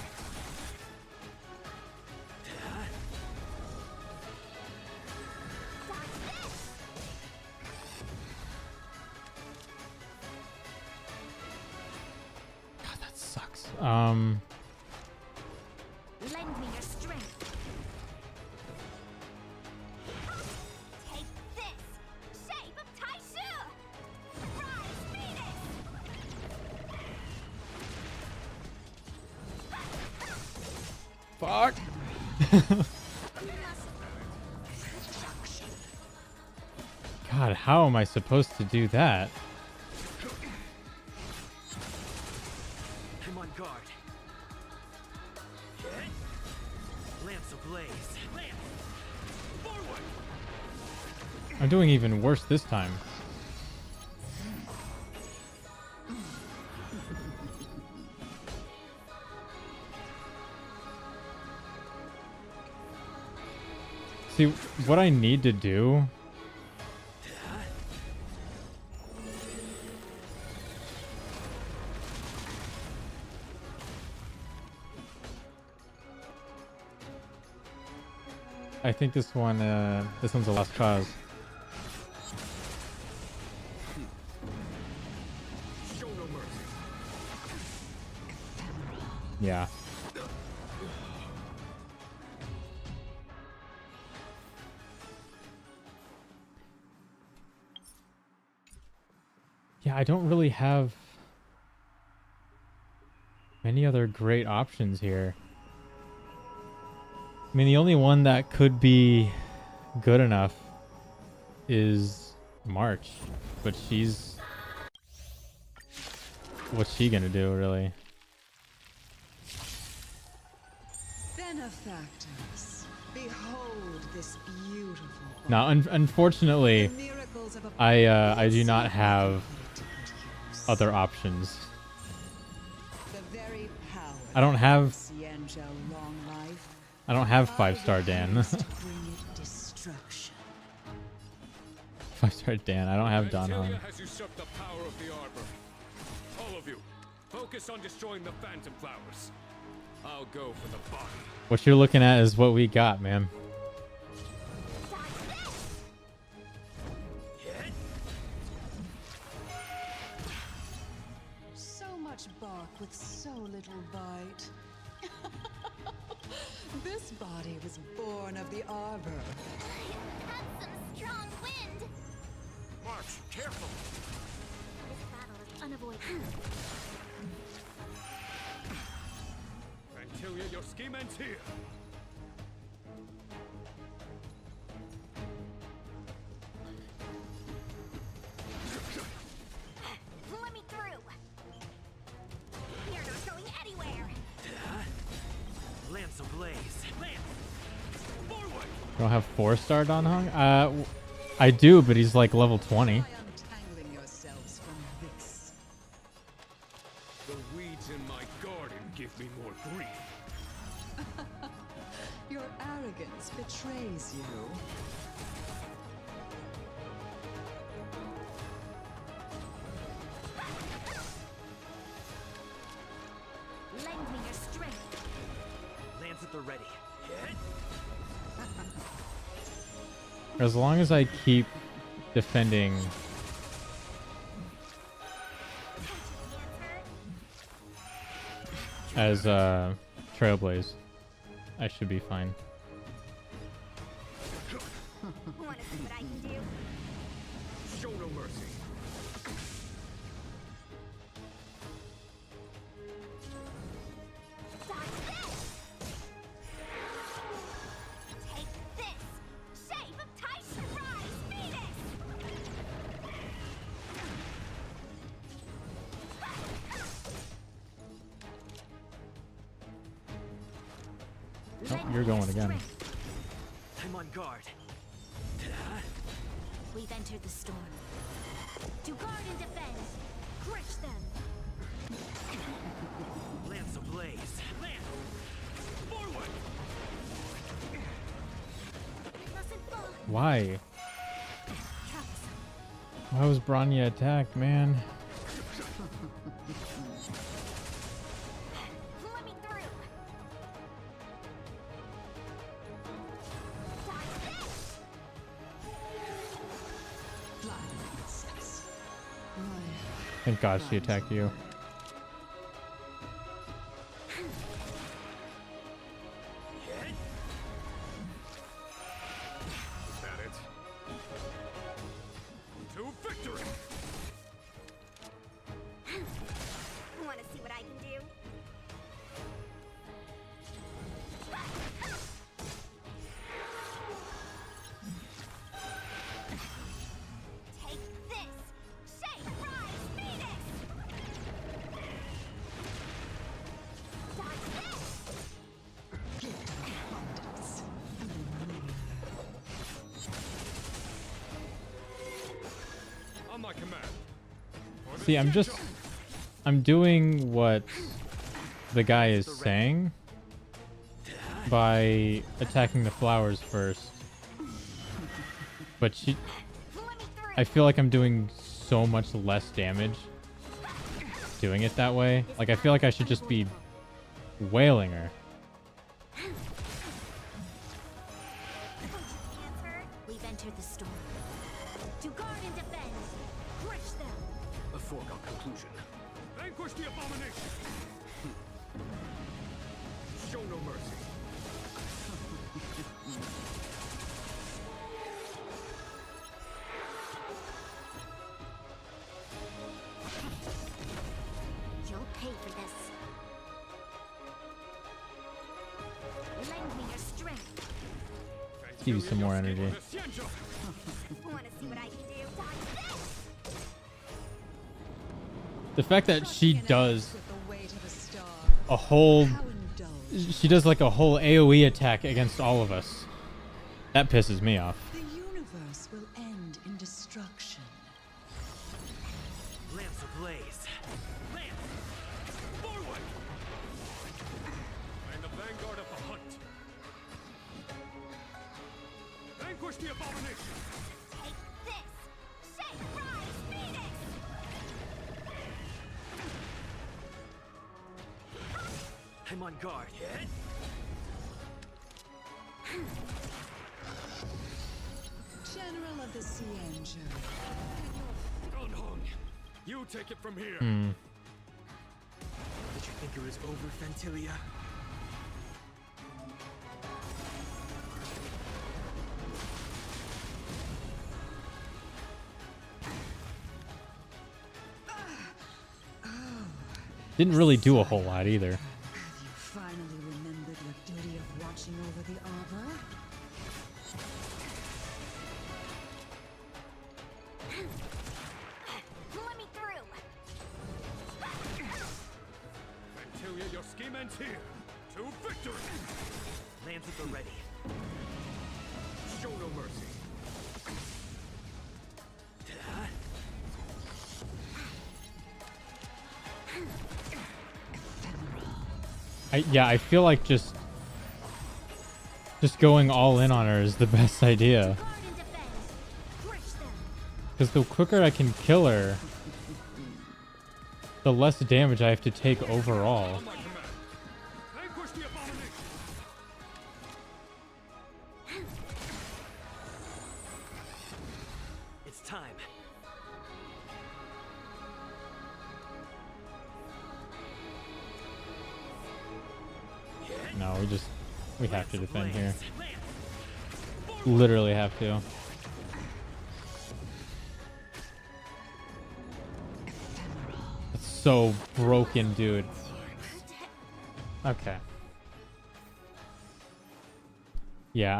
God, that sucks. Lend me your strength. Take this! Shape of Taishu! Rise, Phoenix! Fuck. God, how am I supposed to do that? I'm on guard. Lance ablaze. Lance! Forward! I'm doing even worse this time. See, what I need to do... I think this one's a lost cause. Show no mercy. Yeah. Yeah, I don't really have many other great options here. I mean, the only one that could be good enough is March, but she's... What's she gonna do, really? Benefactors, behold this beautiful body. Now, unfortunately, I do not have other options. The very power I don't have... of Xianzhou long life. I don't have 5-star Dan. Bring it destruction. 5-star Dan. I don't have Don Hung. Fantilia has usurped the power of the arbor. All of you, focus on destroying the phantom flowers. I'll go for the body. What you're looking at is what we got, man. So much bark with so little bite. This body was born of the arbor. Had some strong wind. March, careful. This battle is unavoidable. Fantilia, your scheme ends here. Let me through. You're not going anywhere. Lance ablaze. Lance! Forward! You don't have 4-star Don Hung? I do, but he's like level 20. Untangling yourselves from this. The weeds in my garden give me more grief. Your arrogance betrays you. the ready. As long as I keep defending as Trailblaze, I should be fine. Wanna see what I can do? Show no mercy. Take this! Shape of Titan Rise, Venus! Oh, you're going again. I'm on guard. We've entered the storm. To guard and defend! Crush them! Lance ablaze. Lance! Forward! Mustn't fall! Why? Why was Bronya attacked, man? Let me through! Thank God she attacked you. Is that it? To victory! Wanna see what I can do? Take this! Shape Rise, Venus! Dodge this! On my command. For the See, I'm doing what the guy is saying by attacking the flowers first. But I feel like I'm doing so much less damage doing it that way. Like, I feel like I should just be wailing her. We've entered the storm. To guard and defend! Crush them! A foregone conclusion. Vanquish the abomination! Show no mercy. You'll pay for this. Lend me your strength. Give you some more energy. Wanna see what I can do? The fact that she does a whole... She does like a whole AoE attack against all of us. That pisses me off. The universe will end in destruction. Lance ablaze. Lance! Forward! I am the vanguard of the hunt. Vanquish the abomination! Take this! Shape Rise, Venus! I'm on guard. General of the Cienjo. Unhung. You take it from here. Did you think it was over, Fentilia? Didn't really do a whole lot either. Have you finally remembered your duty of watching over the arbor? Let me through! Ventilia, your scheme ends here. To victory! Lance at the ready. Show no mercy. I feel like just going all in on her is the best idea. Because the quicker I can kill her, the less damage I have to take overall. time. No, we have to defend here. Literally have to. It's so broken, dude. Okay. Yeah,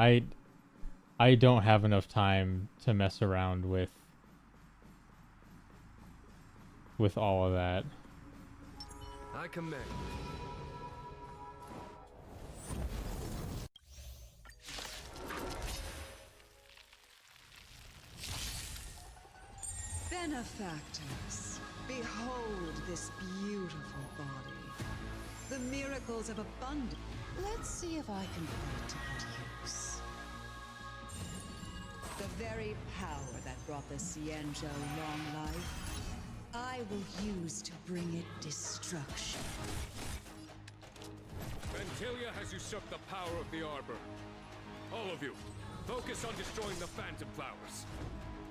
I don't have enough time to mess around with all of that. I commend. Benefactors, behold this beautiful body. The miracles of abundance. Let's see if I can put it to good use. The very power that brought the Xianzhou long life, I will use to bring it destruction. Ventilia has usurped the power of the Arbor. All of you, focus on destroying the Phantom Flowers.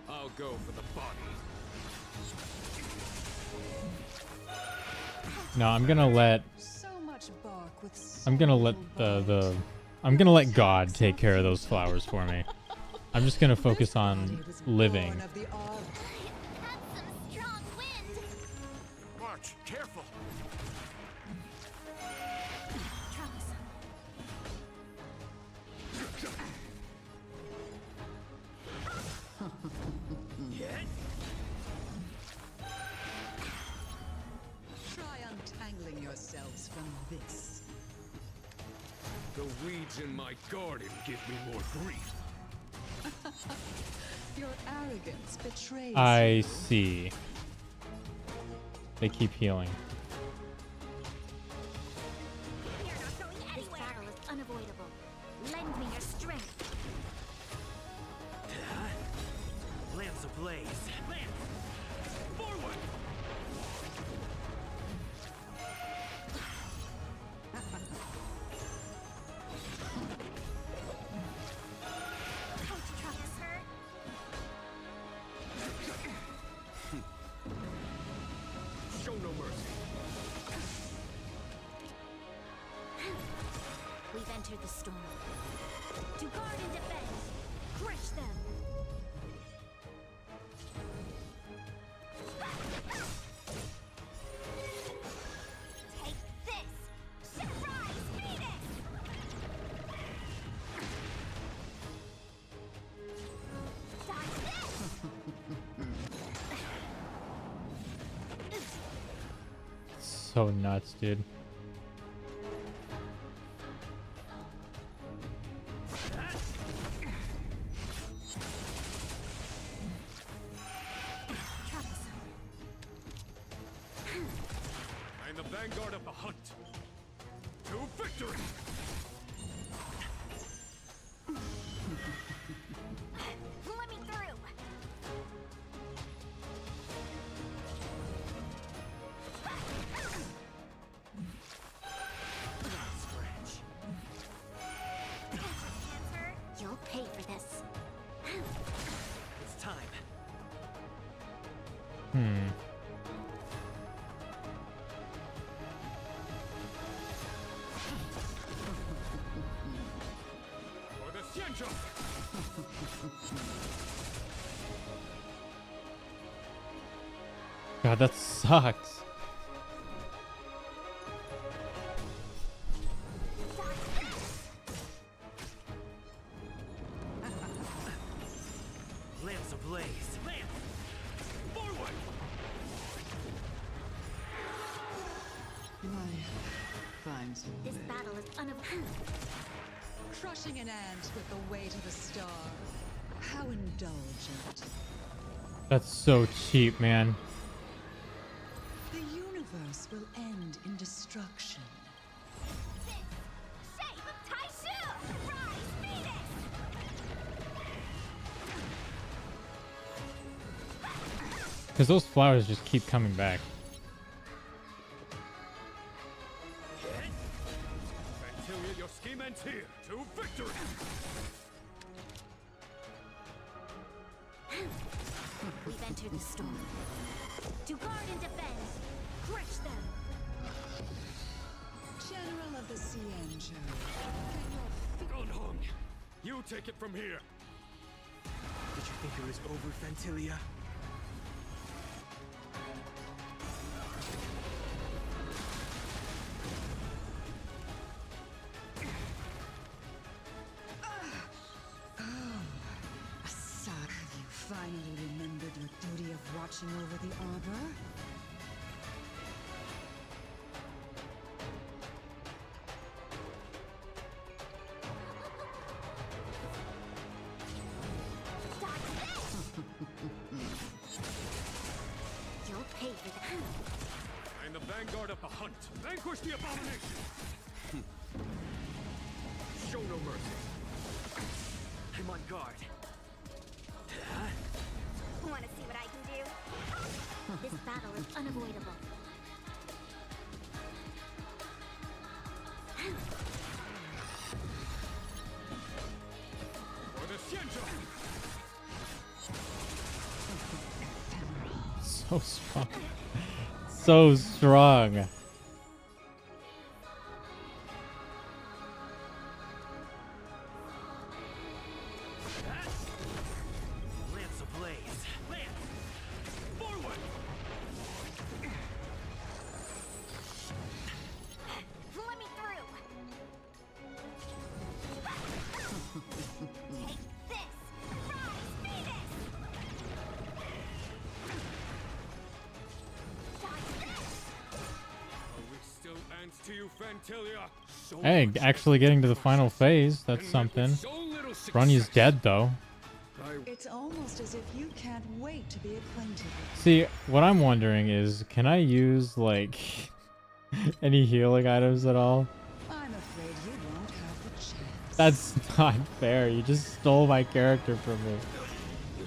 I'll go for the body. No, I'm gonna let I'm gonna let God take care of those flowers for me. I'm just gonna focus on living. March, careful. Try untangling yourselves from this. The weeds in my garden give me more grief. Your arrogance betrays I see. They keep healing. This battle is unavoidable. Lend me your strength. Lance ablaze. Lance! Forward! Show no mercy. We've entered the storm. To guard and defend. Crush them. Take this. Surprise Venus. So nuts, dude. I'm the vanguard of the hunt. To victory! Let me through. You'll pay for this. It's time. For the Xianzhou! God, that sucks. Lance ablaze. Lance! Forward! Finds This battle is unavoidable. crushing an ant with the weight of a star. How indulgent. That's so cheap, man. The universe will end in destruction. Shape of Taishu! Rise, Venus! Because those flowers just keep coming back. Ventilia, your scheme ends here. To victory! enter the storm. To guard and defend, crush them. General of the Cienjo, Gunhung, you take it from here. Did you think it was over, Fentilia? Asad, have you finally remembered your duty of watching over the Arbor? You'll pay for that. I am the vanguard of the hunt. Vanquish the abomination. Show no mercy. I'm on guard. Want to see what I can do? This battle is unavoidable. For the Xianzhou! So strong. So strong. Lance ablaze. Lance! Forward! Let me through. Take this. Rise, Venus. Are we still ants to you, Fantilia? So Hey, much actually getting to the final phase. That's something. Brunya's dead though. It's almost as if you can't wait to be acquainted with See, what I'm wondering is, can I use like any healing items at all? I'm afraid you won't have the chance. That's not fair. You just stole my character from me.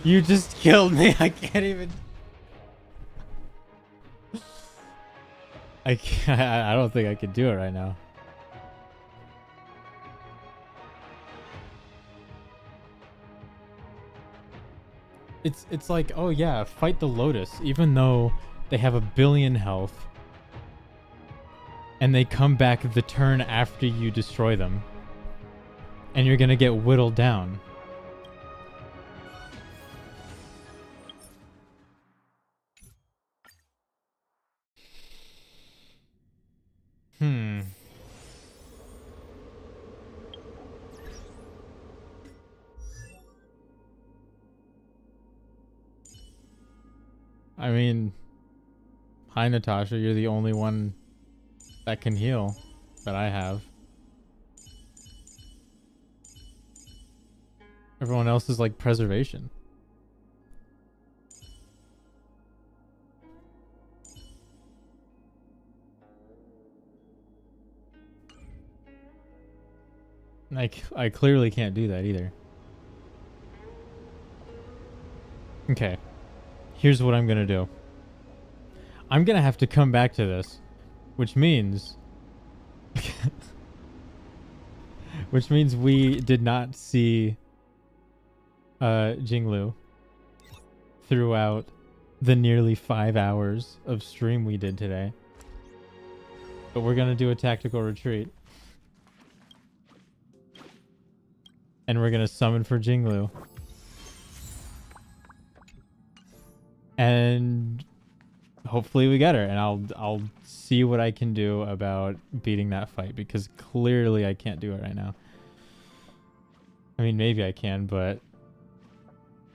You just killed me. I can't even. I can't. I don't think I could do it right now. It's like, oh yeah, fight the Lotus, even though they have 1 billion health, and they come back the turn after you destroy them, and you're gonna get whittled down. I mean, hi Natasha, you're the only one that can heal that I have. Everyone else is like preservation. Like, I clearly can't do that either. Okay. Here's what I'm gonna do. I'm gonna have to come back to this, which means we did not see Jingliu throughout the nearly 5 hours of stream we did today. But we're gonna do a tactical retreat. And we're gonna summon for Jingliu. And hopefully we get her, and I'll see what I can do about beating that fight, because clearly I can't do it right now. I mean, maybe I can, but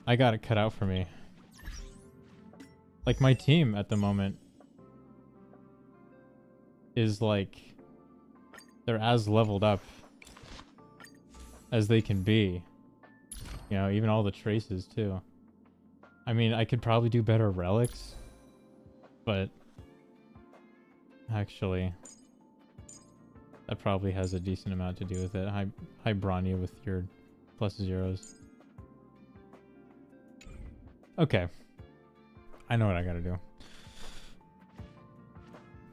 I got it cut out for me. Like, my team at the moment is like, they're as leveled up as they can be. You know, even all the traces too. I mean, I could probably do better relics, but actually, that probably has a decent amount to do with it. Hi Branya with your +0s. Okay. I know what I gotta do.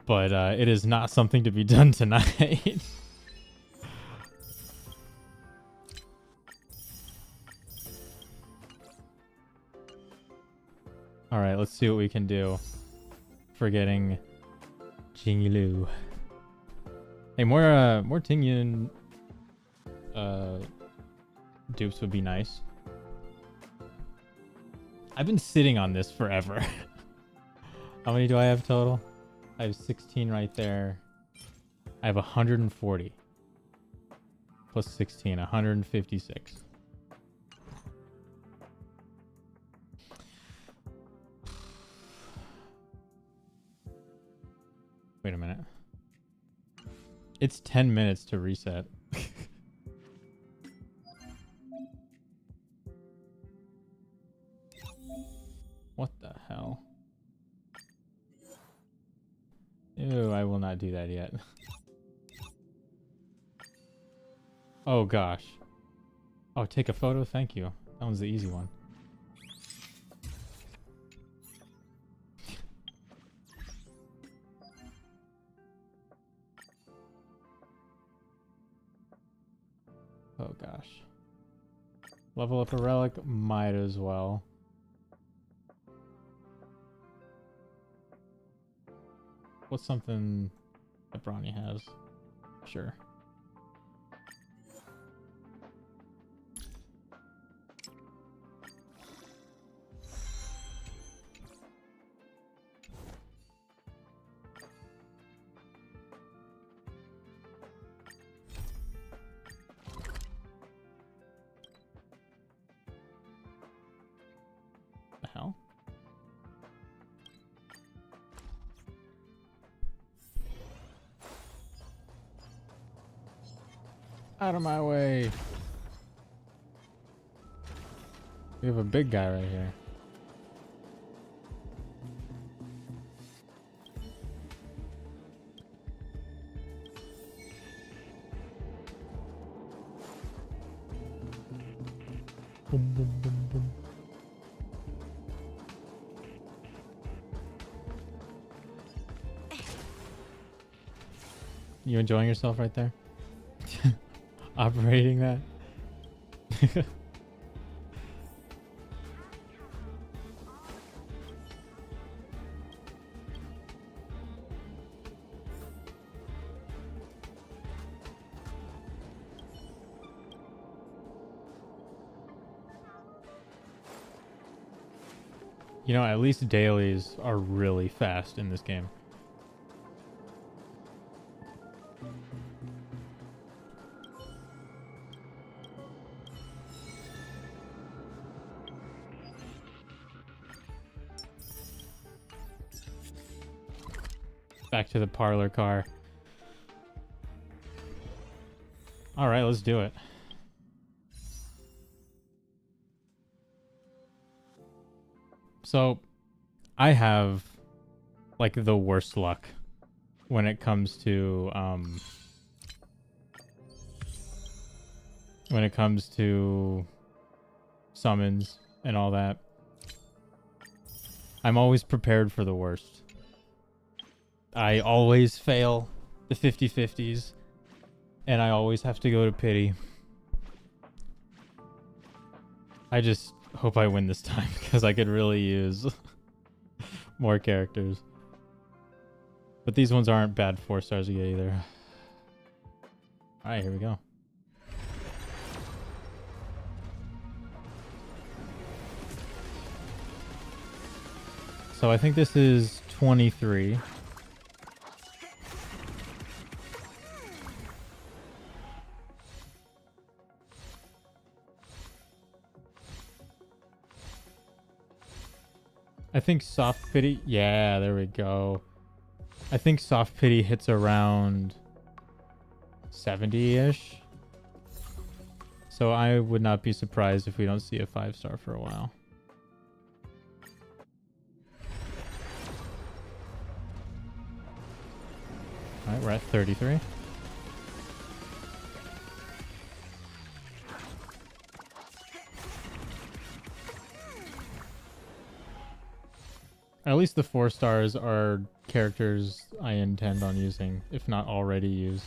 But it is not something to be done tonight. Alright, let's see what we can do for getting Jingliu. Hey, more Tingyun dupes would be nice. I've been sitting on this forever. How many do I have total? I have 16 right there. I have 140. Plus 16, 156. Wait a minute. It's 10 minutes to reset. What the hell? Ew, I will not do that yet. Oh gosh. Oh, take a photo? Thank you. That one's the easy one. Oh gosh. Level up a relic? Might as well. What's something that Brawny has? Sure. The hell? Out of my way. We have a big guy right here. Boom, boom, boom, boom. You enjoying yourself right there? Operating that? You know, at least dailies are really fast in this game. Back to the parlor car. All right, let's do it. So, I have like the worst luck when it comes to summons and all that. I'm always prepared for the worst. I always fail the 50-50s, and I always have to go to pity. I just hope I win this time, because I could really use more characters. But these ones aren't bad 4 stars to get either. Alright, here we go. So I think this is 23. I think soft pity, yeah, there we go. I think soft pity hits around 70-ish. So I would not be surprised if we don't see a 5-star for a while. All right, we're at 33. At least the 4 stars are characters I intend on using, if not already used.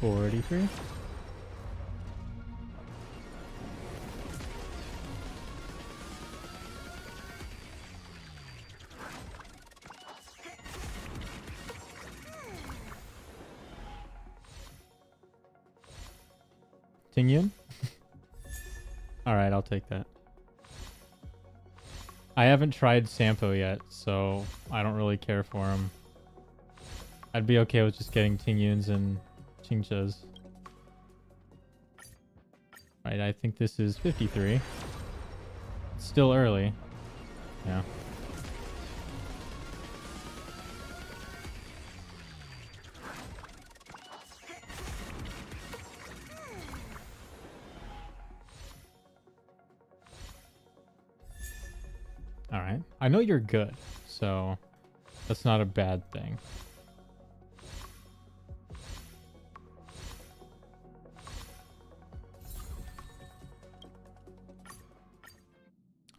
43. Tingyun? Alright, I'll take that. I haven't tried Sampo yet, so I don't really care for him. I'd be okay with just getting Tingyuns and Qingchas. Right, I think this is 53. It's still early. Yeah. Alright. I know you're good, so that's not a bad thing.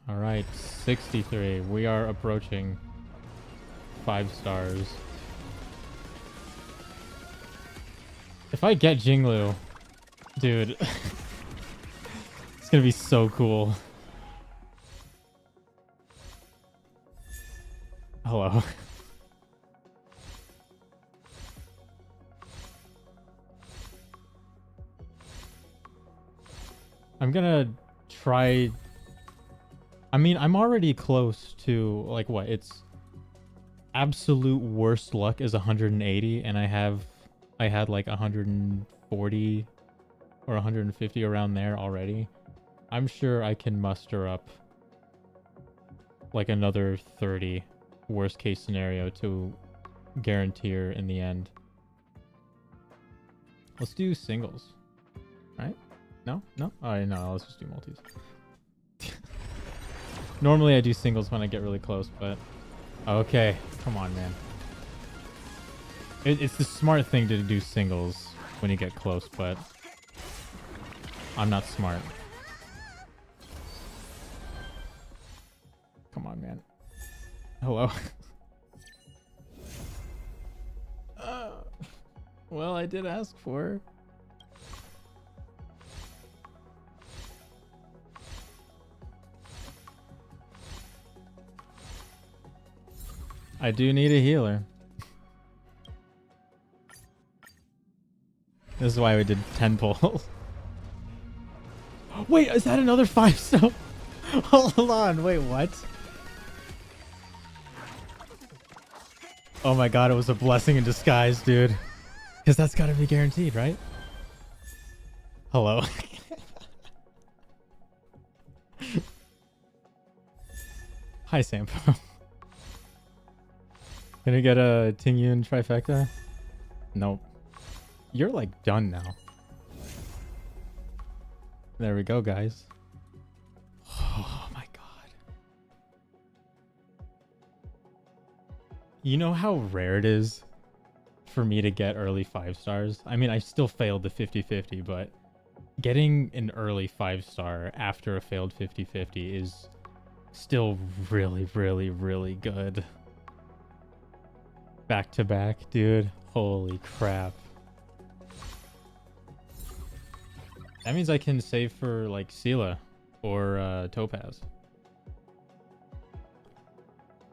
Alright, 63. We are approaching 5 stars. If I get Jingliu, dude, it's gonna be so cool. Hello. I'm gonna try... I mean, I'm already close to, like, what? It's absolute worst luck is 180, and I had like 140 or 150 around there already. I'm sure I can muster up like another 30 worst case scenario to guarantee her in the end. Let's do singles, right? No? No? Alright, no, let's just do multis. Normally I do singles when I get really close, but... Okay, come on, man. It's the smart thing to do singles when you get close, but... I'm not smart. Come on, man. Hello? Well, I did ask for her. I do need a healer. This is why we did 10 pulls. Wait, is that another 5 star? Hold on, wait, what? Oh my god, it was a blessing in disguise, dude. Because that's gotta be guaranteed, right? Hello. Hi, Sampo. Gonna get a Tingyun trifecta? Nope. You're like done now. There we go, guys. Oh my god. You know how rare it is for me to get early 5 stars? I mean, I still failed the 50-50, but getting an early 5 star after a failed 50-50 is still really, really, really good. Back to back, dude. Holy crap. That means I can save for like Sela or Topaz.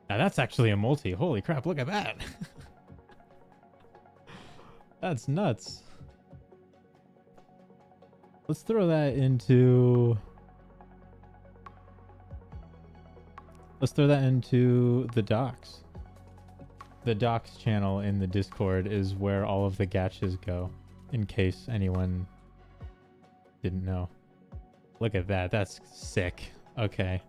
Now that's actually a multi. Holy crap, look at that. That's nuts. Let's throw that into... Let's throw that into the docs. The docs channel in the Discord is where all of the gachas go, in case anyone didn't know. Look at that. That's sick. Okay.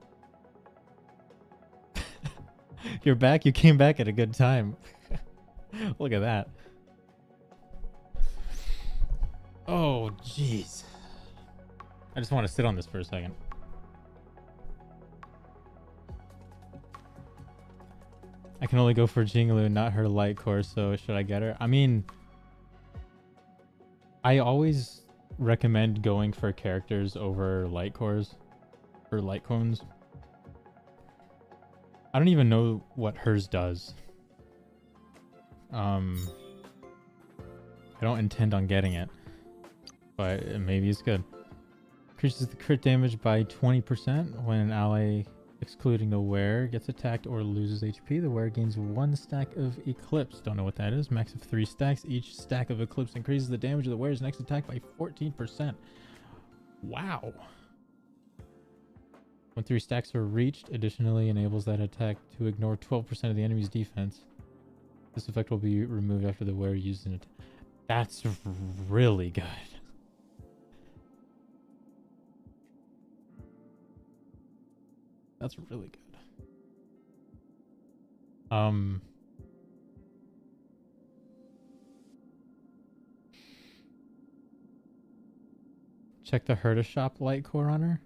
You're back? You came back at a good time. Look at that. Oh, jeez. I just want to sit on this for a second. I can only go for Jingliu, not her light core, so should I get her? I mean, I always recommend going for characters over light cores or light cones. I don't even know what hers does. I I don't intend on getting it, but maybe it's good. Increases the crit damage by 20% when an ally excluding the wearer gets attacked or loses HP. The wearer gains 1 stack of Eclipse. Don't know what that is. Max of 3 stacks. Each stack of Eclipse increases the damage of the wearer's next attack by 14%. Wow. When 3 stacks are reached, additionally enables that attack to ignore 12% of the enemy's defense. This effect will be removed after the wearer uses an attack. That's really good. That's really good. Check the Herta shop light core on her.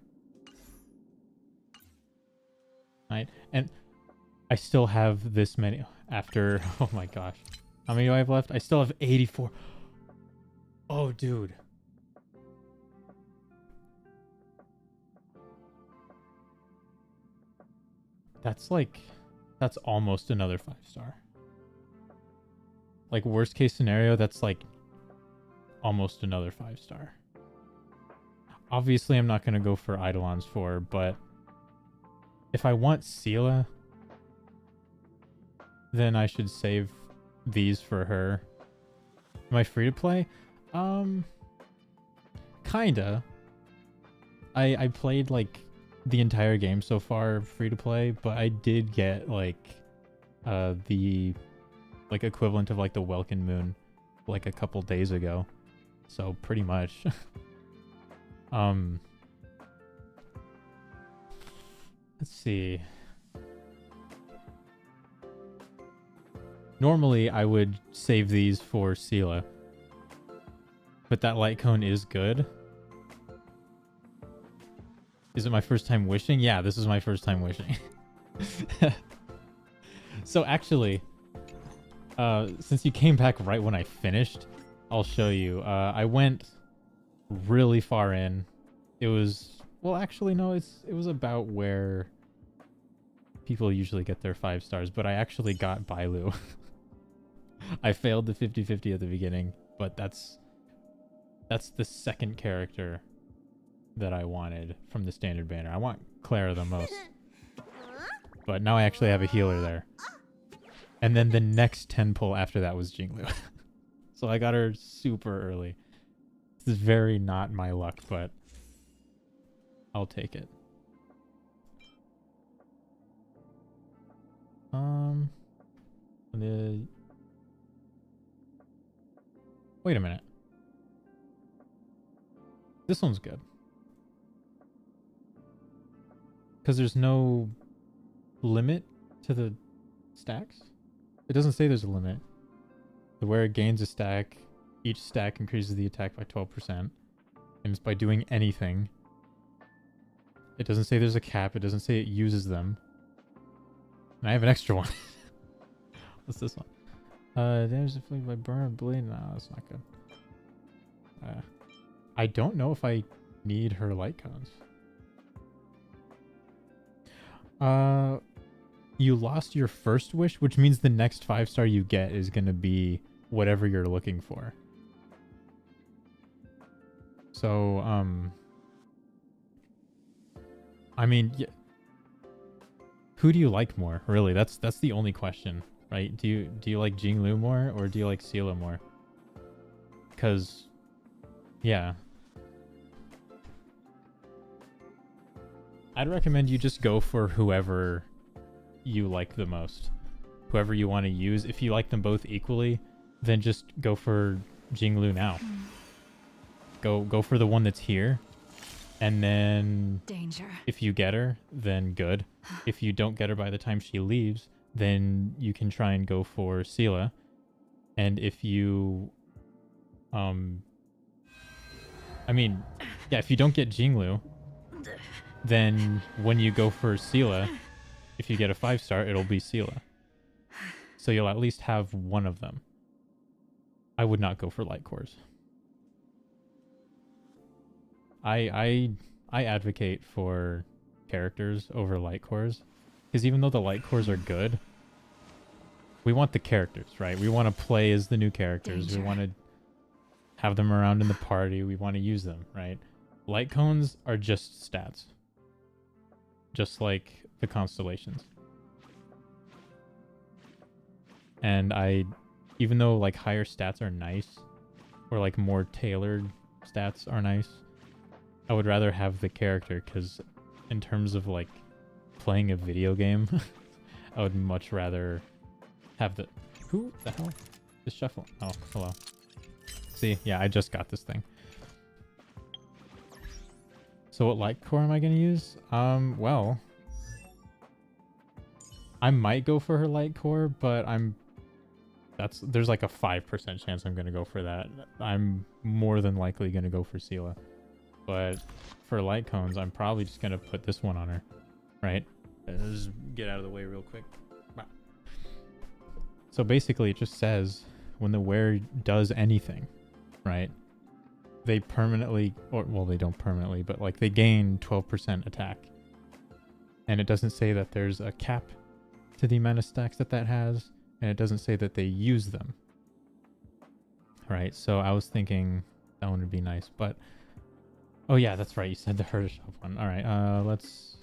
Right, and I still have this many after. Oh my gosh, how many do I have left? I still have 84. Oh, dude. That's almost another 5-star. Like, worst case scenario, that's like almost another 5-star. Obviously, I'm not going to go for Eidolon's 4, but if I want Sela, then I should save these for her. Am I free to play? Kinda. I played like the entire game so far free to play, but I did get like the like equivalent of like the Welkin Moon like a couple days ago. So pretty much. Let's see. Normally I would save these for Sela, but that light cone is good. Is it my first time wishing? Yeah, this is my first time wishing. So actually, since you came back right when I finished, I'll show you. I went really far in. It was, well, actually, no, it was about where people usually get their 5 stars, but I actually got Bailu. I failed the 50-50 at the beginning, but that's the second character that I wanted from the standard banner. I want Clara the most. But now I actually have a healer there. And then the next 10 pull after that was Jingliu. So I got her super early. This is very not my luck, but I'll take it. Wait a minute. This one's good. Because there's no limit to the stacks? It doesn't say there's a limit. The wearer gains a stack. Each stack increases the attack by 12%. And it's by doing anything. It doesn't say there's a cap. It doesn't say it uses them. And I have an extra one. What's this one? Damage inflicted by burn or bleed. No, that's not good. I don't know if I need her light cones. You lost your first wish, which means the next 5-star you get is going to be whatever you're looking for. So, I mean, yeah. Who do you like more? Really, that's the only question, right? Do you like Jingliu more or do you like Sela more? Because, yeah. I'd recommend you just go for whoever you like the most. Whoever you want to use. If you like them both equally, then just go for Jingliu now. Go for the one that's here. And then danger. If you get her, then good. If you don't get her by the time she leaves, then you can try and go for Sela. And if you I mean, yeah, if you don't get Jingliu, then when you go for Sela, if you get a 5-star, it'll be Sela. So you'll at least have one of them. I would not go for light cores. I advocate for characters over light cores, because even though the light cores are good, we want the characters, right? We want to play as the new characters. Danger. We want to have them around in the party. We want to use them, right? Light cones are just stats. Just like the constellations. And even though like higher stats are nice, or like more tailored stats are nice, I would rather have the character, because in terms of like playing a video game, I would much rather have the... Who the hell is shuffle? Oh, hello. See, yeah, I just got this thing. So what light core am I going to use? Well, I might go for her light core, but there's like a 5% chance I'm going to go for that. I'm more than likely going to go for Sela. But for light cones, I'm probably just going to put this one on her, right? Just get out of the way real quick. So basically it just says when the wearer does anything, right? They permanently, well, they don't permanently, but like they gain 12% attack. And it doesn't say that there's a cap to the amount of stacks that has, and it doesn't say that they use them. Right, so I was thinking that one would be nice, but... Oh yeah, that's right, you said the Herder Shop one. Alright, let's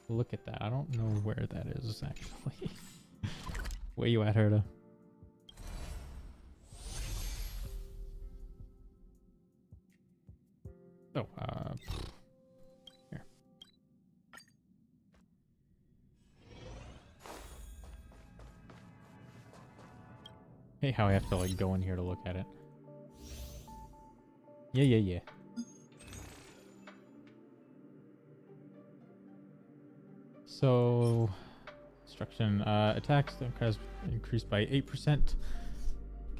look at that. I don't know where that is, actually. Where you at, Herda? Oh, here. Hey, how I have to like go in here to look at it. Yeah. So, destruction attacks increased by 8%. Can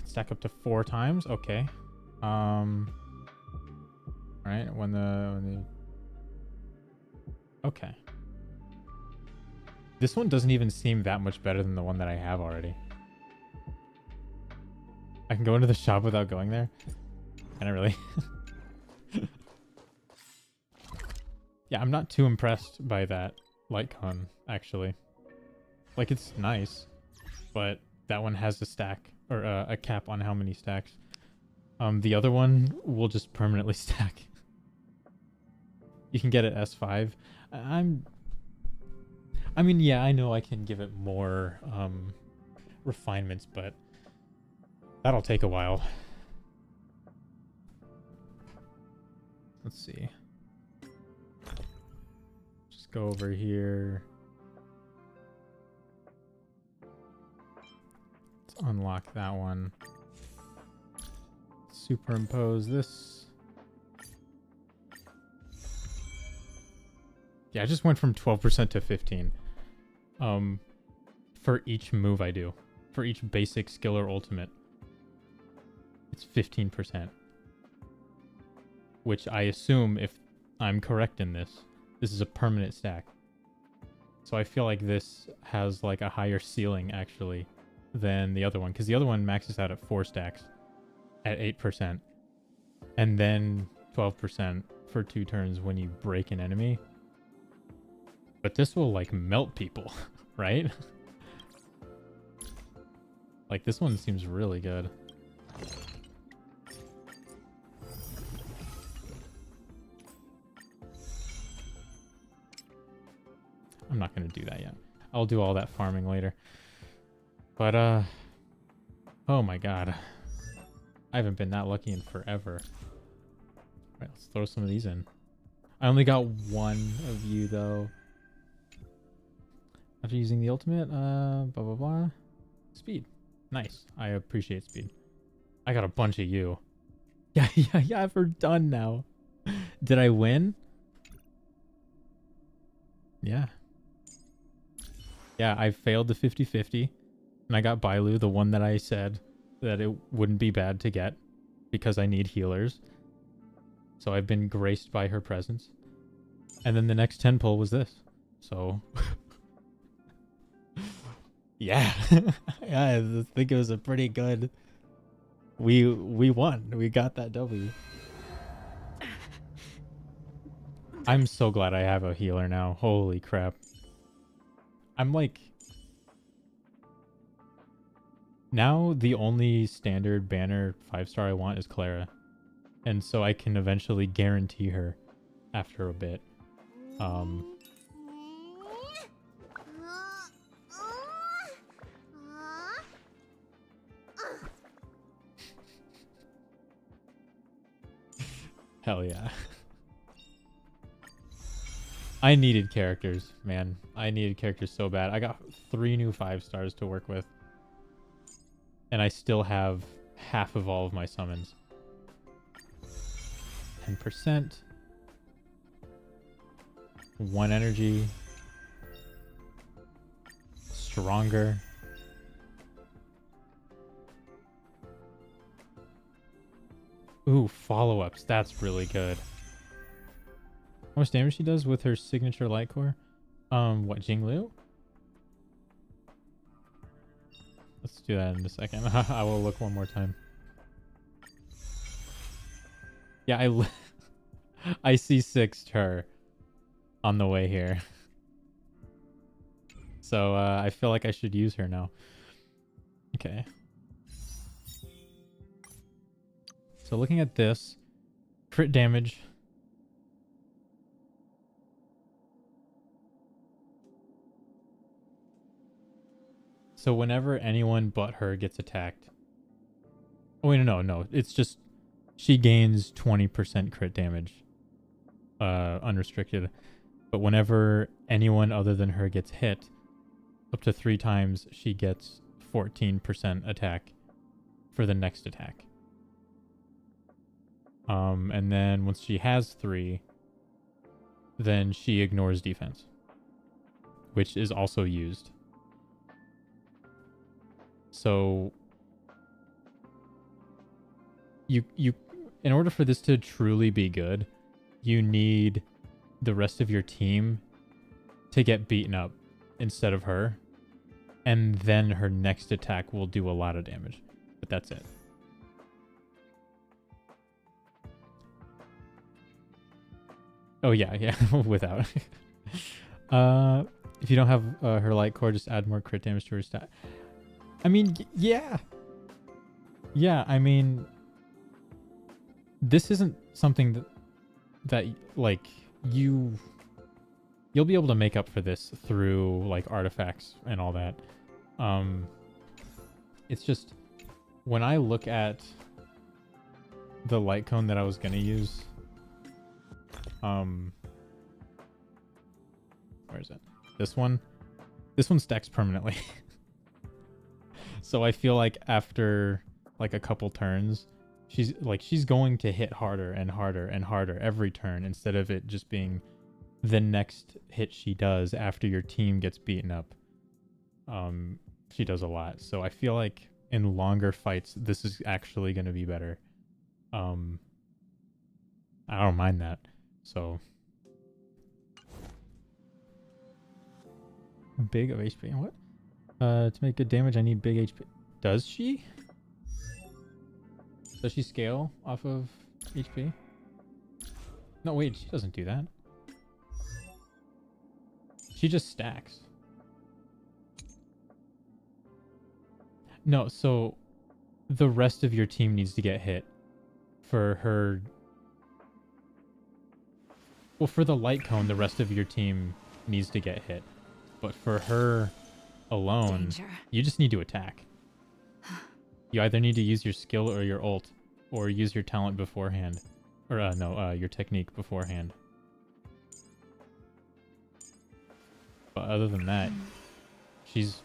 stack up to 4 times. Okay. Right, when the okay. This one doesn't even seem that much better than the one that I have already. I can go into the shop without going there? Can I really? Yeah, I'm not too impressed by that light cone, actually. Like, it's nice, but that one has a stack, or a cap on how many stacks. The other one will just permanently stack. You can get it S5. I mean, yeah, I know I can give it more refinements, but that'll take a while. Let's see. Just go over here. Let's unlock that one. Superimpose this. Yeah, I just went from 12% to 15. For each move I do. For each basic skill or ultimate. It's 15%. Which I assume, if I'm correct in this is a permanent stack. So I feel like this has like a higher ceiling actually than the other one. Because the other one maxes out at 4 stacks at 8%. And then 12% for 2 turns when you break an enemy. But this will like melt people, right? Like this one seems really good. I'm not going to do that yet. I'll do all that farming later. But oh my god. I haven't been that lucky in forever. Alright, let's throw some of these in. I only got one of you though. After using the ultimate, blah blah blah. Speed. Nice. I appreciate speed. I got a bunch of you. Yeah, we're done now. Did I win? Yeah. Yeah, I failed the 50-50. And I got Bailu, the one that I said that it wouldn't be bad to get. Because I need healers. So I've been graced by her presence. And then the next 10 pull was this. So... yeah. Yeah, I think it was a pretty good... We won. We got that W. I'm so glad I have a healer now. Holy crap. I'm like... Now the only standard banner 5-star I want is Clara. And so I can eventually guarantee her after a bit. Hell yeah. I needed characters, man. I needed characters so bad. I got 3 new 5 stars to work with. And I still have half of all of my summons. 10%. 1 energy. Stronger. Ooh, follow-ups. That's really good. How much damage she does with her signature light core? What, Jingliu? Let's do that in a second. I will look one more time. Yeah, I see 6'd her on the way here. So I feel like I should use her now. Okay. So looking at this, crit damage. So whenever anyone but her gets attacked. Oh wait, no. It's just she gains 20% crit damage. Unrestricted. But whenever anyone other than her gets hit, up to 3 times, she gets 14% attack for the next attack. And then once she has 3, then she ignores defense, which is also used. So you in order for this to truly be good, you need the rest of your team to get beaten up instead of her, and then her next attack will do a lot of damage. But that's it. Oh yeah, without. If you don't have her light core, just add more crit damage to her stat. I mean, yeah. Yeah, I mean, this isn't something that like you'll be able to make up for this through like artifacts and all that. It's just when I look at the light cone that I was gonna use, where is it? This one stacks permanently. So I feel like after like a couple turns, she's going to hit harder and harder and harder every turn, instead of it just being the next hit she does after your team gets beaten up. She does a lot. So I feel like in longer fights, this is actually going to be better. I don't mind that. So big of HP. What? To make good damage, I need big HP. Does she? Does she scale off of HP? No, wait, she doesn't do that. She just stacks. No, so the rest of your team needs to get hit for her. Well, for the light cone, the rest of your team needs to get hit. But for her alone, you just need to attack. You either need to use your skill or your ult, or use your talent beforehand. Or, your technique beforehand. But other than that, she's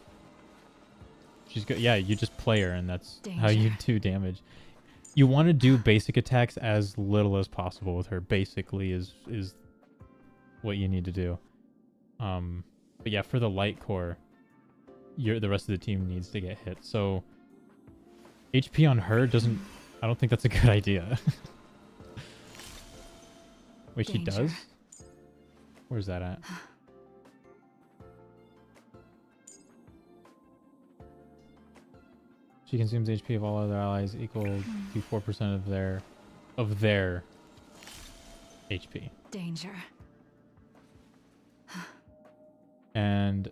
good. Yeah, you just play her, and that's how you do damage. You want to do basic attacks as little as possible with her. Basically, is what you need to do. But yeah, for the light core, the rest of the team needs to get hit. So HP on her doesn't. I don't think that's a good idea. Wait, she does? Where's that at? She consumes HP of all other allies equal to 4% of their HP. Danger. And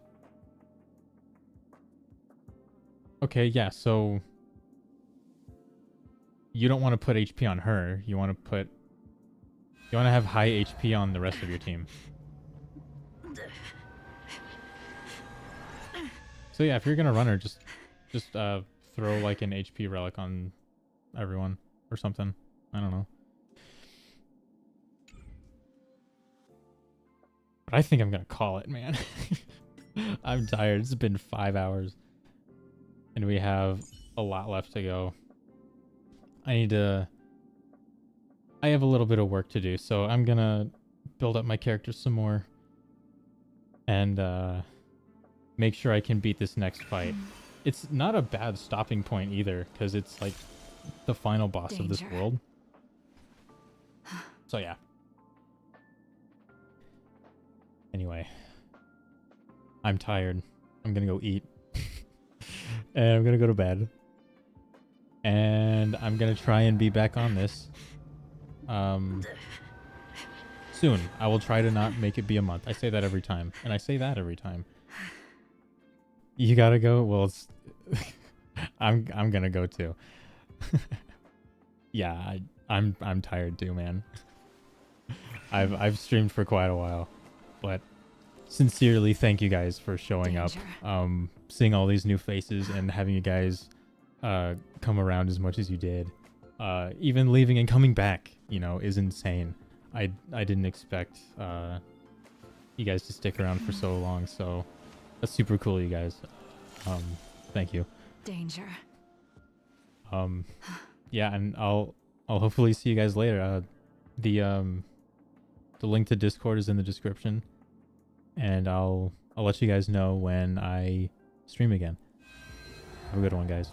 okay, yeah, so you don't want to put HP on her. You want to have high HP on the rest of your team. So yeah, if you're gonna run her, just throw like an HP relic on everyone or something. I don't know. But I think I'm gonna call it, man. I'm tired. It's been 5 hours. And we have a lot left to go. I have a little bit of work to do, so I'm gonna build up my character some more. And make sure I can beat this next fight. It's not a bad stopping point either, because it's like the final boss of this world. So yeah. Anyway, I'm tired. I'm gonna go eat. And I'm gonna go to bed. And I'm gonna try and be back on this soon. I will try to not make it be a month. I say that every time, and I say that every time. You gotta go? Well, it's I'm gonna go too. Yeah, I'm tired too, man. I've streamed for quite a while, but sincerely thank you guys for showing up, seeing all these new faces and having you guys come around as much as you did. Even leaving and coming back, you know, is insane. I didn't expect you guys to stick around for so long, so that's super cool, you guys. Thank you. Danger. Yeah, and I'll hopefully see you guys later. The link to Discord is in the description, and I'll let you guys know when I stream again. Have a good one, guys.